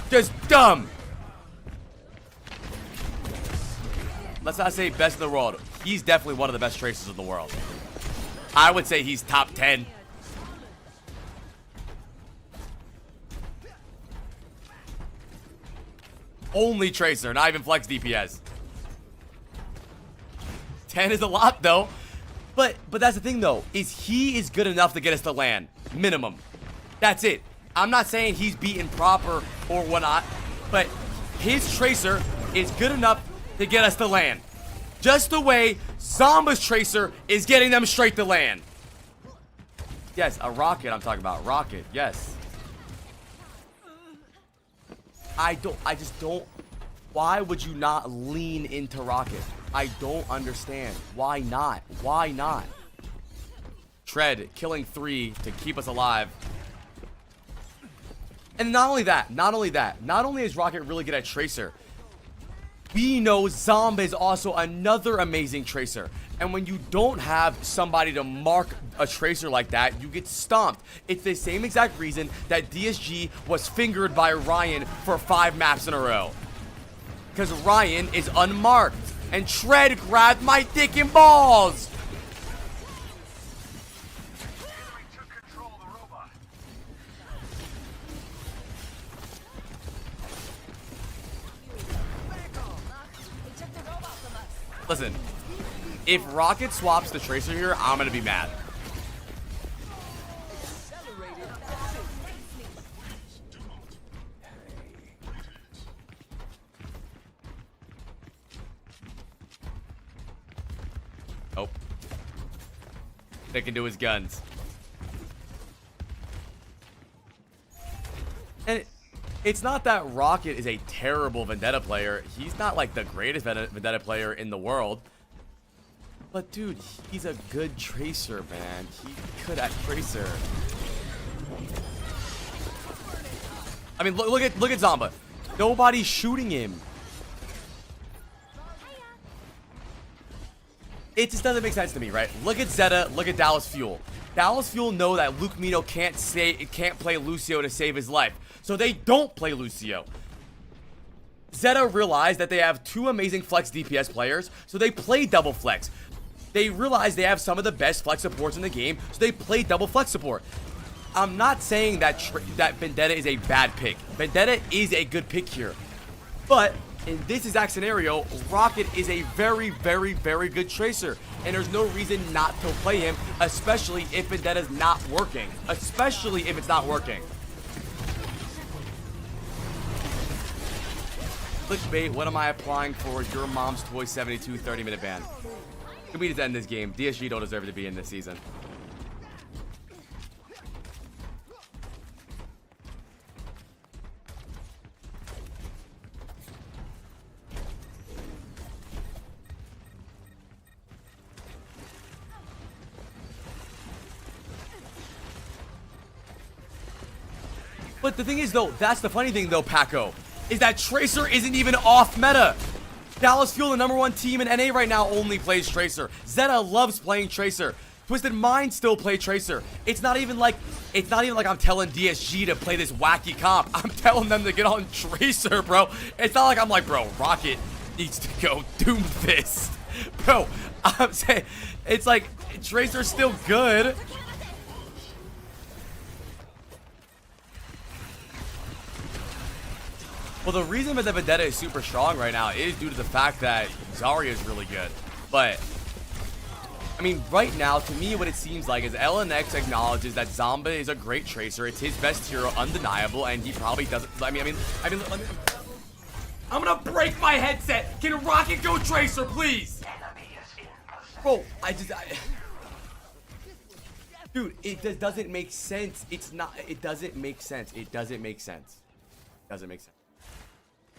Just dumb. Let's not say best in the world. He's definitely one of the best tracers in the world. I would say he's top 10. Only tracer, not even flex DPS. 10 is a lot though. But that's the thing though, is he is good enough to get us to land. Minimum. That's it. I'm not saying he's beaten proper or whatnot, but his tracer is good enough to get us to land. Just the way Zomba's tracer is getting them straight to land. Yes, a rocket I'm talking about. Rocket, yes. I just don't. Why would you not lean into rocket? I don't understand. Why not? Why not? Tread, killing 3 to keep us alive. And not only is Rocket really good at Tracer, we know Zomba is also another amazing Tracer. And when you don't have somebody to mark a Tracer like that, you get stomped. It's the same exact reason that DSG was fingered by Ryan for 5 maps in a row. Because Ryan is unmarked. And Tread grabbed my dick and balls. Listen, if Rocket swaps the Tracer here, I'm gonna be mad. Oh. Sticking to his guns. And it's not that Rocket is a terrible Vendetta player. He's not like the greatest Vendetta player in the world. But dude, he's a good Tracer, man. He's good at Tracer. I mean, look at Zomba. Nobody's shooting him. It just doesn't make sense to me, right? Look at Zeta, look at Dallas Fuel. Dallas Fuel know that Luke Mino can't play Lucio to save his life. So they don't play Lucio. Zeta realized that they have 2 amazing flex DPS players, so they play double flex. They realize they have some of the best flex supports in the game, so they play double flex support. I'm not saying that Vendetta is a bad pick. Vendetta is a good pick here. But in this exact scenario, Rocket is a very, very, very good Tracer. And there's no reason not to play him, especially if Vendetta's not working. Especially if it's not working. Clickbait, what am I applying for? Your mom's toy 72 30-minute ban. We need to end this game. DSG don't deserve to be in this season. But the thing is, though, that's the funny thing, though, Paco, is that Tracer isn't even off meta. Dallas Fuel, the #1 team in NA right now, only plays Tracer. Zeta loves playing Tracer. Twisted Mind still play Tracer. It's not even like I'm telling DSG to play this wacky comp. I'm telling them to get on Tracer, bro. It's not like I'm like, bro, Rocket needs to go Doomfist. Bro, I'm saying, it's like, Tracer's still good. Well, the reason that the Vendetta is super strong right now is due to the fact that Zarya is really good. But, I mean, right now, to me, what it seems like is LNX acknowledges that Zomba is a great Tracer. It's his best hero, undeniable, and he probably doesn't. I mean, I'm gonna break my headset. Can Rocket go Tracer, please? Bro, dude, it just doesn't make sense. It doesn't make sense. It doesn't make sense. It doesn't make sense.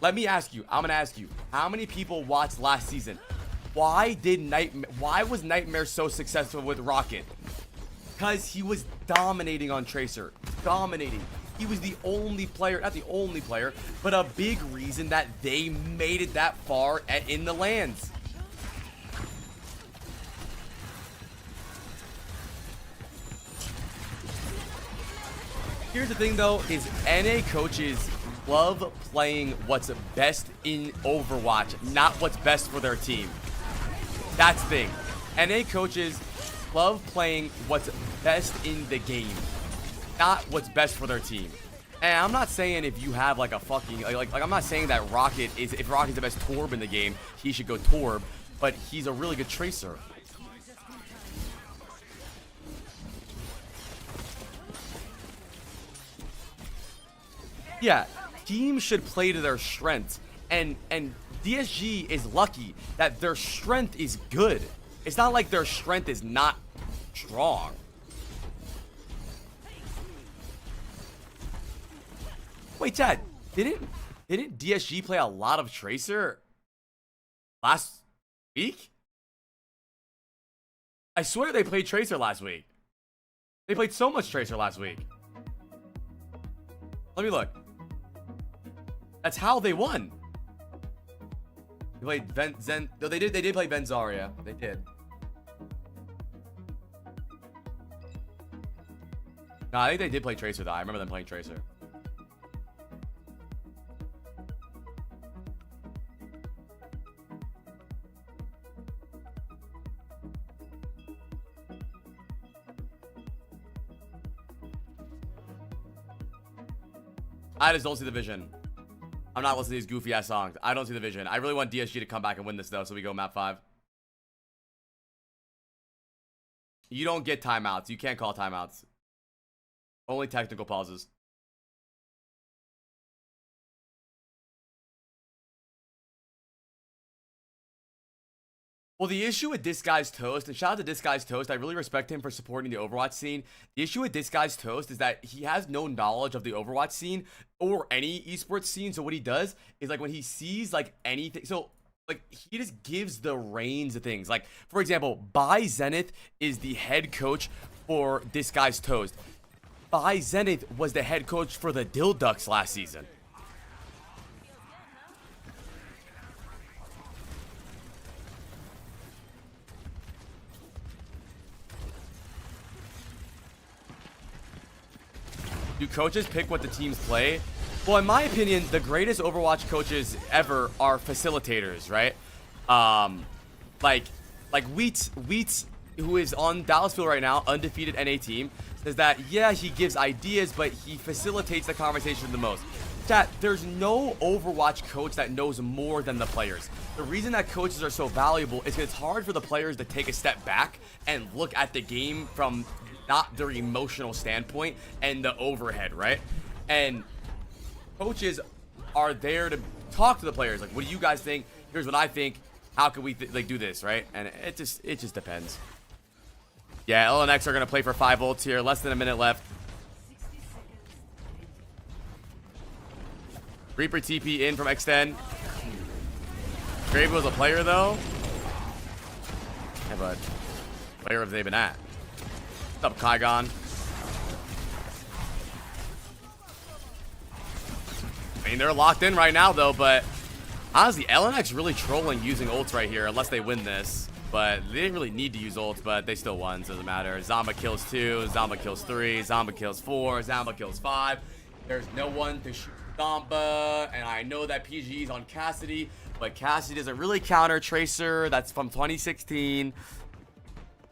Let me ask you, I'm gonna ask you, how many people watched last season? Why was Nightmare so successful with Rocket? Because he was dominating on Tracer. Dominating. He was the only player, not the only player, but a big reason that they made it that far in the lands. Here's the thing though, is NA coaches love playing what's best in Overwatch, not what's best for their team. That's the thing. NA coaches love playing what's best in the game, not what's best for their team. And I'm not saying if you have like a fucking like I'm not saying that Rocket is, if Rocket's the best Torb in the game, he should go Torb, but he's a really good Tracer. Yeah, teams should play to their strengths, and DSG is lucky that their strength is good. It's not like their strength is not strong. Wait, Chad, didn't DSG play a lot of Tracer last week? I swear they played Tracer last week. They played so much Tracer last week. Let me look. That's how they won. They played Zen. No, they did play Benzaria. They did. No, I think they did play Tracer though. I remember them playing Tracer. I just don't see the vision. I'm not listening to these goofy ass songs. I don't see the vision. I really want DSG to come back and win this though, so we go map 5. You don't get timeouts. You can't call timeouts. Only technical pauses. Well, the issue with This Guy's Toast, and shout out to This Guy's Toast, I really respect him for supporting the Overwatch scene. The issue with This Guy's Toast is that he has no knowledge of the Overwatch scene or any esports scene. So what he does is like when he sees like anything, so like he just gives the reins of things. Like for example, Bai Zenith is the head coach for This Guy's Toast. Bai Zenith was the head coach for the Dill Ducks last season. Do coaches pick what the teams play? Well, in my opinion, the greatest Overwatch coaches ever are facilitators, right? Like Wheats, who is on Dallas Field right now, undefeated NA team, says that, yeah, he gives ideas, but he facilitates the conversation the most. Chat, there's no Overwatch coach that knows more than the players. The reason that coaches are so valuable is because it's hard for the players to take a step back and look at the game from not their emotional standpoint and the overhead, right? And coaches are there to talk to the players. Like, what do you guys think? Here's what I think. How can we like do this, right? And it just depends. Yeah, LNX are gonna play for 5 ults here. Less than a minute left. Reaper TP in from Extend. Grave was a player though. Yeah, but player have they been at? What's up, Kygon? I mean, they're locked in right now, though, but honestly, LNX really trolling using ults right here, unless they win this. But they didn't really need to use ults, but they still won, so it doesn't matter. Zamba kills 2, Zamba kills 3, Zamba kills 4, Zamba kills 5. There's no one to shoot Zamba, and I know that PG is on Cassidy, but Cassidy doesn't really counter Tracer. That's from 2016.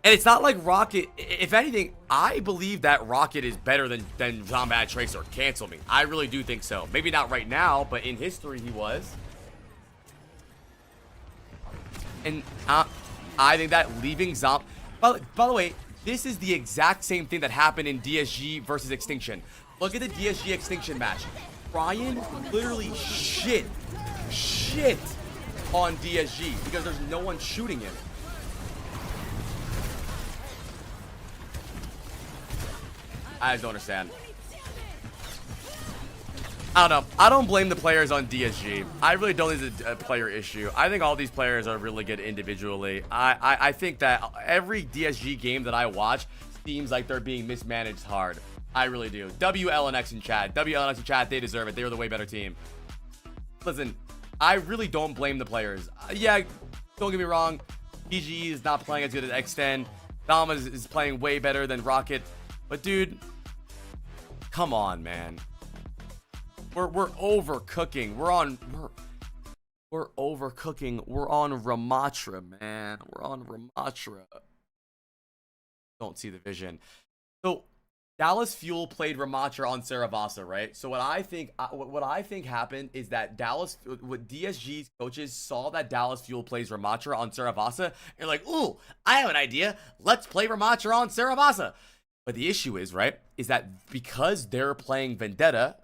And it's not like Rocket, if anything, I believe that Rocket is better than Zamba Tracer. Cancel me. I really do think so. Maybe not right now, but in history he was. And I think that leaving Zamba... By the way, this is the exact same thing that happened in DSG versus Extinction. Look at the DSG Extinction match. Ryan literally shit on DSG because there's no one shooting him. I just don't understand. I don't know. I don't blame the players on DSG. I really don't think it's a player issue. I think all these players are really good individually. I think that every DSG game that I watch seems like they're being mismanaged hard. I really do. WLNX in chat. WLNX in chat, they deserve it. They were the way better team. Listen, I really don't blame the players. Yeah, don't get me wrong. PGE is not playing as good as Extend. Dama is playing way better than Rocket. But dude, come on, man. We're overcooking. We're overcooking. We're on Ramatra, man. We're on Ramatra. Don't see the vision. So Dallas Fuel played Ramatra on Saravasa, right? So what I think happened is that DSG's coaches saw that Dallas Fuel plays Ramatra on Saravasa and like, ooh, I have an idea. Let's play Ramatra on Saravasa. But the issue is, right, is that because they're playing Vendetta,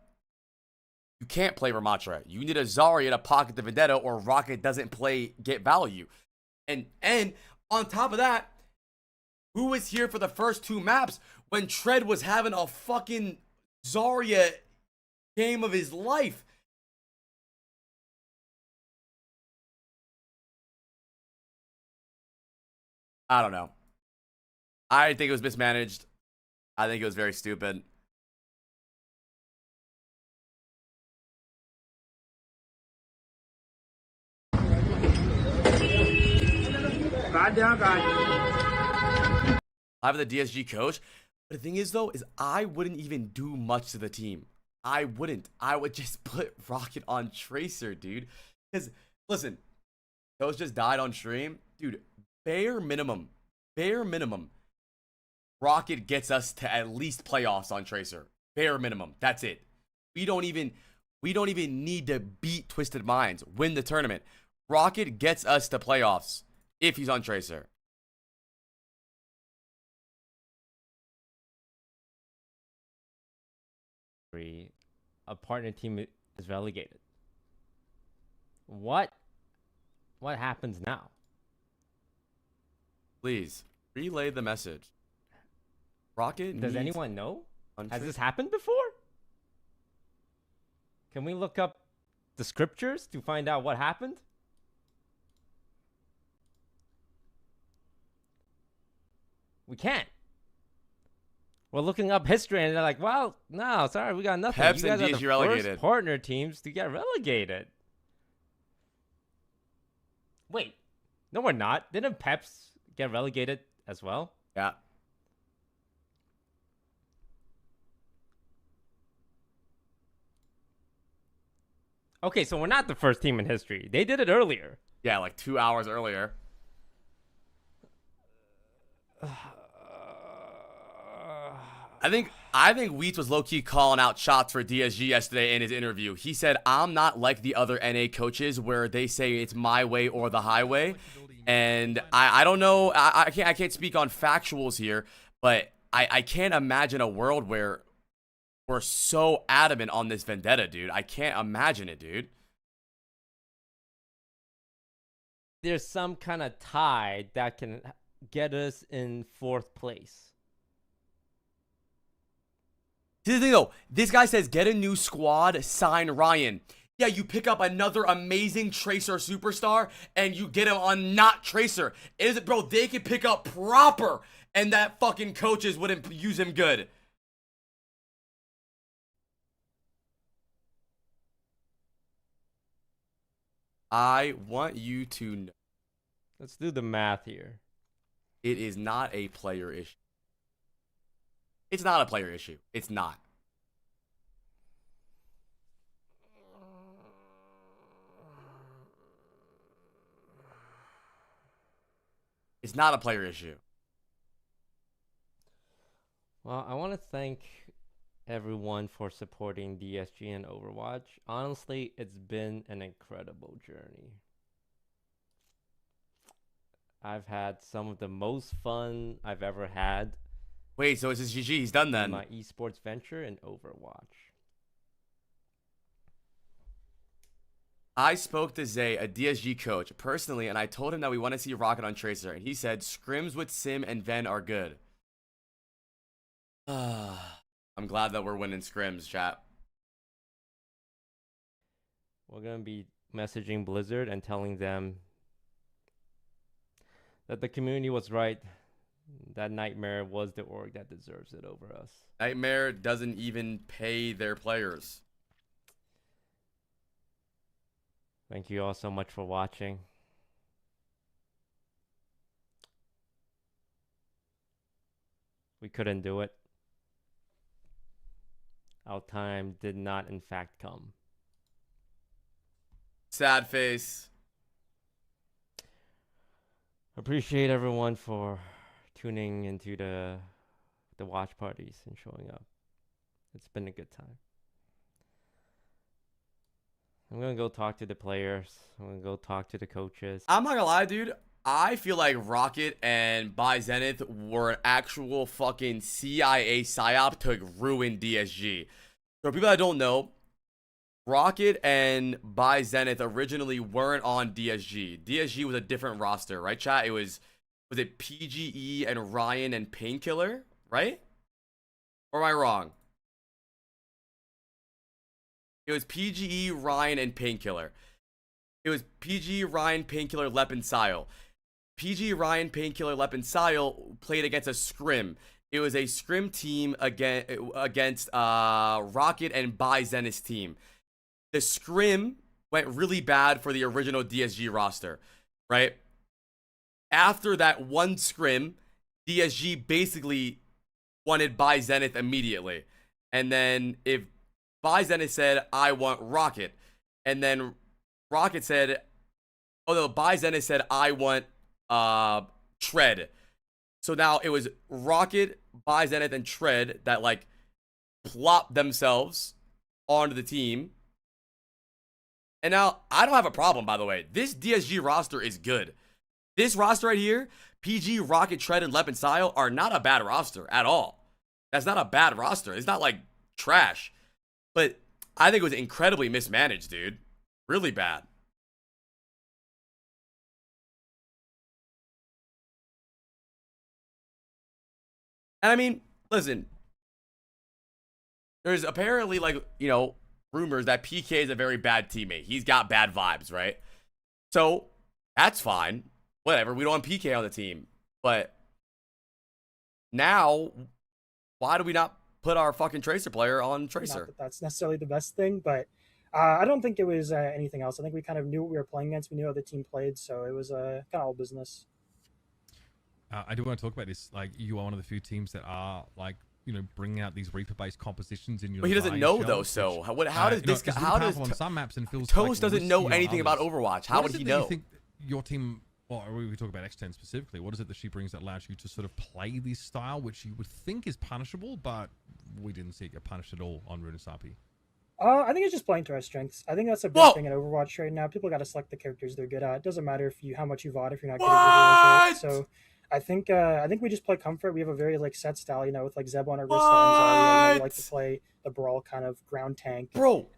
you can't play Ramatra. You need a Zarya to pocket the Vendetta or Rocket doesn't get value. And on top of that, who was here for the first 2 maps when Tread was having a fucking Zarya game of his life? I don't know. I think it was mismanaged. I think it was very stupid. I have the DSG coach. But the thing is, though, is I wouldn't even do much to the team. I wouldn't. I would just put Rocket on Tracer, dude. Because, listen, those just died on stream. Dude, bare minimum, Rocket gets us to at least playoffs on Tracer. Bare minimum. That's it. We don't even need to beat Twisted Minds, win the tournament. Rocket gets us to playoffs if he's on Tracer. A partner team is relegated. What happens now? Please relay the message. Rocket. Does anyone know? Has Tracer. this happened before? Can we look up the scriptures to find out what happened? We can't. We're looking up history and they're like, well, no, sorry, we got nothing. Peps you guys and are DSG the relegated. first partner teams to get relegated. Wait, no, we're not. Didn't Peps get relegated as well? Yeah. Okay, so we're not the first team in history. They did it earlier. Yeah, like 2 hours earlier. I think Wheats was low-key calling out shots for DSG yesterday in his interview. He said, I'm not like the other NA coaches where they say it's my way or the highway. And I don't know. I can't speak on factuals here, but I can't imagine a world where we're so adamant on this vendetta, dude. I can't imagine it, dude. There's some kind of tie that can get us in 4th place. Here's the thing, though. This guy says, get a new squad, sign Ryan. Yeah, you pick up another amazing Tracer superstar, and you get him on not Tracer. Is it, bro? They could pick up proper, and that fucking coaches wouldn't use him good. I want you to know. Let's do the math here. It is not a player issue. It's not a player issue. It's not. It's not a player issue. Well, I want to thank everyone for supporting DSG and Overwatch. Honestly, it's been an incredible journey. I've had some of the most fun I've ever had. Wait, so it's his GG. He's done then. In my esports venture in Overwatch. I spoke to Zay, a DSG coach, personally, and I told him that we want to see Rocket on Tracer, and he said scrims with Sim and Ven are good. I'm glad that we're winning scrims, chat. We're gonna be messaging Blizzard and telling them that the community was right. That Nightmare was the org that deserves it over us. Nightmare doesn't even pay their players. Thank you all so much for watching. We couldn't do it. Our time did not, in fact, come. Sad face. Appreciate everyone for tuning into the watch parties and showing up. It's been a good time. I'm gonna go talk to the players. I'm gonna go talk to the coaches. I'm not gonna lie, dude. I feel like Rocket and By Zenith were an actual fucking CIA psyop to ruin DSG. For people that don't know, Rocket and By Zenith originally weren't on DSG. DSG was a different roster, right, chat? Was it PGE and Ryan and Painkiller, right? Or am I wrong? It was PGE, Ryan, and Painkiller. It was PGE, Ryan, Painkiller, Lep, and Sile. PGE, Ryan, Painkiller, Lep, and Sile played against a scrim. It was a scrim team against Rocket and By Zenith's team. The scrim went really bad for the original DSG roster, right? After that one scrim, DSG basically wanted By Zenith immediately. And then if By Zenith said, I want Rocket. And then Rocket said, oh no, By Zenith said, I want Tread. So now it was Rocket, By Zenith, and Tread that like plopped themselves onto the team. And now I don't have a problem, by the way. This DSG roster is good. This roster right here, PG, Rocket, Tread, and Lep and Sile are not a bad roster at all. That's not a bad roster. It's not like trash. But I think it was incredibly mismanaged, dude. Really bad. And I mean, listen. There's apparently, like, you know, rumors that PK is a very bad teammate. He's got bad vibes, right? So, that's fine. Whatever. We don't want PK on the team. But now, why do we not put our fucking Tracer player on Tracer? Not that that's necessarily the best thing, but I don't think it was anything else. I think we kind of knew what we were playing against. We knew how the team played, so it was kind of all business. I do want to talk about this. Like, you are one of the few teams that are, like, you know, bringing out these Reaper-based compositions in your. But he doesn't know though. So how does this? How does on some maps and feels Toast like doesn't know anything about Overwatch? How would he know? You think your team? Well, we talk about X10 specifically. What is it that she brings that allows you to sort of play this style, which you would think is punishable, but we didn't see it get punished at all on Runasapi? I think it's just playing to our strengths. I think that's a big thing in Overwatch right now. People got to select the characters they're good at. It doesn't matter how much you VOD if you're not good at it. So I think we just play comfort. We have a very like set style, you know, with like Zebo and Arissa and Zarya. We like to play the brawl kind of ground tank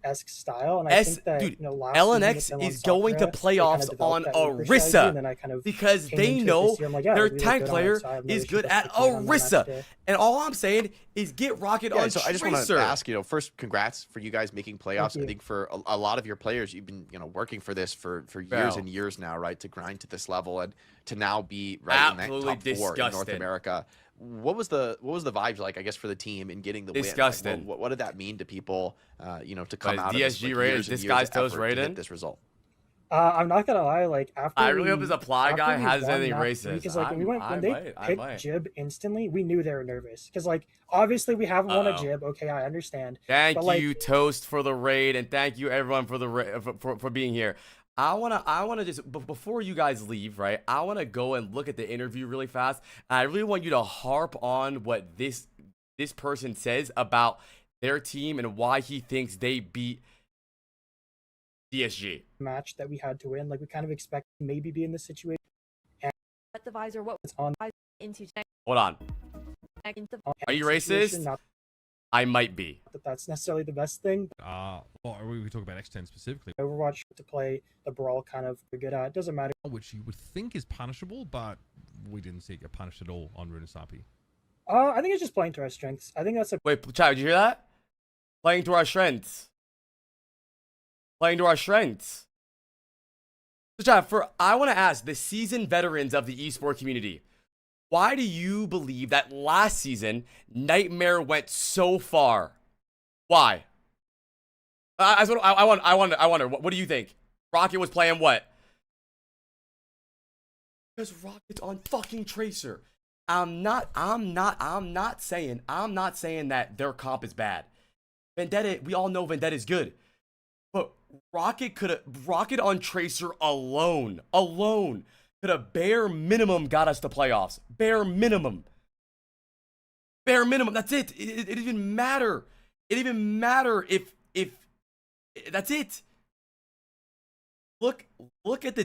esque style. And I think that, you know, LNX is going to playoffs on Arissa because they know their tank player is good at Arissa. And all I'm saying is get Rocket on So I just want to ask, you know, first, congrats for you guys making playoffs. I think for a lot of your players, you've been, you know, working for this for years and years now, right? To grind to this level and to now be right in that top 4 in North America. What was the vibes like, I guess, for the team in getting the win? Like, what did that mean to people, you know, to come out of this, DSG rated, this guy's Toast rated this result? I'm not gonna lie, like after I really hope his apply guy has anything racist. Because like when they picked Jib instantly, we knew they were nervous. Because like obviously we haven't won a Jib. Okay, I understand. Thank you, Toast, for the raid, and thank you everyone for the for being here. I wanna just before you guys leave, right? I wanna go and look at the interview really fast. And I really want you to harp on what this person says about their team and why he thinks they beat DSG match that we had to win. Like we kind of expect maybe be in this situation. And the visor, what was on into hold on. Are you racist? Not I might be. that that's necessarily the best thing. Well, we talk about X10 specifically. Overwatch to play the brawl kind of good at. It doesn't matter. Which you would think is punishable, but we didn't see it get punished at all on Runasapi. I think it's just playing to our strengths. I think that's a Wait, chat, did you hear that? Playing to our strengths. playing to our strengths. So, chat, I want to ask the seasoned veterans of the esports community, why do you believe that last season Nightmare went so far? Why? I wonder. What do you think? Rocket was playing what? Because Rocket's on fucking Tracer. I'm not saying that their comp is bad. Vendetta, we all know Vendetta is good. But Rocket on Tracer alone could have bare minimum got us to playoffs. Bare minimum. That's it. It didn't even matter. It didn't even matter if that's it. Look at the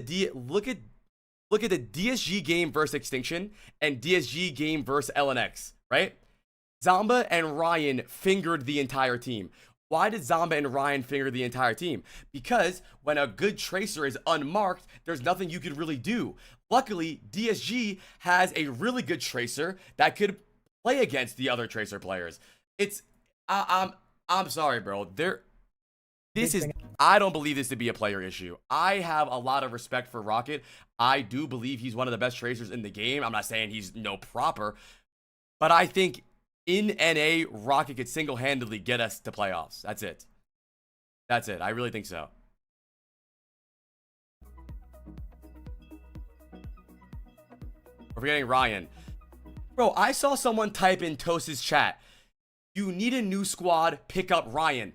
DSG game versus Extinction and DSG game versus LNX, right? Zamba and Ryan fingered the entire team. Why did Zamba and Ryan finger the entire team? Because when a good Tracer is unmarked, there's nothing you could really do. Luckily, DSG has a really good Tracer that could play against the other Tracer players. I'm sorry, bro. I don't believe this to be a player issue. I have a lot of respect for Rocket. I do believe he's one of the best Tracers in the game. I'm not saying he's no proper, but I think in NA, Rocket could single-handedly get us to playoffs. That's it. I really think so. We're forgetting Ryan. Bro, I saw someone type in Toast's chat, you need a new squad, pick up Ryan.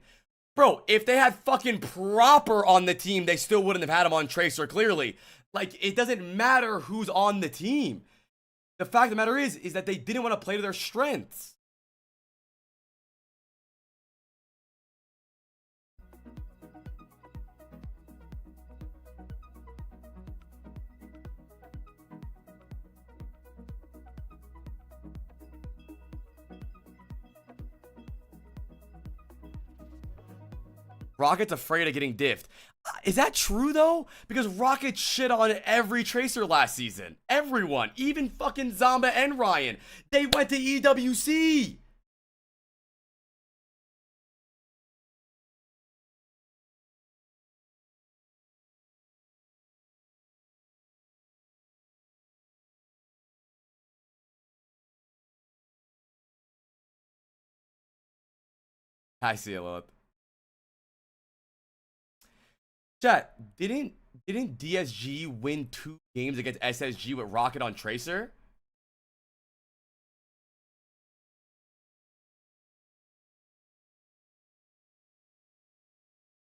Bro, if they had fucking Proper on the team, they still wouldn't have had him on Tracer, clearly. Like, it doesn't matter who's on the team. The fact of the matter is that they didn't want to play to their strengths. Rocket's afraid of getting diffed. Is that true, though? Because Rocket shit on every Tracer last season. Everyone. Even fucking Zamba and Ryan. They went to EWC. I see a lot. Chat, didn't DSG win 2 games against SSG with Rocket on Tracer?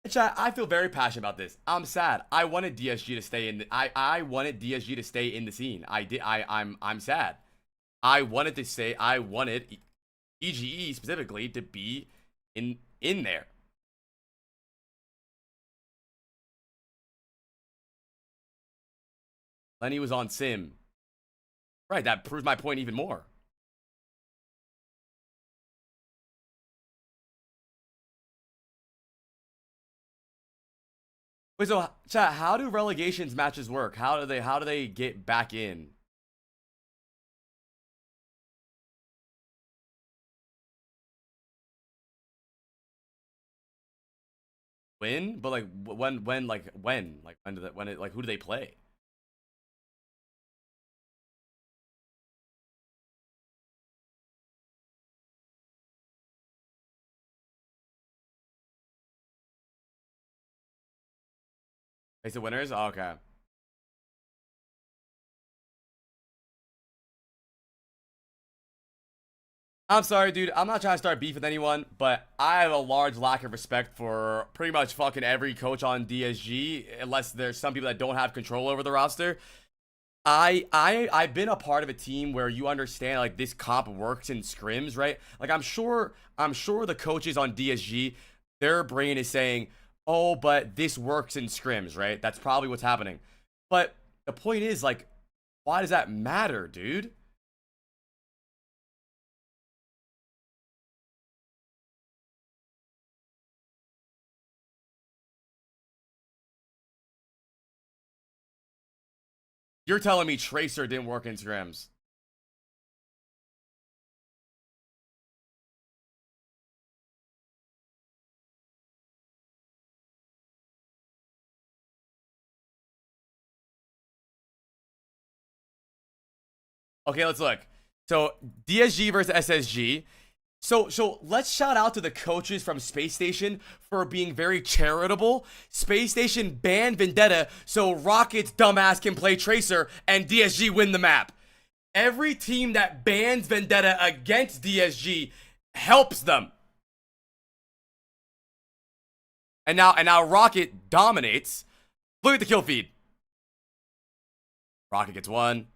Chat, I feel very passionate about this. I'm sad. I wanted DSG to stay in the, I wanted DSG to stay in the scene. I'm sad. I wanted EGE specifically to be in there. Lenny was on Sim. Right, that proves my point even more. Wait, so chat, how do relegations matches work? How do they get back in? Win? But like when who do they play? Face the winners? Oh, okay. I'm sorry, dude. I'm not trying to start beef with anyone, but I have a large lack of respect for pretty much fucking every coach on DSG, unless there's some people that don't have control over the roster. I've been a part of a team where you understand like this comp works in scrims, right? Like I'm sure the coaches on DSG, their brain is saying, oh, but this works in scrims, right? That's probably what's happening. But the point is, like, why does that matter, dude? You're telling me Tracer didn't work in scrims? Okay, let's look. So DSG versus SSG. So let's shout out to the coaches from Space Station for being very charitable. Space Station banned Vendetta so Rocket's dumbass can play Tracer and DSG win the map. Every team that bans Vendetta against DSG helps them. And now Rocket dominates. Look at the kill feed. Rocket gets one.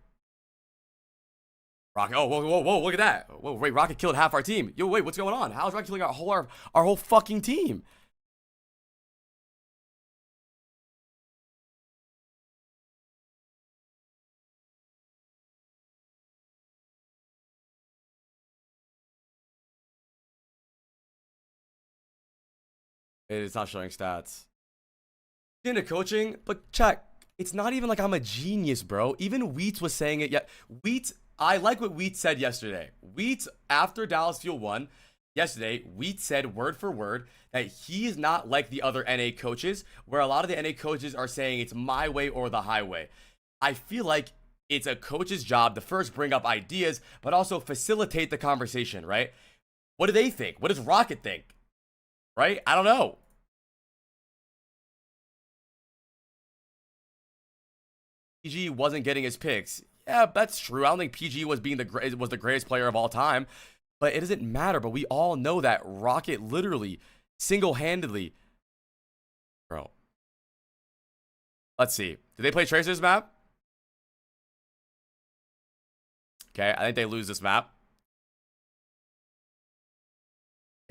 Rocket, oh, whoa, look at that. Whoa, wait, Rocket killed half our team. Yo, wait, what's going on? How's Rocket killing our whole fucking team? It's not showing stats. Into coaching, but check. It's not even like I'm a genius, bro. Even Wheats was saying it yet. Wheats, I like what Wheats said yesterday. Wheats, after Dallas Fuel won yesterday, Wheats said word for word that he is not like the other NA coaches, where a lot of the NA coaches are saying it's my way or the highway. I feel like it's a coach's job to first bring up ideas, but also facilitate the conversation, right? What do they think? What does Rocket think? Right? I don't know. PG wasn't getting his picks. Yeah, that's true. I don't think PG was the greatest player of all time, but it doesn't matter. But we all know that Rocket literally single-handedly, bro. Let's see. Did they play Tracer's map? Okay, I think they lose this map.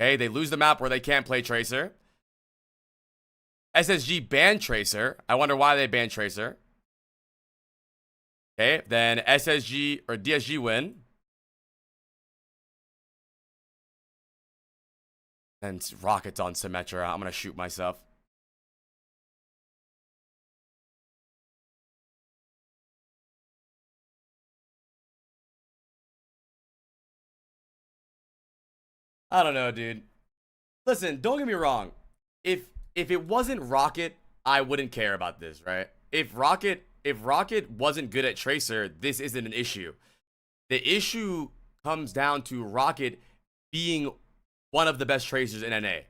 Okay, they lose the map where they can't play Tracer. SSG banned Tracer. I wonder why they banned Tracer. Okay, then SSG or DSG win. And Rockets on Symmetra. I'm gonna shoot myself. I don't know, dude. Listen, don't get me wrong. If it wasn't Rocket, I wouldn't care about this, right? If Rocket wasn't good at Tracer, this isn't an issue. The issue comes down to Rocket being one of the best Tracers in NA.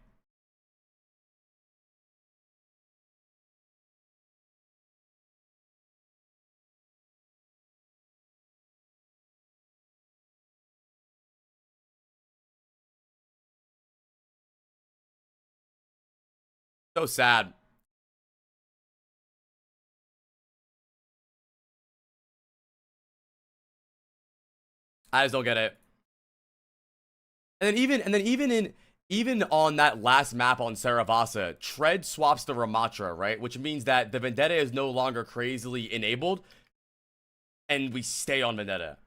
So sad. I just don't get it. And then even on that last map on Saravasa, Tread swaps the Ramatra, right? Which means that the Vendetta is no longer crazily enabled, and we stay on Vendetta.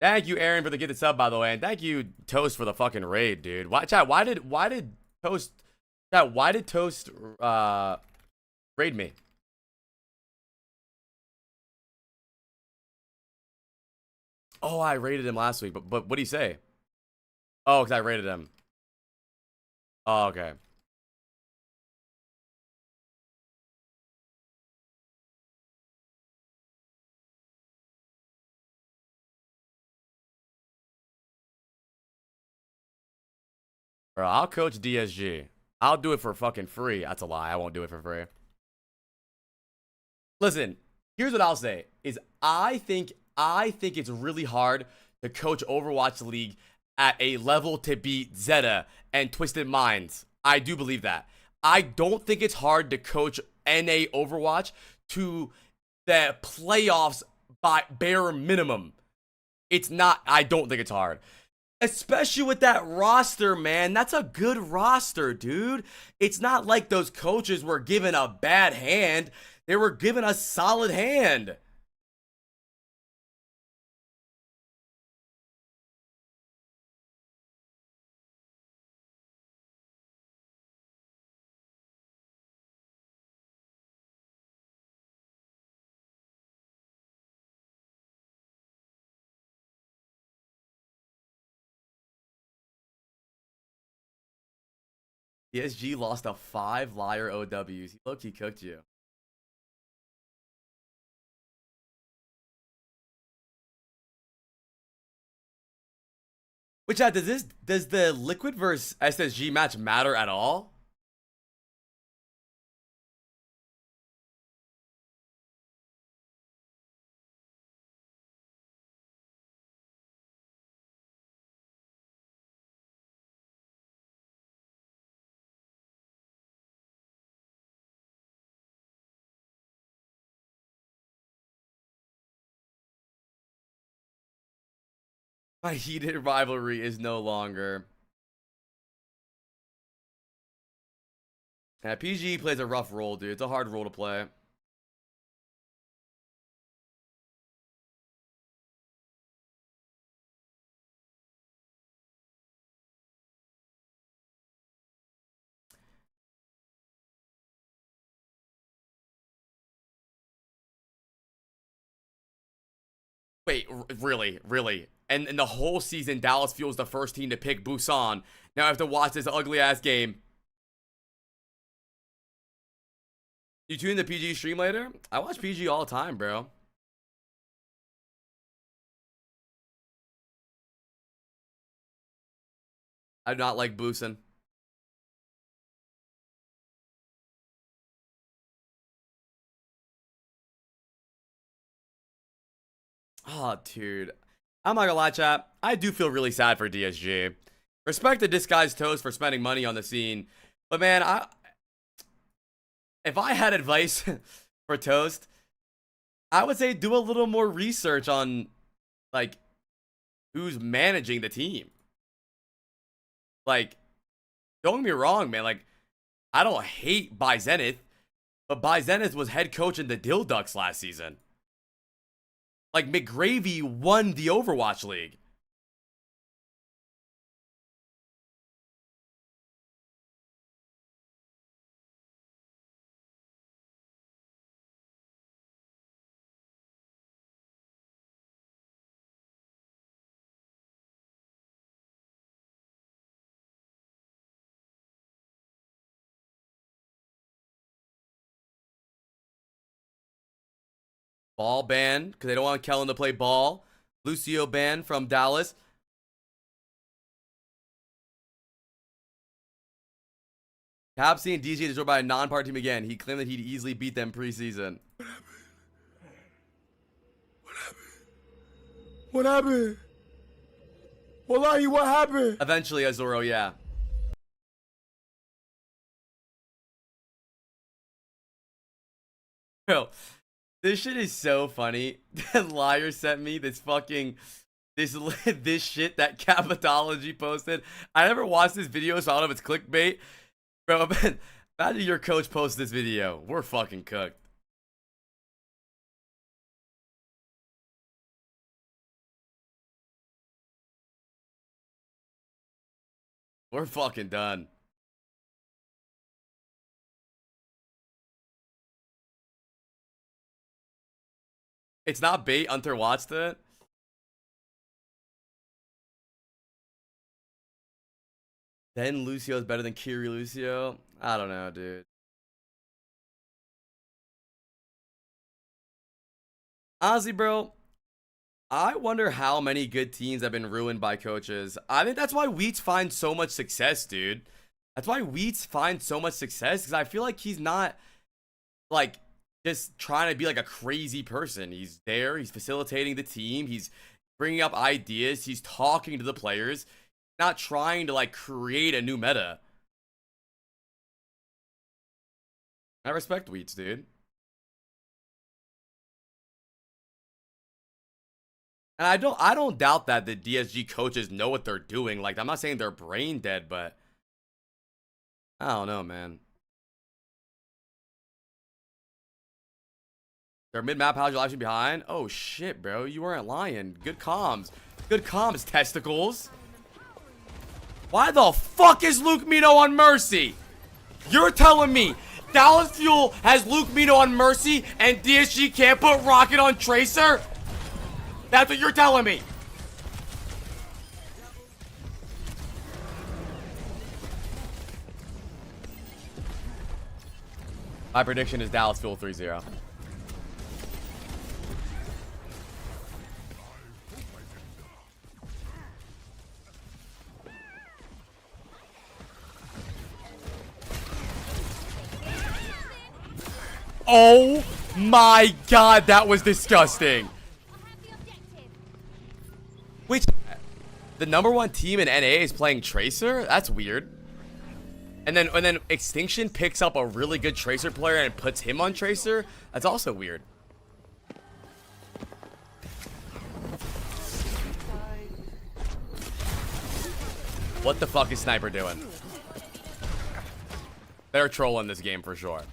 Thank you, Aaron, for the gifted sub, by the way, and thank you, Toast, for the fucking raid, dude. Why did Toast raid me? Oh, I rated him last week, but what did he say? Oh, because I rated him. Oh, okay. Bro, I'll coach DSG. I'll do it for fucking free. That's a lie. I won't do it for free. Listen, here's what I'll say is I think it's really hard to coach Overwatch League at a level to beat Zeta and Twisted Minds. I do believe that. I don't think it's hard to coach NA Overwatch to the playoffs by bare minimum. It's not. I don't think it's hard. Especially with that roster, man. That's a good roster, dude. It's not like those coaches were given a bad hand. They were given a solid hand. PSG lost to 5 liar OWs. He low-key cooked you. Which does the Liquid versus SSG match matter at all? My heated rivalry is no longer. Yeah, PG plays a rough role, dude. It's a hard role to play. Wait, really? Really? And in the whole season, Dallas Fuel's the first team to pick Busan. Now I have to watch this ugly-ass game. You tune in the PG stream later? I watch PG all the time, bro. I do not like Busan. Oh, dude. I'm not gonna lie, chat. I do feel really sad for DSG. Respect to Disguised Toast for spending money on the scene. But man, if I had advice for Toast, I would say do a little more research on, like, who's managing the team. Like, don't get me wrong, man. Like, I don't hate By Zenith, but By Zenith was head coach in the Dill Ducks last season. Like, McGravy won the Overwatch League. Ball ban, because they don't want Kellen to play ball. Lucio ban from Dallas. Capsy and DJ destroyed by a non-part team again. He claimed that he'd easily beat them preseason. What happened? Wallahi, what happened? Eventually, Azoro, yeah. Bro, this shit is so funny. That Liar sent me this fucking this shit that Capitology posted. I never watched this video, so I don't know if it's clickbait. Bro, man, imagine your coach posts this video. We're fucking cooked. We're fucking done. It's not bait. Hunter watched it. Then Lucio's better than Kiri Lucio. I don't know, dude. Honestly, bro, I wonder how many good teams have been ruined by coaches. I think that's why Wheats finds so much success, dude. That's why Wheats finds so much success, because I feel like he's not, like, just trying to be like a crazy person. He's there, he's facilitating the team, he's bringing up ideas, he's talking to the players, not trying to, like, create a new meta. I respect Wheats, dude. And I don't doubt that the DSG coaches know what they're doing. Like, I'm not saying they're brain dead, but I don't know, man. They're mid-map. How's your live stream behind? Oh, shit, bro. You weren't lying. Good comms. Good comms, testicles. Why the fuck is Luke Mino on Mercy? You're telling me Dallas Fuel has Luke Mino on Mercy and DSG can't put Rocket on Tracer? That's what you're telling me. My prediction is Dallas Fuel 3-0. Oh my god, that was disgusting. Wait, the #1 team in NA is playing Tracer? That's weird. And then Extinction picks up a really good Tracer player and puts him on Tracer? That's also weird. What the fuck is Sniper doing? They're trolling this game for sure.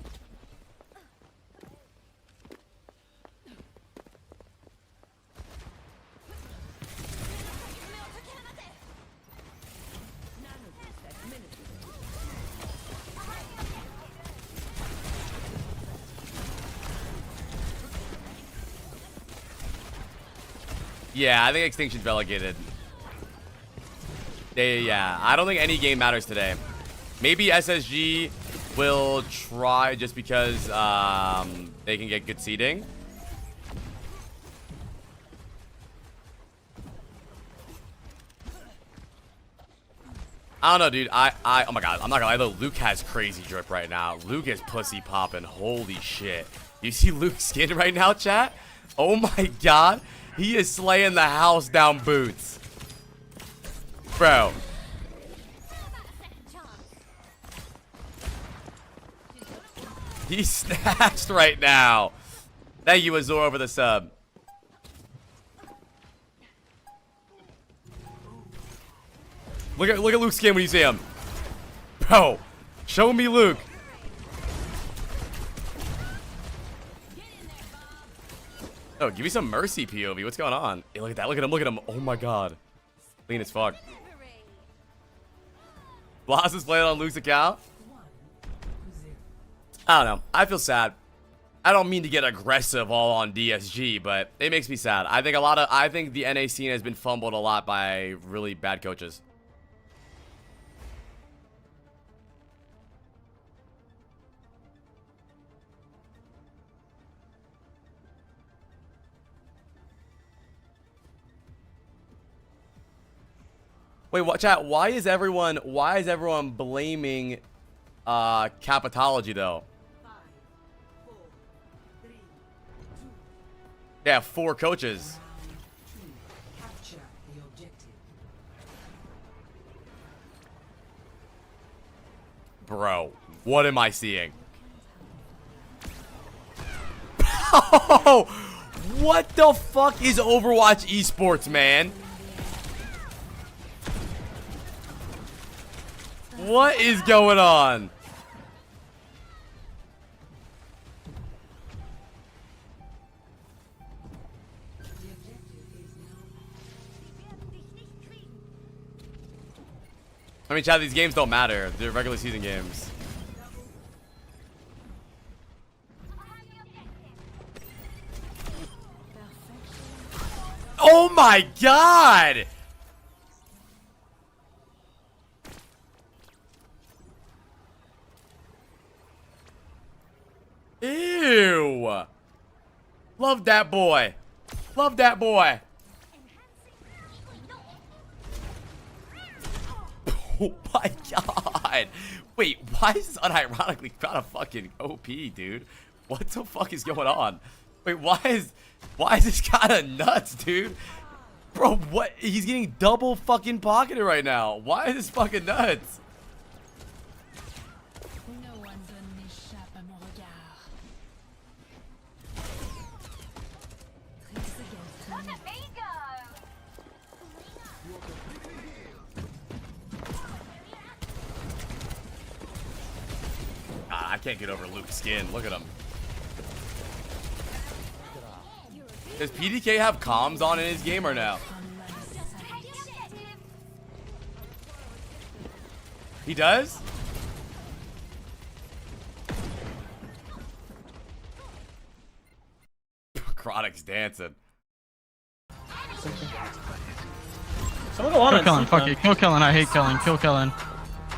Yeah, I think Extinction's relegated. Yeah, I don't think any game matters today. Maybe SSG will try just because they can get good seeding. I don't know, dude. Oh my god, I'm not gonna lie though. Luke has crazy drip right now. Luke is pussy popping. Holy shit. You see Luke's skin right now, chat? Oh my god. He is slaying the house down boots. Bro. He's snatched right now. Thank you, Azor, over the sub. Look at Luke's skin when you see him. Bro, show me Luke. Oh, give me some mercy, POV. What's going on? Hey, look at that. Look at him. Look at him. Oh my god. Clean as fuck. Blast is playing on Luke's account. I don't know. I feel sad. I don't mean to get aggressive all on DSG, but it makes me sad. I think the NA scene has been fumbled a lot by really bad coaches. Wait, what, chat? Why is everyone blaming Capitology though? 5, 4, 3, 2, Yeah, 4 coaches. capture the objective. Bro, what am I seeing? Oh, what the fuck is Overwatch Esports, man? What is going on? I mean, chat, these games don't matter. They're regular season games. Oh my god! Ew! Love that boy. Love that boy. Oh my god. Wait, why is this unironically kind of fucking OP, dude? What the fuck is going on? Wait, why is this kind of nuts, dude? Bro, what? He's getting double fucking pocketed right now. Why is this fucking nuts? God, I can't get over Luke's skin. Look at him. Does PDK have comms on in his game or no? He does? Chronic's dancing. Someone go on. Kill killing, fuck you. Kill killing, I hate killing. Kill killing.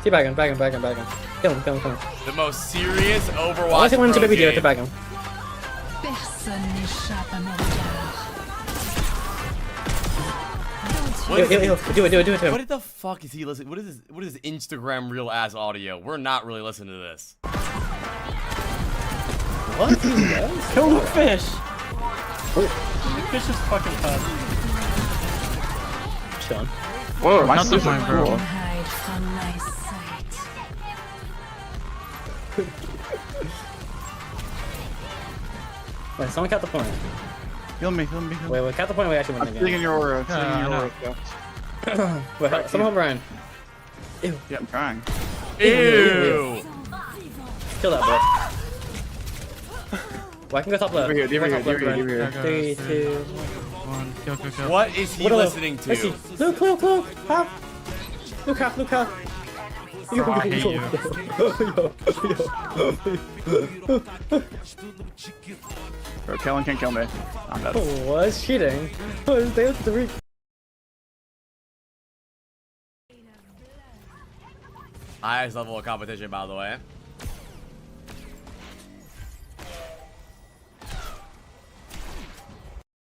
Keep bagging, bagging, bagging, bagging. Kill him, kill him, kill him. The most serious Overwatch. Once he wins the pro baby deal, game. to back him. Personne n'échappe à mon regard. What is Heal, do it to him. What the fuck is he listening? What is this Instagram real ass audio? We're not really listening to this. What? Kill the fish. The fish is fucking tough. Sean. Whoa, Not the point, bro. Hide from my sight. Wait, someone count the point. Heal me. Wait, count the point. We actually win the Sitting game. in your aura. Wait, someone help Brian. Ew. Yeah, I'm trying. Ew. Kill that boy. Well, I can go top left. Over here. 3, 2. 1. Kill. What is he What listening to? Let's see. Luke, half. Luke, half. Oh, I hate you. Bro, Kellen can't kill me. I'm dead. Was cheating. Was they 3? Highest level of competition, by the way.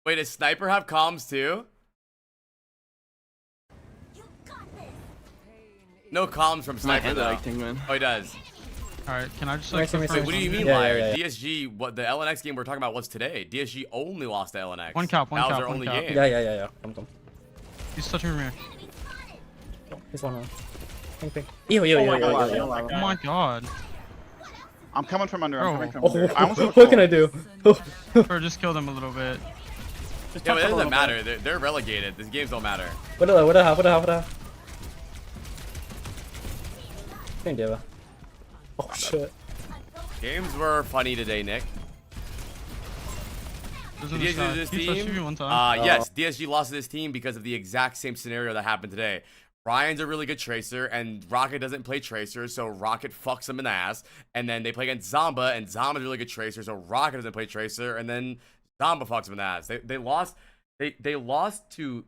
Wait, does Sniper have comms too? No comms from Sniper though. Oh, he does. Alright, can I just Wait, like... Wait, what do you mean, Yeah, liar? yeah. DSG, what the LNX game we're talking about was today. DSG only lost to LNX. One cap, That was their one only cap. game. Yeah. Come. He's touching me. He's one on. Ping. Oh my god. I'm coming from under. What can I do? Bro, just killed him a little bit. Yeah, but it doesn't matter. They're relegated. These games don't matter. What the hell? Can't do it. Oh shit. Games were funny today, Nick. Did DSG lose this team? Yes, DSG lost to this team because of the exact same scenario that happened today. Ryan's a really good tracer, and Rocket doesn't play tracer, so Rocket fucks him in the ass. And then they play against Zomba, and Zomba's a really good tracer, so Rocket doesn't play tracer, and then Zomba fucks him in the ass. They lost to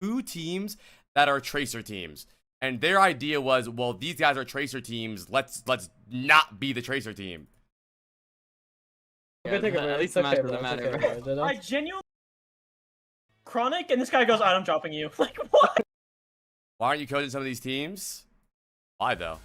2 teams that are tracer teams. And their idea was, well, these guys are tracer teams. Let's not be the tracer team. At least the match doesn't matter. I genuinely Chronic, and this guy goes, I'm dropping you. Like, what? Why aren't you coaching some of these teams? Why though?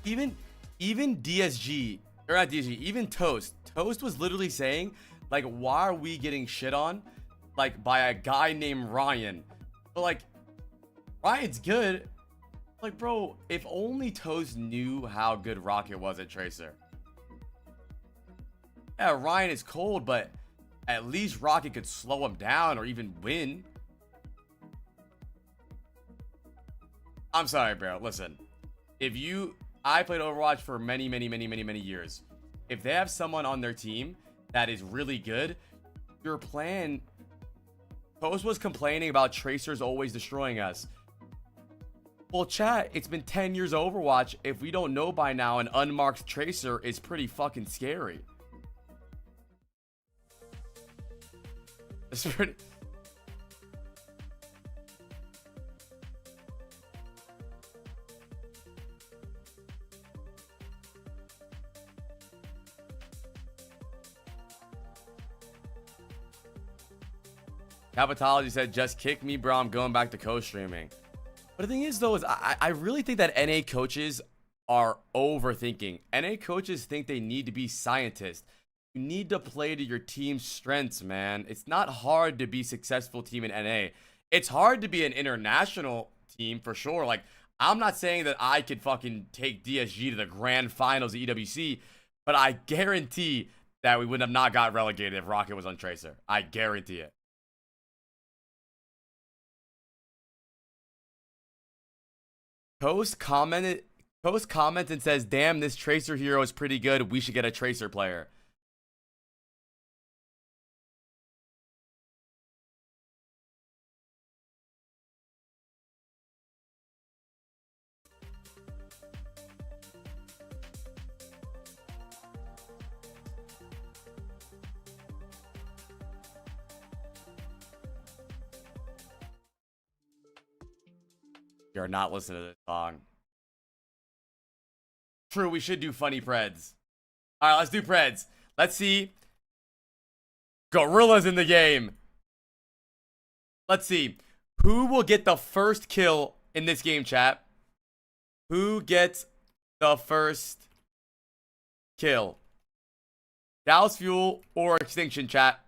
Even DSG, or not DSG, even Toast was literally saying, like, why are we getting shit on, like, by a guy named Ryan? But like, Ryan's good. Like, bro, if only Toast knew how good Rocket was at Tracer. Yeah, Ryan is cold, but at least Rocket could slow him down or even win. I'm sorry, bro. Listen, I played Overwatch for many years. If they have someone on their team that is really good, your plan... Toast was complaining about Tracers always destroying us. Well, chat, it's been 10 years of Overwatch. If we don't know by now, an unmarked Tracer is pretty fucking scary. It's pretty... Capitology said, just kick me, bro. I'm going back to co-streaming. But the thing is, though, is I really think that NA coaches are overthinking. NA coaches think they need to be scientists. You need to play to your team's strengths, man. It's not hard to be a successful team in NA. It's hard to be an international team, for sure. Like, I'm not saying that I could fucking take DSG to the grand finals of EWC, but I guarantee that we would have not got relegated if Rocket was on Tracer. I guarantee it. Post commented and says, damn, this Tracer hero is pretty good. We should get a Tracer player. You're not listening to this song. True, we should do funny Preds. Alright, let's do Preds. Let's see. Gorillas in the game. Let's see. Who will get the first kill in this game, chat? Who gets the first kill? Dallas Fuel or Extinction, chat?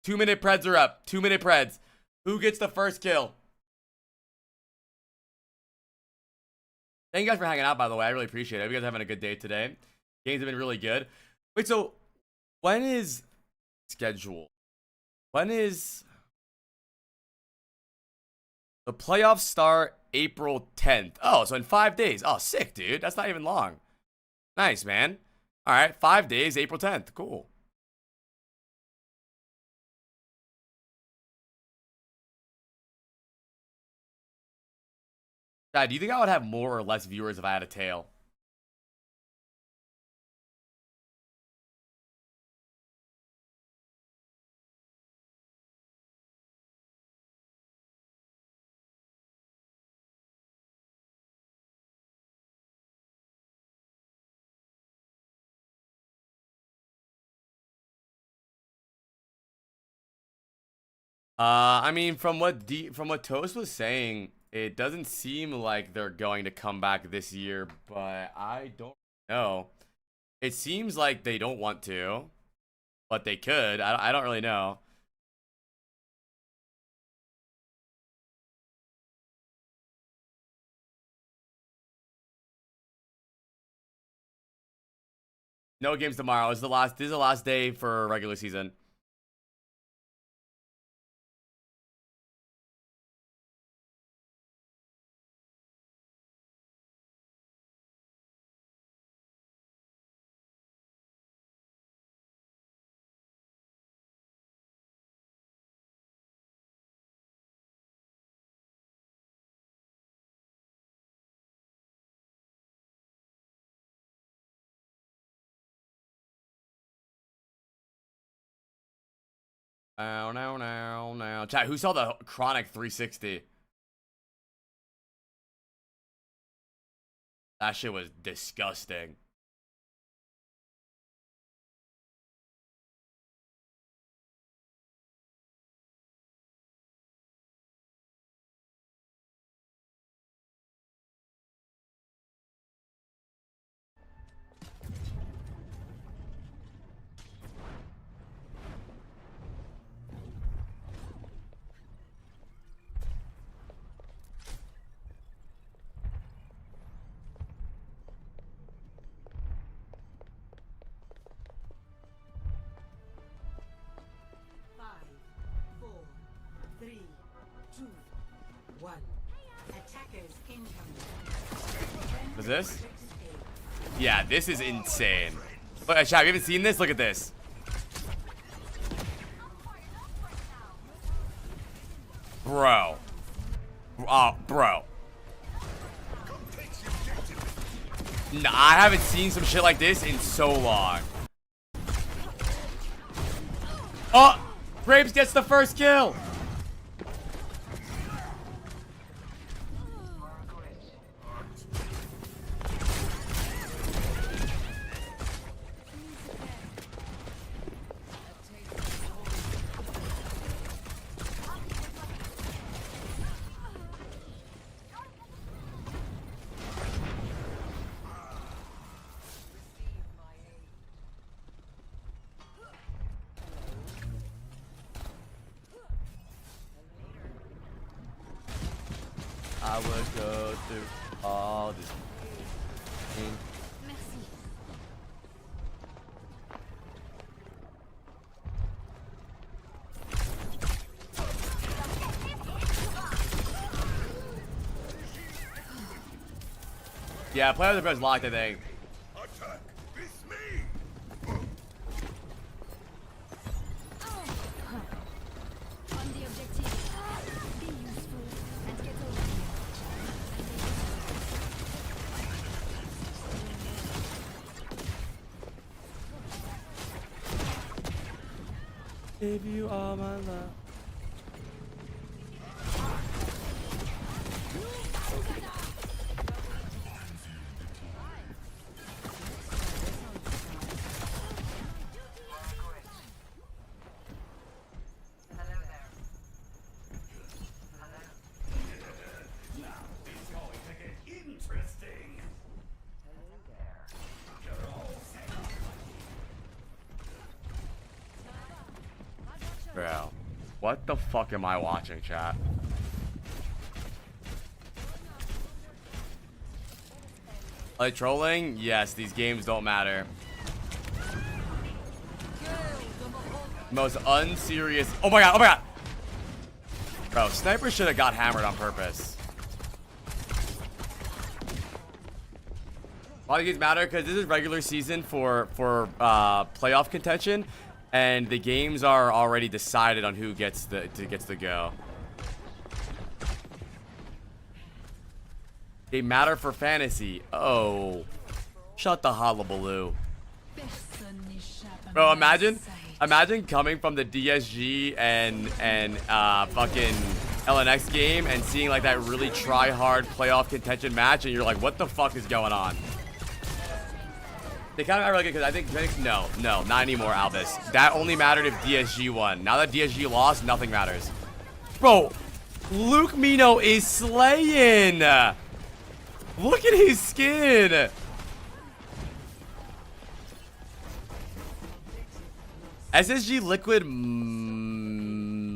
2-minute Preds are up. 2-minute Preds. Who gets the first kill? Thank you guys for hanging out, by the way. I really appreciate it. I hope you guys are having a good day today. Games have been really good. Wait, so when is schedule? When is the playoffs start? April 10th. Oh, so in 5 days. Oh, sick, dude. That's not even long. Nice, man. All right, 5 days, April 10th. Cool. God, do you think I would have more or less viewers if I had a tail? I mean, from what Toast was saying, it doesn't seem like they're going to come back this year, but I don't know. It seems like they don't want to, but they could. I don't really know. No games tomorrow. This is the last day for regular season. Now. Chat, who saw the Chronic 360? That shit was disgusting. What's this? Yeah, this is insane. Look, chat, you haven't seen this? Look at this. Bro. Bro. Nah, I haven't seen some shit like this in so long. Oh! Grapes gets the first kill! I would go through all this pain. Yeah, play with the press locked, I think. Give you all my love. Bro, what the fuck am I watching, chat? Like trolling? Yes, these games don't matter. Most unserious. Oh my god, oh my god! Bro, Sniper should have got hammered on purpose. Why do these matter? Because this is regular season for playoff contention, and the games are already decided on who gets the go. They matter for fantasy. Oh, shut the hullabaloo. Bro, imagine coming from the DSG and fucking LNX game and seeing like that really try hard playoff contention match, and you're like, what the fuck is going on? They kind of got really good because I think no, not anymore, Albus. That only mattered if DSG won. Now that DSG lost, nothing matters. Bro, Luke Mino is slaying. Look at his skin. SSG Liquid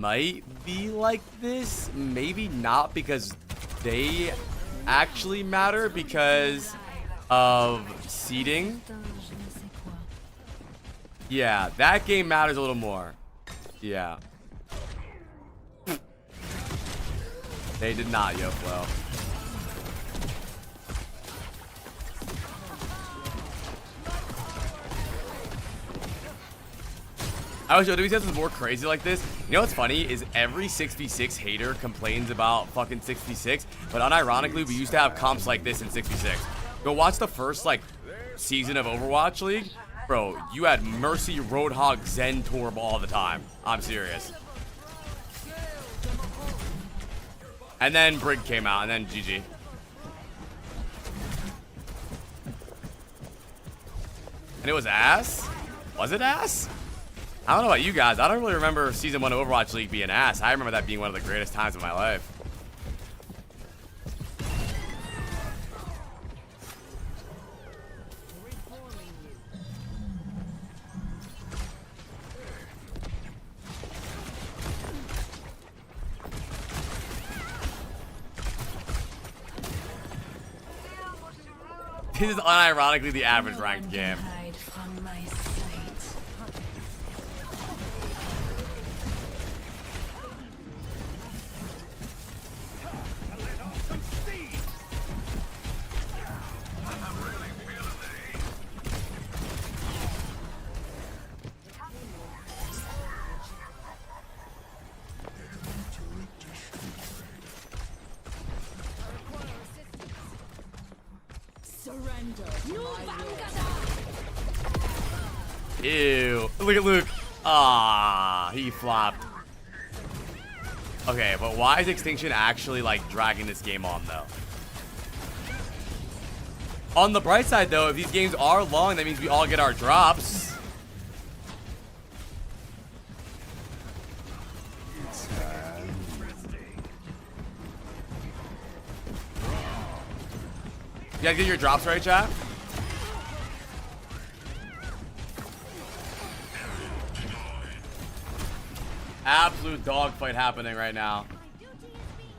might be like this. Maybe not, because they actually matter because of seeding. Yeah, that game matters a little more. Yeah. They did not, YoFlo. I wish OWCS was more crazy like this. You know what's funny is every 6v6 hater complains about fucking 6v6, but unironically we used to have comps like this in 6v6. Go watch the first like season of Overwatch League. Bro, you had Mercy, Roadhog, Zen, Torb all the time. I'm serious. And then Brig came out, and then GG. And it was ass? Was it ass? I don't know about you guys. I don't really remember Season 1 of Overwatch League being ass. I remember that being one of the greatest times of my life. This is unironically the average ranked game. Ew. Look at Luke. Ah, he flopped. Okay, but why is Extinction actually like dragging this game on though? On the bright side though, if these games are long, that means we all get our drops. You guys get your drops right, chat? Absolute dogfight happening right now.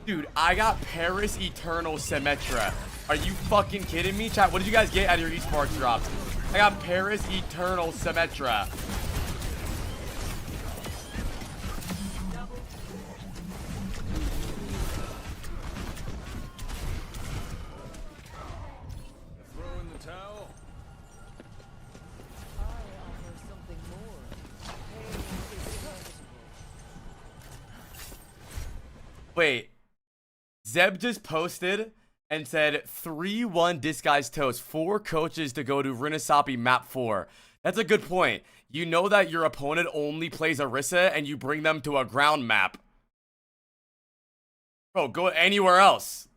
Dude, I got Paris Eternal Symmetra. Are you fucking kidding me, chat? What did you guys get out of your Esports drops? I got Paris Eternal Symmetra. Wait, Zeb just posted and said 3-1 Disguised Toast. 4 coaches to go to Rinasapi map 4. That's a good point. You know that your opponent only plays Orisa and you bring them to a ground map. Bro, go anywhere else.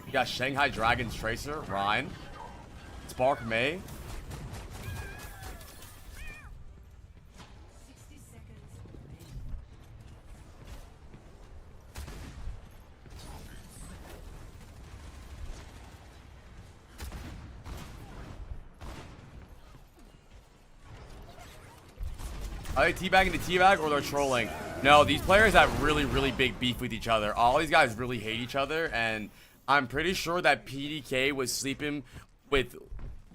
You got Shanghai Dragons Tracer, Ryan, Spark May. Are they teabagging the teabag or they're trolling? No, these players have really, really big beef with each other. All these guys really hate each other, and I'm pretty sure that PDK was sleeping with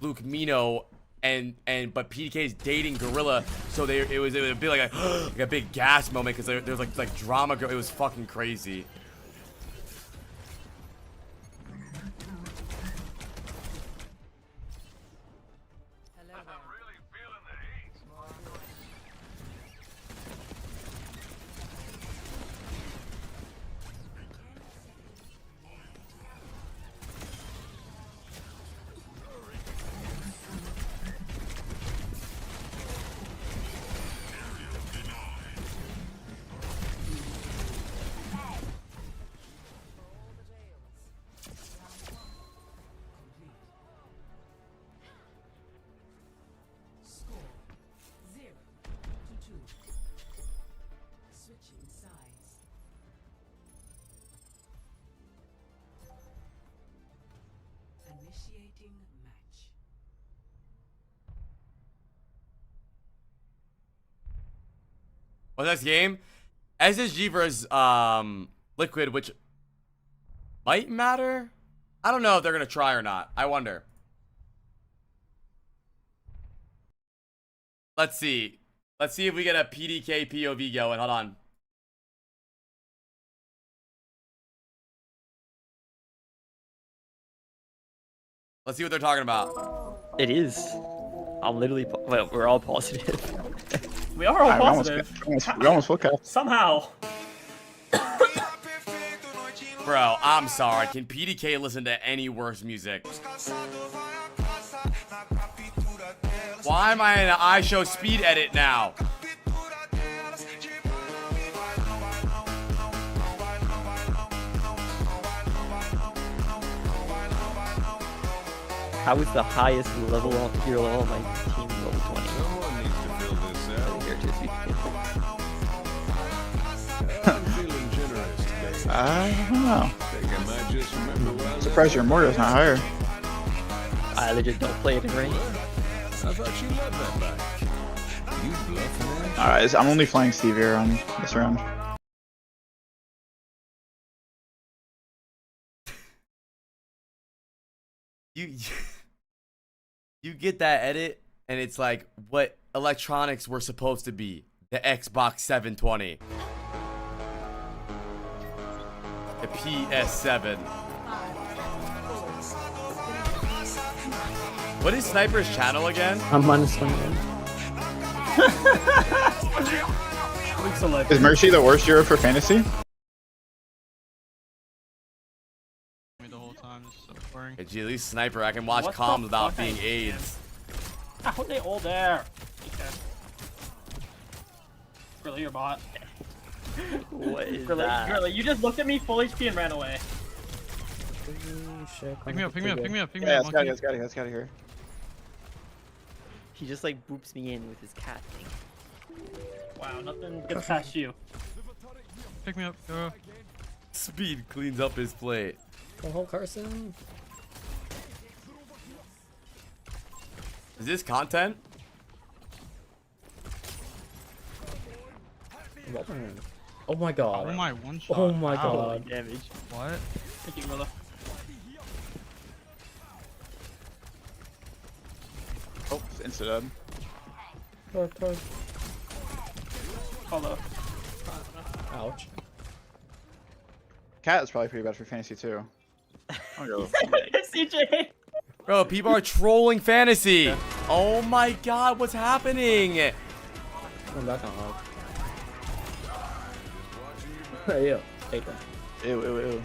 Luke Mino, but PDK is dating Gorilla, so it would be like a big gas moment because there's like drama. It was fucking crazy. Score 0-2. Switching sides. Initiating match. What's this game? SSG versus Liquid, which might matter. I don't know if they're gonna try or not. I wonder. Let's see. Let's see if we get a PDK POV going. Hold on. Let's see what they're talking about. It is. I'm literally. Well, we're all positive. We are all positive. We almost full cap. Somehow. Bro, I'm sorry. Can PDK listen to any worse music? Why am I in an iShow speed edit now? How is the highest level hero level on my team level 20? Someone needs to fill this out. Here to speak. I'm feeling generous today. I don't know. Think I might just remember well. Surprised your Mortar's not higher. I legit don't play it in range. I thought you loved that bike. You bluffing? Alright, I'm only flying Steve here on this round. You get that edit, and it's like what electronics were supposed to be. The Xbox 720. The PS7. What is Sniper's channel again? I'm -1. Is Mercy the worst hero for fantasy? Hey, gee, at least Sniper, I can watch comms without being AIDS. How are they all there? Really, your bot. What is Really, that? really, you just looked at me full HP and ran away. Pick me up, pick me up, pick me up, pick me Yeah, up. Scotty, Scotty, Scotty here. He just like boops me in with his cat thing. Wow, nothing gets past you. Pick me up, go. Speed cleans up his plate. Oh, Carson. Is this content? Oh my god. Oh my one shot. Oh my Ow. god. Damage. What? Thank you, brother. Oh, it's insta-dead. Hello. Ouch. Cat is probably pretty bad for fantasy too. I'll go. CJ! Bro, people are trolling fantasy. Oh my god, what's happening? I'm back on hog. Hey, yo. Take that. Ew, ew, ew.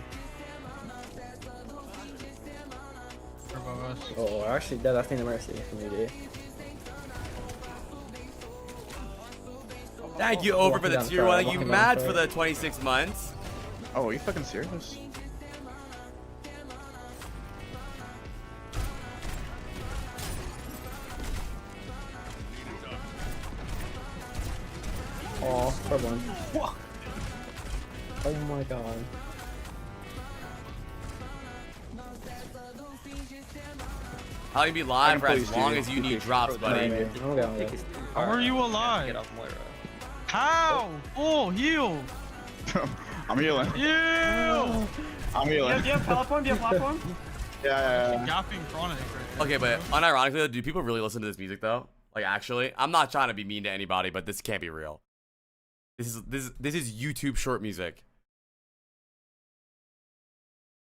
Above us. Oh, actually, that's the mercy for me, dude. Thank you, Over, for the tier 1. Thank you, Mad, for the 26 months. Oh, are you fucking serious? Oh, for one. Oh my god. I'll be live for as long as you need drops, buddy. Okay. How are you Get alive? off Moira. How? Oh, heal. I'm healing. Heal. I'm healing. Do you have platform? Do you have platform? Yeah. Gapping chronic. Okay, but unironically, do people really listen to this music though? Like, actually, I'm not trying to be mean to anybody, but this can't be real. This is YouTube short music.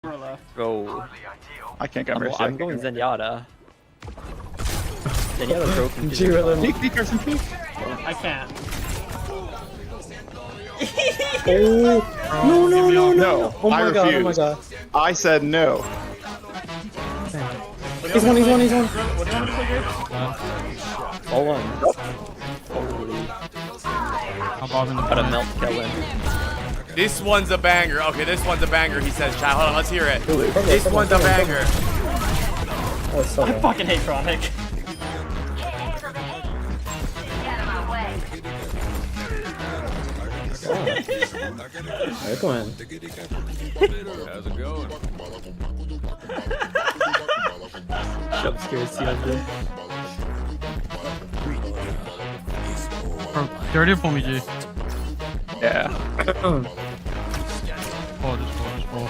Bro. I can't get Mercy. I'm going Zenyatta. Zenyatta's broken. Peek, Carson, peek. I can't. No. Oh my god, refuse. oh my god. I said no. He's one. All one. I'm Gotta melt Kellen. This one's a banger. Okay, this one's a banger, he says. Chat, hold on, let's hear it. This one's a banger. I fucking hate chronic. Come on. How's it going? Jump scares CLG. Dirty for me, G. Yeah. Just fall.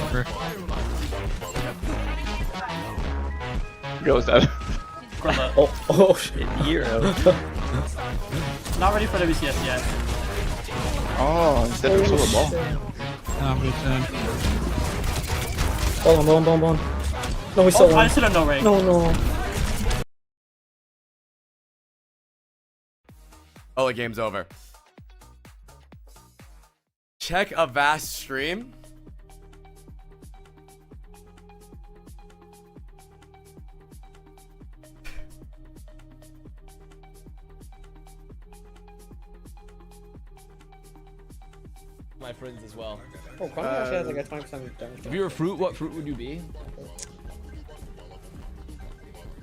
Okay. Goes dead. Oh shit, hero. Not ready for WCS yet. Oh, instead of solo ball. I'm good, son. Ball. No, we still I just hit a no rank. No. Oh, the game's over. Check a vast stream. My friends as well. Oh, Chronic actually has like a 20% damage. If you were a fruit, what fruit would you be?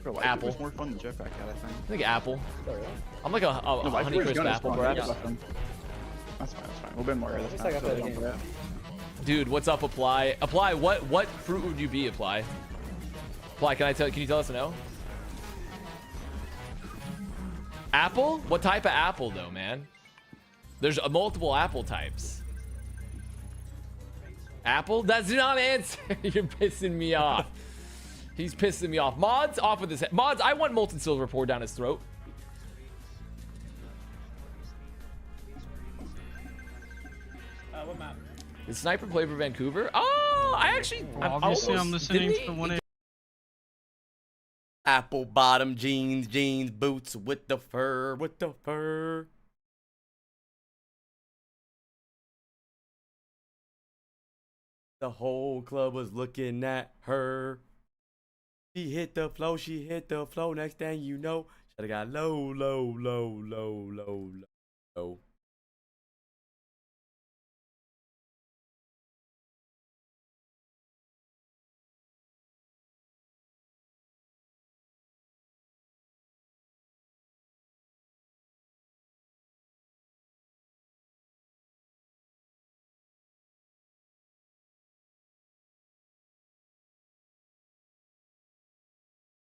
Bro, Apple. was more fun than Jetpack had, I think. I think apple. I'm like a Honeycrisp apple, perhaps. That's fine. We'll be more this I time. got that again. Dude, what's up, Apply? Apply, what fruit would you be, Apply? Apply, can you tell us a no? Apple? What type of apple, though, man? There's multiple apple types. Apple? That's not an answer. You're pissing me off. He's pissing me off. Mods, off with his head. Mods, I want molten silver poured down his throat. What map? Did Sniper play for Vancouver? Oh, Obviously, I'm listening to the 1A. Apple bottom jeans, boots with the fur, The whole club was looking at her. She hit the flow, next thing you know, shoulda got low.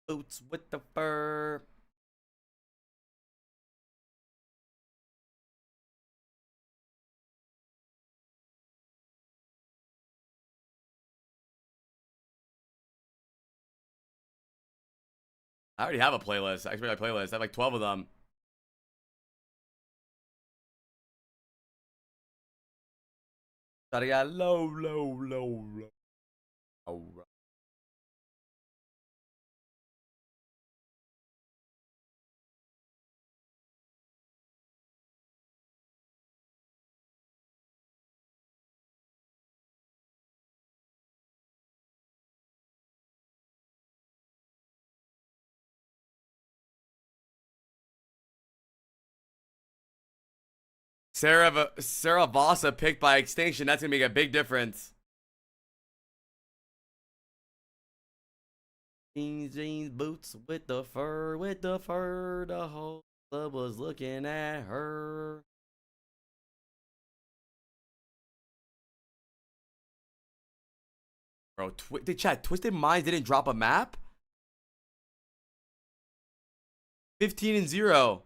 Boots with the fur. I already have a playlist. I have like 12 of them. Gotta got low. Alright. Sarah Vasa picked by extinction. That's gonna make a big difference. Jeans, boots with the fur. The whole club was looking at her. Bro, Twisted Minds didn't drop a map? 15-0.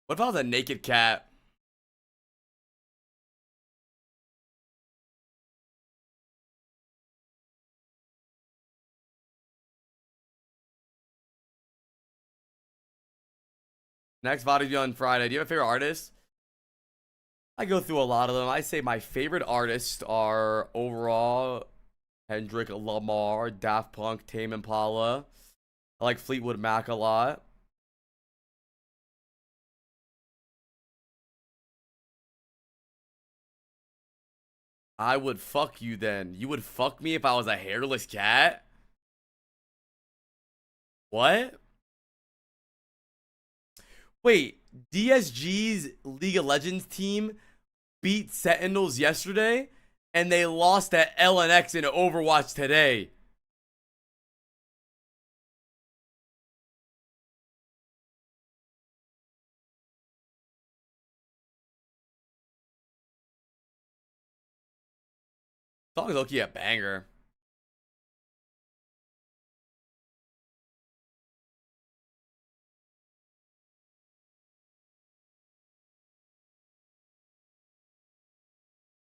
What if I was a naked cat? Next VOD video on Friday. Do you have a favorite artist? I go through a lot of them. I say my favorite artists are overall Kendrick Lamar, Daft Punk, Tame Impala. I like Fleetwood Mac a lot. I would fuck you then. You would fuck me if I was a hairless cat? What? Wait, DSG's League of Legends team beat Sentinels yesterday, and they lost at LNX in Overwatch today. Song's low-key a banger.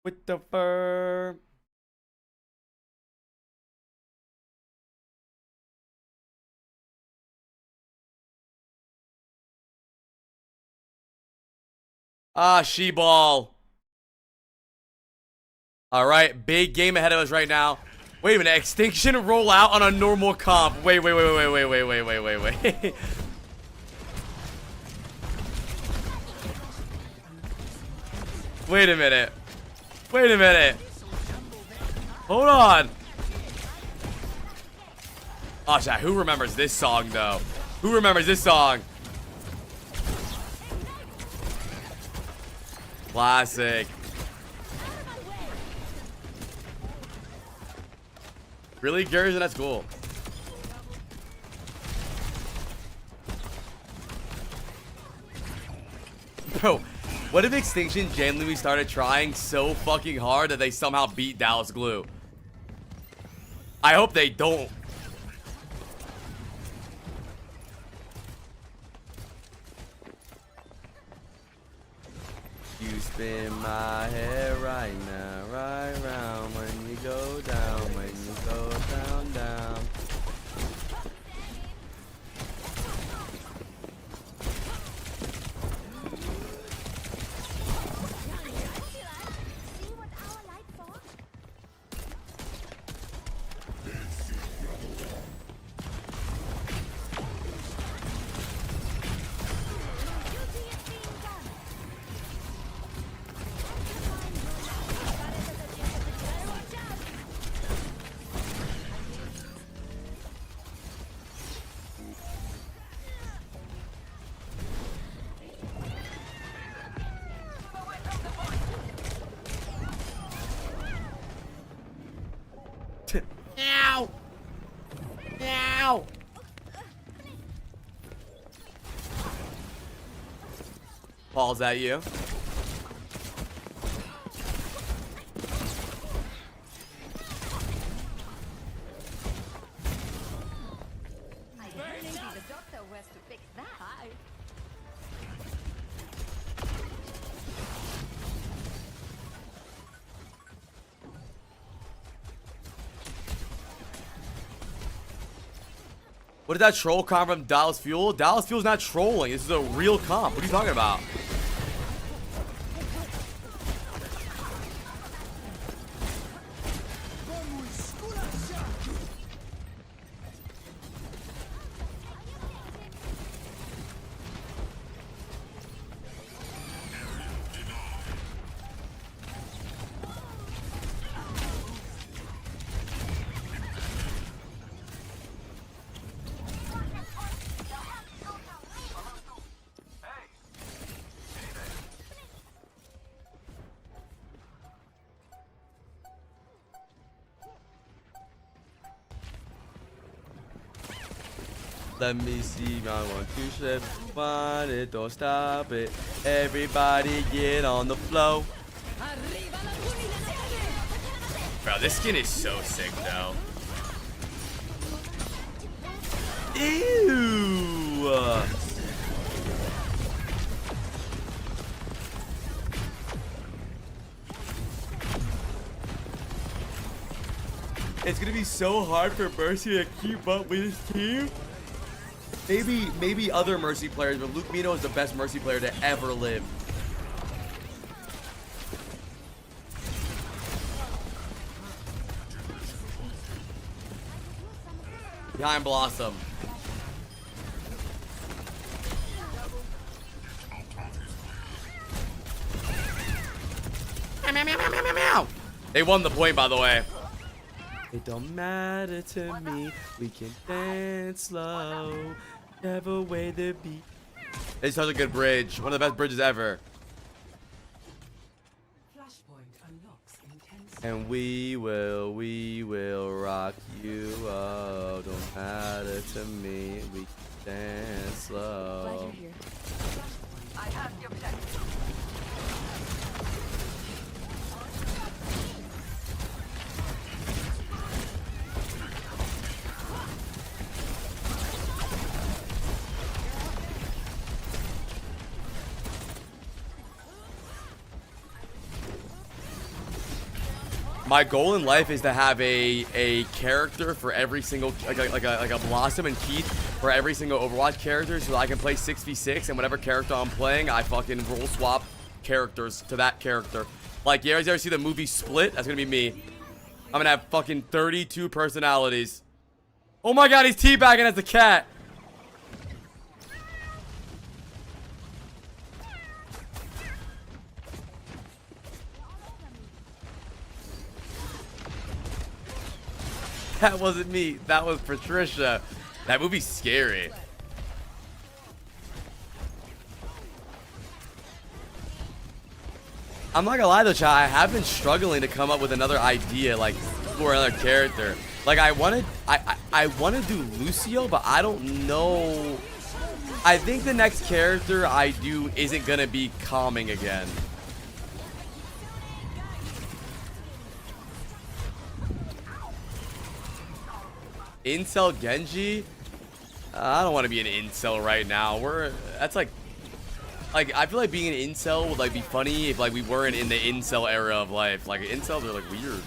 With the fur. Ah, she-ball. All right, big game ahead of us right now. Wait a minute, Extinction roll out on a normal comp. Wait. Wait a minute. Wait a minute. Hold on. Oh, chat, who remembers this song, though? Who remembers this song? Classic. Really, Garrison? That's cool. Bro, what if Extinction genuinely started trying so fucking hard that they somehow beat Dallas Glue? I hope they don't. You spin my hair right now, right round when you go down, when you go down, down. Ow! Ow! Paul's at you. What did that troll comp from Dallas Fuel? Dallas Fuel's not trolling. This is a real comp. What are you talking about? Let me see, I want to slip, want it, don't stop it. Everybody get on the flow. Bro, this skin is so sick, though. Ew. it's gonna be so hard for Mercy to keep up with his team. Maybe other Mercy players, but Luke Mino is the best Mercy player to ever live. Behind Blossom. They won the point, by the way. It don't matter to me. We can dance slow. Never wait the beat. It's such a good bridge. One of the best bridges ever. And we will rock you. Oh, don't matter to me. We can dance slow. I have the objective. My goal in life is to have a character for every single like a Blossom and Keith for every single Overwatch character, so that I can play 6v6 and whatever character I'm playing, I fucking roll swap characters to that character. Like, you guys ever see the movie Split? That's gonna be me. I'm gonna have fucking 32 personalities. Oh my god, he's teabagging as a cat. That wasn't me. That was Patricia. That movie's scary. I'm not gonna lie though, chat. I have been struggling to come up with another idea, like for another character. Like I want to do Lucio, but I don't know. I think the next character I do isn't gonna be calming again. Incel Genji? I don't want to be an incel right now. That's like I feel like being an incel would like be funny if like we weren't in the incel era of life. Like incels are like weird.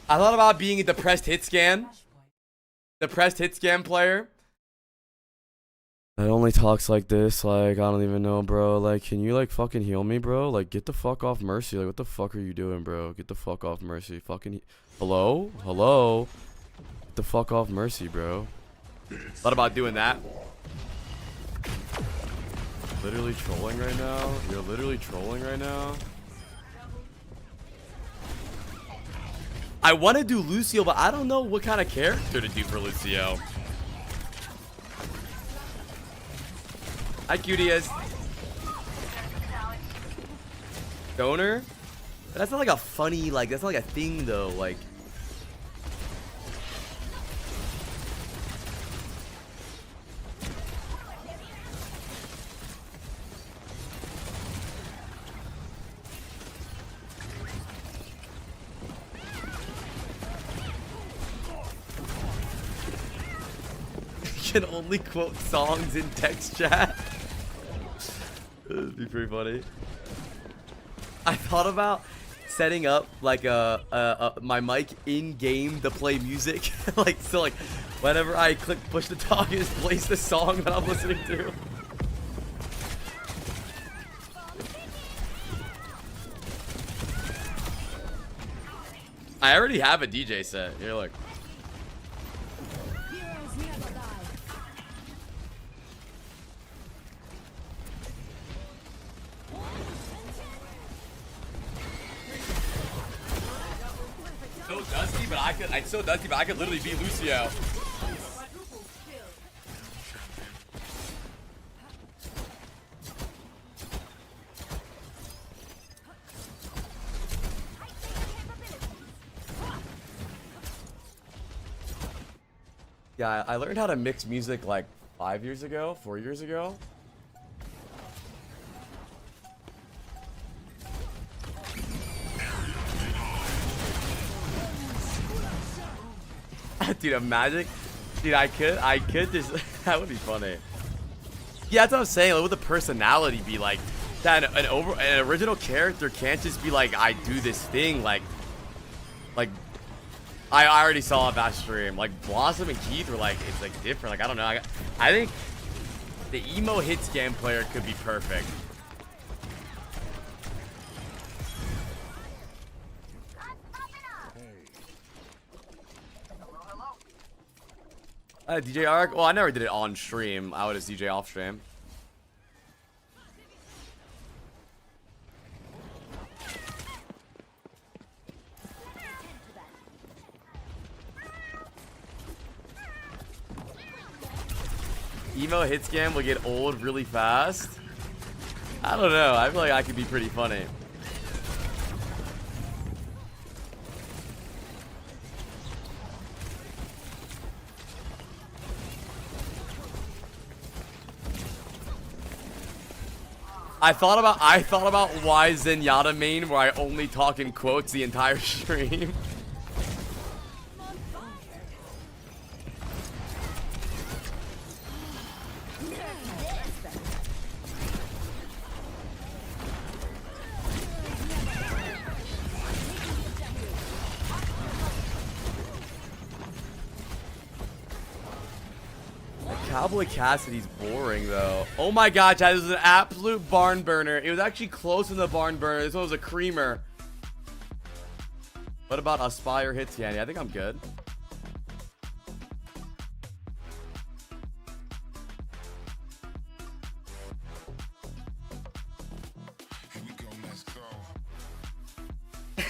I thought about being a depressed hit scan. Depressed hit scan player. It only talks like this, like, I don't even know, bro. Like, can you, like, fucking heal me, bro? Like, get the fuck off Mercy. Like, what the fuck are you doing, bro? Get the fuck off Mercy. Fucking, hello? Hello? Get the fuck off Mercy, bro. Thought about doing that. Literally trolling right now? You're literally trolling right now? I want to do Lucio, but I don't know what kind of character to do for Lucio. Hi, Cutiest. Donor? That's not like a funny, like, that's not like a thing, though. Like, you can only quote songs in text chat. That'd be pretty funny. I thought about setting up like my mic in game to play music. Like, so like whenever I click push to talk, it just plays the song that I'm listening to. I already have a DJ set. You're like, it's so dusty, but I could literally be Lucio. Yeah, I learned how to mix music like 4 years ago. Dude, a magic? Dude, I could just, that would be funny. Yeah, that's what I'm saying. Like, what would the personality be like? that an original character can't just be like, I do this thing like I already saw it that stream. Like Blossom and Keith were like, it's like different. Like I don't know. I think the emo hit scan player could be perfect. DJ Arc? Well, I never did it on stream. I would just DJ off stream. Emo hit scan will get old really fast. I don't know. I feel like I could be pretty funny. I thought about why Zenyatta main where I only talk in quotes the entire stream. Cowboy Cassidy's boring though. Oh my god, Chad, this is an absolute barn burner. It was actually close in the barn burner. This one was a creamer. What about Aspire hits, Yanni? I think I'm good.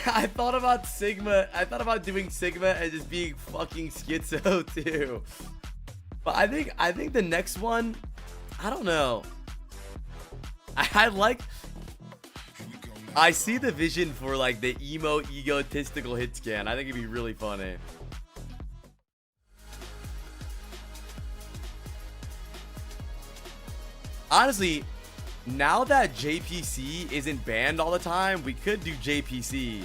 I thought about Sigma. I thought about doing Sigma and just being fucking schizo too. But I think the next one, I don't know. I see the vision for like the emo egotistical hit scan. I think it'd be really funny. Honestly, now that JPC isn't banned all the time, we could do JPC.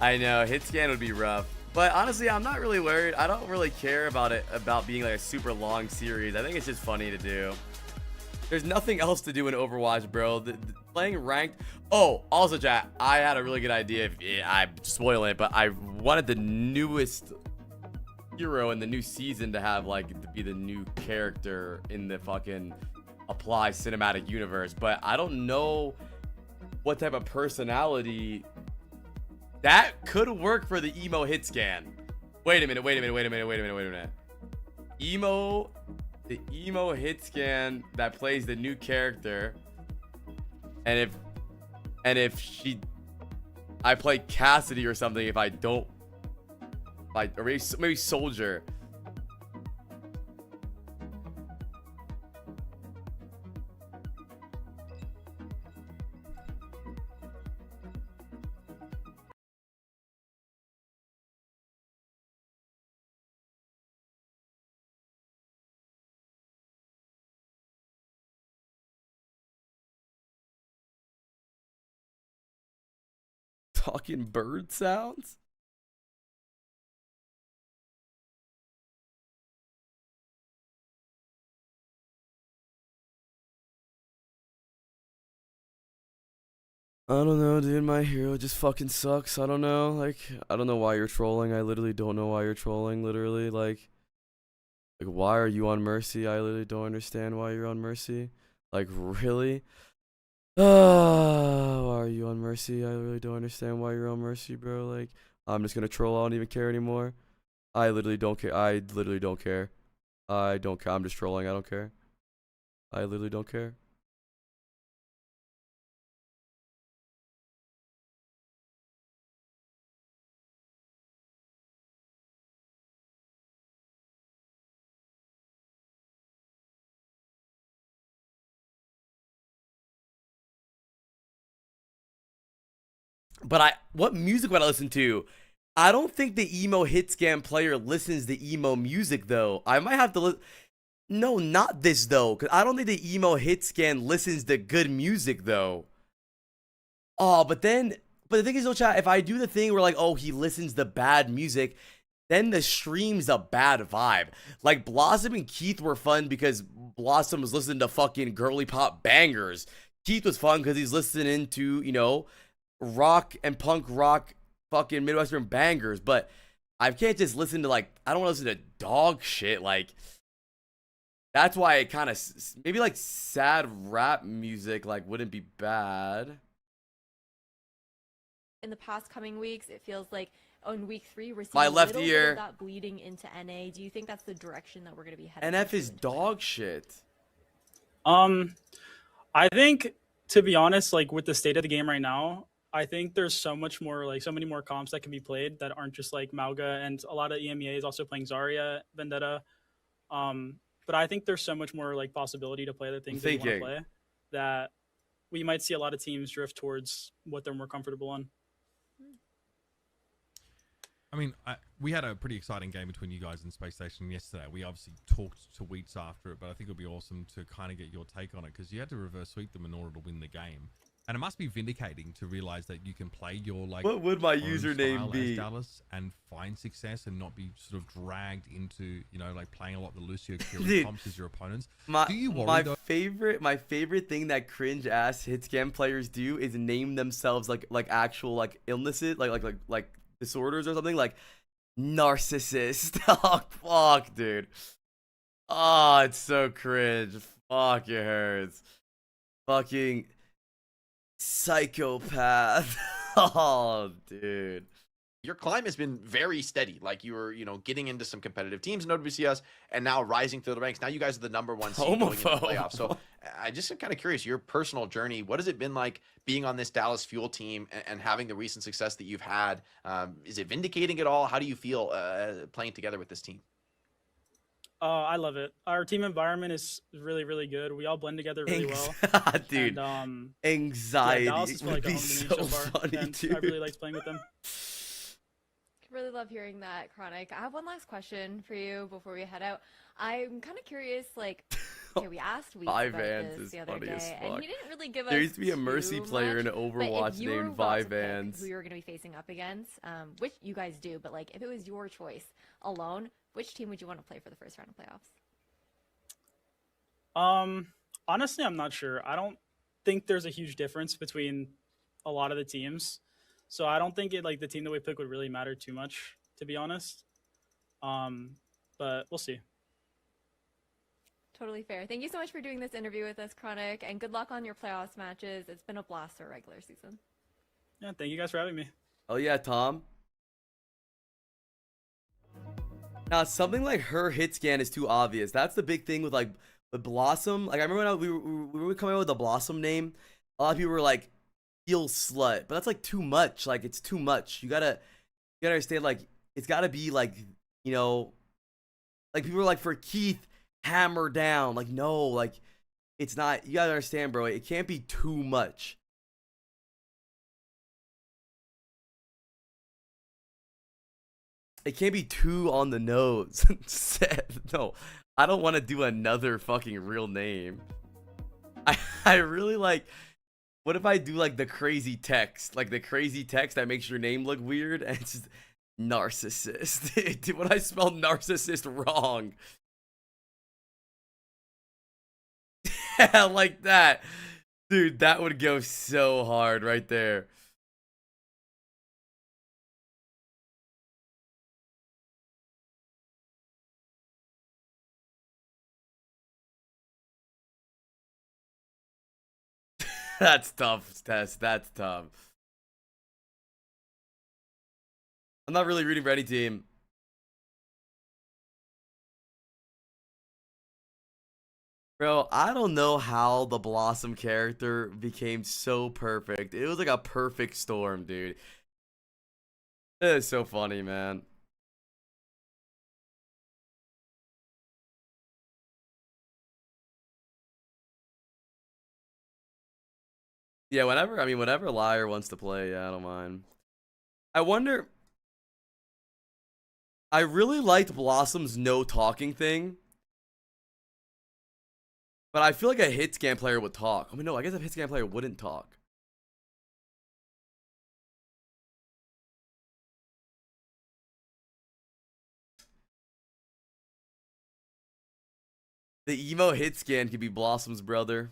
I know, hit scan would be rough. But honestly, I'm not really worried. I don't really care about it, about being like a super long series. I think it's just funny to do. There's nothing else to do in Overwatch, bro. Playing ranked. Oh, also, chat, I had a really good idea. I'm spoiling it, but I wanted the newest hero in the new season to have like to be the new character in the fucking Apply cinematic universe. But I don't know what type of personality that could work for the emo hit scan. Wait a minute. The emo hit scan that plays the new character. And if I play Cassidy or something, if I don't, like, or maybe Soldier. Talking bird sounds? I don't know, dude. My hero just fucking sucks. I don't know. Like, I don't know why you're trolling. I literally don't know why you're trolling. Literally, like why are you on Mercy? I literally don't understand why you're on Mercy. Like, really? Why are you on Mercy? I really don't understand why you're on Mercy, bro. Like, I'm just gonna troll. I don't even care anymore. I literally don't care. I literally don't care. I don't care. I'm just trolling. I don't care. I literally don't care. But what music would I listen to? I don't think the emo hit scan player listens to emo music though. I might have to No, not this though, because I don't think the emo hit scan listens to good music though. Oh, but the thing is, though, chat, if I do the thing where like, oh, he listens to bad music, then the stream's a bad vibe. Like Blossom and Keith were fun because Blossom was listening to fucking girly pop bangers. Keith was fun because he's listening to, you know, rock and punk rock fucking Midwestern bangers. But I can't just listen to like, I don't want to listen to dog shit. Like, that's why it kind of, maybe like sad rap music like wouldn't be bad. In the past coming weeks, it feels like on week 3 we're seeing My a left little ear. bit of that bleeding into NA. Do you think that's the direction that we're going to be heading? NF is dog shit. I think, to be honest, like with the state of the game right now, I think there's so much more, like so many more comps that can be played that aren't just like Mauga, and a lot of EMEA is also playing Zarya, Vendetta. But I think there's so much more like possibility to play the things that you want to play that we might see a lot of teams drift towards what they're more comfortable on. I mean, we had a pretty exciting game between you guys and Space Station yesterday. We obviously talked to Wheats after it, but I think it would be awesome to kind of get your take on it because you had to reverse sweep them in order to win the game. And it must be vindicating to realize that you can play your like what would my own username style be as Dallas and find success and not be sort of dragged into, you know, like playing a lot of the Lucio Kiri comps as your opponents. Do you worry though? My favorite thing that cringe ass hit scam players do is name themselves like actual like illnesses, like disorders or something, like narcissist. Oh fuck, dude. Oh, it's so cringe. Fuck, it hurts. Fucking psychopath. Oh, dude. Your climb has been very steady. Like you were, you know, getting into some competitive teams in OWCS and now rising through the ranks. Now you guys are the #1 seed going into the playoffs. So I just am kind of curious, your personal journey, what has it been like being on this Dallas Fuel team and having the recent success that you've had? Is it vindicating at all? How do you feel playing together with this team? I love it. Our team environment is really, really good. We all blend together really well. Dude, and, anxiety. Yeah, Dallas is would like a be home to me so so far, funny, and dude. I really liked playing with them. Really love hearing that, Chronic. I have one last question for you before we head out. I'm kind of curious, like, okay, we asked Weeks about this the other day, and he didn't really give us There used to be a Mercy too player in much, Overwatch named Vivans. who you were going to be facing up against, which you guys do, but like, if it was your choice alone, which team would you want to play for the first round of playoffs? Honestly, I'm not sure. I don't think there's a huge difference between a lot of the teams. So I don't think the team that we pick would really matter too much, to be honest. But we'll see. Totally fair. Thank you so much for doing this interview with us, Chronic, and good luck on your playoffs matches. It's been a blast for regular season. Yeah, thank you guys for having me. Oh yeah, Tom. Now something like her hit scan is too obvious. That's the big thing with Blossom. Like I remember when we were coming out with the Blossom name, a lot of people were like, "Heel slut," but that's like too much. Like it's too much. You gotta understand. Like it's gotta be like, you know, like people are like, for Keith, hammer down. Like no, like it's not. You gotta understand, bro. It can't be too much. It can't be too on the nose. No, I don't want to do another fucking real name. I really like. What if I do like the crazy text? Like the crazy text that makes your name look weird and it's just narcissist. Dude, what I spell narcissist wrong? Yeah, like that. Dude, that would go so hard right there. That's tough, Tess. That's tough. I'm not really rooting for any team. Bro, I don't know how the Blossom character became so perfect. It was like a perfect storm, dude. It is so funny, man. Yeah, whenever Liar wants to play, yeah, I don't mind. I wonder. I really liked Blossom's no talking thing. But I feel like a hit scan player would talk. I mean, no, I guess a hit scan player wouldn't talk. The emo hit scan could be Blossom's brother.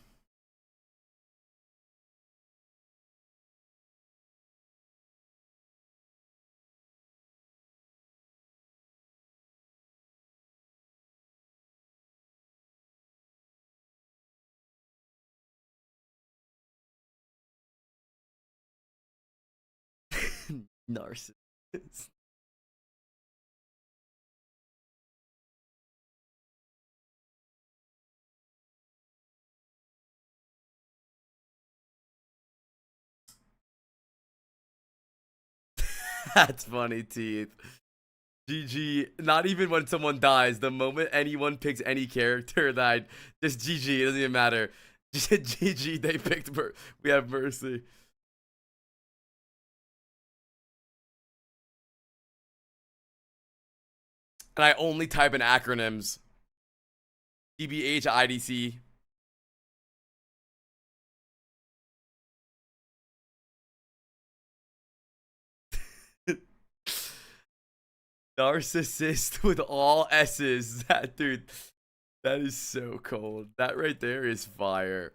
Narcissist. That's funny, Teeth. GG. Not even when someone dies. The moment anyone picks any character that just GG. It doesn't even matter. Just GG. They picked. We have mercy. And I only type in acronyms. TBH IDC. Narcissist with all S's. That dude. That is so cold. That right there is fire.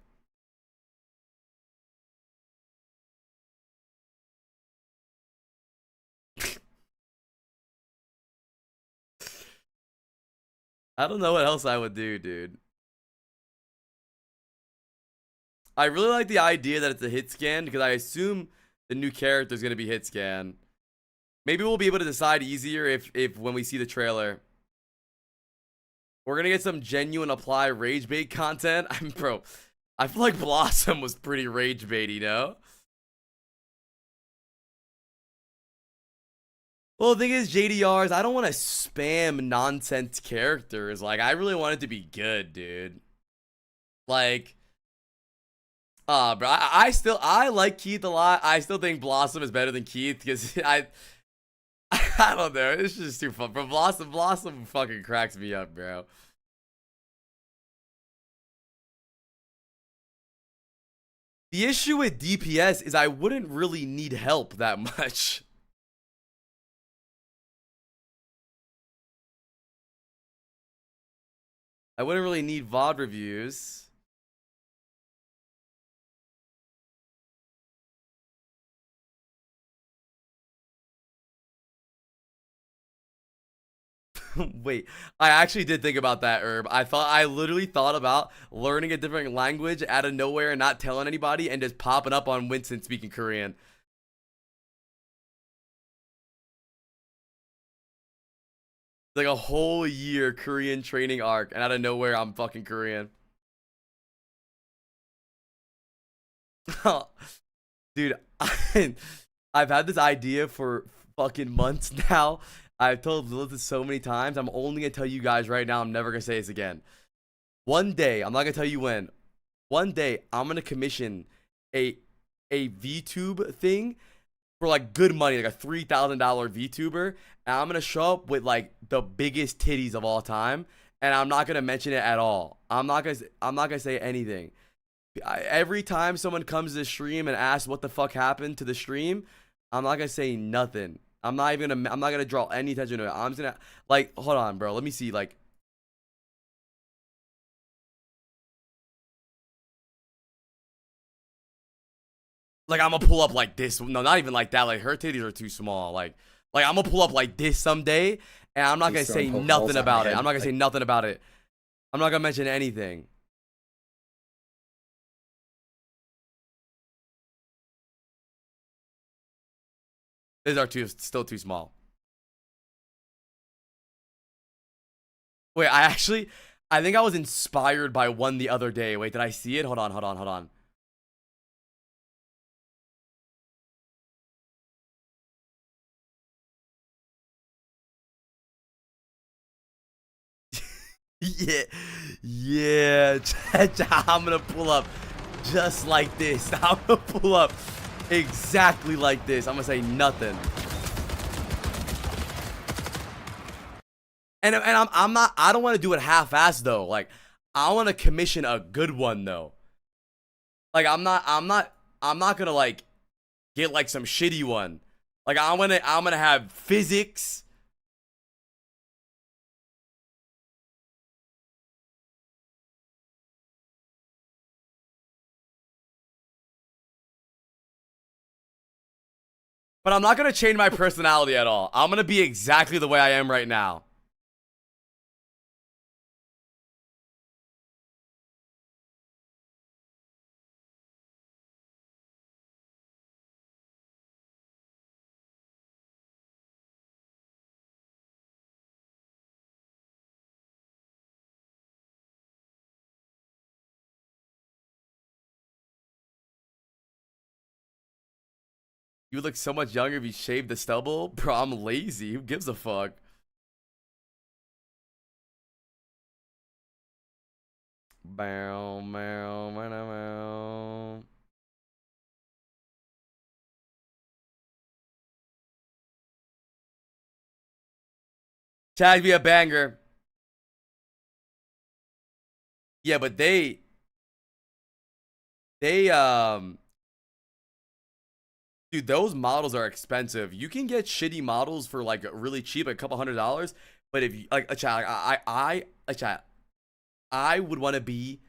I don't know what else I would do, dude. I really like the idea that it's a hit scan because I assume the new character is going to be hit scan. Maybe we'll be able to decide easier if when we see the trailer. We're going to get some genuine apply rage bait content. Bro, I feel like Blossom was pretty rage bait, you know? Well, the thing is, JDRs, I don't want to spam nonsense characters. Like, I really want it to be good, dude. Like, bro, I like Keith a lot. I still think Blossom is better than Keith because I don't know. It's just too fun. But Blossom fucking cracks me up, bro. The issue with DPS is I wouldn't really need help that much. I wouldn't really need VOD reviews. Wait, I actually did think about that, Herb. I literally thought about learning a different language out of nowhere and not telling anybody and just popping up on Winston speaking Korean. Like a whole year Korean training arc, and out of nowhere I'm fucking Korean. Dude, I've had this idea for fucking months now. I've told Lilith this so many times. I'm only gonna tell you guys right now. I'm never gonna say this again. One day, I'm not gonna tell you when. One day, I'm gonna commission a VTube thing for like good money, like a $3,000 VTuber, and I'm gonna show up with like the biggest titties of all time, and I'm not gonna mention it at all. I'm not gonna say anything. Every time someone comes to the stream and asks what the fuck happened to the stream, I'm not gonna say nothing. I'm not gonna draw any attention to it. I'm just gonna, like, hold on, bro. Let me see, like. Like, I'm gonna pull up like this. No, not even like that. Like, her titties are too small. Like I'm gonna pull up like this someday, and I'm not gonna say nothing about it. I'm not gonna say nothing about it. I'm not gonna mention anything. These are still too small. Wait, I think I was inspired by one the other day. Wait, did I see it? Hold on. Yeah. I'm gonna pull up just like this. I'm gonna pull up exactly like this. I'm gonna say nothing. And I'm not, I don't want to do it half-assed though. Like, I want to commission a good one though. Like, I'm not gonna like get like some shitty one. Like, I'm gonna have physics. But I'm not gonna change my personality at all. I'm gonna be exactly the way I am right now. You look so much younger if you shaved the stubble. Bro, I'm lazy. Who gives a fuck? Bow, bow, bow, bow. Tag be a banger. Yeah, but they dude, those models are expensive. You can get shitty models for like really cheap, like a couple $100s. But if you like a chat, I would want to be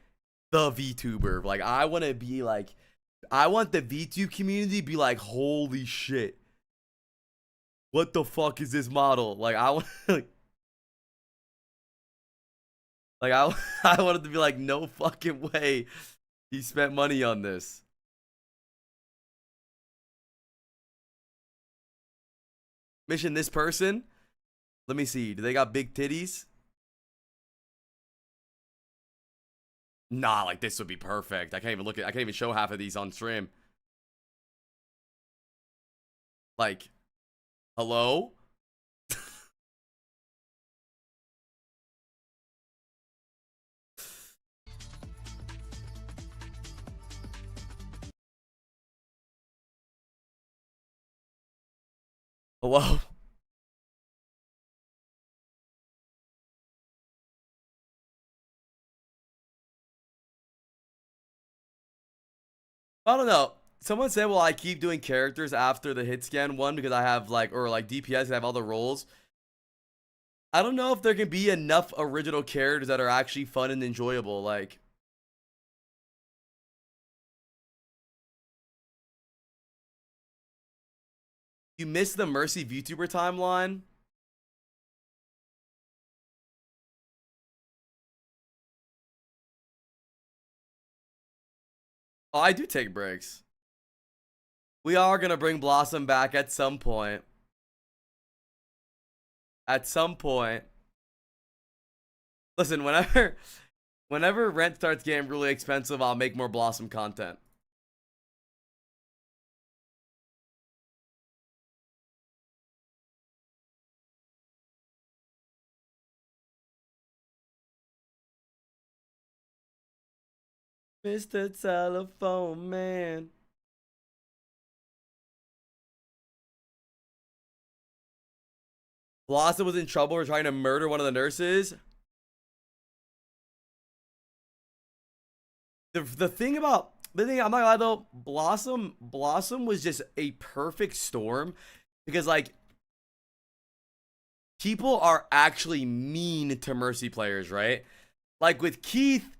the VTuber. Like, I want to be like, I want the VTube community to be like, holy shit, what the fuck is this model? Like, I want like I wanted to be like, no fucking way he spent money on this. Mission this person. Let me see. Do they got big titties? Nah, like this would be perfect. I can't even look at, I can't even show half of these on stream. Like, hello? Hello? I don't know. Someone said, well, I keep doing characters after the hit scan one because I have like, or like DPS, I have all the roles. I don't know if there can be enough original characters that are actually fun and enjoyable. Like, you missed the Mercy VTuber timeline? Oh, I do take breaks. We are gonna bring Blossom back at some point. At some point. Listen, whenever rent starts getting really expensive, I'll make more Blossom content. Mr. Telephone Man. Blossom was in trouble for trying to murder one of the nurses. The thing, I'm not gonna lie though, Blossom was just a perfect storm because like people are actually mean to Mercy players, right? Like with Keith,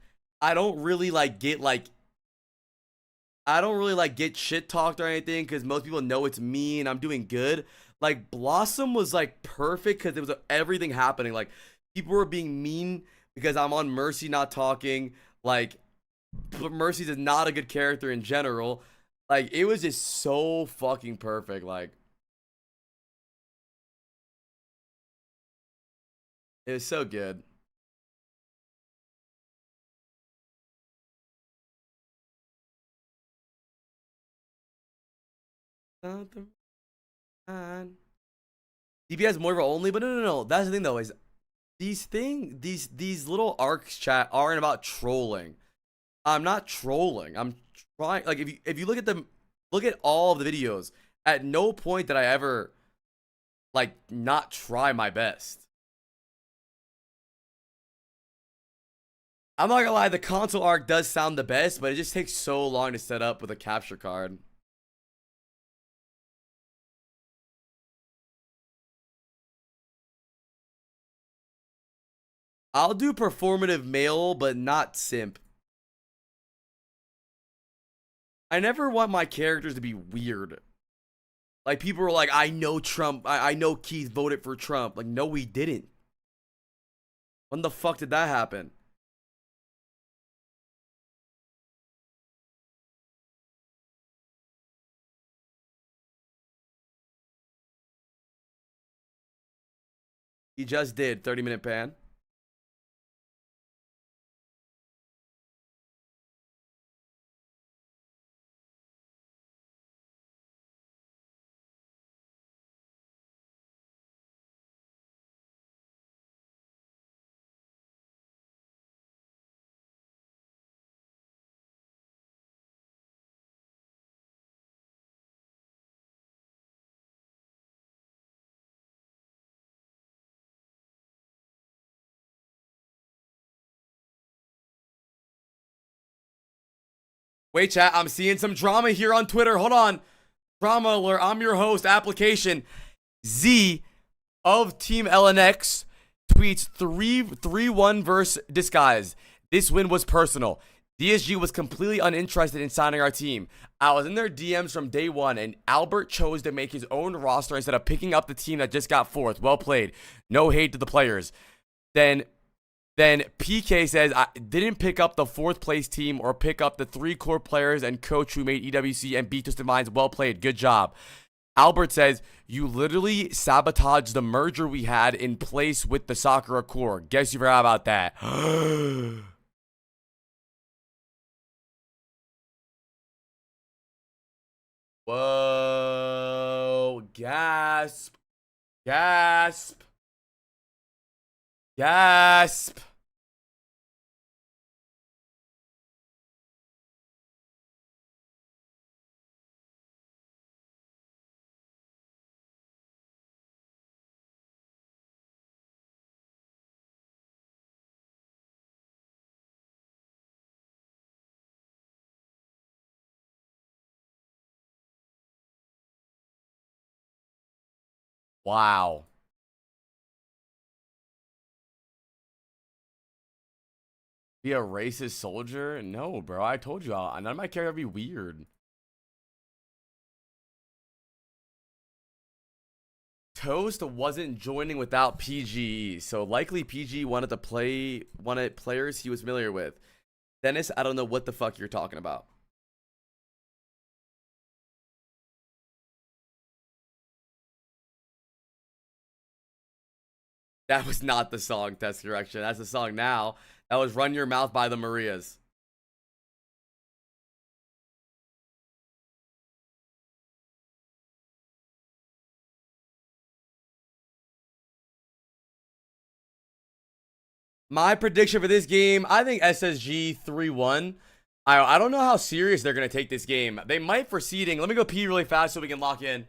I don't really like get shit talked or anything because most people know it's me and I'm doing good. Like Blossom was like perfect because there was everything happening. Like people were being mean because I'm on Mercy not talking. Like, but Mercy's is not a good character in general. Like it was just so fucking perfect. Like it was so good. DPS Moira only, but no. That's the thing though, is these little arcs chat aren't about trolling. I'm not trolling. I'm trying. Like if you look at them, look at all of the videos. At no point did I ever like not try my best. I'm not gonna lie, the console arc does sound the best, but it just takes so long to set up with a capture card. I'll do performative male, but not simp. I never want my characters to be weird. Like, people are like, I know Trump. I know Keith voted for Trump. Like, no, he didn't. When the fuck did that happen? He just did. 30-minute ban. Wait, chat. I'm seeing some drama here on Twitter. Hold on. Drama alert. I'm your host. Application Z of Team LNX tweets 3-1 versus Disguise. This win was personal. DSG was completely uninterested in signing our team. I was in their DMs from day one, and Albert chose to make his own roster instead of picking up the team that just got fourth. Well played. No hate to the players. Then PK says, I didn't pick up the fourth place team or pick up the 3 core players and coach who made EWC and beat Twisted Minds. Well played. Good job. Albert says, you literally sabotaged the merger we had in place with the Sakura core. Guess you forgot about that. Whoa. Gasp. Gasp. Gasp. Wow. Be a racist soldier? No, bro. I told you, none of my characters would be weird. Toast wasn't joining without PGE, so likely PG wanted players he was familiar with. Dennis, I don't know what the fuck you're talking about. That was not the song, Test Correction. That's the song now. That was Run Your Mouth by the Marias. My prediction for this game, I think SSG 3-1. I don't know how serious they're going to take this game. They might for seeding. Let me go pee really fast so we can lock in.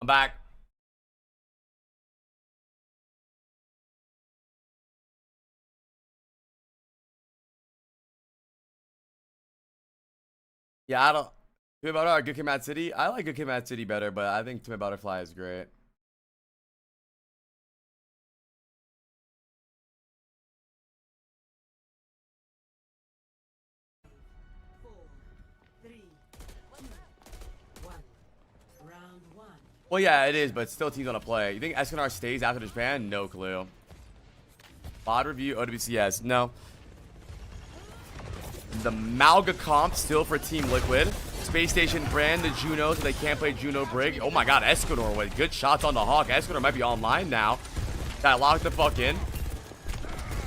I'm back. Yeah, I don't. Timid Butterfly or Good Kid Mad City? I like Good Kid Mad City better, but I think Timid Butterfly is great. Well, yeah, it is, but still teams on a play. You think Escanar stays after this ban? No clue. Bod review, OWCS. No. The Malga comp still for Team Liquid. Space Station brand the Juno, so they can't play Juno Brig. Oh my god, Escanor with good shots on the Hawk. Escanor might be online now. That locked the fuck in.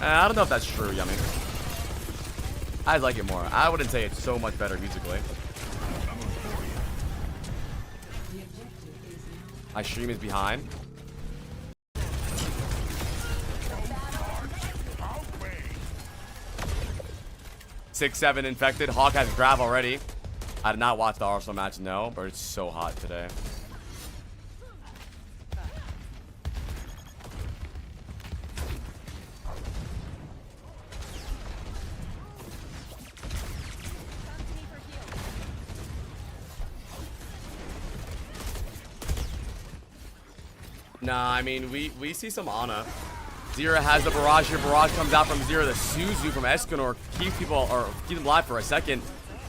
I don't know if that's true, Yummy. I like it more. I wouldn't say it's so much better musically. My stream is behind. 6-7 infected. Hawk has grab already. I did not watch the Arsenal match, no, but it's so hot today. Nah, I mean, we see some Ana. Zera has the barrage here. Barrage comes out from Zera. The Suzu from Escanor keeps people, or keep them alive for a second.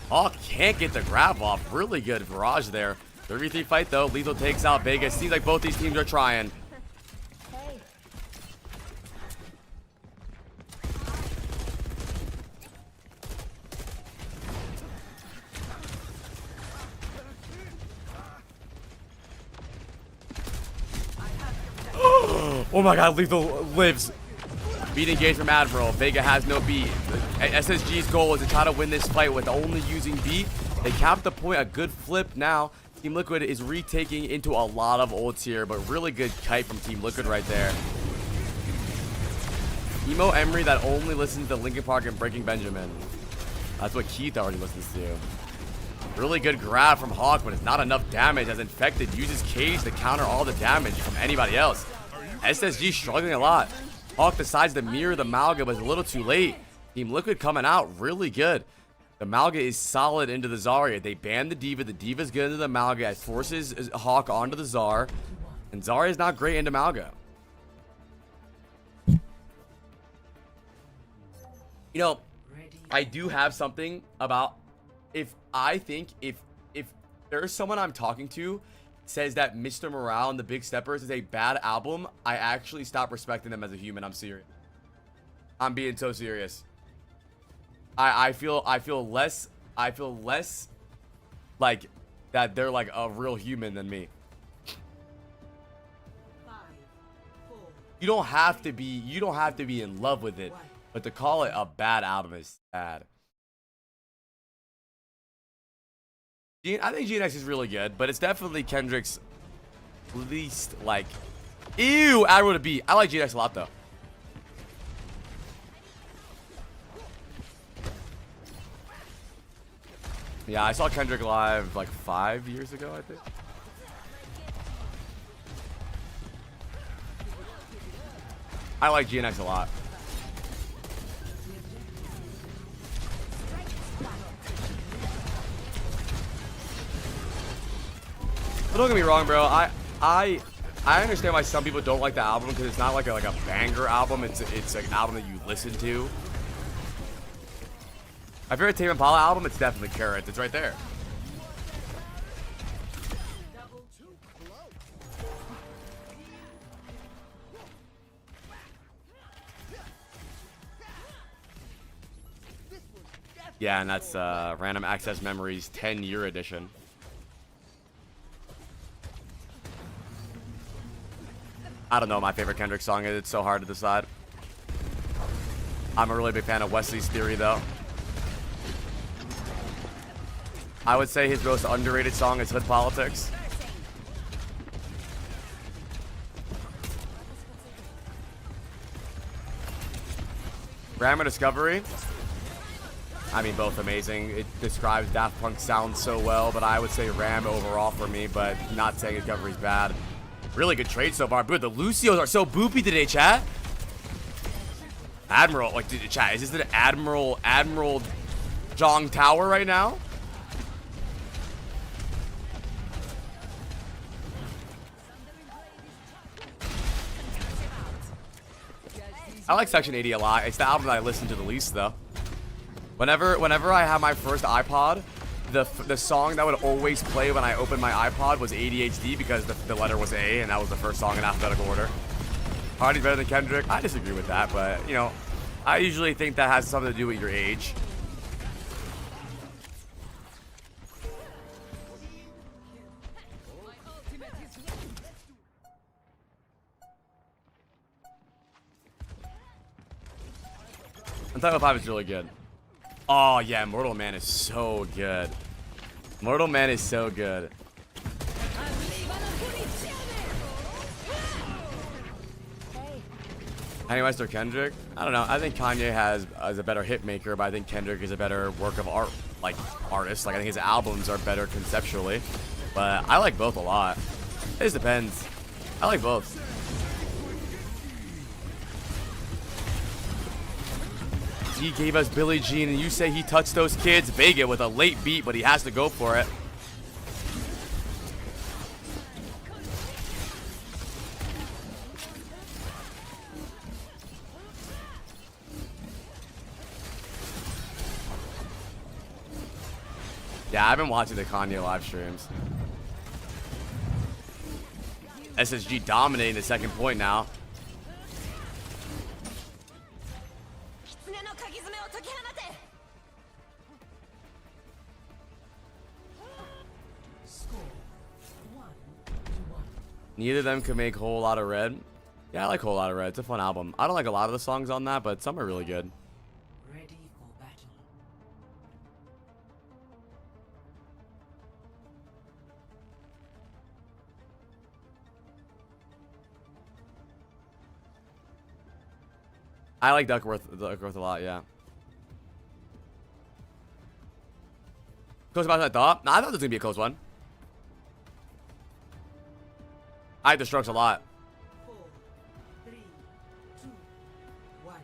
Hawk can't get the grab off. Really good barrage there. 3v3 fight though. Lethal takes out Vegas. Seems like both these teams are trying. Oh my god, Lethal lives. Beat engaged from Admiral. Vega has no beat. SSG's goal is to try to win this fight with only using beat. They capped the point. A good flip now. Team Liquid is retaking into a lot of ults here, but really good kite from Team Liquid right there. Emo Emery that only listens to Linkin Park and Breaking Benjamin. That's what Keith already listens to. Really good grab from Hawk, but it's not enough damage as Infected uses Cage to counter all the damage from anybody else. SSG struggling a lot. Hawk decides to mirror the Malga, but it's a little too late. Team Liquid coming out really good. The Malga is solid into the Zarya. They ban the D.Va. The D.Va's good into the Malga. It forces Hawk onto the Zar. And Zarya is not great into Malga. You know, I do have something about if there's someone I'm talking to says that Mr. Morale and the Big Steppers is a bad album, I actually stop respecting them as a human. I'm serious. I'm being so serious. I feel less like that they're like a real human than me. You don't have to be in love with it, but to call it a bad album is sad. I think GNX is really good, but it's definitely Kendrick's least, like... Ew! Admiral to beat. I like GNX a lot, though. Yeah, I saw Kendrick live, like, 5 years ago, I think. I like GNX a lot. But don't get me wrong, bro. I understand why some people don't like the album because it's not like a banger album. It's like an album that you listen to. My favorite Tame Impala album, it's definitely Carrots. It's right there. Yeah, and that's Random Access Memories 10-year edition. I don't know what my favorite Kendrick song is. It's so hard to decide. I'm a really big fan of Wesley's Theory, though. I would say his most underrated song is Hood Politics. Grammar Discovery. I mean, both amazing. It describes Daft Punk's sound so well, but I would say Ram overall for me, but not saying Discovery's bad. Really good trade so far. But the Lucios are so boopy today, chat. Admiral, like, chat, is this an Admiral Jong Tower right now? I like Section 80 a lot. It's the album that I listen to the least, though. Whenever I had my first iPod, the song that would always play when I opened my iPod was ADHD because the letter was A, and that was the first song in alphabetical order. Hardy's better than Kendrick. I disagree with that, but, you know, I usually think that has something to do with your age. Untitled 5 is really good. Oh, yeah, Mortal Man is so good. Mortal Man is so good. Kanye West or Kendrick? I don't know. I think Kanye is a better hit maker, but I think Kendrick is a better work of art, like, artist. Like, I think his albums are better conceptually. But I like both a lot. It just depends. I like both. He gave us Billie Jean, and you say he touched those kids. Vega with a late beat, but he has to go for it. Yeah, I've been watching the Kanye live streams. SSG dominating the second point now. Neither of them could make Whole Lotta Red. Yeah, I like Whole Lotta Red. It's a fun album. I don't like a lot of the songs on that, but some are really good. Ready for battle. I like Duckworth a lot, yeah. Close about that thought? Nah, I thought it was gonna be a close one. I like the Strokes a lot. 4, 3, 2, 1.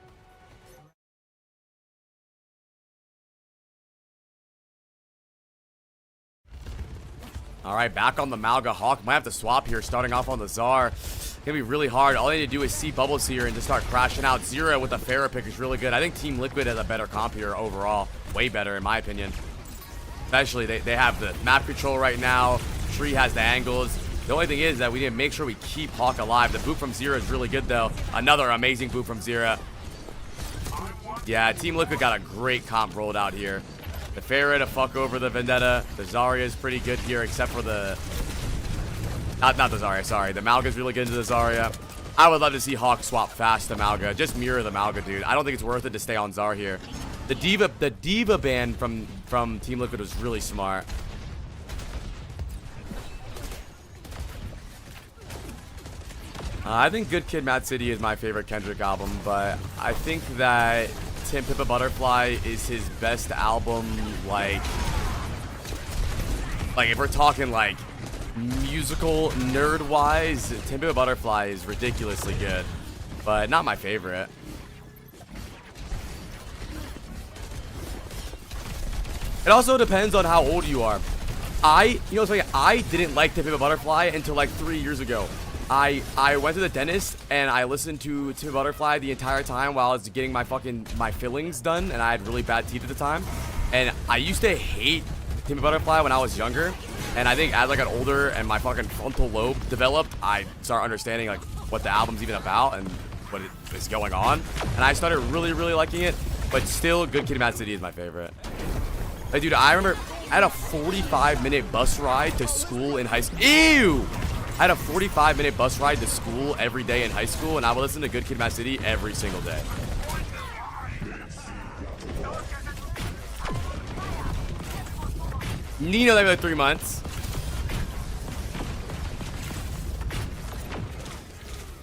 All right, back on the Malga. Hawk might have to swap here, starting off on the Czar. Gonna be really hard. All they need to do is see bubbles here and just start crashing out. Zero with the Pharah pick is really good. I think Team Liquid has a better comp here overall. Way better, in my opinion. Especially, they have the map control right now. Tree has the angles. The only thing is that we need to make sure we keep Hawk alive. The boot from Zero is really good, though. Another amazing boot from Zero. Yeah, Team Liquid got a great comp rolled out here. The Pharah to fuck over the Vendetta. The Zarya is pretty good here, except for the... Not the Zarya, sorry. The Malga is really good into the Zarya. I would love to see Hawk swap fast to Malga. Just mirror the Malga, dude. I don't think it's worth it to stay on Zar here. The Diva ban from Team Liquid was really smart. I think Good Kid, Mad City is my favorite Kendrick album, but I think that Tim Pippa Butterfly is his best album, like if we're talking like musical nerd-wise, Tim Pippa Butterfly is ridiculously good, but not my favorite. It also depends on how old you are. I didn't like Tim Pippa Butterfly until like 3 years ago. I went to the dentist and I listened to Butterfly the entire time while I was getting my fillings done, and I had really bad teeth at the time. And I used to hate Timmy Butterfly when I was younger, and I think as I got older and my fucking frontal lobe developed, I started understanding like what the album's even about and what is going on, and I started really liking it. But still, Good Kid, Mad City is my favorite. Like, dude, I remember I had a 45-minute bus ride to school in high school. Ew! I had a 45-minute bus ride to school every day in high school, and I would listen to Good Kid, Mad City every single day. Nino, they were like 3 months.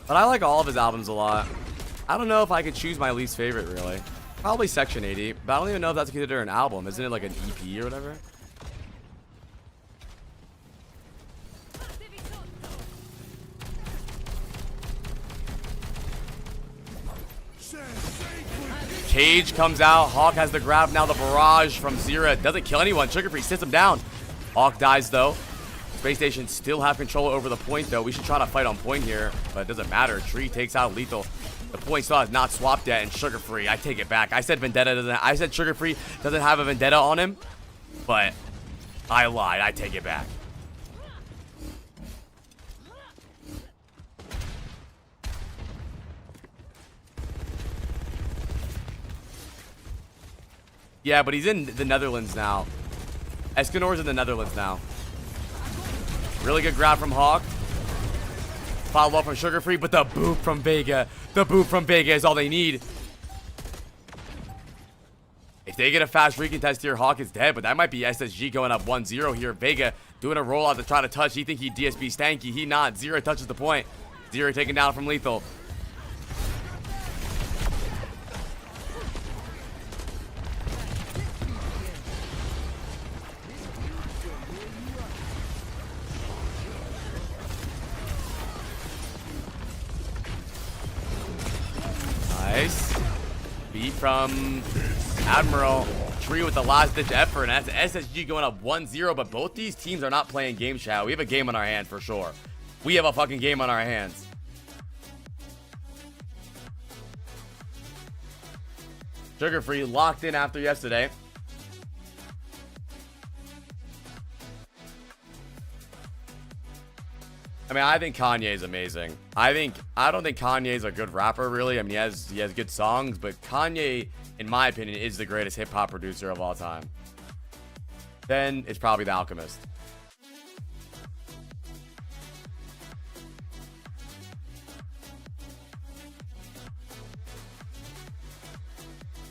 But I like all of his albums a lot. I don't know if I could choose my least favorite, really. Probably Section 80, but I don't even know if that's considered an album. Isn't it like an EP or whatever? Cage comes out. Hawk has the grab now. The barrage from Zira doesn't kill anyone. Sugar Free sits him down. Hawk dies though. Space Station still have control over the point though. We should try to fight on point here, but it doesn't matter. Tree takes out Lethal. The point still has not swapped yet, and Sugar Free, I take it back. I said Vendetta doesn't. I said Sugar Free doesn't have a Vendetta on him, but I lied. I take it back. Yeah, but he's in the Netherlands now. Escanor's in the Netherlands now. Really good grab from Hawk. Follow up from Sugar Free, but the boop from Vega. The boop from Vega is all they need. If they get a fast recontest here, Hawk is dead, but that might be SSG going up 1-0 here. Vega doing a rollout to try to touch. He think he DSB stanky. He not. Zero touches the point. Zero taken down from Lethal. Nice. Beat from Admiral. Tree with the last ditch effort, and that's SSG going up 1-0, but both these teams are not playing game, chat. We have a game on our hands for sure. We have a fucking game on our hands. Sugar Free locked in after yesterday. I mean, I think Kanye is amazing. I don't think Kanye is a good rapper, really. I mean, he has good songs, but Kanye, in my opinion, is the greatest hip hop producer of all time. Then it's probably The Alchemist.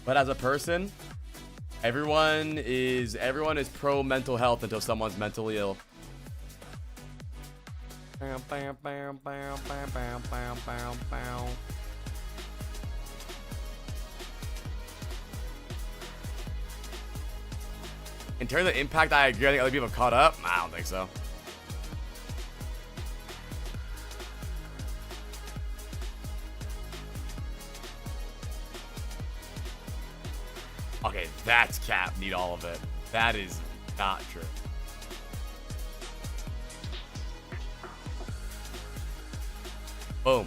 But as a person, everyone is pro mental health until someone's mentally ill. Bam, bam, bam, bam, bam, bam, bam, bam, bam. In terms of impact, I agree. I think other people have caught up. I don't think so. Okay, that's cap. Need all of it. That is not true. Boom.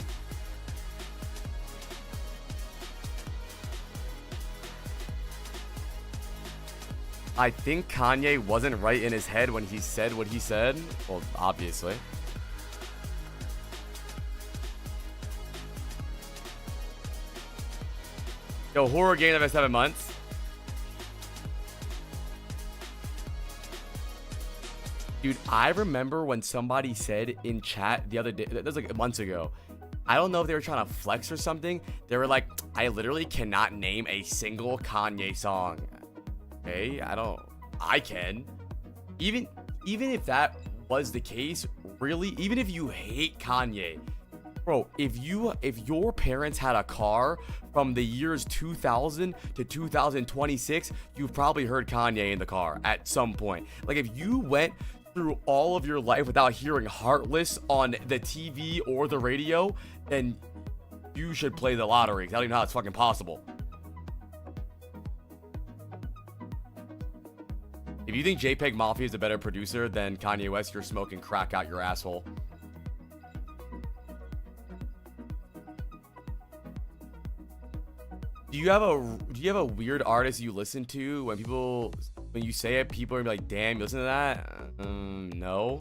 I think Kanye wasn't right in his head when he said what he said. Well, obviously. Yo, horror game of 7 months. Dude, I remember when somebody said in chat the other day, that was like months ago, I don't know if they were trying to flex or something. They were like, I literally cannot name a single Kanye song. Okay, I can. Even if that was the case, really, even if you hate Kanye, bro, if your parents had a car from the years 2000 to 2026, you've probably heard Kanye in the car at some point. Like, if you went through all of your life without hearing Heartless on the TV or the radio, then you should play the lottery. I don't even know how it's fucking possible. If you think JPEG Mafia is a better producer than Kanye West, you're smoking crack out your asshole. Do you have a weird artist you listen to when you say it, people are like, damn, you listen to that? No.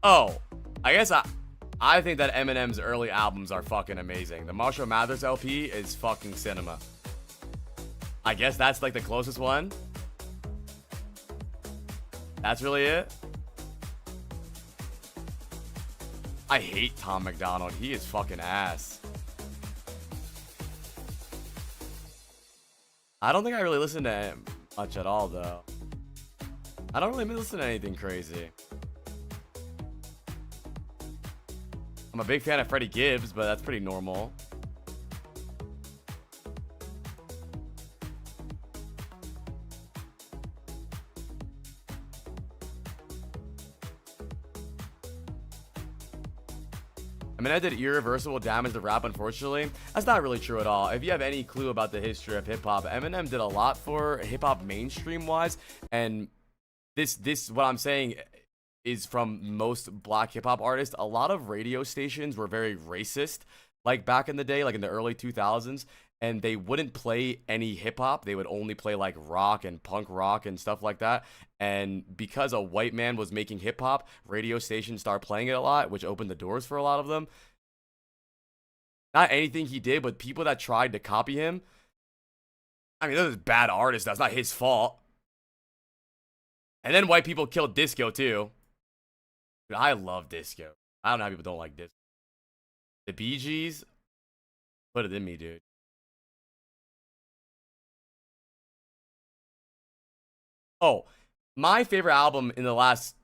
Oh, I guess I think that Eminem's early albums are fucking amazing. The Marshall Mathers LP is fucking cinema. I guess that's like the closest one. That's really it. I hate Tom McDonald. He is fucking ass. I don't think I really listen to him much at all, though. I don't really listen to anything crazy. I'm a big fan of Freddie Gibbs, but that's pretty normal. I mean, I did irreversible damage to rap, unfortunately. That's not really true at all. If you have any clue about the history of hip-hop, Eminem did a lot for hip-hop mainstream-wise, and this what I'm saying, is from most black hip hop artists. A lot of radio stations were very racist, like back in the day, like in the early 2000s, and they wouldn't play any hip hop. They would only play like rock and punk rock and stuff like that. And because a white man was making hip hop, radio stations started playing it a lot, which opened the doors for a lot of them. Not anything he did, but people that tried to copy him. I mean, those are bad artists. That's not his fault. And then white people killed disco too. Dude, I love disco. I don't know how people don't like disco. The Bee Gees, put it in me, dude. Oh, my favorite album in the last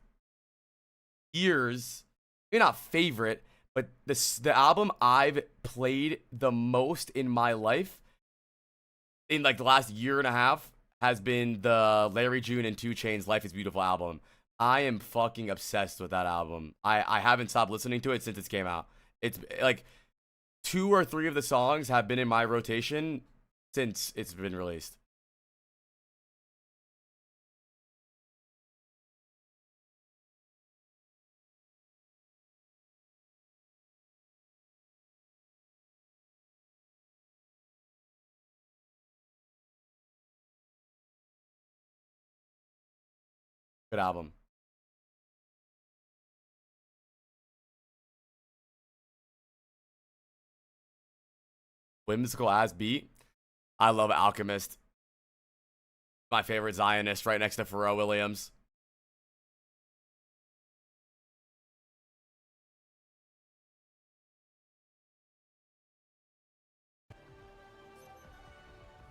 years, maybe not favorite, but the album I've played the most in my life in like the last year and a half has been the Larry June and 2 Chainz Life is Beautiful album. I am fucking obsessed with that album. I haven't stopped listening to it since it came out. It's like 2 or 3 of the songs have been in my rotation since it's been released. Good album. Whimsical ass beat. I love Alchemist. My favorite Zionist, right next to Pharrell Williams.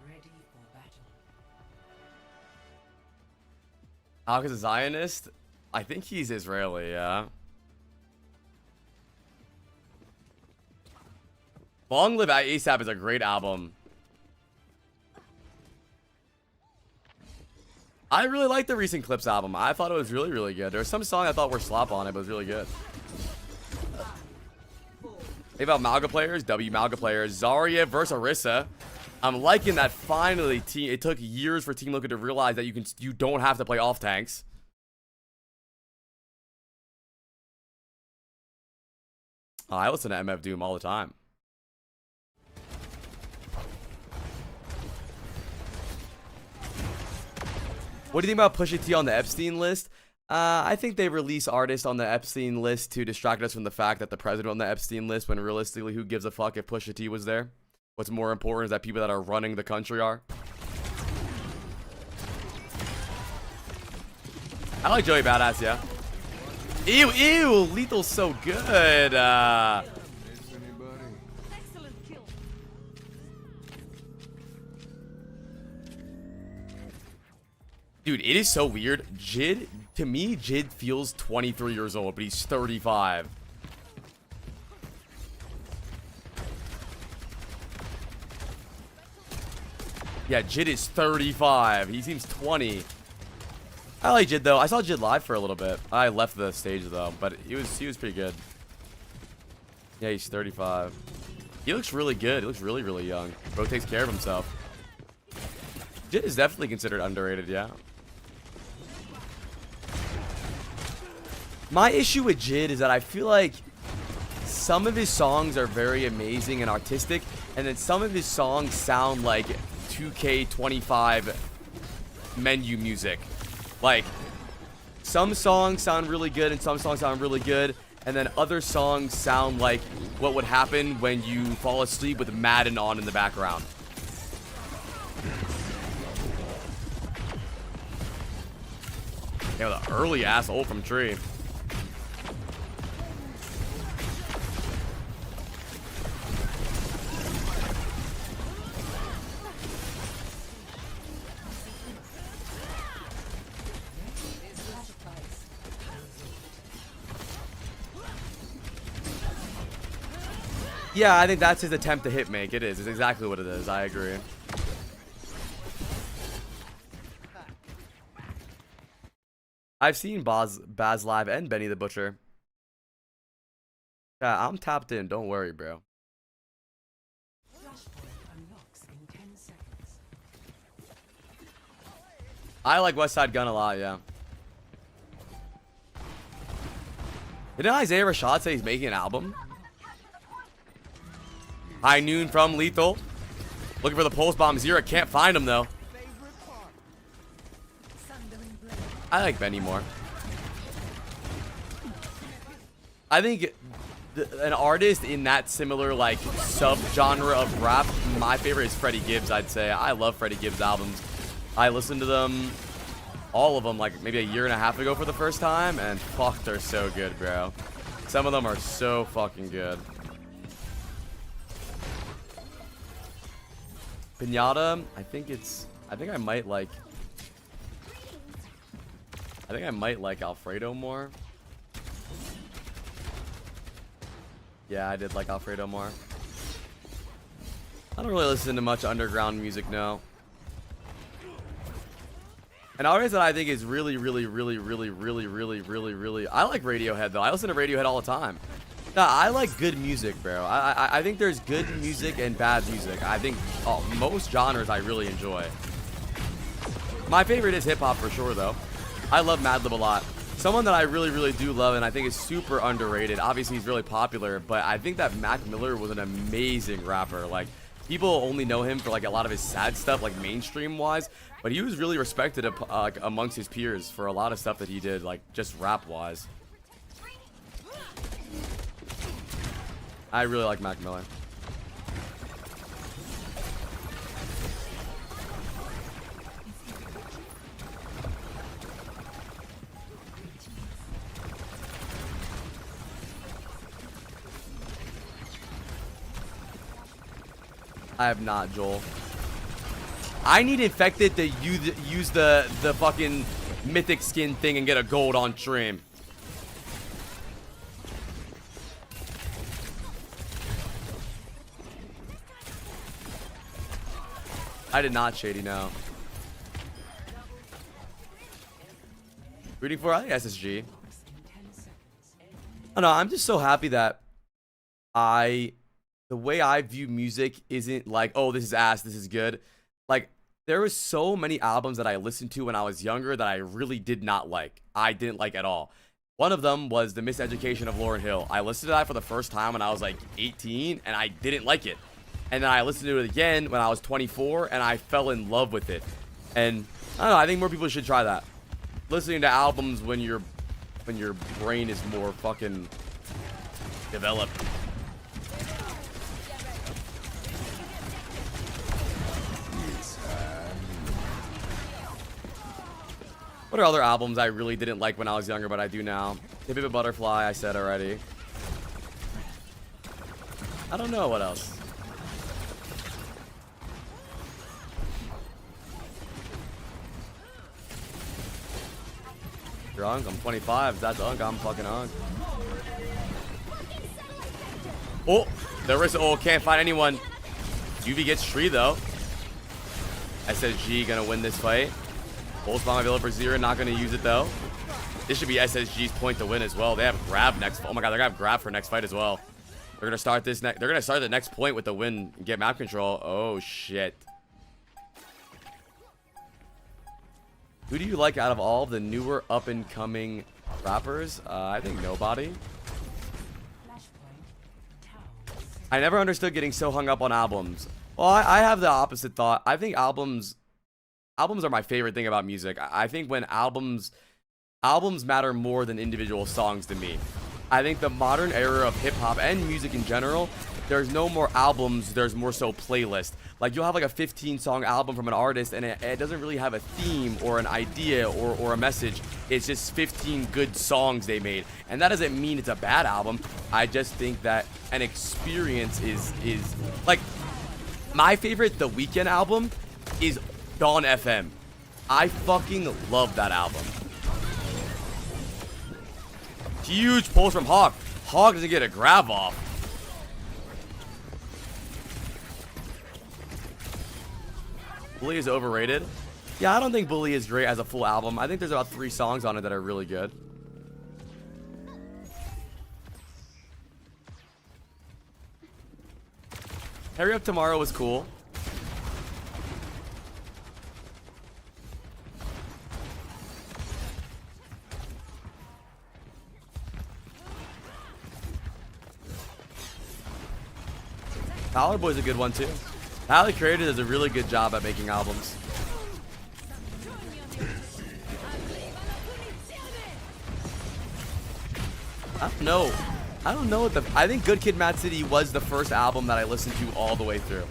Ready for battle. Alchemist is a Zionist? I think he's Israeli, yeah. Long Live ASAP is a great album. I really like the recent Clips album. I thought it was really, really good. There was some song I thought were slop on it, but it was really good. Hey, about Malga players, Malga players, Zarya versus Orisa. I'm liking that finally it took years for Team Liquid to realize that you don't have to play off tanks. I listen to MF Doom all the time. What do you think about Pusha T on the Epstein list? I think they release artists on the Epstein list to distract us from the fact that the president on the Epstein list, when realistically, who gives a fuck if Pusha T was there? What's more important is that people that are running the country are. I like Joey Badass, yeah. Ew, ew, Lethal's so good. Dude, it is so weird. Jid, to me, Jid feels 23 years old, but he's 35. Yeah, Jid is 35. He seems 20. I like Jid though. I saw Jid live for a little bit. I left the stage though, but he was pretty good. Yeah, he's 35. He looks really good. He looks really, really young. Bro takes care of himself. Jid is definitely considered underrated, yeah. My issue with Jid is that I feel like some of his songs are very amazing and artistic, and then some of his songs sound like 2K25 menu music. Like, some songs sound really good and some songs sound really good, and then other songs sound like what would happen when you fall asleep with Madden on in the background. Yeah, the early ass ult from Tree. Yeah, I think that's his attempt to hit make. It is. It's exactly what it is. I agree. I've seen Baz live and Benny the Butcher. Yeah, I'm tapped in. Don't worry, bro. I like West Side Gun a lot, yeah. Didn't Isaiah Rashad say he's making an album? High Noon from Lethal. Looking for the pulse bomb. Zero can't find him though. I like Benny more. I think an artist in that similar like sub-genre of rap, my favorite is Freddie Gibbs, I'd say. I love Freddie Gibbs albums. I listened to them, all of them, like maybe a year and a half ago for the first time, and fuck, they're so good, bro. Some of them are so fucking good. Pinata, I think I might like Alfredo more. Yeah, I did like Alfredo more. I don't really listen to much underground music now. An artist that I think is really, I like Radiohead though. I listen to Radiohead all the time. Nah, I like good music, bro. I think there's good music and bad music. I think most genres I really enjoy. My favorite is hip hop for sure though. I love Madlib a lot. Someone that I really do love and I think is super underrated. Obviously he's really popular, but I think that Mac Miller was an amazing rapper. Like, people only know him for like a lot of his sad stuff, like mainstream wise, but he was really respected amongst his peers for a lot of stuff that he did, like just rap wise. I really like Mac Miller. I have not, Joel. I need Infected to use the fucking mythic skin thing and get a gold on stream. I did not, Shady, no. Rooting for, I think, SSG. I don't know, I'm just so happy that the way I view music isn't like, oh, this is ass, this is good. Like, there was so many albums that I listened to when I was younger that I really did not like. I didn't like at all. One of them was The Miseducation of Lauryn Hill. I listened to that for the first time when I was like 18 and I didn't like it. And then I listened to it again when I was 24 and I fell in love with it. And I don't know, I think more people should try that. Listening to albums when your brain is more fucking developed. What are other albums I really didn't like when I was younger, but I do now? Tip of a Butterfly, I said already. I don't know what else. You're Unk, I'm 25. That's Unk, I'm fucking Unk. Oh, there is. Oh, can't find anyone. UV gets Tree though. SSG gonna win this fight. Pulse bomb available for Zero, not gonna use it though. This should be SSG's point to win as well. They have grab next. Oh my god, they're gonna have grab for next fight as well. They're gonna start this next. They're gonna start the next point with the win and get map control. Oh shit. Who do you like out of all of the newer up and coming rappers? I think nobody. I never understood getting so hung up on albums. Well, I have the opposite thought. I think albums are my favorite thing about music. I think when albums matter more than individual songs to me. I think the modern era of hip hop and music in general, there's no more albums, there's more so playlist. Like, you'll have like a 15-song album from an artist and it doesn't really have a theme or an idea or a message. It's just 15 good songs they made. And that doesn't mean it's a bad album. I just think that an experience is like, my favorite The Weeknd album is Dawn FM. I fucking love that album. Huge pulse from Hawk. Hawk doesn't get a grab off. Bully is overrated. Yeah, I don't think Bully is great as a full album. I think there's about 3 songs on it that are really good. Hurry Up Tomorrow was cool. Tyler Boy's a good one too. Tyler Creator does a really good job at making albums. I don't know what I think Good Kid, Mad City was the first album that I listened to all the way through.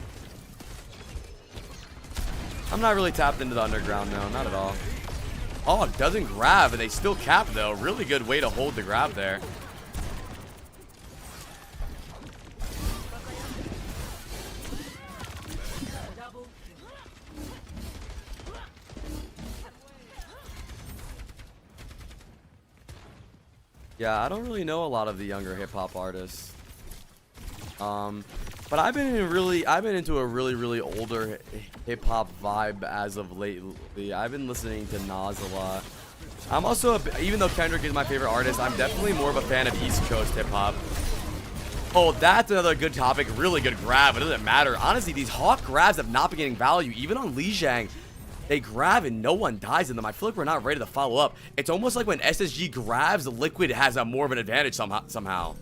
I'm not really tapped into the underground, no, not at all. Oh, it doesn't grab, and they still cap though. Really good way to hold the grab there. Yeah, I don't really know a lot of the younger hip hop artists. But I've been into a really older hip hop vibe as of lately. I've been listening to Nas a lot. I'm also, even though Kendrick is my favorite artist, I'm definitely more of a fan of East Coast hip hop. Oh, that's another good topic. Really good grab. It doesn't matter. Honestly, these Hawk grabs have not been getting value. Even on Lijiang, they grab and no one dies in them. I feel like we're not ready to follow up. It's almost like when SSG grabs, Liquid has a more of an advantage somehow.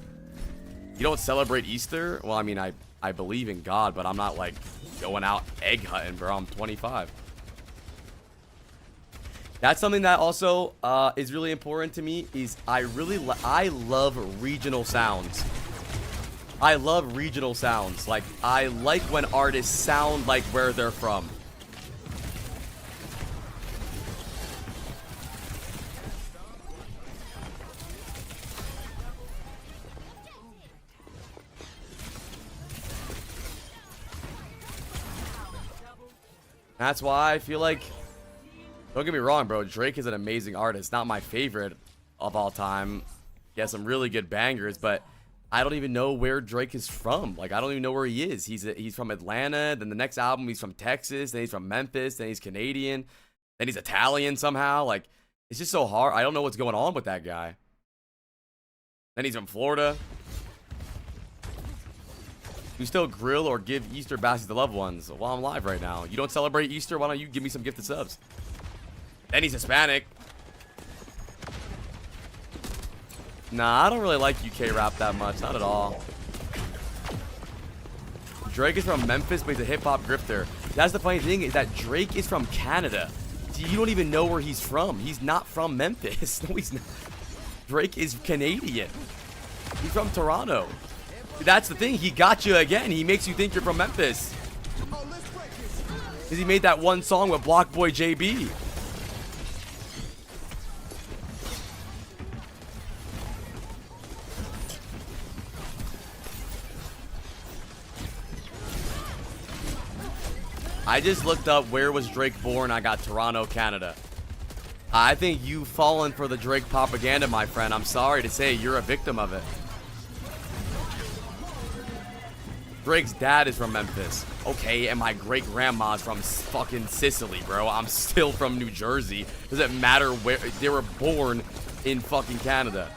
You don't celebrate Easter? Well, I mean, I believe in God, but I'm not like going out egg hunting, bro. I'm 25. That's something that also is really important to me. Is I love regional sounds. I love regional sounds. Like, I like when artists sound like where they're from. That's why I feel like, don't get me wrong, bro, Drake is an amazing artist. Not my favorite of all time. He has some really good bangers, but I don't even know where Drake is from. Like, I don't even know where he is. He's from Atlanta. Then the next album, he's from Texas. Then he's from Memphis. Then he's Canadian. Then he's Italian somehow. Like, it's just so hard. I don't know what's going on with that guy. Then he's from Florida. You still grill or give Easter baskets to loved ones while I'm live right now. You don't celebrate Easter? Why don't you give me some gifted subs? Then he's Hispanic. Nah, I don't really like UK rap that much. Not at all. Drake is from Memphis, but he's a hip-hop grifter. That's the funny thing, is that Drake is from Canada. You don't even know where he's from. He's not from Memphis. No, he's not. Drake is Canadian. He's from Toronto. That's the thing. He got you again. He makes you think you're from Memphis. Because he made that one song with Block Boy JB. I just looked up where was Drake born. I got Toronto, Canada. I think you've fallen for the Drake propaganda, my friend. I'm sorry to say you're a victim of it. Drake's dad is from Memphis. Okay, and my great-grandma's from fucking Sicily, bro. I'm still from New Jersey. Doesn't matter where they were born in fucking Canada.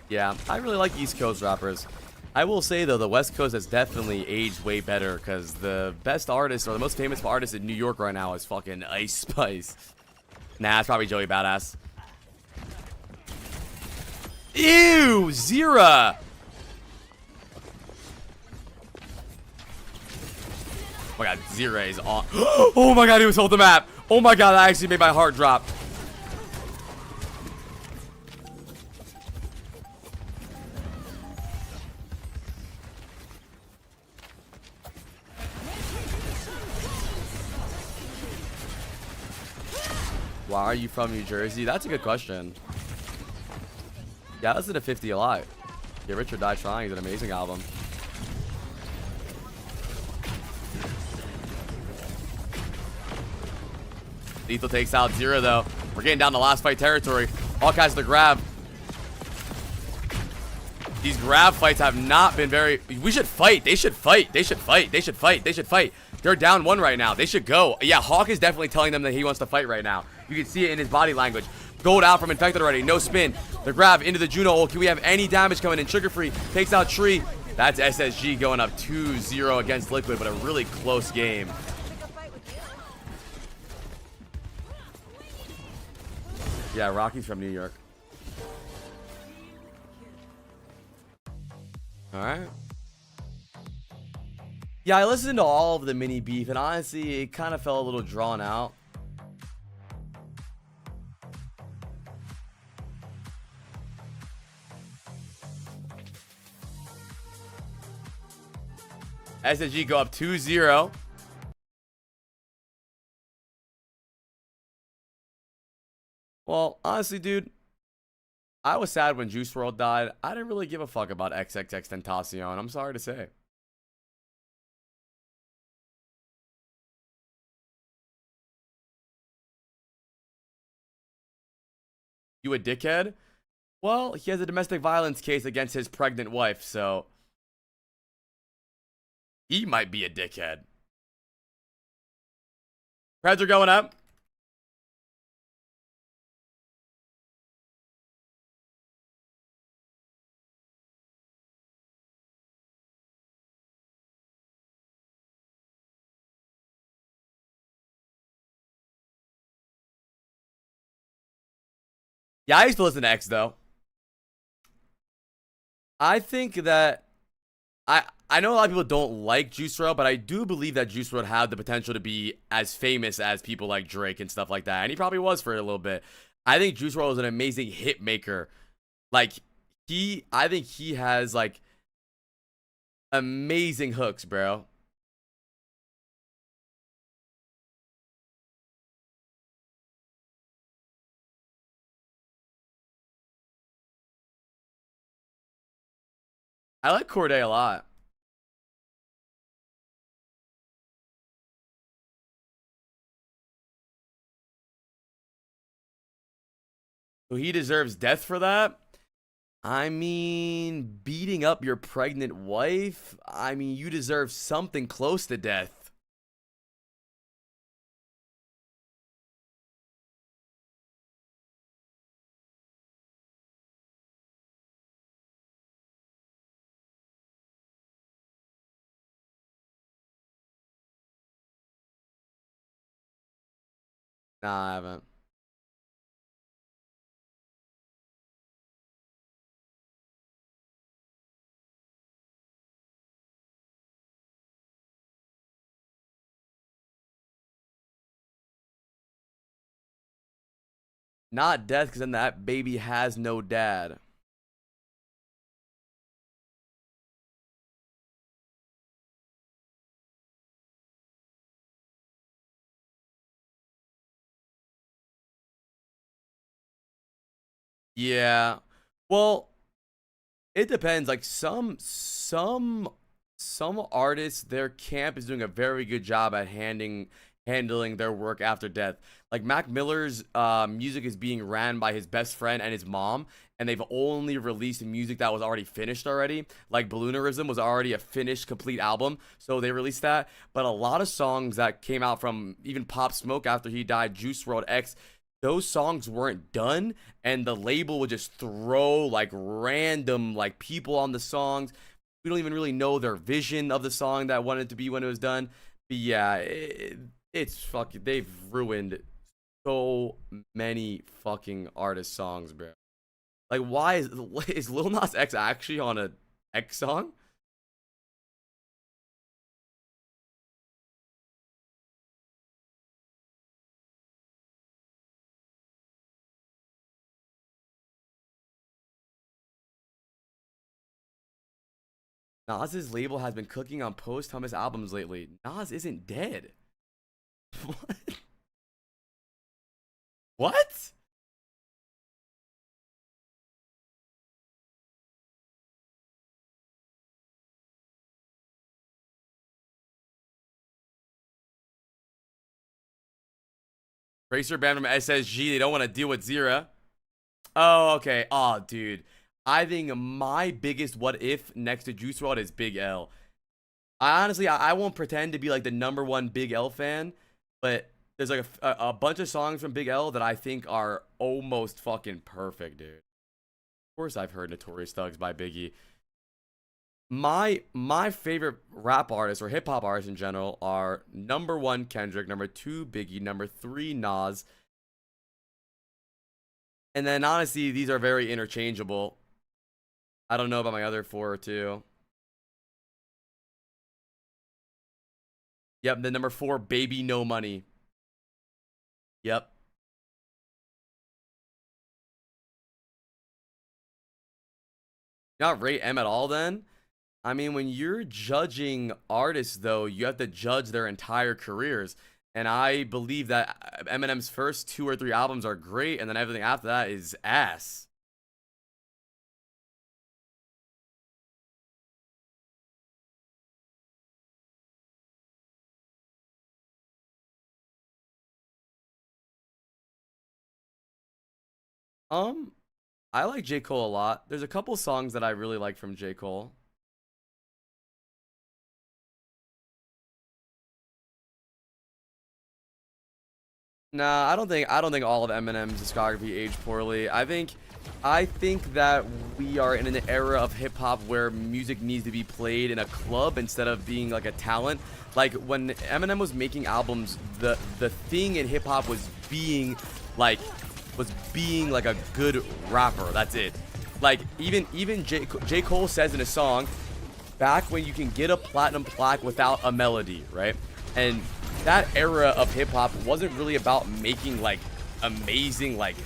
Yeah, I really like East Coast rappers. I will say, though, the West Coast has definitely aged way better because the best artist or the most famous artist in New York right now is fucking Ice Spice. Nah, it's probably Joey Badass. Ew, Zira. Oh my god, Zira is on. Oh my god, he was holding the map. Oh my god, that actually made my heart drop. Why are you from New Jersey? That's a good question. Yeah, I listen to 50 a lot. Get Rich or Die Trying is an amazing album. Lethal takes out Zira, though. We're getting down to last fight territory. Owcs has the grab. These grab fights have not been very... We should fight. They should fight. They should fight. They should fight. They should fight. They're down one right now. They should go. Yeah, Hawk is definitely telling them that he wants to fight right now. You can see it in his body language. Gold out from Infected already. No spin. The grab into the Juno ult. Can we have any damage coming in? Sugar Free takes out Tree. That's SSG going up 2-0 against Liquid, but a really close game. Yeah, Rocky's from New York. All right. Yeah, I listened to all of the mini beef, and honestly, it kind of felt a little drawn out. SSG go up 2-0. Well, honestly, dude, I was sad when Juice WRLD died. I didn't really give a fuck about XXX Tentacion. I'm sorry to say. You a dickhead? Well, he has a domestic violence case against his pregnant wife, so he might be a dickhead. Preds are going up. Yeah, I used to listen to X, though. I think that I know a lot of people don't like Juice WRLD, but I do believe that Juice WRLD had the potential to be as famous as people like Drake and stuff like that, and he probably was for a little bit. I think Juice WRLD is an amazing hit maker. Like, I think he has, like, amazing hooks, bro. I like Corday a lot. So he deserves death for that? I mean, beating up your pregnant wife? I mean, you deserve something close to death. Nah, I haven't. Not death, because then that baby has no dad. Yeah. Well, it depends. Like some artists, their camp is doing a very good job at handling their work after death. Like Mac Miller's music is being ran by his best friend and his mom, and they've only released music that was already finished already. Like Balloonerism was already a finished complete album, so they released that. But a lot of songs that came out from even Pop Smoke after he died, Juice WRLD X, those songs weren't done, and the label would just throw like random like people on the songs. We don't even really know their vision of the song that wanted to be when it was done. But yeah, it's fucking, they've ruined so many fucking artist songs, bro. Like, why is Lil Nas X actually on a X song? Nas's label has been cooking on post-Hummus albums lately. Nas isn't dead. What? What? Tracer banned from SSG. They don't want to deal with Zira. Oh, okay. Oh, dude. I think my biggest what if next to Juice WRLD is Big L. I won't pretend to be like the #1 Big L fan, but there's like a bunch of songs from Big L that I think are almost fucking perfect, dude. Of course I've heard Notorious Thugs by Biggie. My favorite rap artists or hip hop artists in general are number 1 Kendrick, number 2 Biggie, number 3 Nas. And then honestly, these are very interchangeable. I don't know about my other 4 or 2. Yep, the number 4 Baby No Money. Yep. Not rate M at all then? I mean, when you're judging artists, though, you have to judge their entire careers. And I believe that Eminem's first 2 or 3 albums are great, and then everything after that is ass. I like J. Cole a lot. There's a couple songs that I really like from J. Cole. Nah, I don't think all of Eminem's discography aged poorly. I think that we are in an era of hip hop where music needs to be played in a club instead of being like a talent. Like when Eminem was making albums, the thing in hip hop was being like a good rapper. That's it. Like even J. Cole says in a song, back when you can get a platinum plaque without a melody, right? And that era of hip hop wasn't really about making like amazing like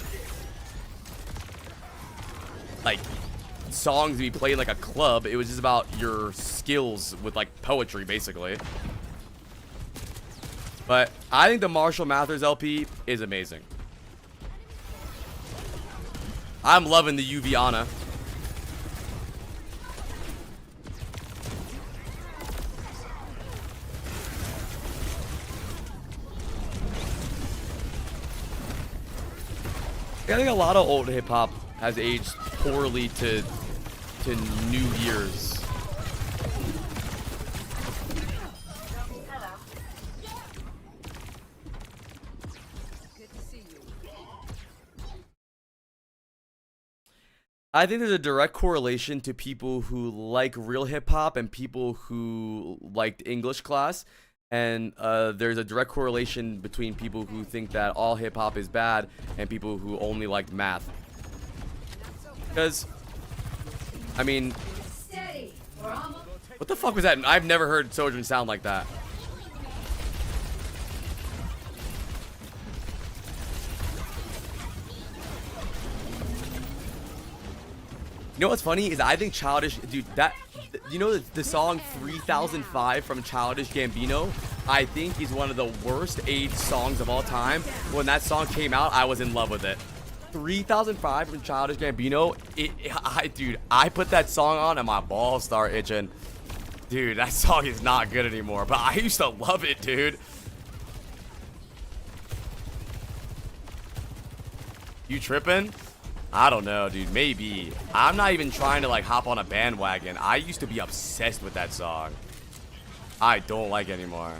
songs to be played like a club. It was just about your skills with like poetry, basically. But I think the Marshall Mathers LP is amazing. I'm loving the Uviana. I think a lot of old hip hop has aged poorly to new years. I think there's a direct correlation to people who like real hip hop and people who liked English class. And there's a direct correlation between people who think that all hip hop is bad and people who only liked math. Because, I mean, what the fuck was that? I've never heard Sojourn sound like that. You know what's funny is I think Childish, dude, that, you know the song 3005 from Childish Gambino, I think is one of the worst aged songs of all time. When that song came out, I was in love with it. 3005 from Childish Gambino, dude, I put that song on and my balls start itching. Dude, that song is not good anymore, but I used to love it, dude. You tripping? I don't know, dude. Maybe. I'm not even trying to like hop on a bandwagon. I used to be obsessed with that song. I don't like it anymore.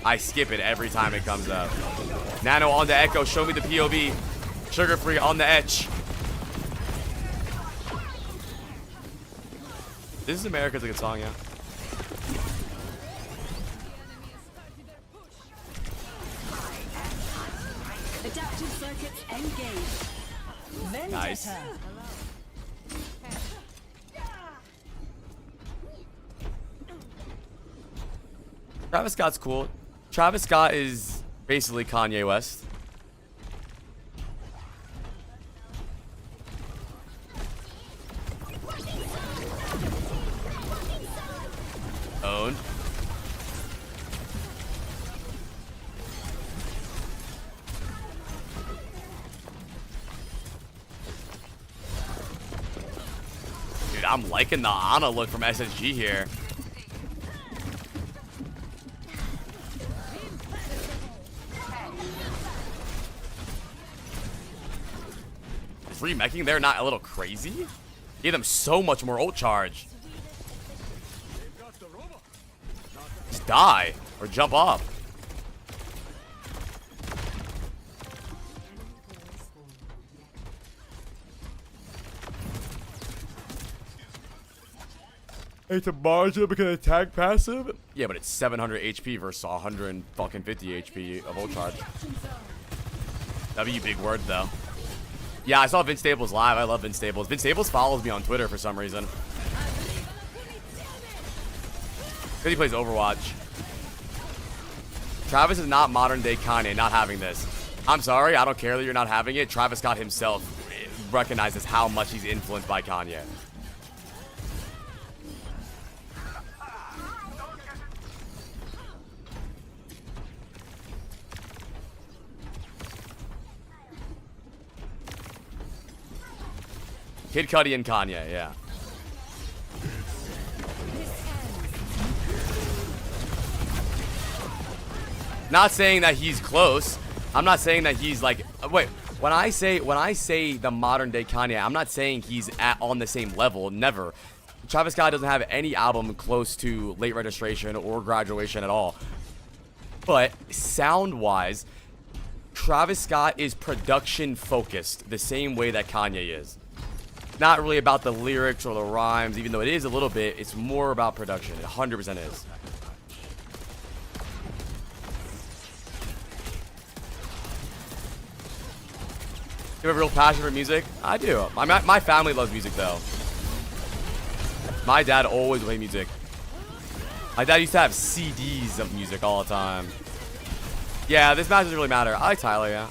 I skip it every time it comes up. Nano on the Echo. Show me the POV. Sugar free on the etch. This is America's a good song, yeah. Adaptive circuits engaged. Nice. Travis Scott's cool. Travis Scott is basically Kanye West. Owned. Dude, I'm liking the Ana look from SSG here. Is remaking there not a little crazy? Gave them so much more ult charge. Just die or jump off. It's a margin because attack passive? Yeah, but it's 700 HP versus 150 HP of ult charge. W big word, though. Yeah, I saw Vince Staples live. I love Vince Staples. Vince Staples follows me on Twitter for some reason. Because he plays Overwatch. Travis is not modern day Kanye, not having this. I'm sorry, I don't care that you're not having it. Travis Scott himself recognizes how much he's influenced by Kanye. Kid Cudi and Kanye, yeah. Not saying that he's close. I'm not saying that he's like, wait, when I say the modern day Kanye, I'm not saying he's on the same level. Never. Travis Scott doesn't have any album close to Late Registration or Graduation at all. But sound wise, Travis Scott is production focused the same way that Kanye is. Not really about the lyrics or the rhymes, even though it is a little bit. It's more about production. It 100% is. You have a real passion for music? I do. My family loves music, though. My dad always played music. My dad used to have CDs of music all the time. Yeah, this match doesn't really matter. I like Tyler, yeah.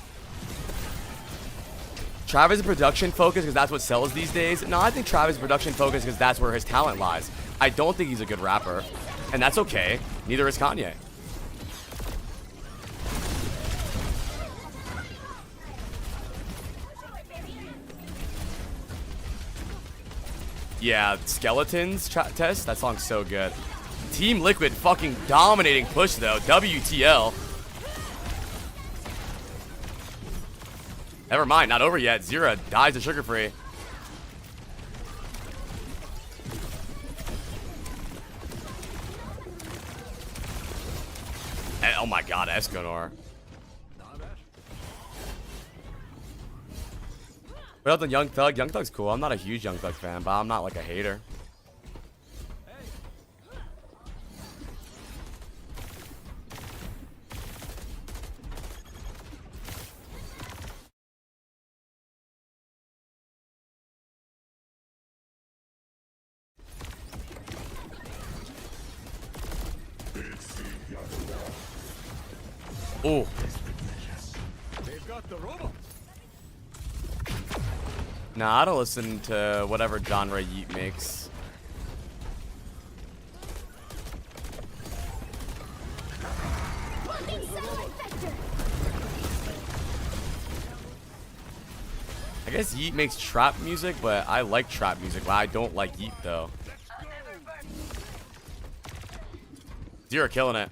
Travis is production focused because that's what sells these days. No, I think Travis is production focused because that's where his talent lies. I don't think he's a good rapper. And that's okay. Neither is Kanye. Yeah, Skeletons test. That song's so good. Team Liquid fucking dominating push though. WTL. Never mind, not over yet. Zera dies to Sugar Free. Oh my god, Escanor. What else on Young Thug? Young Thug's cool. I'm not a huge Young Thug fan, but I'm not like a hater. Ooh. They've got the robot. Nah, I don't listen to whatever genre Yeet makes. I guess Yeet makes trap music, but I like trap music. But I don't like Yeet though. Zero killing it.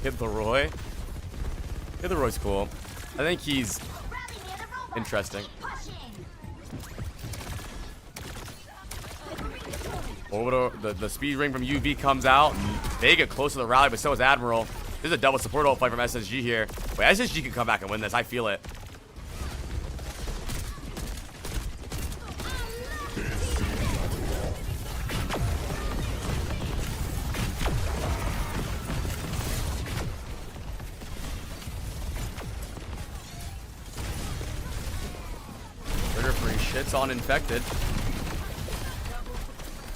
Kid Leroy. Kid Leroy's cool. I think he's interesting. Over the speed ring from UV comes out. They get close to the rally, but so is Admiral. This is a double support ult fight from SSG here. Wait, SSG can come back and win this. I feel it. Shit's on Infected.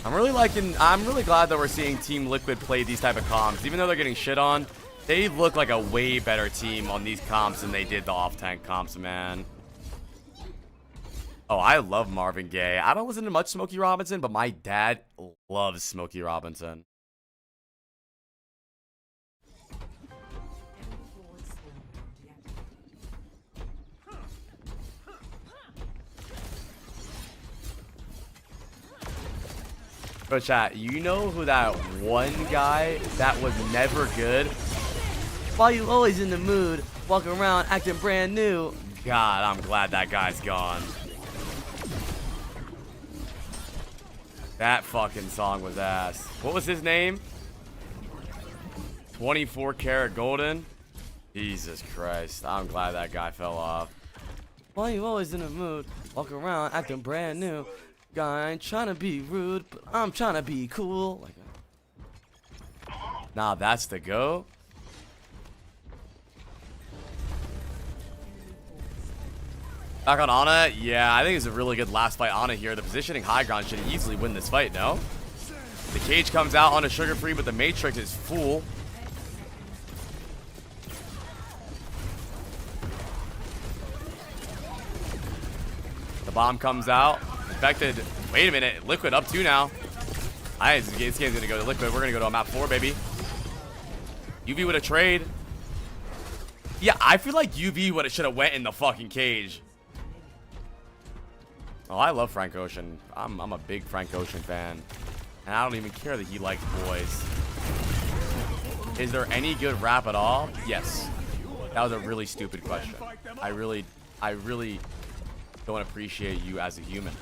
I'm really glad that we're seeing Team Liquid play these type of comps. Even though they're getting shit on, they look like a way better team on these comps than they did the off-tank comps, man. Oh, I love Marvin Gaye. I don't listen to much Smokey Robinson, but my dad loves Smokey Robinson. Bro, chat, you know who that one guy that was never good? Why you always in the mood, walking around acting brand new? God, I'm glad that guy's gone. That fucking song was ass. What was his name? 24 Karat Golden? Jesus Christ. I'm glad that guy fell off. Why you always in a mood? Walk around acting brand new. Guy ain't trying to be rude, but I'm trying to be cool. Like, nah, that's the go. Back on Ana? Yeah, I think it's a really good last fight. Ana here. The positioning high ground should easily win this fight, no? The cage comes out on a sugar free, but the Matrix is full. The bomb comes out. Infected. Wait a minute. Liquid up 2 now. This game's gonna go to Liquid. We're gonna go to a map 4, baby. UV with a trade. Yeah, I feel like UV would have should have went in the fucking cage. Oh, I love Frank Ocean. I'm a big Frank Ocean fan. And I don't even care that he likes boys. Is there any good rap at all? Yes. That was a really stupid question. I really don't appreciate you as a human.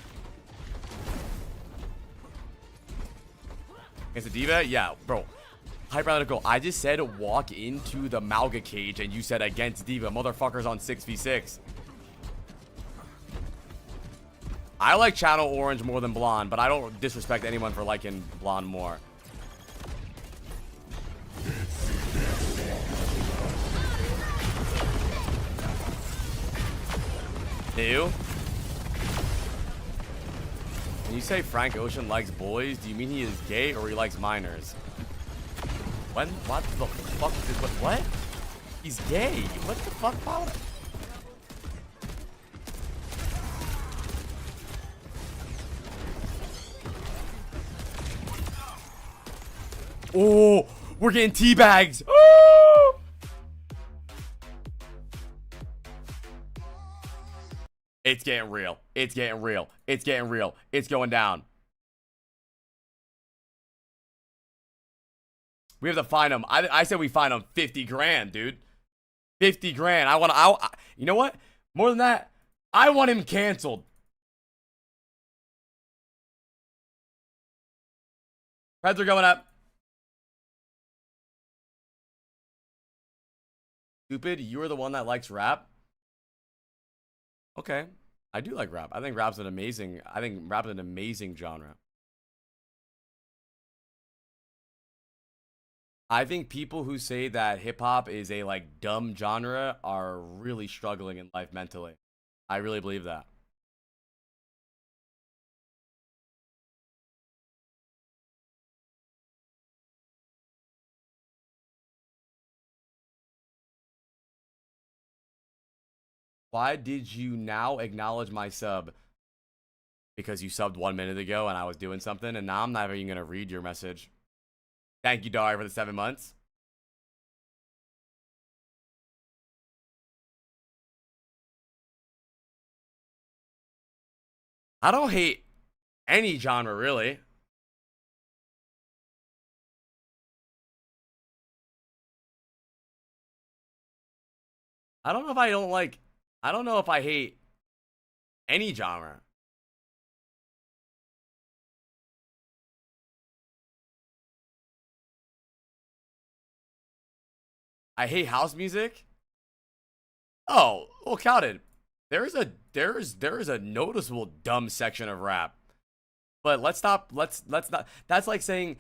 Against the diva? Yeah, bro. Hyperanalytical. I just said walk into the Malga cage and you said against diva. Motherfuckers on 6v6. I like Channel Orange more than Blonde, but I don't disrespect anyone for liking Blonde more. Ew. When you say Frank Ocean likes boys, do you mean he is gay or he likes minors? When? What the fuck is what? He's gay. What the fuck? Why would I? Oh, we're getting teabags. Oh! It's getting real. It's getting real. It's getting real. It's going down. We have to find him. I said we find him 50 grand, dude. 50 grand. You know what? More than that, I want him canceled. Heads are going up. Stupid, you're the one that likes rap. Okay, I do like rap. I think rap's an amazing genre. I think people who say that hip hop is a like dumb genre are really struggling in life mentally. I really believe that. Why did you now acknowledge my sub? Because you subbed 1 minute ago and I was doing something, and now I'm not even gonna read your message. Thank you, Dari, for the 7 months. I don't hate any genre, really. I don't know if I hate any genre. I hate house music. Oh, well, counted. There is a noticeable dumb section of rap. But let's not. That's like saying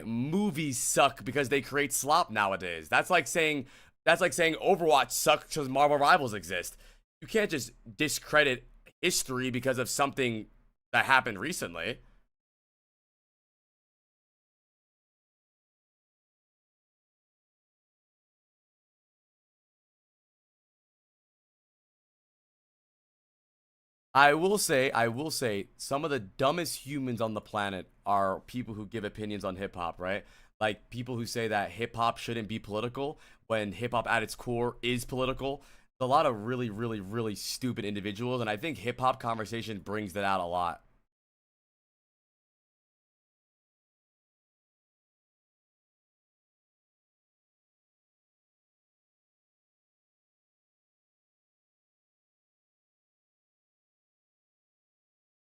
movies suck because they create slop nowadays. That's like saying Overwatch sucks because Marvel Rivals exist. You can't just discredit history because of something that happened recently. I will say, some of the dumbest humans on the planet are people who give opinions on hip hop, right? Like people who say that hip hop shouldn't be political when hip hop at its core is political. There's a lot of really, really, really stupid individuals, and I think hip hop conversation brings that out a lot.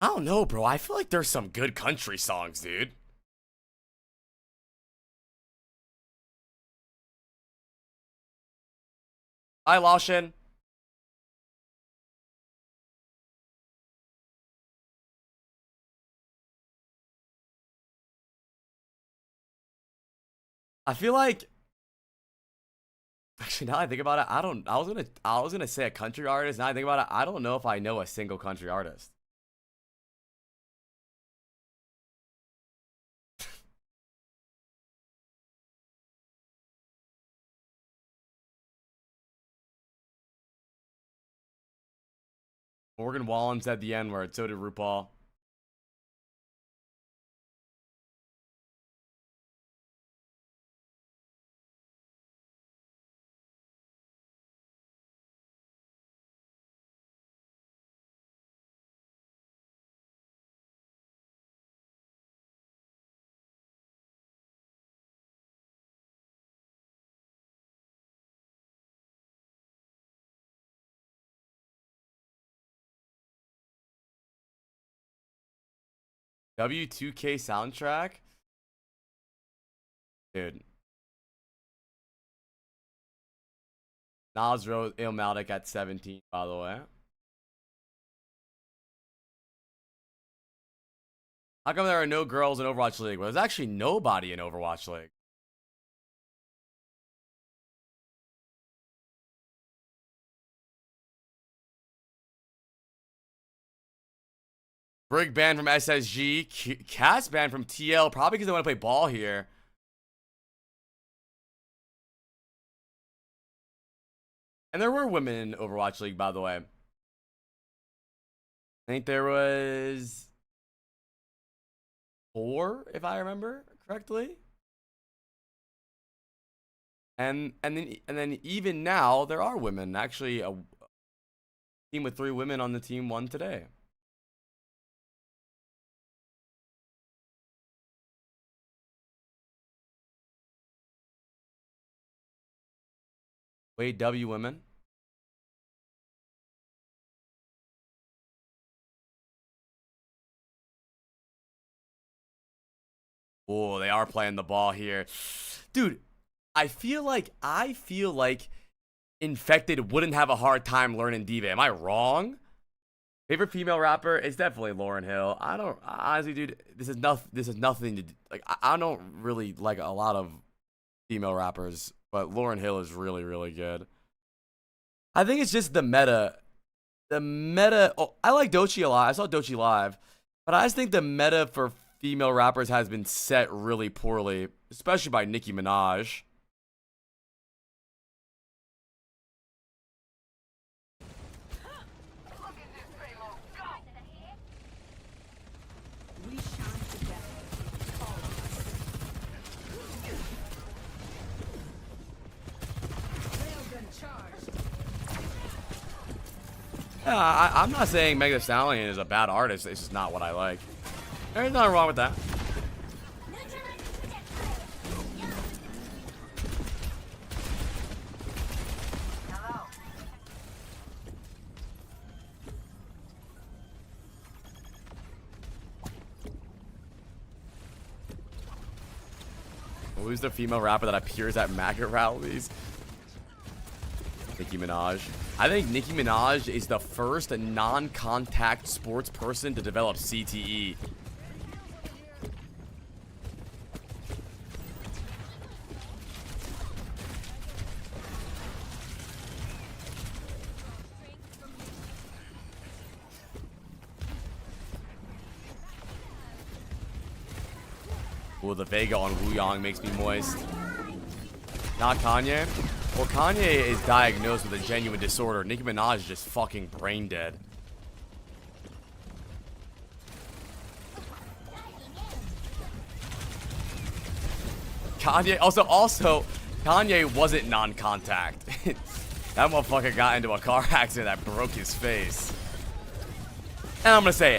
I don't know, bro. I feel like there's some good country songs, dude. Hi, Lashin. I feel like, actually, now I think about it, I was gonna say a country artist. Now I think about it, I don't know if I know a single country artist. Morgan Wallen said the N-word. So did RuPaul. W2K soundtrack? Dude. Nas wrote Illmatic at 17, by the way. How come there are no girls in Overwatch League? Well, there's actually nobody in Overwatch League. Brig banned from SSG. Cass banned from TL. Probably because they want to play ball here. And there were women in Overwatch League, by the way. I think there was 4, if I remember correctly. And then even now there are women. Actually, a team with 3 women on the team won today. Wait, W women. Oh, they are playing the ball here. Dude, I feel like Infected wouldn't have a hard time learning Diva. Am I wrong? Favorite female rapper? It's definitely Lauryn Hill. I don't honestly, dude. This is nothing to do. Like I don't really like a lot of female rappers, but Lauryn Hill is really, really good. I think it's just the meta. Oh, I like Doechii a lot. I saw Doechii live, but I just think the meta for female rappers has been set really poorly, especially by Nicki Minaj. Yeah, I'm not saying Meg Thee Stallion is a bad artist. It's just not what I like. There's nothing wrong with that. Who's the female rapper that appears at MAGA rallies? Nicki Minaj. I think Nicki Minaj is the first non-contact sports person to develop CTE. Well, the Vega on Wu Yang makes me moist. Not Kanye. Well, Kanye is diagnosed with a genuine disorder. Nicki Minaj is just fucking brain dead. Kanye, also, Kanye wasn't non-contact. That motherfucker got into a car accident that broke his face. And I'm gonna say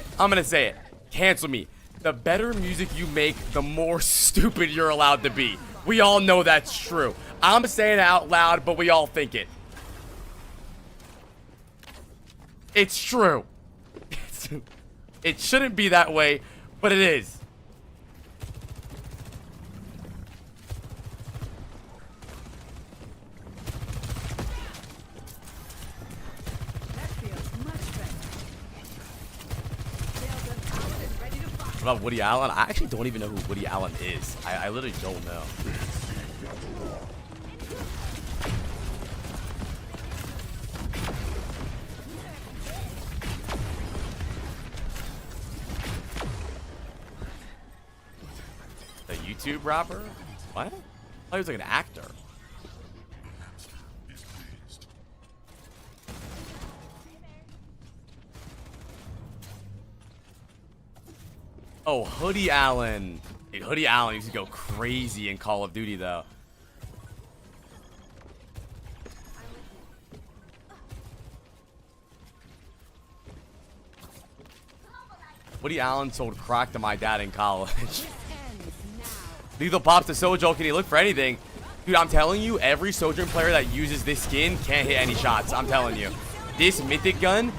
it. Cancel me. The better music you make, the more stupid you're allowed to be. We all know that's true. I'm saying it out loud, but we all think it. It's true. It shouldn't be that way, but it is. What about Woody Allen? I actually don't even know who Woody Allen is. I literally don't know. The YouTube rapper? What? I thought he was like an actor. Oh, Hoodie Allen. Dude, Hoodie Allen used to go crazy in Call of Duty, though. Woody Allen sold crack to my dad in college. Lethal pops to Sojo. Can he look for anything? Dude, I'm telling you, every Sojourn player that uses this skin can't hit any shots. I'm telling you. This mythic gun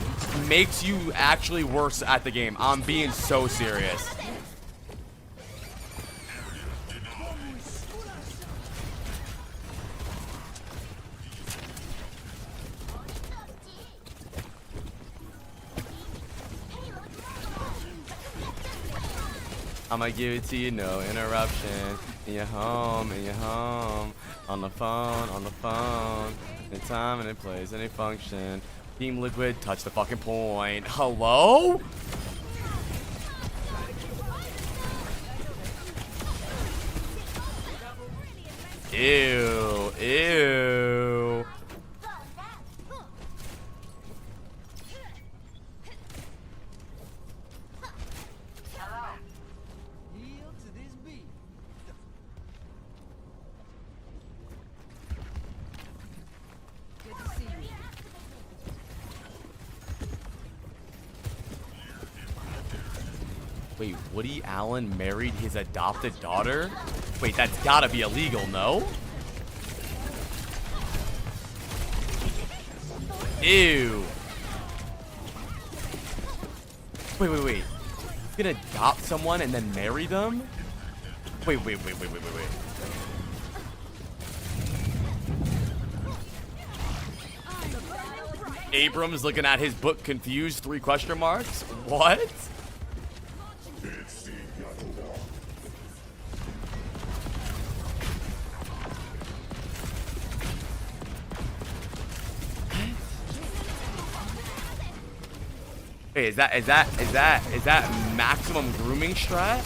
makes you actually worse at the game. I'm being so serious. I'ma give it to you, no interruption. In your home, on the phone, in time and in place, any function. Team Liquid, touch the fucking point. Hello? Ew, ew. Wait, Woody Allen married his adopted daughter? Wait, that's gotta be illegal, no? Ew. Wait. He's gonna adopt someone and then marry them? Wait. Abrams looking at his book confused, 3 question marks? What? Wait, is that maximum grooming strat?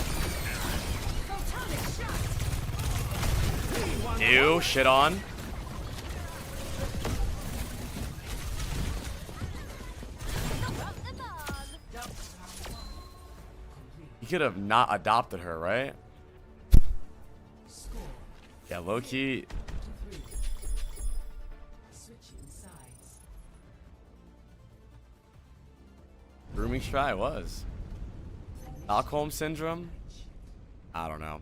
Ew, shit on. He could have not adopted her, right? Yeah, low key. Grooming strat was. Stockholm syndrome? I don't know.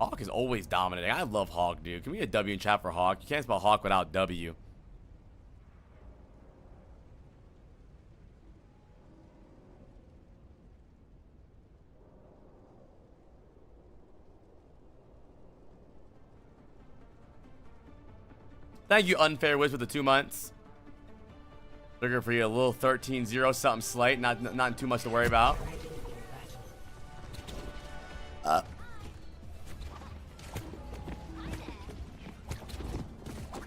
Hawk is always dominating. I love Hawk, dude. Can we get a W in chat for Hawk? You can't spell Hawk without W. Thank you, Unfair Wiz, with the 2 months. Looking for you a little 13-0, something slight, not too much to worry about.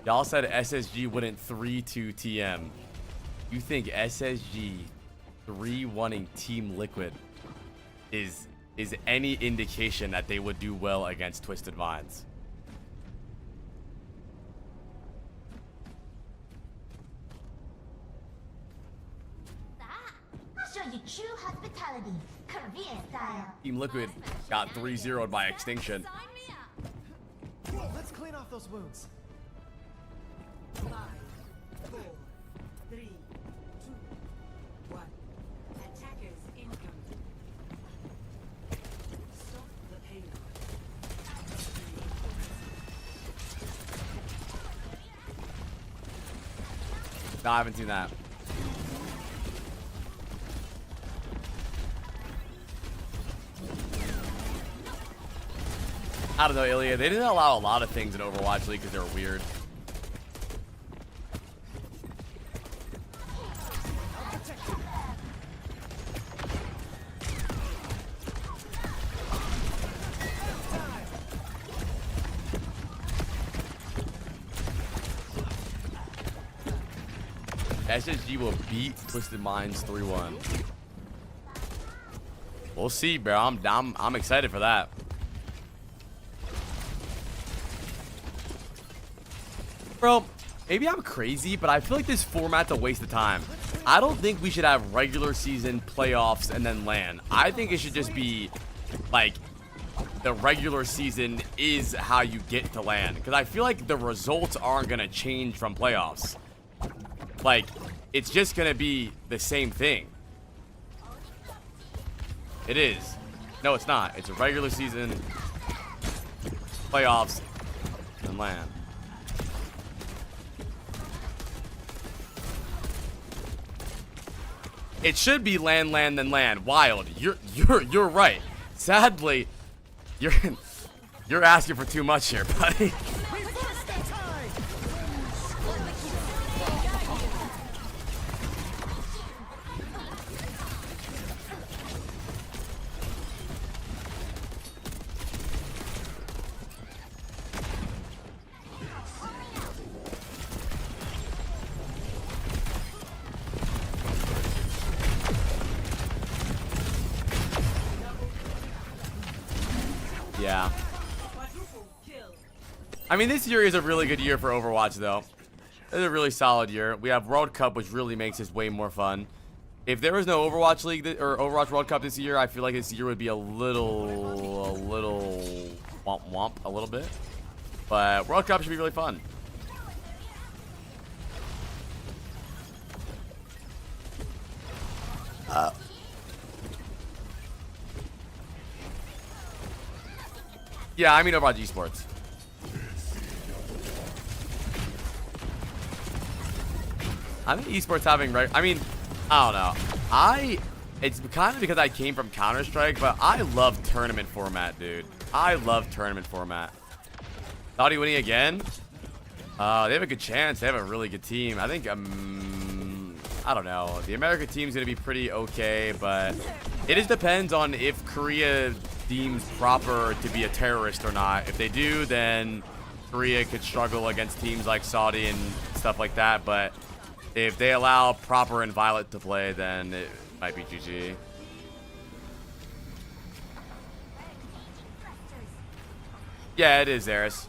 Y'all said SSG wouldn't 3-2 TM. You think SSG 3-1ing Team Liquid is any indication that they would do well against Twisted Minds? True hospitality, Korean style. Team Liquid got 3-0'd by Extinction. Let's clean off those wounds. 5, 4, 3, 2, 1. Attackers incoming. Stop the payload. No, I haven't seen that. I don't know, Ilya. They didn't allow a lot of things in Overwatch League because they were weird. SSG will beat Twisted Minds 3-1. We'll see, bro. I'm excited for that. Bro, maybe I'm crazy, but I feel like this format's a waste of time. I don't think we should have regular season, playoffs, and then LAN. I think it should just be like the regular season is how you get to LAN, because I feel like the results aren't gonna change from playoffs. Like, it's just gonna be the same thing. It is. No, it's not. It's a regular season, playoffs, and LAN. It should be LAN, then LAN. Wild. You're right. Sadly, you're asking for too much here, buddy. Yeah. I mean, this year is a really good year for Overwatch, though. It's a really solid year. We have World Cup, which really makes this way more fun. If there was no Overwatch League or Overwatch World Cup this year, I feel like this year would be a little womp a little bit. But World Cup should be really fun. Yeah, I mean Overwatch Esports. I think Esports having I mean, I don't know. It's kind of because I came from Counter-Strike, but I love tournament format, dude. I love tournament format. Saudi winning again? They have a good chance. They have a really good team. I think, I don't know. The American team's going to be pretty okay, but it just depends on if Korea deems proper to be a terrorist or not. If they do, then Korea could struggle against teams like Saudi and stuff like that, but if they allow Proper and Violet to play, then it might be GG. Yeah, it is, Eris.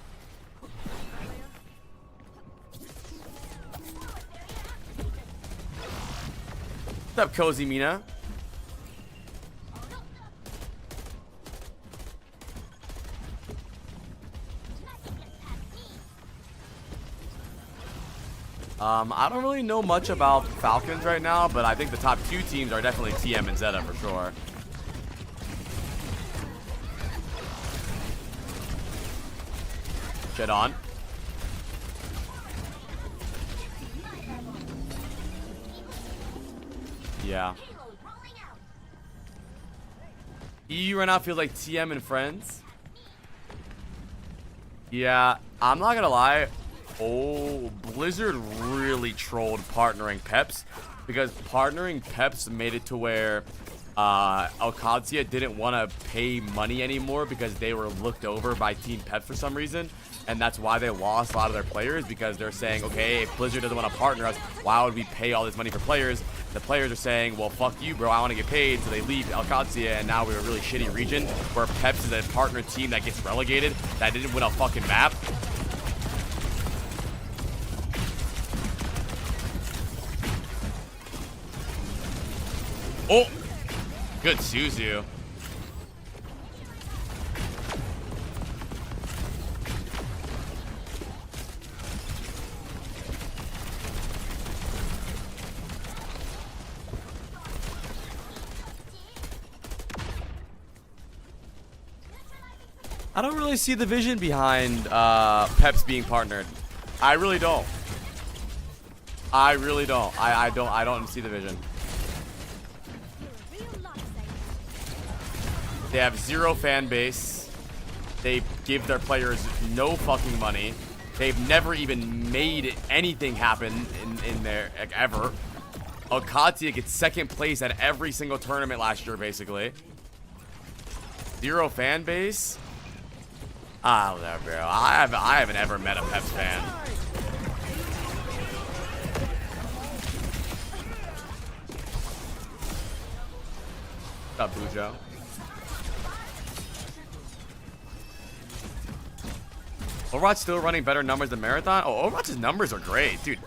What's up, Cozy Mina? I don't really know much about Falcons right now, but I think the top two teams are definitely TM and Zeta for sure. Shit on. Yeah. EU right now feels like TM and Friends. Yeah, I'm not gonna lie. Oh, Blizzard really trolled partnering Peps, because partnering Peps made it to where Owcs didn't want to pay money anymore because they were looked over by Team Peps for some reason, and that's why they lost a lot of their players, because they're saying, okay, if Blizzard doesn't want to partner us, why would we pay all this money for players? The players are saying, well, fuck you, bro, I want to get paid, so they leave Owcs, and now we're a really shitty region where Peps is a partner team that gets relegated, that didn't win a fucking map. Oh, good Suzu. I don't really see the vision behind Peps being partnered. I really don't. I really don't. I don't see the vision. They have zero fan base. They give their players no fucking money. They've never even made anything happen in there, like, ever. Owcs gets second place at every single tournament last year, basically. Zero fan base? I don't know, bro. I haven't ever met a Peps fan. Bujo? Overwatch still running better numbers than Marathon? Oh, Overwatch's numbers are great, dude.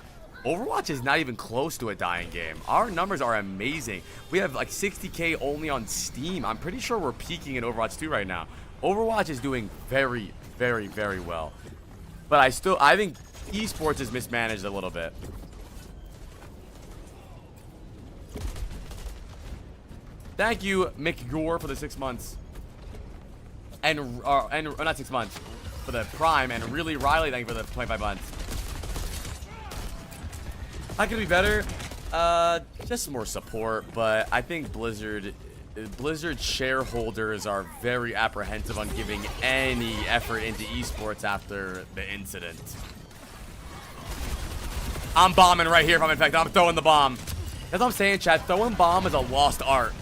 Overwatch is not even close to a dying game. Our numbers are amazing. We have like 60K only on Steam. I'm pretty sure we're peaking in Overwatch 2 right now. Overwatch is doing very, very, very well. But I think Esports is mismanaged a little bit. Thank you, Mick Gore, for the 6 months. And not 6 months, for the Prime. And really, Riley, thank you for the 25 months. How could it be better? Just more support, but I think Blizzard shareholders are very apprehensive on giving any effort into esports after the incident. I'm bombing right here if I'm infected. I'm throwing the bomb. That's what I'm saying, chat. Throwing bomb is a lost art.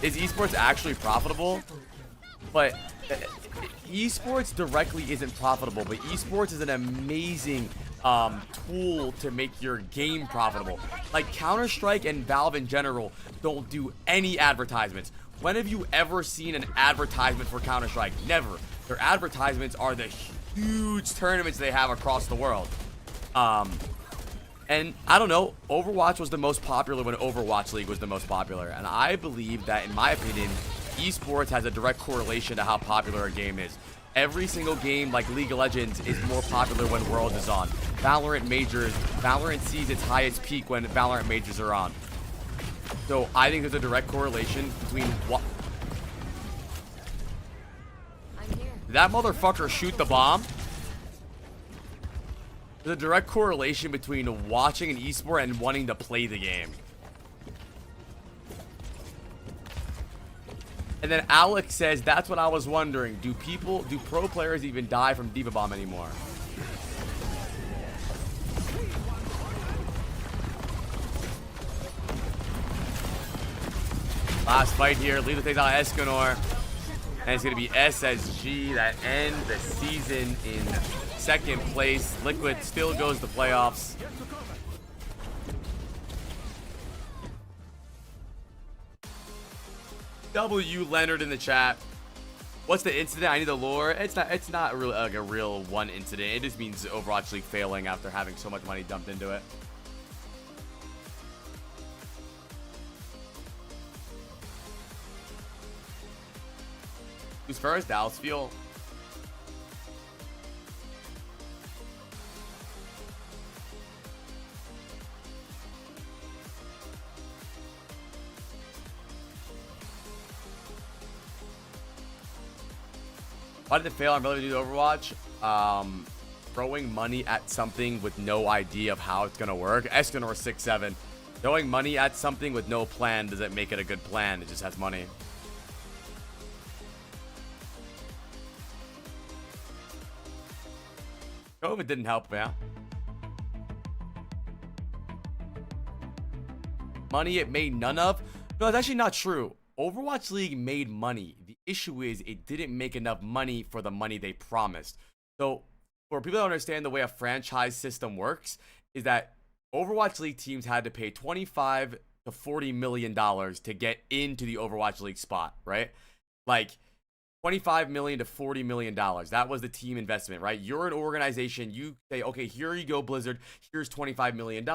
Is esports actually profitable? But esports directly isn't profitable, but esports is an amazing tool to make your game profitable. Like Counter-Strike and Valve in general don't do any advertisements. When have you ever seen an advertisement for Counter-Strike? Never. Their advertisements are the huge tournaments they have across the world. And I don't know, Overwatch was the most popular when Overwatch League was the most popular. And I believe that, in my opinion, esports has a direct correlation to how popular a game is. Every single game like League of Legends is more popular when Worlds is on. Valorant sees its highest peak when Valorant majors are on. So I think there's a direct correlation between what... Did that motherfucker shoot the bomb? There's a direct correlation between watching an esport and wanting to play the game. And then Alex says, that's what I was wondering. Do pro players even die from Diva Bomb anymore? Last fight here. Lethal takes out Escanor. And it's going to be SSG that end the season in second place. Liquid still goes to playoffs. W Leonard in the chat. What's the incident? I need the lore. It's not really like a real one incident. It just means Overwatch League failing after having so much money dumped into it. Who's first? Dallas Fuel. Why did it fail? I'm really new to Overwatch. Throwing money at something with no idea of how it's gonna work. Escanor 6-7. Throwing money at something with no plan doesn't make it a good plan. It just has money. COVID didn't help, man. Money it made none of? No, it's actually not true. Overwatch League made money. The issue is it didn't make enough money for the money they promised. So for people that understand the way a franchise system works, is that Overwatch League teams had to pay $25 to $40 million to get into the Overwatch League spot, right? Like $25 million to $40 million. That was the team investment, right? You're an organization. You say, okay, here you go, Blizzard. Here's $25 million.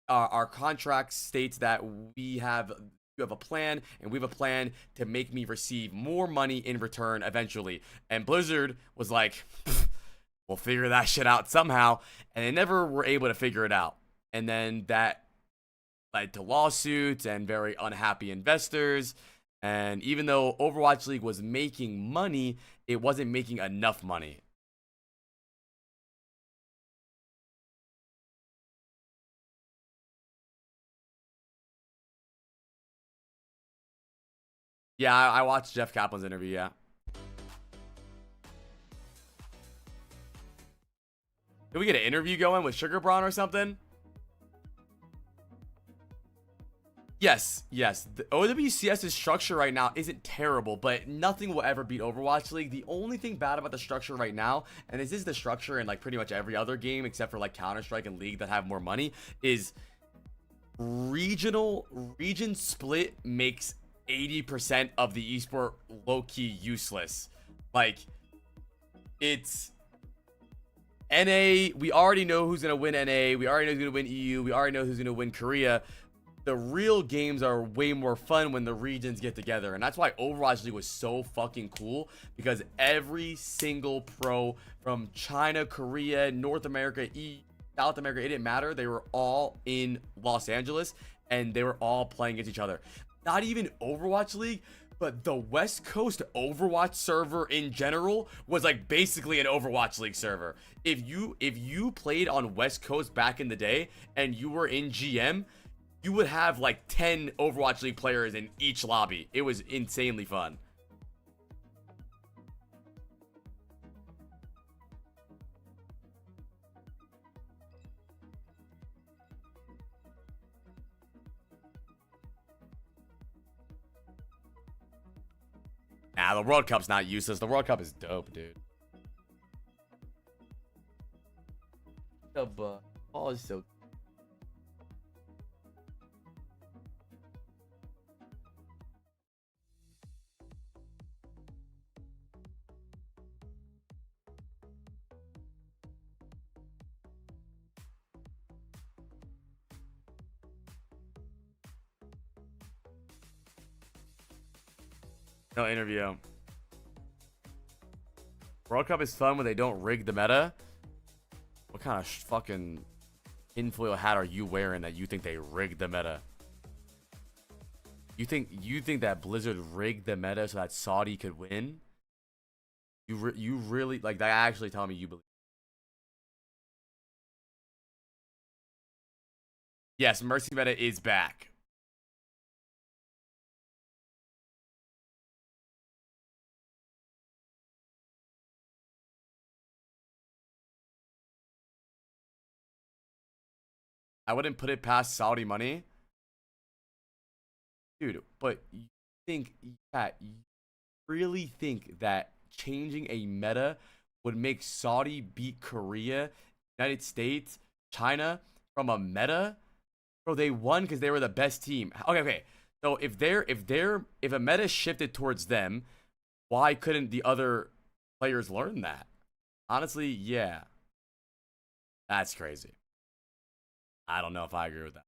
Our contract states that you have a plan, and we have a plan to make me receive more money in return eventually. And Blizzard was like, we'll figure that shit out somehow. And they never were able to figure it out. And then that led to lawsuits and very unhappy investors. And even though Overwatch League was making money, it wasn't making enough money. Yeah, I watched Jeff Kaplan's interview, yeah. Did we get an interview going with Sugar Braun or something? Yes. The OWCS's structure right now isn't terrible, but nothing will ever beat Overwatch League. The only thing bad about the structure right now, and this is the structure in like pretty much every other game except for like Counter-Strike and League that have more money, is region split makes 80% of the esport low-key useless. Like, it's NA, we already know who's gonna win NA, we already know who's gonna win EU, we already know who's gonna win Korea. The real games are way more fun when the regions get together, and that's why Overwatch League was so fucking cool, because every single pro from China, Korea, North America, South America, it didn't matter, they were all in Los Angeles and they were all playing against each other. Not even Overwatch League, but the West Coast Overwatch server in general was like basically an Overwatch League server. If you played on West Coast back in the day and you were in GM, you would have like 10 Overwatch League players in each lobby. It was insanely fun. Nah, the World Cup's not useless. The World Cup is dope, dude. The ball is so. No interview. World Cup is fun when they don't rig the meta. What kind of fucking tinfoil hat are you wearing that you think they rigged the meta? You think that Blizzard rigged the meta so that Saudi could win? You really like that? Actually, tell me you believe. Yes, Mercy meta is back. I wouldn't put it past Saudi money. Dude, but you really think that changing a meta would make Saudi beat Korea, United States, China from a meta? Bro, they won because they were the best team. Okay. So if a meta shifted towards them, why couldn't the other players learn that? Honestly, yeah. That's crazy. I don't know if I agree with that.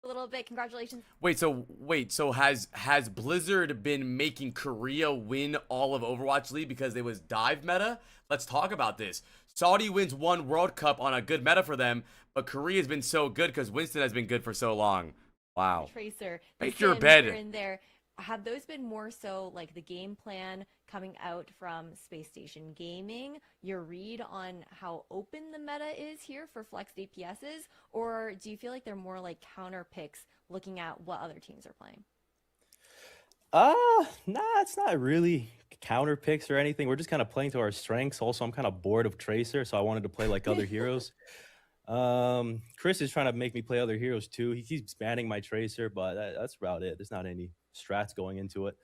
A little bit. Congratulations. Wait, so has Blizzard been making Korea win all of Overwatch League because it was dive meta? Let's talk about this. Saudi wins one World Cup on a good meta for them, but Korea's been so good because Winston has been good for so long. Wow. Tracer. Make your bed. In there. Have those been more so like the game plan coming out from Space Station Gaming, your read on how open the meta is here for flex DPSs, or do you feel like they're more like counter picks looking at what other teams are playing? Nah, it's not really counter picks or anything. We're just kind of playing to our strengths. Also, I'm kind of bored of Tracer, so I wanted to play like other heroes. Chris is trying to make me play other heroes too. He keeps banning my Tracer, but that's about it. There's not any strats going into it.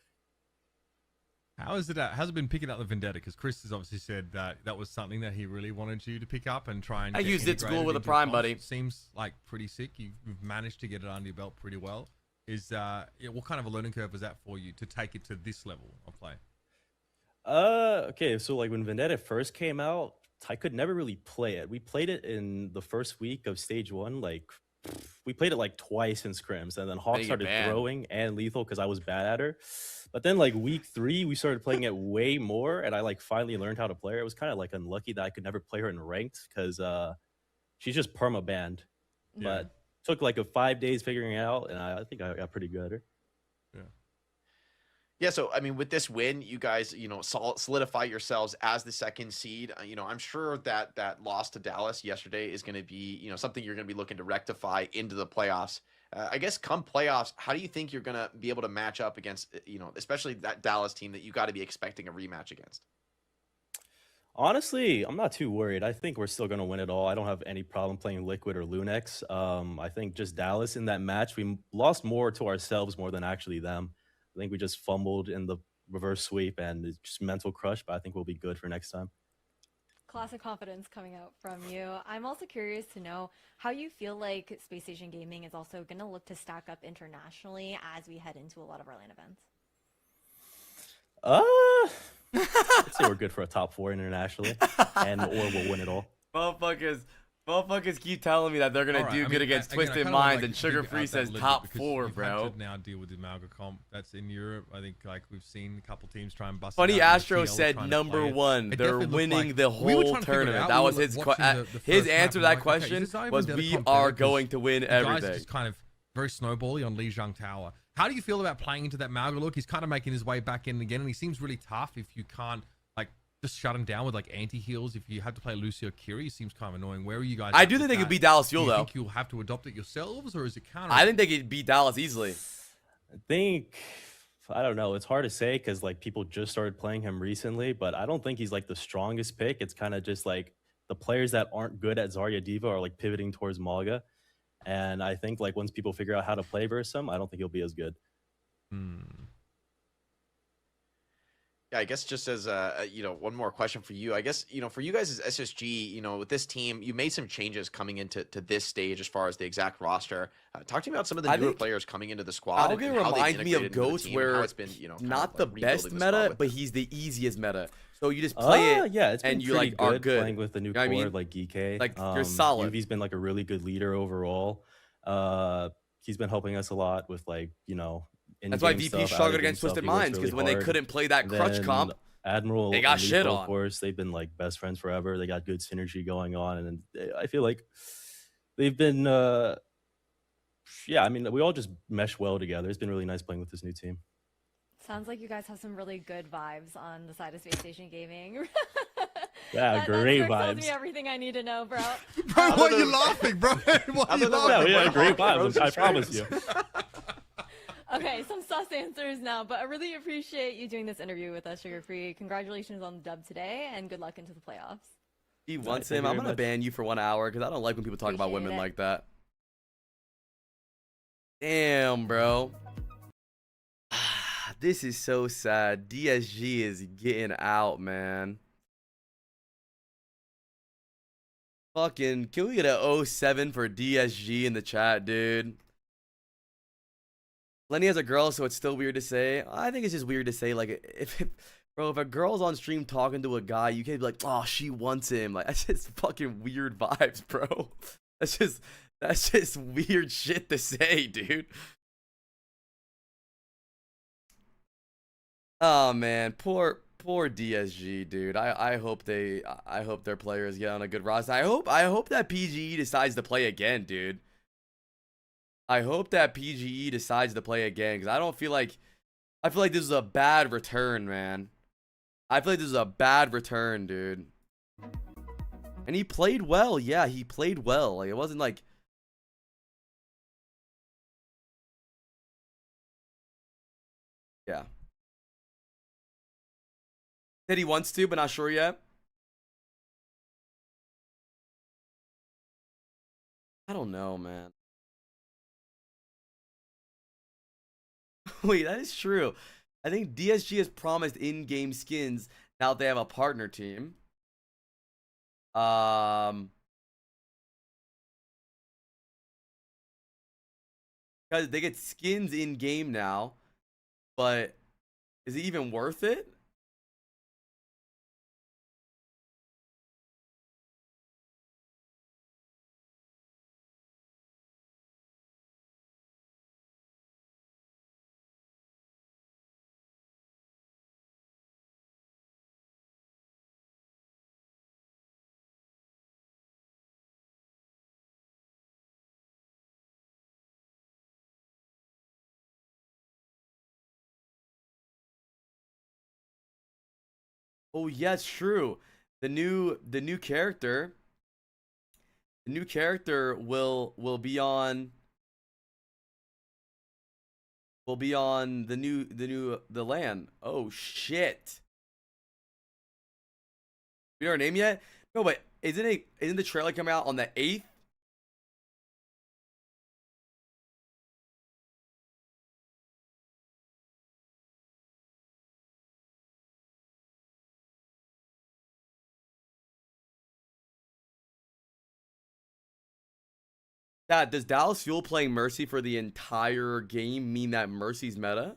How's it been picking up the Vendetta? Because Chris has obviously said that was something that he really wanted you to pick up and try and. I used it school with a Prime, buddy. Seems like pretty sick. You've managed to get it under your belt pretty well. What kind of a learning curve was that for you to take it to this level of play? Okay, so like when Vendetta first came out, I could never really play it. We played it in the first week of stage 1, like we played it like twice in scrims, and then Hawk started throwing and lethal because I was bad at her. But then like week 3, we started playing it way more, and I like finally learned how to play her. It was kind of like unlucky that I could never play her in ranked because she's just perma banned. Yeah. But took like 5 days figuring it out, and I think I got pretty good at her. Yeah, so I mean, with this win, you guys, solidify yourselves as the 2nd seed. I'm sure that loss to Dallas yesterday is going to be, something you're going to be looking to rectify into the playoffs. I guess come playoffs, how do you think you're going to be able to match up against, especially that Dallas team that you got to be expecting a rematch against? Honestly, I'm not too worried. I think we're still going to win it all. I don't have any problem playing Liquid or Lunex. I think just Dallas in that match, we lost more to ourselves more than actually them. I think we just fumbled in the reverse sweep and it's just mental crush, but I think we'll be good for next time. classic confidence coming out from you. I'm also curious to know how you feel like Space Station Gaming is also going to look to stack up internationally as we head into a lot of our LAN events. I'd say we're good for a top 4 internationally, or we'll win it all. Motherfuckers keep telling me that they're gonna do good against Twisted Minds, and Sugar Free says top 4, bro. Had to now deal with the Amalga comp that's in Europe. I think like we've seen a couple teams try and bust. Funny it out Astro said number 1. It They're definitely looked winning like the we were whole trying to figure it tournament. out. That We was were his watching the his first answer to map that and question is this was, Vendetta "We comp are better?" 'Cause going to win the guys are everything." just kind of very snowbally on Lijiang Tower. How do you feel about playing into that Malga look? He's kind of making his way back in again, and he seems really tough if you can't like just shut him down with like anti-heals. If you have to play Lucio Kiri, he seems kind of annoying. Where are you guys? I do think they could beat Dallas Fuel, do you though. think you'll have to adopt it yourselves, or is it counter? I think they could beat Dallas easily. I don't know. It's hard to say because like people just started playing him recently, but I don't think he's like the strongest pick. It's kind of just like the players that aren't good at Zarya Diva are like pivoting towards Malga. And I think like once people figure out how to play versus him, I don't think he'll be as good. Yeah, I guess just as one more question for you. I guess, for you guys as SSG, with this team, you made some changes coming into this stage as far as the exact roster. Talk to me about some of the newer players coming into the squad. Algin reminds me of Ghost, where it's been, not the best meta, but he's the easiest meta. So you just play it, yeah, it's been and you pretty like are good playing with the new core, like Geekay. Like you're solid. Yuvi's been like a really good leader overall. He's been helping us a lot with like that's why VP struggled against Twisted Minds, because when they couldn't play that crutch comp, Admiral, they got and shit Lethal, on. Of course, they've been like best friends forever. They got good synergy going on, and I feel like they've been. Yeah, I mean, we all just mesh well together. It's been really nice playing with this new team. Sounds like you guys have some really good vibes on the side of Space Station Gaming. Yeah, great that vibes. tells me everything I need to know, bro. Bro, why are you laughing, bro? Why are you laughing? Yeah, great vibes. I promise you. Okay, some sus answers now, but I really appreciate you doing this interview with us, Sugar Free. Congratulations on the dub today, and good luck into the playoffs. He wants him. I'm gonna ban you for 1 hour because I don't like when people talk about women like that. Damn, bro. This is so sad. DSG is getting out, man. Fucking, can we get a 07 for DSG in the chat, dude? Lenny has a girl, so it's still weird to say. I think it's just weird to say, like, if a girl's on stream talking to a guy, you can't be like, oh, she wants him. Like, that's just fucking weird vibes, bro. That's just weird shit to say, dude. Oh man, poor DSG, dude. I hope their players get on a good roster. I hope that PGE decides to play again, dude. I hope that PGE decides to play again, because I feel like this is a bad return, man. I feel like this is a bad return, dude. And he played well. Yeah, he played well. Like, it wasn't like, yeah. Said he wants to, but not sure yet. I don't know, man. Wait, that is true. I think DSG has promised in-game skins now that they have a partner team. Because they get skins in-game now, but is it even worth it? Oh yeah, it's true. The new character. The new character will be on the LAN. Oh shit. We know her name yet? No, but isn't the trailer coming out on the 8th? Dad, does Dallas Fuel playing Mercy for the entire game mean that Mercy's meta?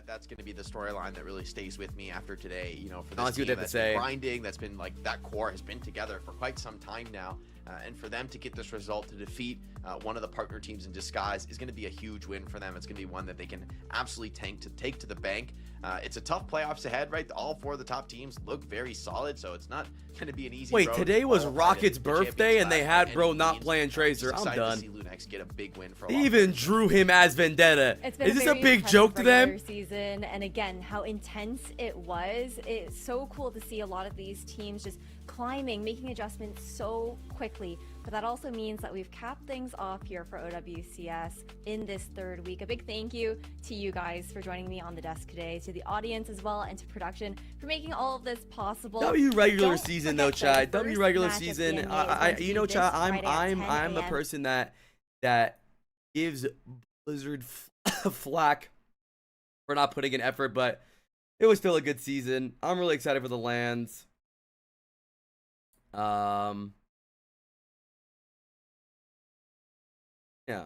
That's going to be the storyline that really stays with me after today. You know, for I'll this see what team they have to that's say. been grinding, that's been like that core has been together for quite some time now, and for them to get this result to defeat one of the partner teams in disguise is going to be a huge win for them. It's going to be one that they can absolutely take to the bank. It's a tough playoffs ahead, right? All 4 of the top teams look very solid, so it's not going to be an easy. Wait, road today to was qualify Rocket's the birthday, and they champions had by bro any not means. playing Tracer. Just I'm excited done. to see Lunex get a big win for a They lot of even players. drew him as Vendetta. It's been Is this a very big joke to regular them? season, and again, how intense it was. It's so cool to see a lot of these teams just climbing, making adjustments so quickly. But that also means that we've capped things off here for OWCS in this 3rd week. A big thank you to you guys for joining me on the desk today, to the audience as well, and to production for making all of this possible. W regular Don't season though, forget, Chad. the W first regular match of the season. NBA is I going to you be know, this Chad. Friday at 10 I'm a a.m. person that gives Blizzard flack for not putting in effort, but it was still a good season. I'm really excited for the lands. Yeah.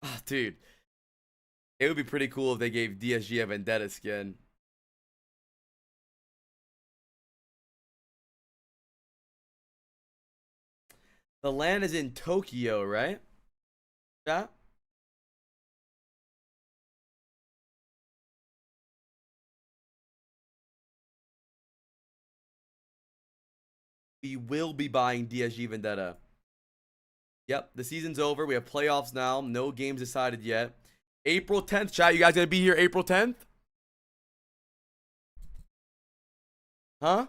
Oh, dude. It would be pretty cool if they gave DSG a Vendetta skin. The land is in Tokyo, right? Yeah. We will be buying DSG Vendetta. Yep, the season's over. We have playoffs now. No games decided yet. April 10th, chat. You guys gonna be here April 10th? Huh?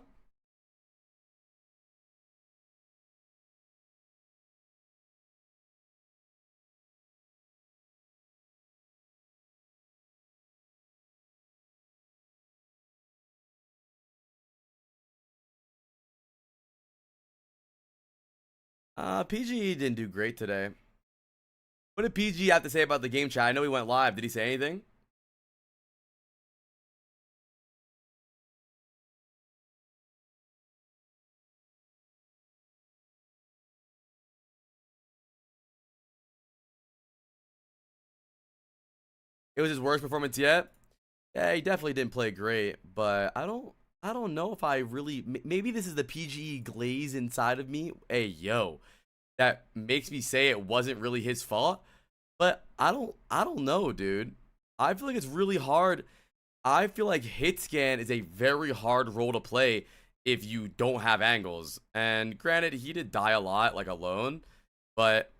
PG didn't do great today. What did PG have to say about the game, chat? I know he went live. Did he say anything? It was his worst performance yet. Yeah, he definitely didn't play great, but I don't know if I really. Maybe this is the PG glaze inside of me. Hey, yo, that makes me say it wasn't really his fault. But I don't know, dude. I feel like it's really hard. I feel like hit scan is a very hard role to play if you don't have angles. And granted, he did die a lot, like alone, but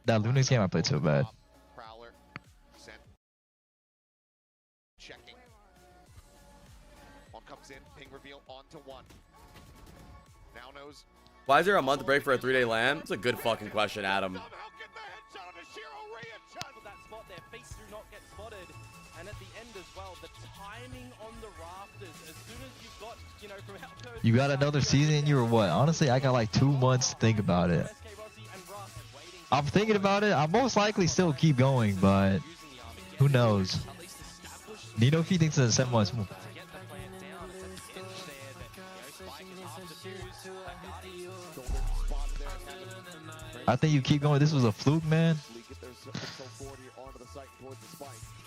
that Luna's game I played so bad. Prowler sent. Checking. One comes in, ping reveal onto one. Now knows. why is there a month break for a 3-day LAN? It's a good fucking question, Adam. That spot there, face do not get spotted, and at the end as well, the timing on the rafters. As soon as you've got, you know, from Outpost. You got another season in you or what? Honestly, I got like 2 months to think about it. I'm thinking about it. I'll most likely still keep going, but who knows? Nino, if he thinks it's 7 months. I think you keep going. This was a fluke, man.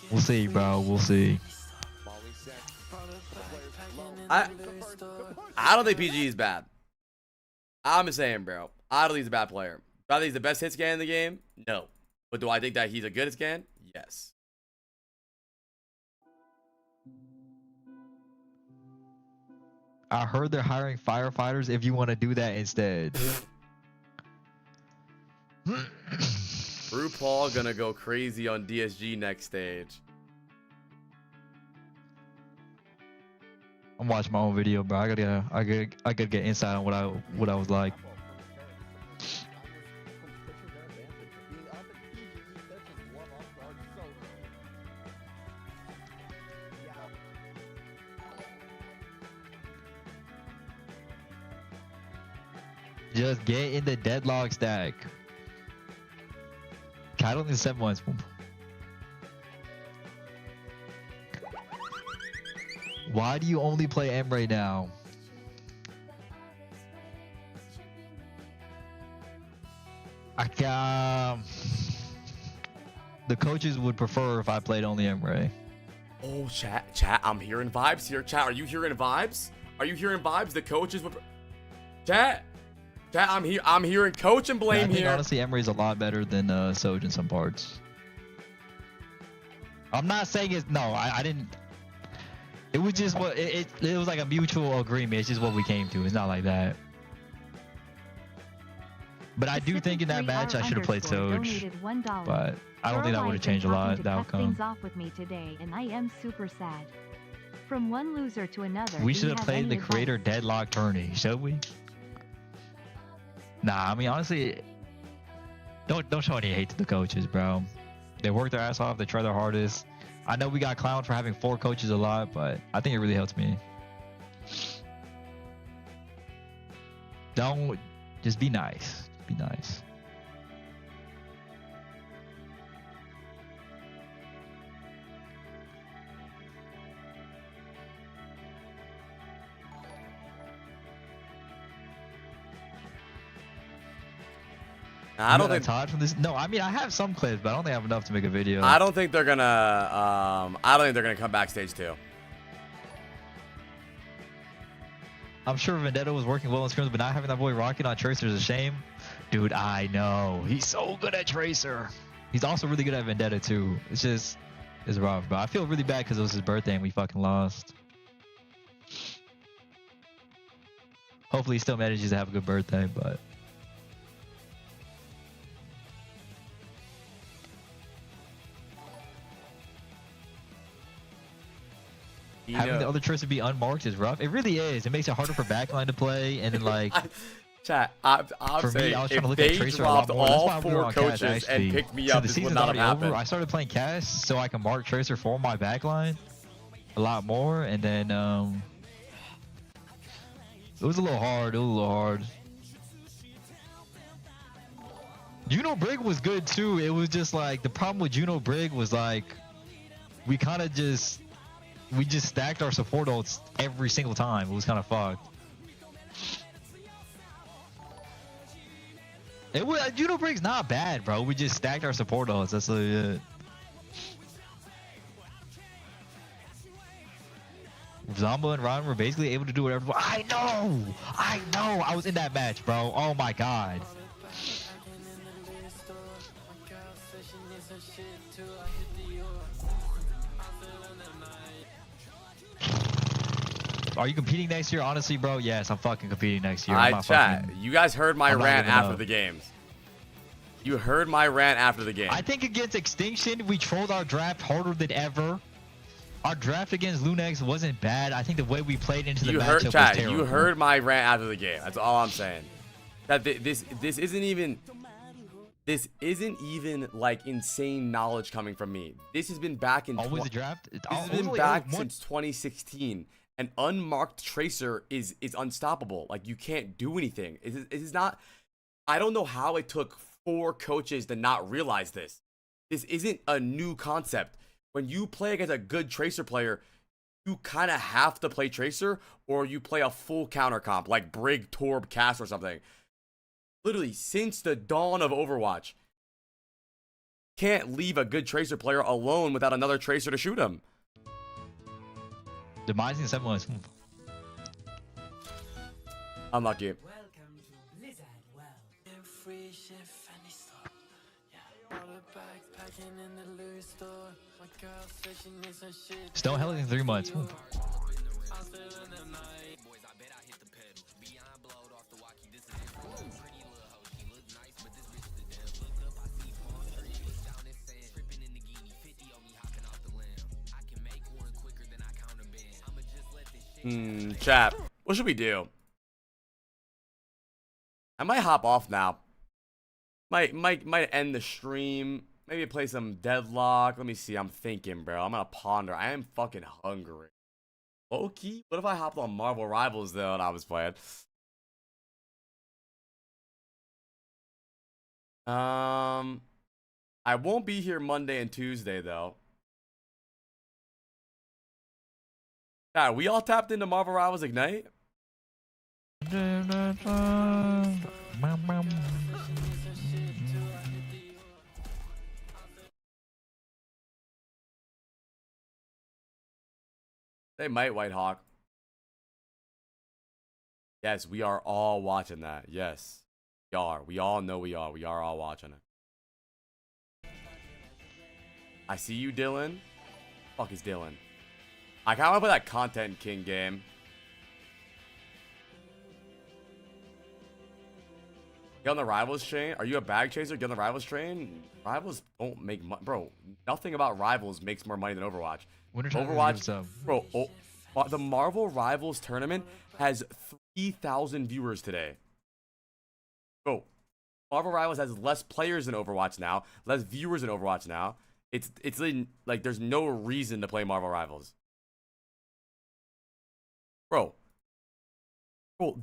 We'll see, bro. We'll see. I don't think PG is bad. I'm just saying, bro. I don't think he's a bad player. Do I think he's the best hit scan in the game? No. But do I think that he's a good hit scan? Yes. I heard they're hiring firefighters if you want to do that instead. RuPaul gonna go crazy on DSG next stage. I'm watching my own video, bro. I gotta get insight on what I was like. Just get in the deadlock stack. I don't need 7 months. Why do you only play M right now? The coaches would prefer if I played only M Ray. Oh, chat, I'm hearing vibes here. Chat, are you hearing vibes? Are you hearing vibes? The coaches would. Chat, I'm hearing coach and blame I think, here. honestly, Emery's a lot better than Soj in some parts. I'm not saying it's no. I didn't. It was just what it was like a mutual agreement. It's just what we came to. It's not like that. But I do think in that match I should have played Soj. But I don't think that would have changed a lot. The outcome. Off with me today, and I am super sad. From one loser to another. We should have played the creator deadlock tourney, should we? Nah, I mean honestly, don't show any hate to the coaches, bro. They work their ass off. They try their hardest. I know we got clowned for having 4 coaches a lot, but I think it really helps me. Don't just be nice. Be nice. I don't think Todd from this. No, I mean I have some clips, but I don't think I have enough to make a video. I don't think they're gonna. I don't think they're gonna come back stage 2. I'm sure Vendetta was working well in scrims, but not having that boy Rocket on Tracer is a shame. Dude, I know. He's so good at Tracer. He's also really good at Vendetta too. It's just, it's rough, bro. I feel really bad because it was his birthday and we fucking lost. Hopefully he still manages to have a good birthday, but. Having the other Tracer be unmarked is rough. It really is. It makes it harder for backline to play, and then like. Chat, I'm for saying, me, I was trying to if look they at Tracer a lot dropped more. That's all why we were 4 on coaches Cash, and actually. picked me So up, the this would season's not have already happened. over. I started playing Cash so I can mark Tracer for my backline a lot more, and then it was a little hard. Juno Brig was good too. It was just like the problem with Juno Brig was like we just stacked our support ults every single time. It was kind of fucked. It was Juno Brig's not bad, bro. We just stacked our support ults. That's really it. Zombo and Ron were basically able to do whatever. I know. I was in that match, bro. Oh my god. Are you competing next year? Honestly, bro, yes, I'm fucking competing next year. You guys heard my rant after the games. You heard my rant after the game. I think against Extinction, we trolled our draft harder than ever. Our draft against Lunex wasn't bad. I think the way we played into the matchup was terrible. You heard my rant after the game. That's all I'm saying. That this isn't even like insane knowledge coming from me. This has been back in always the draft. This has been back since 2016. An unmarked Tracer is unstoppable. Like you can't do anything. It is not. I don't know how it took 4 coaches to not realize this. This isn't a new concept. When you play against a good Tracer player, you kind of have to play Tracer, or you play a full counter comp like Brig, Torb, Cast, or something. Literally, since the dawn of Overwatch, can't leave a good Tracer player alone without another Tracer to shoot him. Demising 7 months. Unlucky. Stone Hell in 3 months. Chat. What should we do? I might hop off now. Might end the stream. Maybe play some Deadlock. Let me see. I'm thinking, bro. I'm gonna ponder. I am fucking hungry. Low-key? What if I hopped on Marvel Rivals though and I was playing? I won't be here Monday and Tuesday though. Yeah, we all tapped into Marvel Rivals Ignite. They might, White Hawk. Yes, we are all watching that. Yes, we are. We all know we are. We are all watching it. I see you, Dylan. Fuck is Dylan? I kind of want to play that Content King game. Get on the Rivals train? Are you a bag chaser? Get on the Rivals train? Rivals don't make money. Bro, nothing about Rivals makes more money than Overwatch. Overwatch, bro, the Marvel Rivals tournament has 3,000 viewers today. Bro, Marvel Rivals has less players than Overwatch now, less viewers than Overwatch now. It's like there's no reason to play Marvel Rivals. Bro,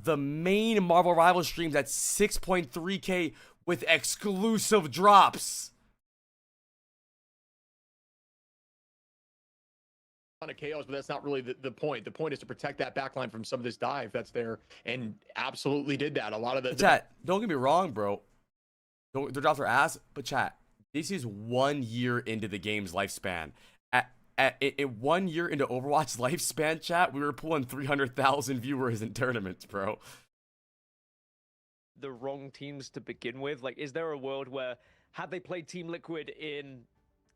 the main Marvel Rivals streams at 6.3K with exclusive drops. Of chaos, but that's not really the point. The point is to protect that backline from some of this dive that's there, and absolutely did that. A lot of the chat, don't get me wrong, bro. Their drops are ass, but chat, this is 1 year into the game's lifespan. At 1 year into Overwatch's lifespan, chat, we were pulling 300,000 viewers in tournaments, bro. The wrong teams to begin with. Like, is there a world where had they played Team Liquid in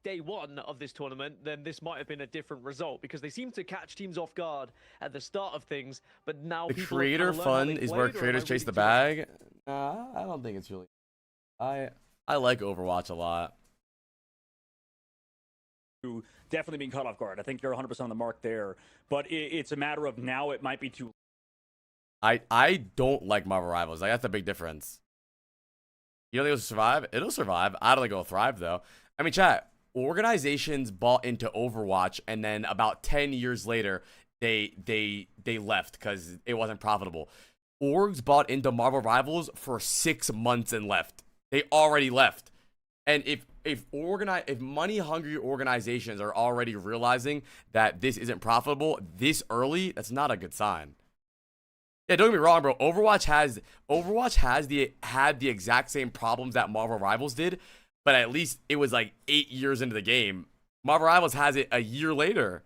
day one of this tournament, then this might have been a different result, because they seem to catch teams off guard at the start of things, but now the creator fun is where creators chase the bag. Nah, I don't think it's really. I like Overwatch a lot. Definitely being caught off guard. I think you're 100% on the mark there, but it's a matter of now it might be too. I don't like Marvel Rivals. Like, that's the big difference. You don't think it'll survive? It'll survive. I don't think it'll thrive though. I mean, chat. Organizations bought into Overwatch, and then about 10 years later, they left because it wasn't profitable. Orgs bought into Marvel Rivals for 6 months and left. They already left. And if money-hungry organizations are already realizing that this isn't profitable this early, that's not a good sign. Yeah, don't get me wrong, bro. Overwatch had the exact same problems that Marvel Rivals did. But at least it was like 8 years into the game. Marvel Rivals has it a year later.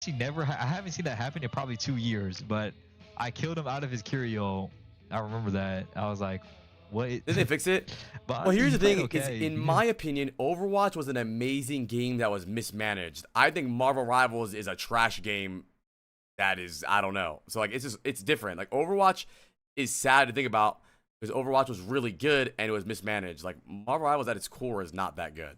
I haven't seen that happen in probably 2 years, but I killed him out of his curio. I remember that. I was like, what? Did they fix it? Well, here's the thing. Okay. Is, in my opinion, Overwatch was an amazing game that was mismanaged. I think Marvel Rivals is a trash game. That is, I don't know. So, like, it's different. Like, Overwatch is sad to think about because Overwatch was really good and it was mismanaged. Like, Marvel Rivals at its core is not that good.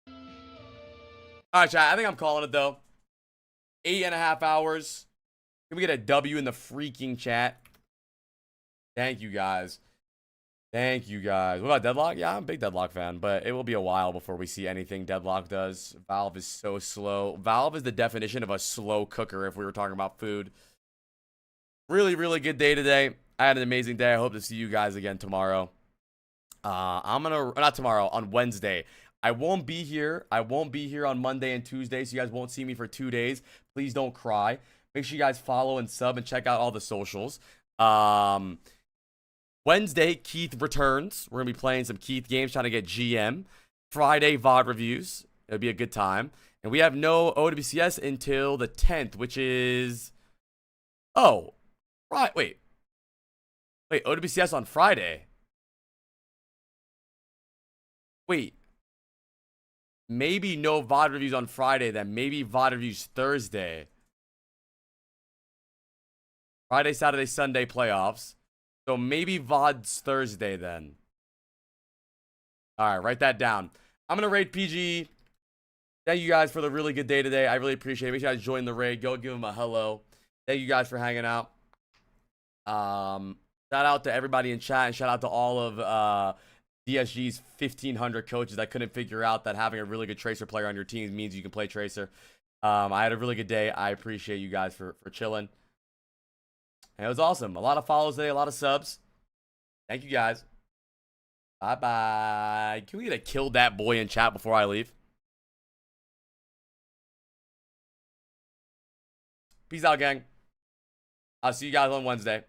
All right, chat. I think I'm calling it, though. 8.5 hours. Can we get a W in the freaking chat? Thank you, guys. Thank you, guys. What about Deadlock? Yeah, I'm a big Deadlock fan, but it will be a while before we see anything Deadlock does. Valve is so slow. Valve is the definition of a slow cooker if we were talking about food. Really, really good day today. I had an amazing day. I hope to see you guys again tomorrow. Not tomorrow, on Wednesday. I won't be here. I won't be here on Monday and Tuesday, so you guys won't see me for 2 days. Please don't cry. Make sure you guys follow and sub and check out all the socials. Wednesday, Keith returns. We're going to be playing some Keith games, trying to get GM. Friday, VOD reviews. It'll be a good time. And we have no OWCS until the 10th, which is... Oh, right. Wait, OWCS on Friday. Wait. Maybe no VOD reviews on Friday, then maybe VOD reviews Thursday. Friday, Saturday, Sunday playoffs. So maybe VOD's Thursday then. All right, write that down. I'm going to rate PG. Thank you guys for the really good day today. I really appreciate it. Make sure you guys join the raid. Go give them a hello. Thank you guys for hanging out. Shout out to everybody in chat, and shout out to all of DSG's 1,500 coaches that couldn't figure out that having a really good Tracer player on your team means you can play Tracer. I had a really good day. I appreciate you guys for chilling. And it was awesome. A lot of follows today, a lot of subs. Thank you guys. Bye-bye. Can we get a kill that boy in chat before I leave? Peace out, gang. I'll see you guys on Wednesday.